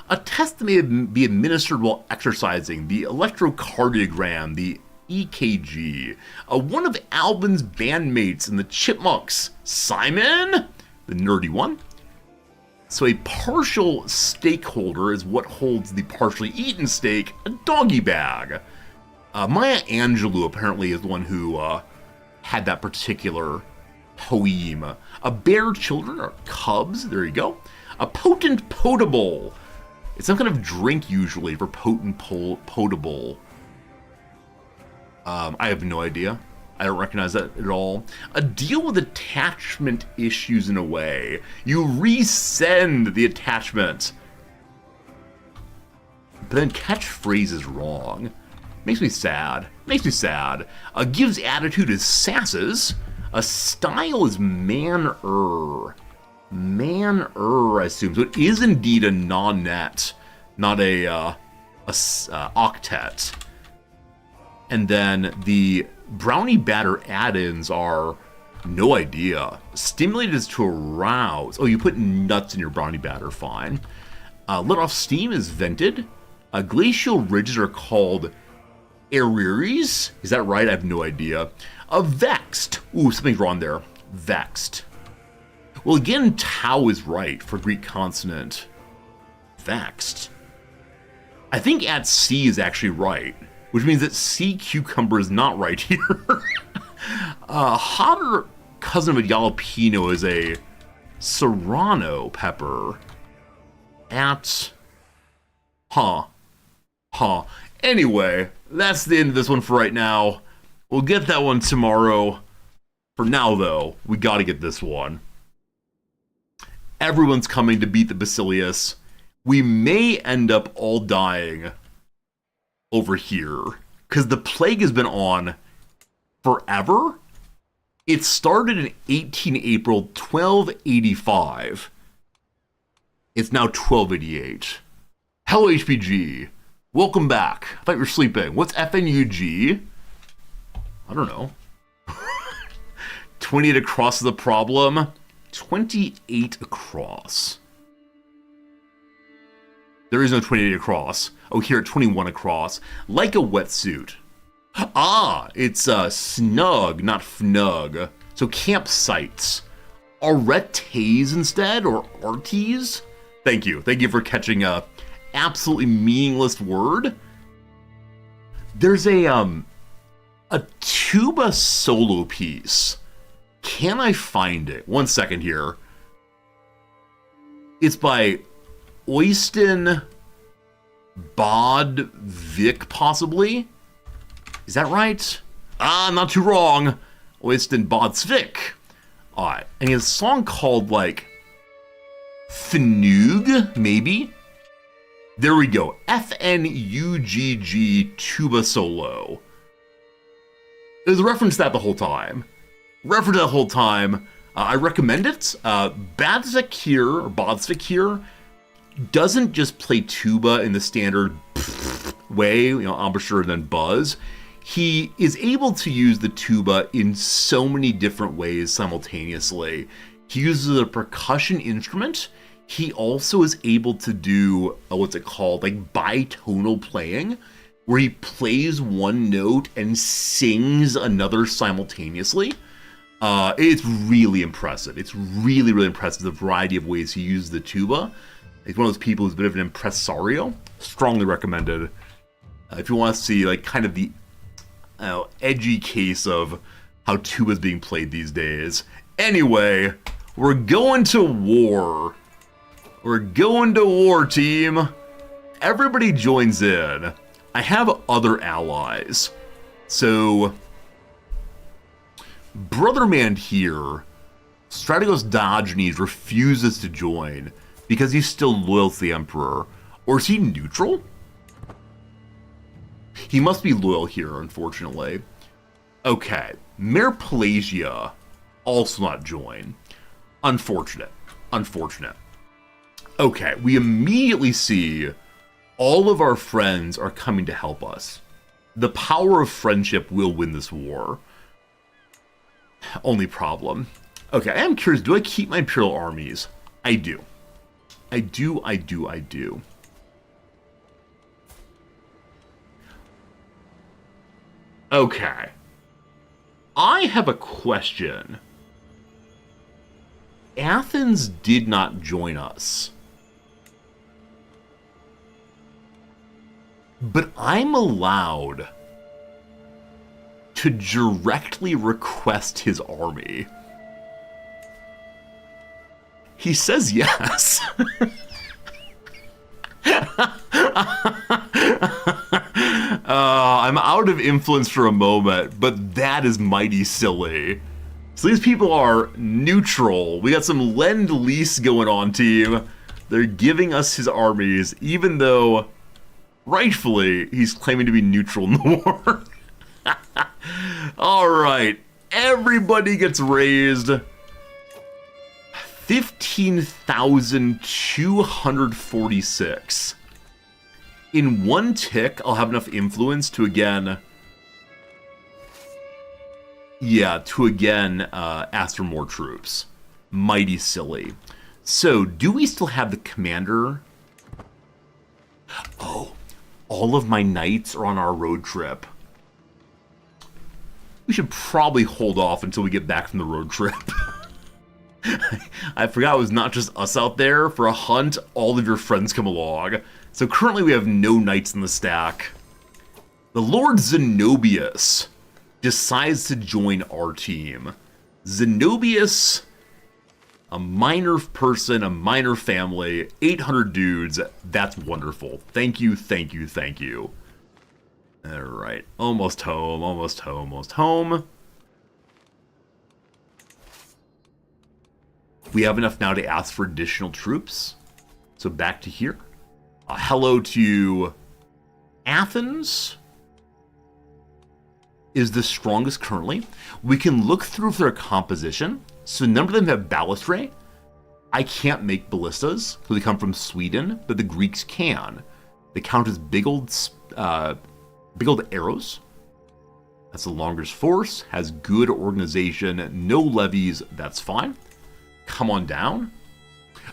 A test that may be administered while exercising. The electrocardiogram, the EKG. One of Albin's bandmates in the Chipmunks. Simon? The nerdy one. So a partial stakeholder is what holds the partially eaten steak, a doggy bag. Maya Angelou apparently is the one who had that particular poem. A bear children are cubs, there you go. A potent potable. It's some kind of drink usually for potent potable. I have no idea. I don't recognize that at all. A deal with attachment issues in a way. You resend the attachment. But then catchphrase is wrong. Makes me sad. Makes me sad. Gives attitude is sasses. A style is man-er. Man-er, I assume. So it is indeed a non-net, not a octet. And then the brownie batter add-ins are no idea. Stimulated is to arouse. Oh, you put nuts in your brownie batter, fine. Let off steam is vented. Glacial ridges are called aeries. Is that right? I have no idea. Vexed. Ooh, something's wrong there. Vexed. Well, again, tau is right for Greek consonant. Vexed. I think at sea is actually right, which means that sea cucumber is not right here. Hotter cousin of a jalapeno is a serrano pepper. Anyway, that's the end of this one for right now. We'll get that one tomorrow. For now, though, we gotta get this one. Everyone's coming to beat the Basilius. We may end up all dying over here, because the plague has been on forever. It started in 18 April 1285. It's now 1288. Hello, HPG. Welcome back. I thought you were sleeping. What's FNUG? I don't know. 28 across is the problem. 28 across. There is no 28 across. Oh, here at 21 across. Like a wetsuit. Ah, it's snug, not fnug. So campsites. Aretes instead, or artes? Thank you. Thank you for catching a absolutely meaningless word. There's a tuba solo piece. Can I find it? One second here. It's by Øystein Bodvik, possibly? Is that right? Ah, not too wrong. Øystein Bodvik. Alright, and he has a song called, like, Fnug, maybe? There we go. FNUGG tuba solo. There's a reference to that the whole time. I recommend it. Bodvik doesn't just play tuba in the standard way, embouchure and then buzz. He is able to use the tuba in so many different ways simultaneously. He uses a percussion instrument. He also is able to do, what's it called, like bitonal playing, where he plays one note and sings another simultaneously. It's really impressive. It's really, really impressive, the variety of ways he uses the tuba. He's one of those people who's a bit of an impresario. Strongly recommended. If you want to see, like, kind of the edgy case of how tuba is being played these days. Anyway, we're going to war. We're going to war, team. Everybody joins in. I have other allies. So, Brotherman here, Strategos Diogenes, refuses to join because he's still loyal to the Emperor. Or is he neutral? He must be loyal here, unfortunately. Okay, Mayor Pelagia also not join. Unfortunate. Okay, we immediately see all of our friends are coming to help us. The power of friendship will win this war. Only problem. Okay, I am curious, do I keep my Imperial armies? I do. I do. Okay. I have a question. Athens did not join us. But I'm allowed to directly request his army. He says yes. I'm out of influence for a moment, but that is mighty silly. So these people are neutral. We got some lend-lease going on, team. They're giving us his armies, even though, rightfully, he's claiming to be neutral in the war. Alright, everybody gets raised. 15,246. In one tick, I'll have enough influence to again... ask for more troops. Mighty silly. So, do we still have the commander? Oh, all of my knights are on our road trip. We should probably hold off until we get back from the road trip. I forgot it was not just us out there. For a hunt, all of your friends come along. So currently we have no knights in the stack. The Lord Zenobius decides to join our team. Zenobius, a minor person, a minor family, 800 dudes. That's wonderful. Thank you. Alright, almost home. We have enough now to ask for additional troops. So back to here. Hello to Athens. Is the strongest currently. We can look through their composition. So a number of them have ballistrae. I can't make ballistas, so they come from Sweden, but the Greeks can. They count as big old arrows. That's the longest force, has good organization, no levies, that's fine. Come on down.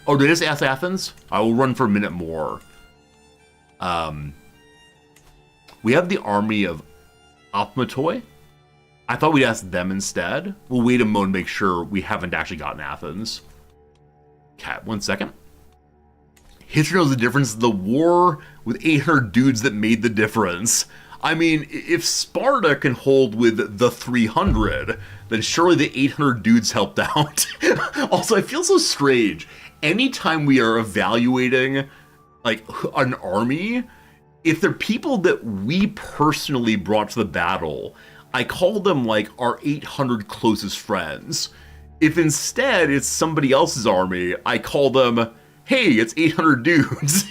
Oh, did I just ask Athens? I will run for a minute more. We have the army of Opmatoi. I thought we'd ask them instead. We'll wait a moment to make sure we haven't actually gotten Athens. Okay, 1 second. History knows the difference. The war with 800 dudes that made the difference. I mean, if Sparta can hold with the 300, then surely the 800 dudes helped out. Also, I feel so strange. Anytime we are evaluating, like, an army, if they're people that we personally brought to the battle, I call them, like, our 800 closest friends. If instead it's somebody else's army, I call them, hey, it's 800 dudes.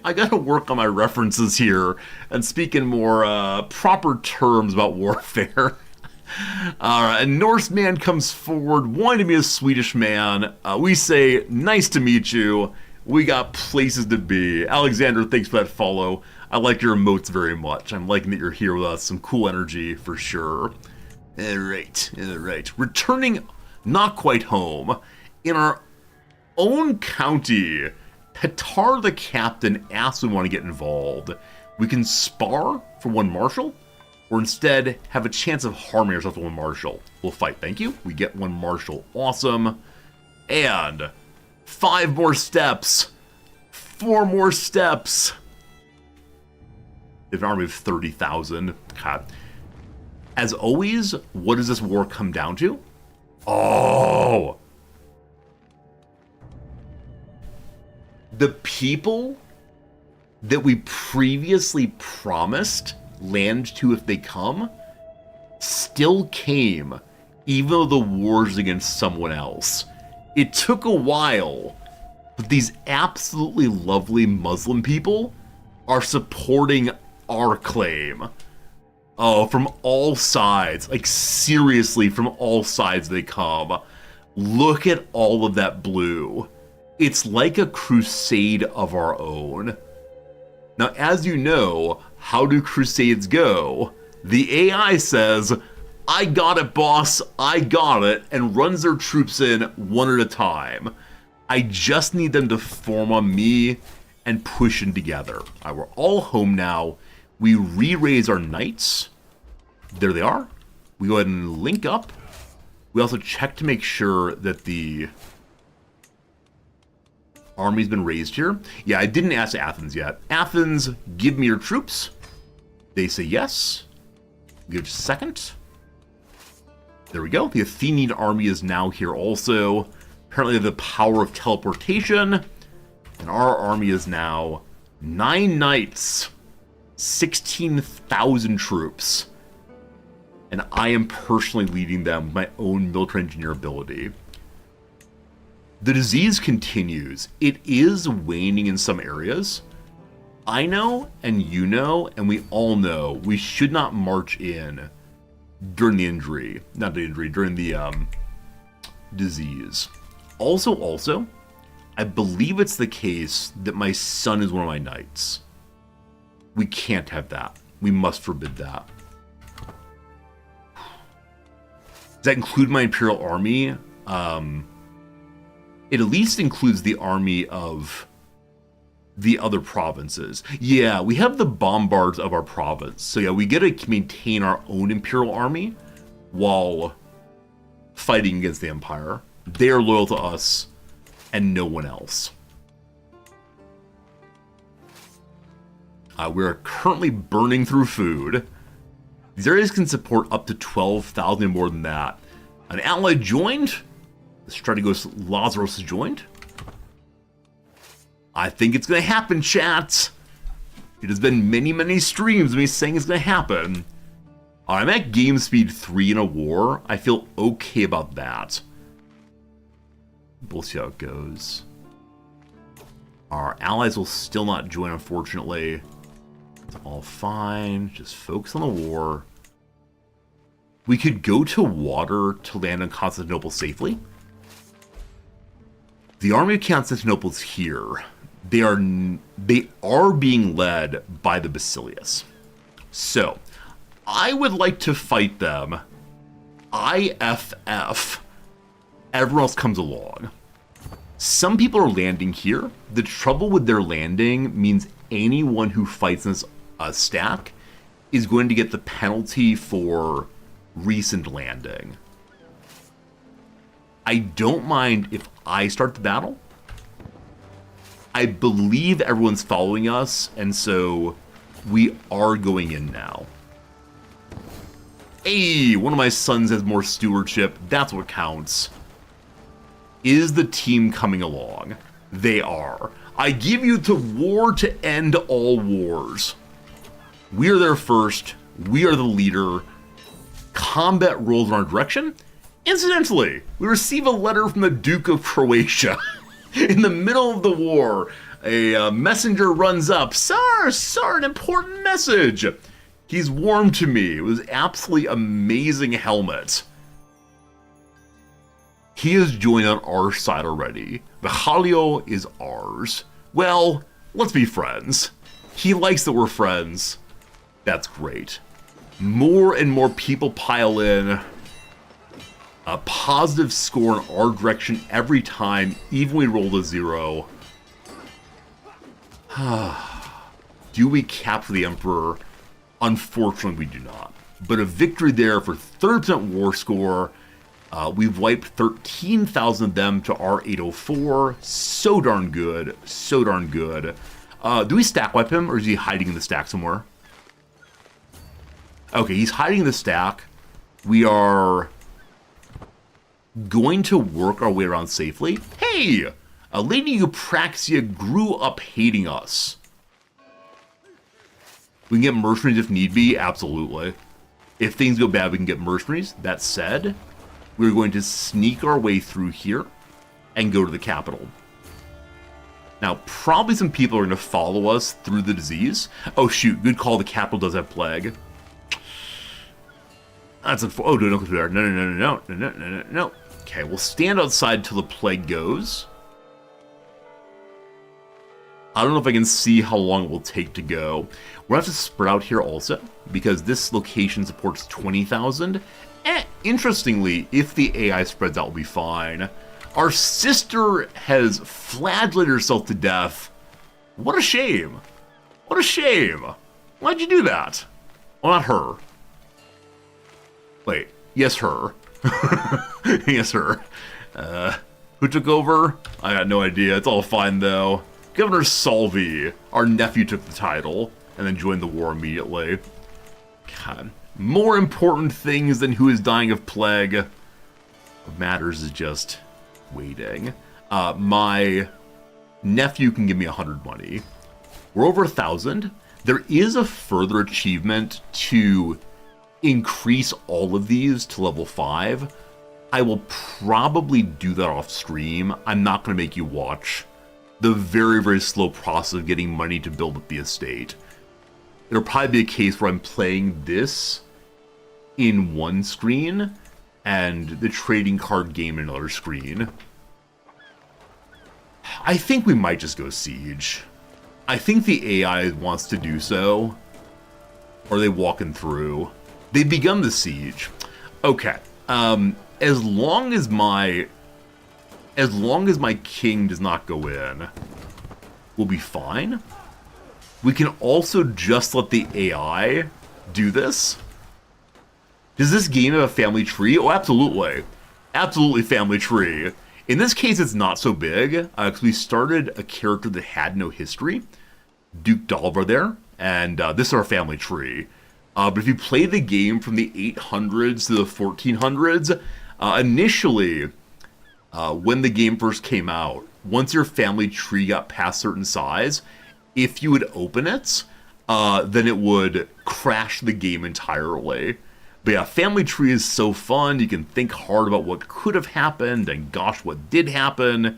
I gotta work on my references here and speak in more proper terms about warfare. A Norseman comes forward, wanting to be a Swedish man. We say, nice to meet you. We got places to be. Alexander, thanks for that follow. I like your emotes very much. I'm liking that you're here with us. Some cool energy for sure. All right. Returning not quite home. In our own county, Petar the captain asks if we want to get involved. We can spar for one marshal, or instead have a chance of harming ourselves with one marshal. We'll fight, thank you. We get one marshal, awesome. And 5 more steps. 4 more steps. They have an army of 30,000. God. As always, what does this war come down to? Oh! The people that we previously promised land to if they come still came, even though the war's against someone else. It took a while, but these absolutely lovely Muslim people are supporting our claim. Oh, from all sides. Like, seriously, from all sides they come. Look at all of that blue. It's like a crusade of our own. Now, as you know, how do crusades go? The AI says, I got it, boss, I got it, and runs their troops in one at a time. I just need them to form on me and push in together. All right, we're all home now. We re-raise our knights. There they are. We go ahead and link up. We also check to make sure that the army's been raised here. Yeah, I didn't ask Athens yet. Athens, give me your troops. They say yes. Give just a second. There we go. The Athenian army is now here also. Apparently they have the power of teleportation. And our army is now 9 knights, 16,000 troops. And I am personally leading them with my own military engineer ability. The disease continues. It is waning in some areas. I know, and you know, and we all know we should not march in during the injury. Not the injury, during the disease. Also, I believe it's the case that my son is one of my knights. We can't have that. We must forbid that. Does that include my Imperial Army? It at least includes the army of the other provinces. Yeah, we have the bombards of our province. So yeah, we get to maintain our own Imperial Army while fighting against the Empire. They are loyal to us and no one else. We're currently burning through food. These areas can support up to 12,000 and more than that. An ally joined. The Strategos Lazarus joined. I think it's going to happen, chat. It has been many streams of me saying it's going to happen. I'm at game speed 3 in a war. I feel okay about that. We'll see how it goes. Our allies will still not join, unfortunately. It's all fine. Just focus on the war. We could go to water to land on Constantinople safely. The army of Constantinople is here. They are being led by the Basilius. So, I would like to fight them. IFF. Everyone else comes along. Some people are landing here. The trouble with their landing means anyone who fights in this stack is going to get the penalty for recent landing. I don't mind if I start the battle. I believe everyone's following us, and so we are going in now. Hey, one of my sons has more stewardship. That's what counts. Is the team coming along? They are. I give you to war to end all wars. We are there first. We are the leader. Combat rolls in our direction. Incidentally, we receive a letter from the Duke of Croatia. In the middle of the war, a messenger runs up. Sir, an important message. He's warm to me. It was absolutely amazing helmet. He has joined on our side already. Vichalio is ours. Well, let's be friends. He likes that we're friends. That's great. More and more people pile in. A positive score in our direction every time, even when we roll a 0. Do we capture the Emperor? Unfortunately, we do not. But a victory there for 30% war score. We've wiped 13,000 of them to our 804. So darn good. So darn good. Do we stack wipe him, or is he hiding in the stack somewhere? Okay, he's hiding in the stack. We are going to work our way around safely. Hey! Lady Eupraxia grew up hating us. We can get mercenaries if need be, absolutely. If things go bad, we can get mercenaries. That said, we're going to sneak our way through here and go to the capital. Now, probably some people are going to follow us through the disease. Oh shoot, good call, the capital does have plague. That's unfortunate. Oh, don't go through there. No. Okay, we'll stand outside till the plague goes. I don't know if I can see how long it will take to go. We're going to have to spread out here also, because this location supports 20,000. Interestingly, if the AI spreads out, we'll be fine. Our sister has flagellated herself to death. What a shame. What a shame. Why'd you do that? Well, not her. Wait, yes, her. Yes, her. Who took over? I got no idea. It's all fine, though. Governor Salvi, our nephew, took the title and then joined the war immediately. God. More important things than who is dying of plague. What matters is just waiting. My nephew can give me 100 money. We're over 1,000. There is a further achievement to increase all of these to level 5. I will probably do that off stream. I'm not going to make you watch the very, very slow process of getting money to build up the estate. It'll probably be a case where I'm playing this in one screen and the trading card game in another screen. I think we might just go siege. I think the AI wants to do so. Or are they walking through? They've begun the siege. Okay. As long as my king does not go in, we'll be fine. We can also just let the AI do this. Does this game have a family tree? Oh, absolutely. Absolutely family tree. In this case, it's not so big, because we started a character that had no history. Duke Dalvar there, and this is our family tree. But if you play the game from the 800s to the 1400s, initially, when the game first came out, once your family tree got past certain size, if you would open it, then it would crash the game entirely. But yeah, family tree is so fun. You can think hard about what could have happened, and gosh, what did happen.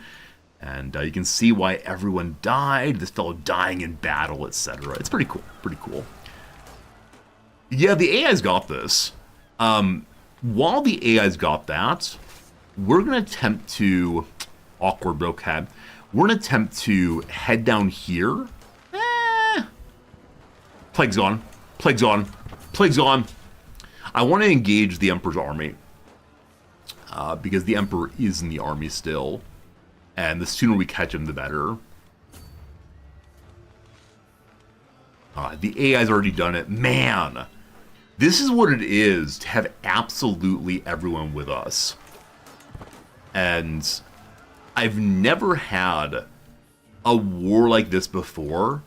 And you can see why everyone died, this fellow dying in battle, etc. It's pretty cool, pretty cool. Yeah, the AI's got this. While the AI's got that, we're going to attempt to... awkward, but okay. We're going to attempt to head down here. Plague's gone. Plague's gone. Plague's gone. I want to engage the Emperor's army. Because the Emperor is in the army still. And the sooner we catch him, the better. The AI's already done it. Man, this is what it is to have absolutely everyone with us. And I've never had a war like this before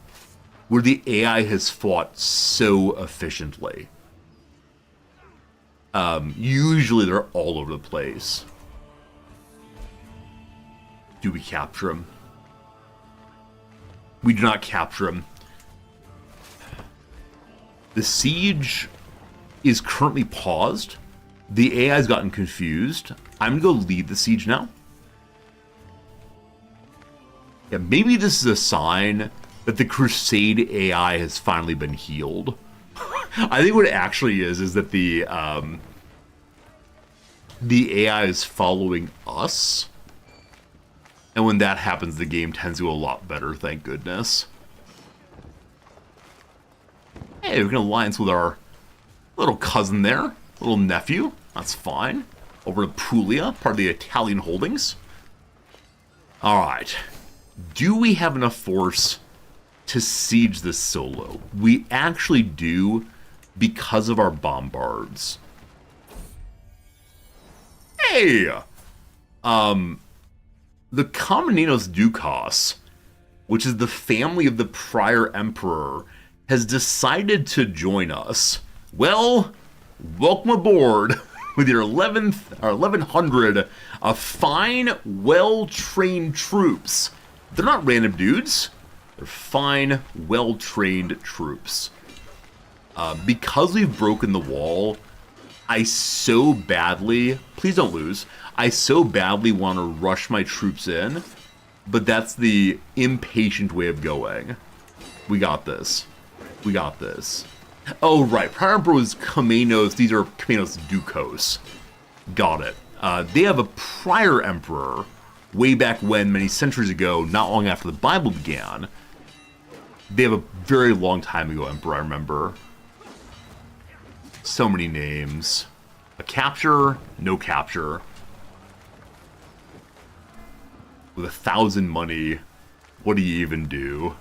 where the AI has fought so efficiently. Usually they're all over the place. Do we capture him? We do not capture him. The siege is currently paused. The AI's gotten confused. I'm going to go lead the siege now. Yeah, maybe this is a sign that the Crusade AI has finally been healed. I think what it actually is that the AI is following us. And when that happens, the game tends to go a lot better, thank goodness. Hey, we're going to alliance with our little cousin there. Little nephew. That's fine. Over to Puglia, part of the Italian holdings. Alright. Do we have enough force to siege this solo? We actually do, because of our bombards. Hey! The Komnenos Dukos, which is the family of the prior emperor, has decided to join us. Well, welcome aboard with your 1100 fine, well-trained troops. They're not random dudes. They're fine, well-trained troops. Because we've broken the wall, I so badly... Please don't lose. I so badly want to rush my troops in, but that's the impatient way of going. We got this. We got this. Oh, right. Prior Emperor was Komnenos. These are Komnenos Dukos. Got it. They have a prior emperor way back when, many centuries ago, not long after the Bible began. They have a very long time ago emperor, I remember. So many names. A capture, no capture. With 1,000 money, what do you even do?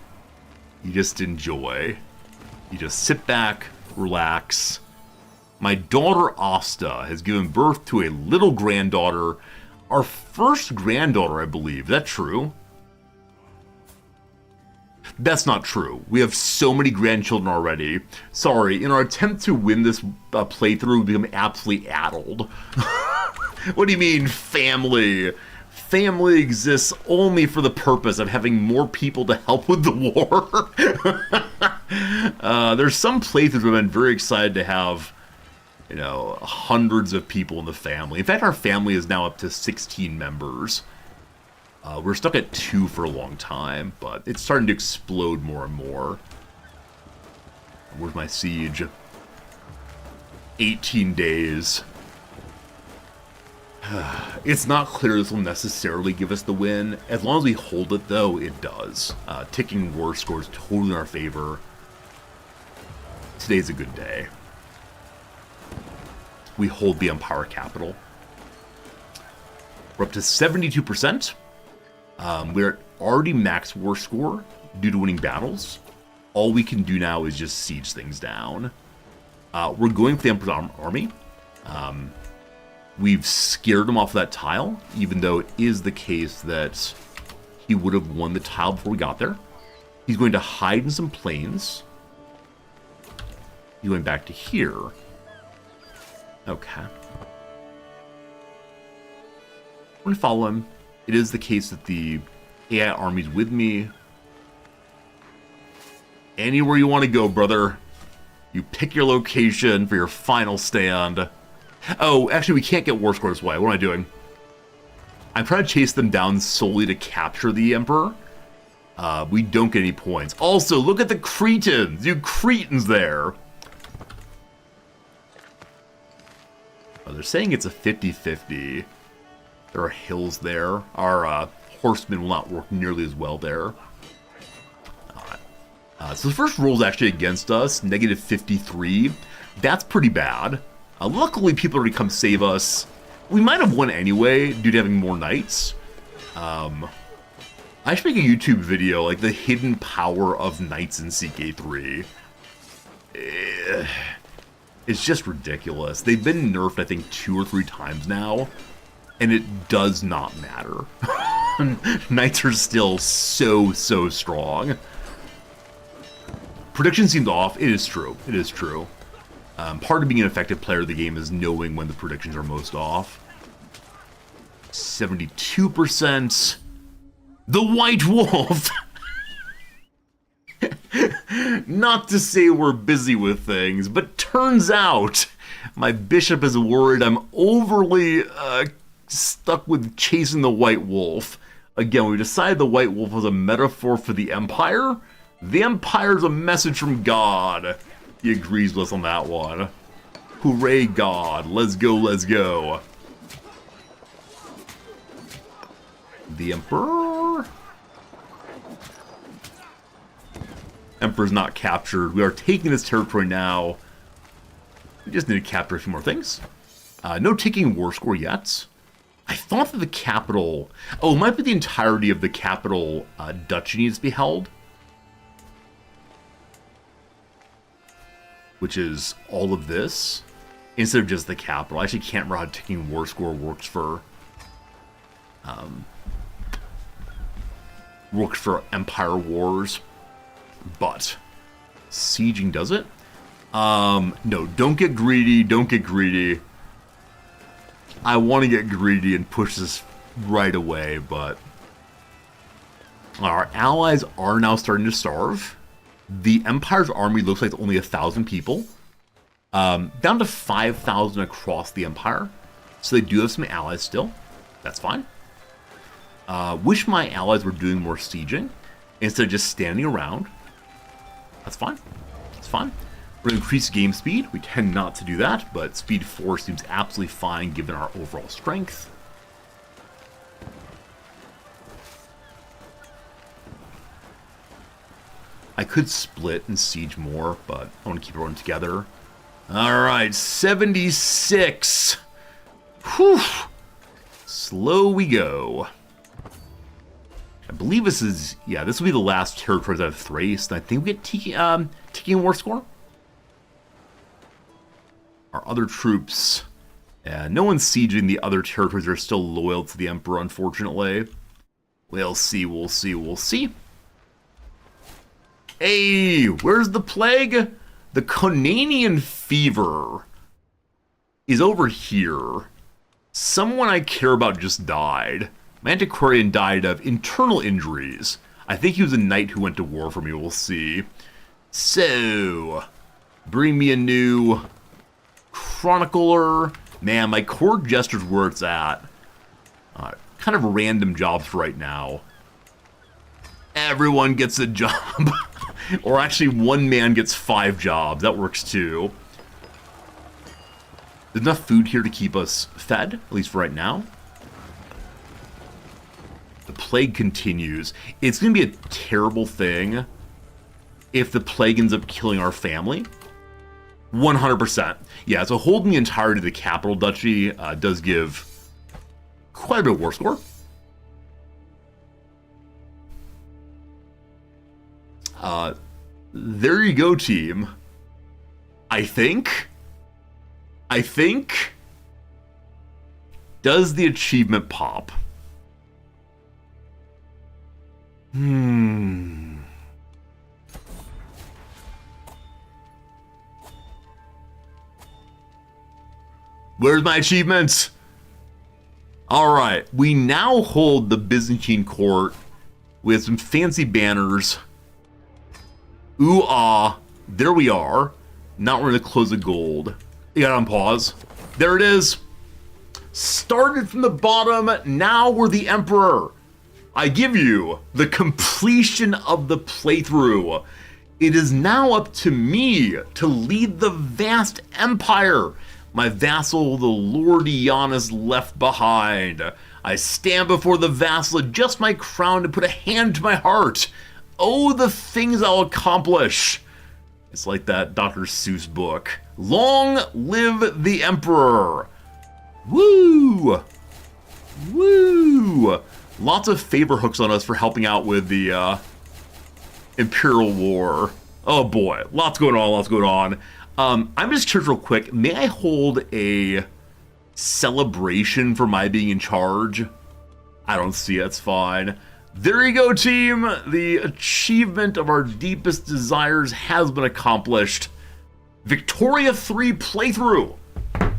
You just enjoy. You just sit back, relax. My daughter Asta has given birth to a little granddaughter. Our first granddaughter, I believe. Is that true? That's not true. We have so many grandchildren already. Sorry, in our attempt to win this playthrough, we become absolutely addled. What do you mean, family? Family exists only for the purpose of having more people to help with the war. There's some playthroughs where I've been very excited to have, you know, hundreds of people in the family. In fact, our family is now up to 16 members. We're stuck at 2 for a long time, but it's starting to explode more and more. Where's my siege? 18 days. It's not clear this will necessarily give us the win. As long as we hold it, though, it does. Ticking war score is totally in our favor. Today's a good day. We hold the Empire capital. We're up to 72%. We're already max war score due to winning battles. All we can do now is just siege things down. We're going for the Emperor's army. We've scared him off of that tile, even though it is the case that he would have won the tile before we got there. He's going to hide in some plains. He's going back to here. Okay. We're going to follow him. It is the case that the AI army's with me. Anywhere you want to go, brother. You pick your location for your final stand. Oh, actually, we can't get war score this way. What am I doing? I'm trying to chase them down solely to capture the Emperor. We don't get any points. Also, look at the Cretans. You Cretans there. Oh, they're saying it's a 50-50. There are hills there. Our horsemen will not work nearly as well there. So the first roll is actually against us, negative 53. That's pretty bad. Luckily, people already come save us. We might have won anyway due to having more knights. I should make a YouTube video, like the hidden power of knights in CK3. It's just ridiculous. They've been nerfed, I think, 2 or 3 times now, and it does not matter. Knights are still so strong. Prediction seems off. It is true. It is true. Part of being an effective player of the game is knowing when the predictions are most off. 72%. The White Wolf! Not to say we're busy with things, but turns out my bishop is worried I'm overly stuck with chasing the White Wolf. Again, we decided the White Wolf was a metaphor for the Empire. The Empire's a message from God. He agrees with us on that one. Hooray, God. Let's go, let's go. The Emperor? Emperor's not captured. We are taking this territory now. We just need to capture a few more things. No taking war score yet. I thought that the capital... Oh, it might be the entirety of the capital duchy needs to be held. Which is all of this, instead of just the capital. I actually can't remember how taking war score works for Empire Wars, but sieging does it. No, don't get greedy, don't get greedy. I want to get greedy and push this right away, but our allies are now starting to starve. The Empire's army looks like it's only 1,000 people. Down to 5,000 across the Empire. So they do have some allies still. That's fine. Wish my allies were doing more sieging instead of just standing around. That's fine. That's fine. We're going to increase game speed. We tend not to do that, but speed 4 seems absolutely fine given our overall strength. I could split and siege more, but I want to keep everyone together. Alright, 76. Whew. Slow we go. I believe this is... Yeah, this will be the last territories out of Thrace. And I think we get Tiki war score. Our other troops... Yeah, no one's sieging the other territories. Are still loyal to the Emperor, unfortunately. We'll see, we'll see, we'll see. Hey, where's the plague? The Conanian fever is over here. Someone I care about just died. My antiquarian died of internal injuries. I think he was a knight who went to war for me, we'll see. So, bring me a new chronicler. Man, my court jester's where it's at. Kind of random jobs right now. Everyone gets a job. Or actually, one man gets 5 jobs. That works too. There's enough food here to keep us fed, at least for right now. The plague continues. It's going to be a terrible thing if the plague ends up killing our family. 100%. Yeah, so holding the entirety of the capital duchy does give quite a bit of war score. There you go, team. I think. Does the achievement pop? Where's my achievements? Alright, we now hold the Byzantine court with some fancy banners. Ooh ah, there we are. Now we're going to close the gold. You got it on pause. There it is. Started from the bottom, now we're the Emperor. I give you the completion of the playthrough. It is now up to me to lead the vast empire. My vassal, the Lord Iannis, left behind. I stand before the vassal, adjust my crown, and put a hand to my heart. Oh, the things I'll accomplish. It's like that Dr. Seuss book. Long live the Emperor. Woo! Woo! Lots of favor hooks on us for helping out with the Imperial War. Oh boy, lots going on, lots going on. I'm just curious real quick, may I hold a celebration for my being in charge? I don't see it, it's fine. There you go, team. The achievement of our deepest desires has been accomplished. Victoria 3 playthrough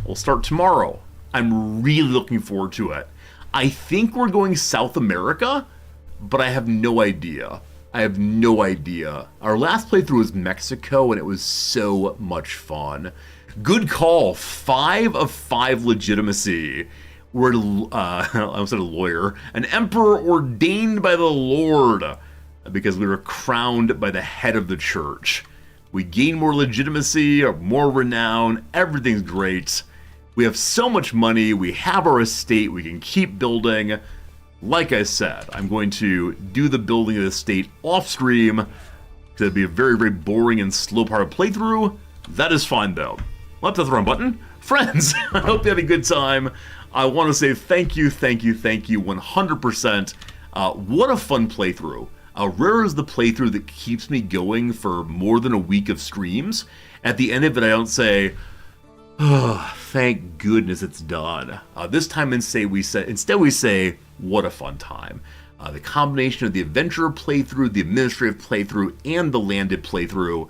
will start tomorrow. I'm really looking forward to it. I think we're going South America, but I have no idea. I have no idea. Our last playthrough was Mexico, and it was so much fun. Good call. 5 of 5 legitimacy. We're, I almost said a lawyer. An emperor ordained by the Lord, because we were crowned by the head of the church. We gain more legitimacy, more renown. Everything's great. We have so much money. We have our estate. We can keep building. Like I said, I'm going to do the building of the estate off stream, because it'd be a very, very boring and slow part of playthrough. That is fine, though. Left the wrong button. Friends, I hope you had a good time. I want to say thank you, 100%. What a fun playthrough. Rare is the playthrough that keeps me going for more than a week of streams. At the end of it, I don't say, oh, thank goodness it's done. This time instead we say, what a fun time. The combination of the adventurer playthrough, the administrative playthrough, and the landed playthrough.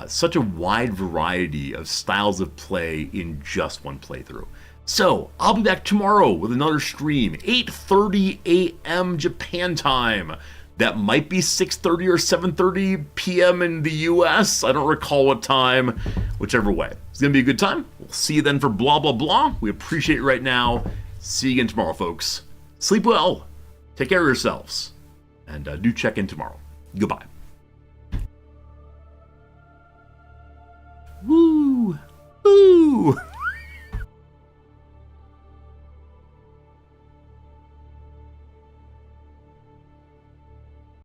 Such a wide variety of styles of play in just one playthrough. So, I'll be back tomorrow with another stream, 8:30 a.m. Japan time. That might be 6:30 or 7:30 p.m. in the US. I don't recall what time, whichever way. It's going to be a good time. We'll see you then for blah, blah, blah. We appreciate it right now. See you again tomorrow, folks. Sleep well. Take care of yourselves. And do check in tomorrow. Goodbye.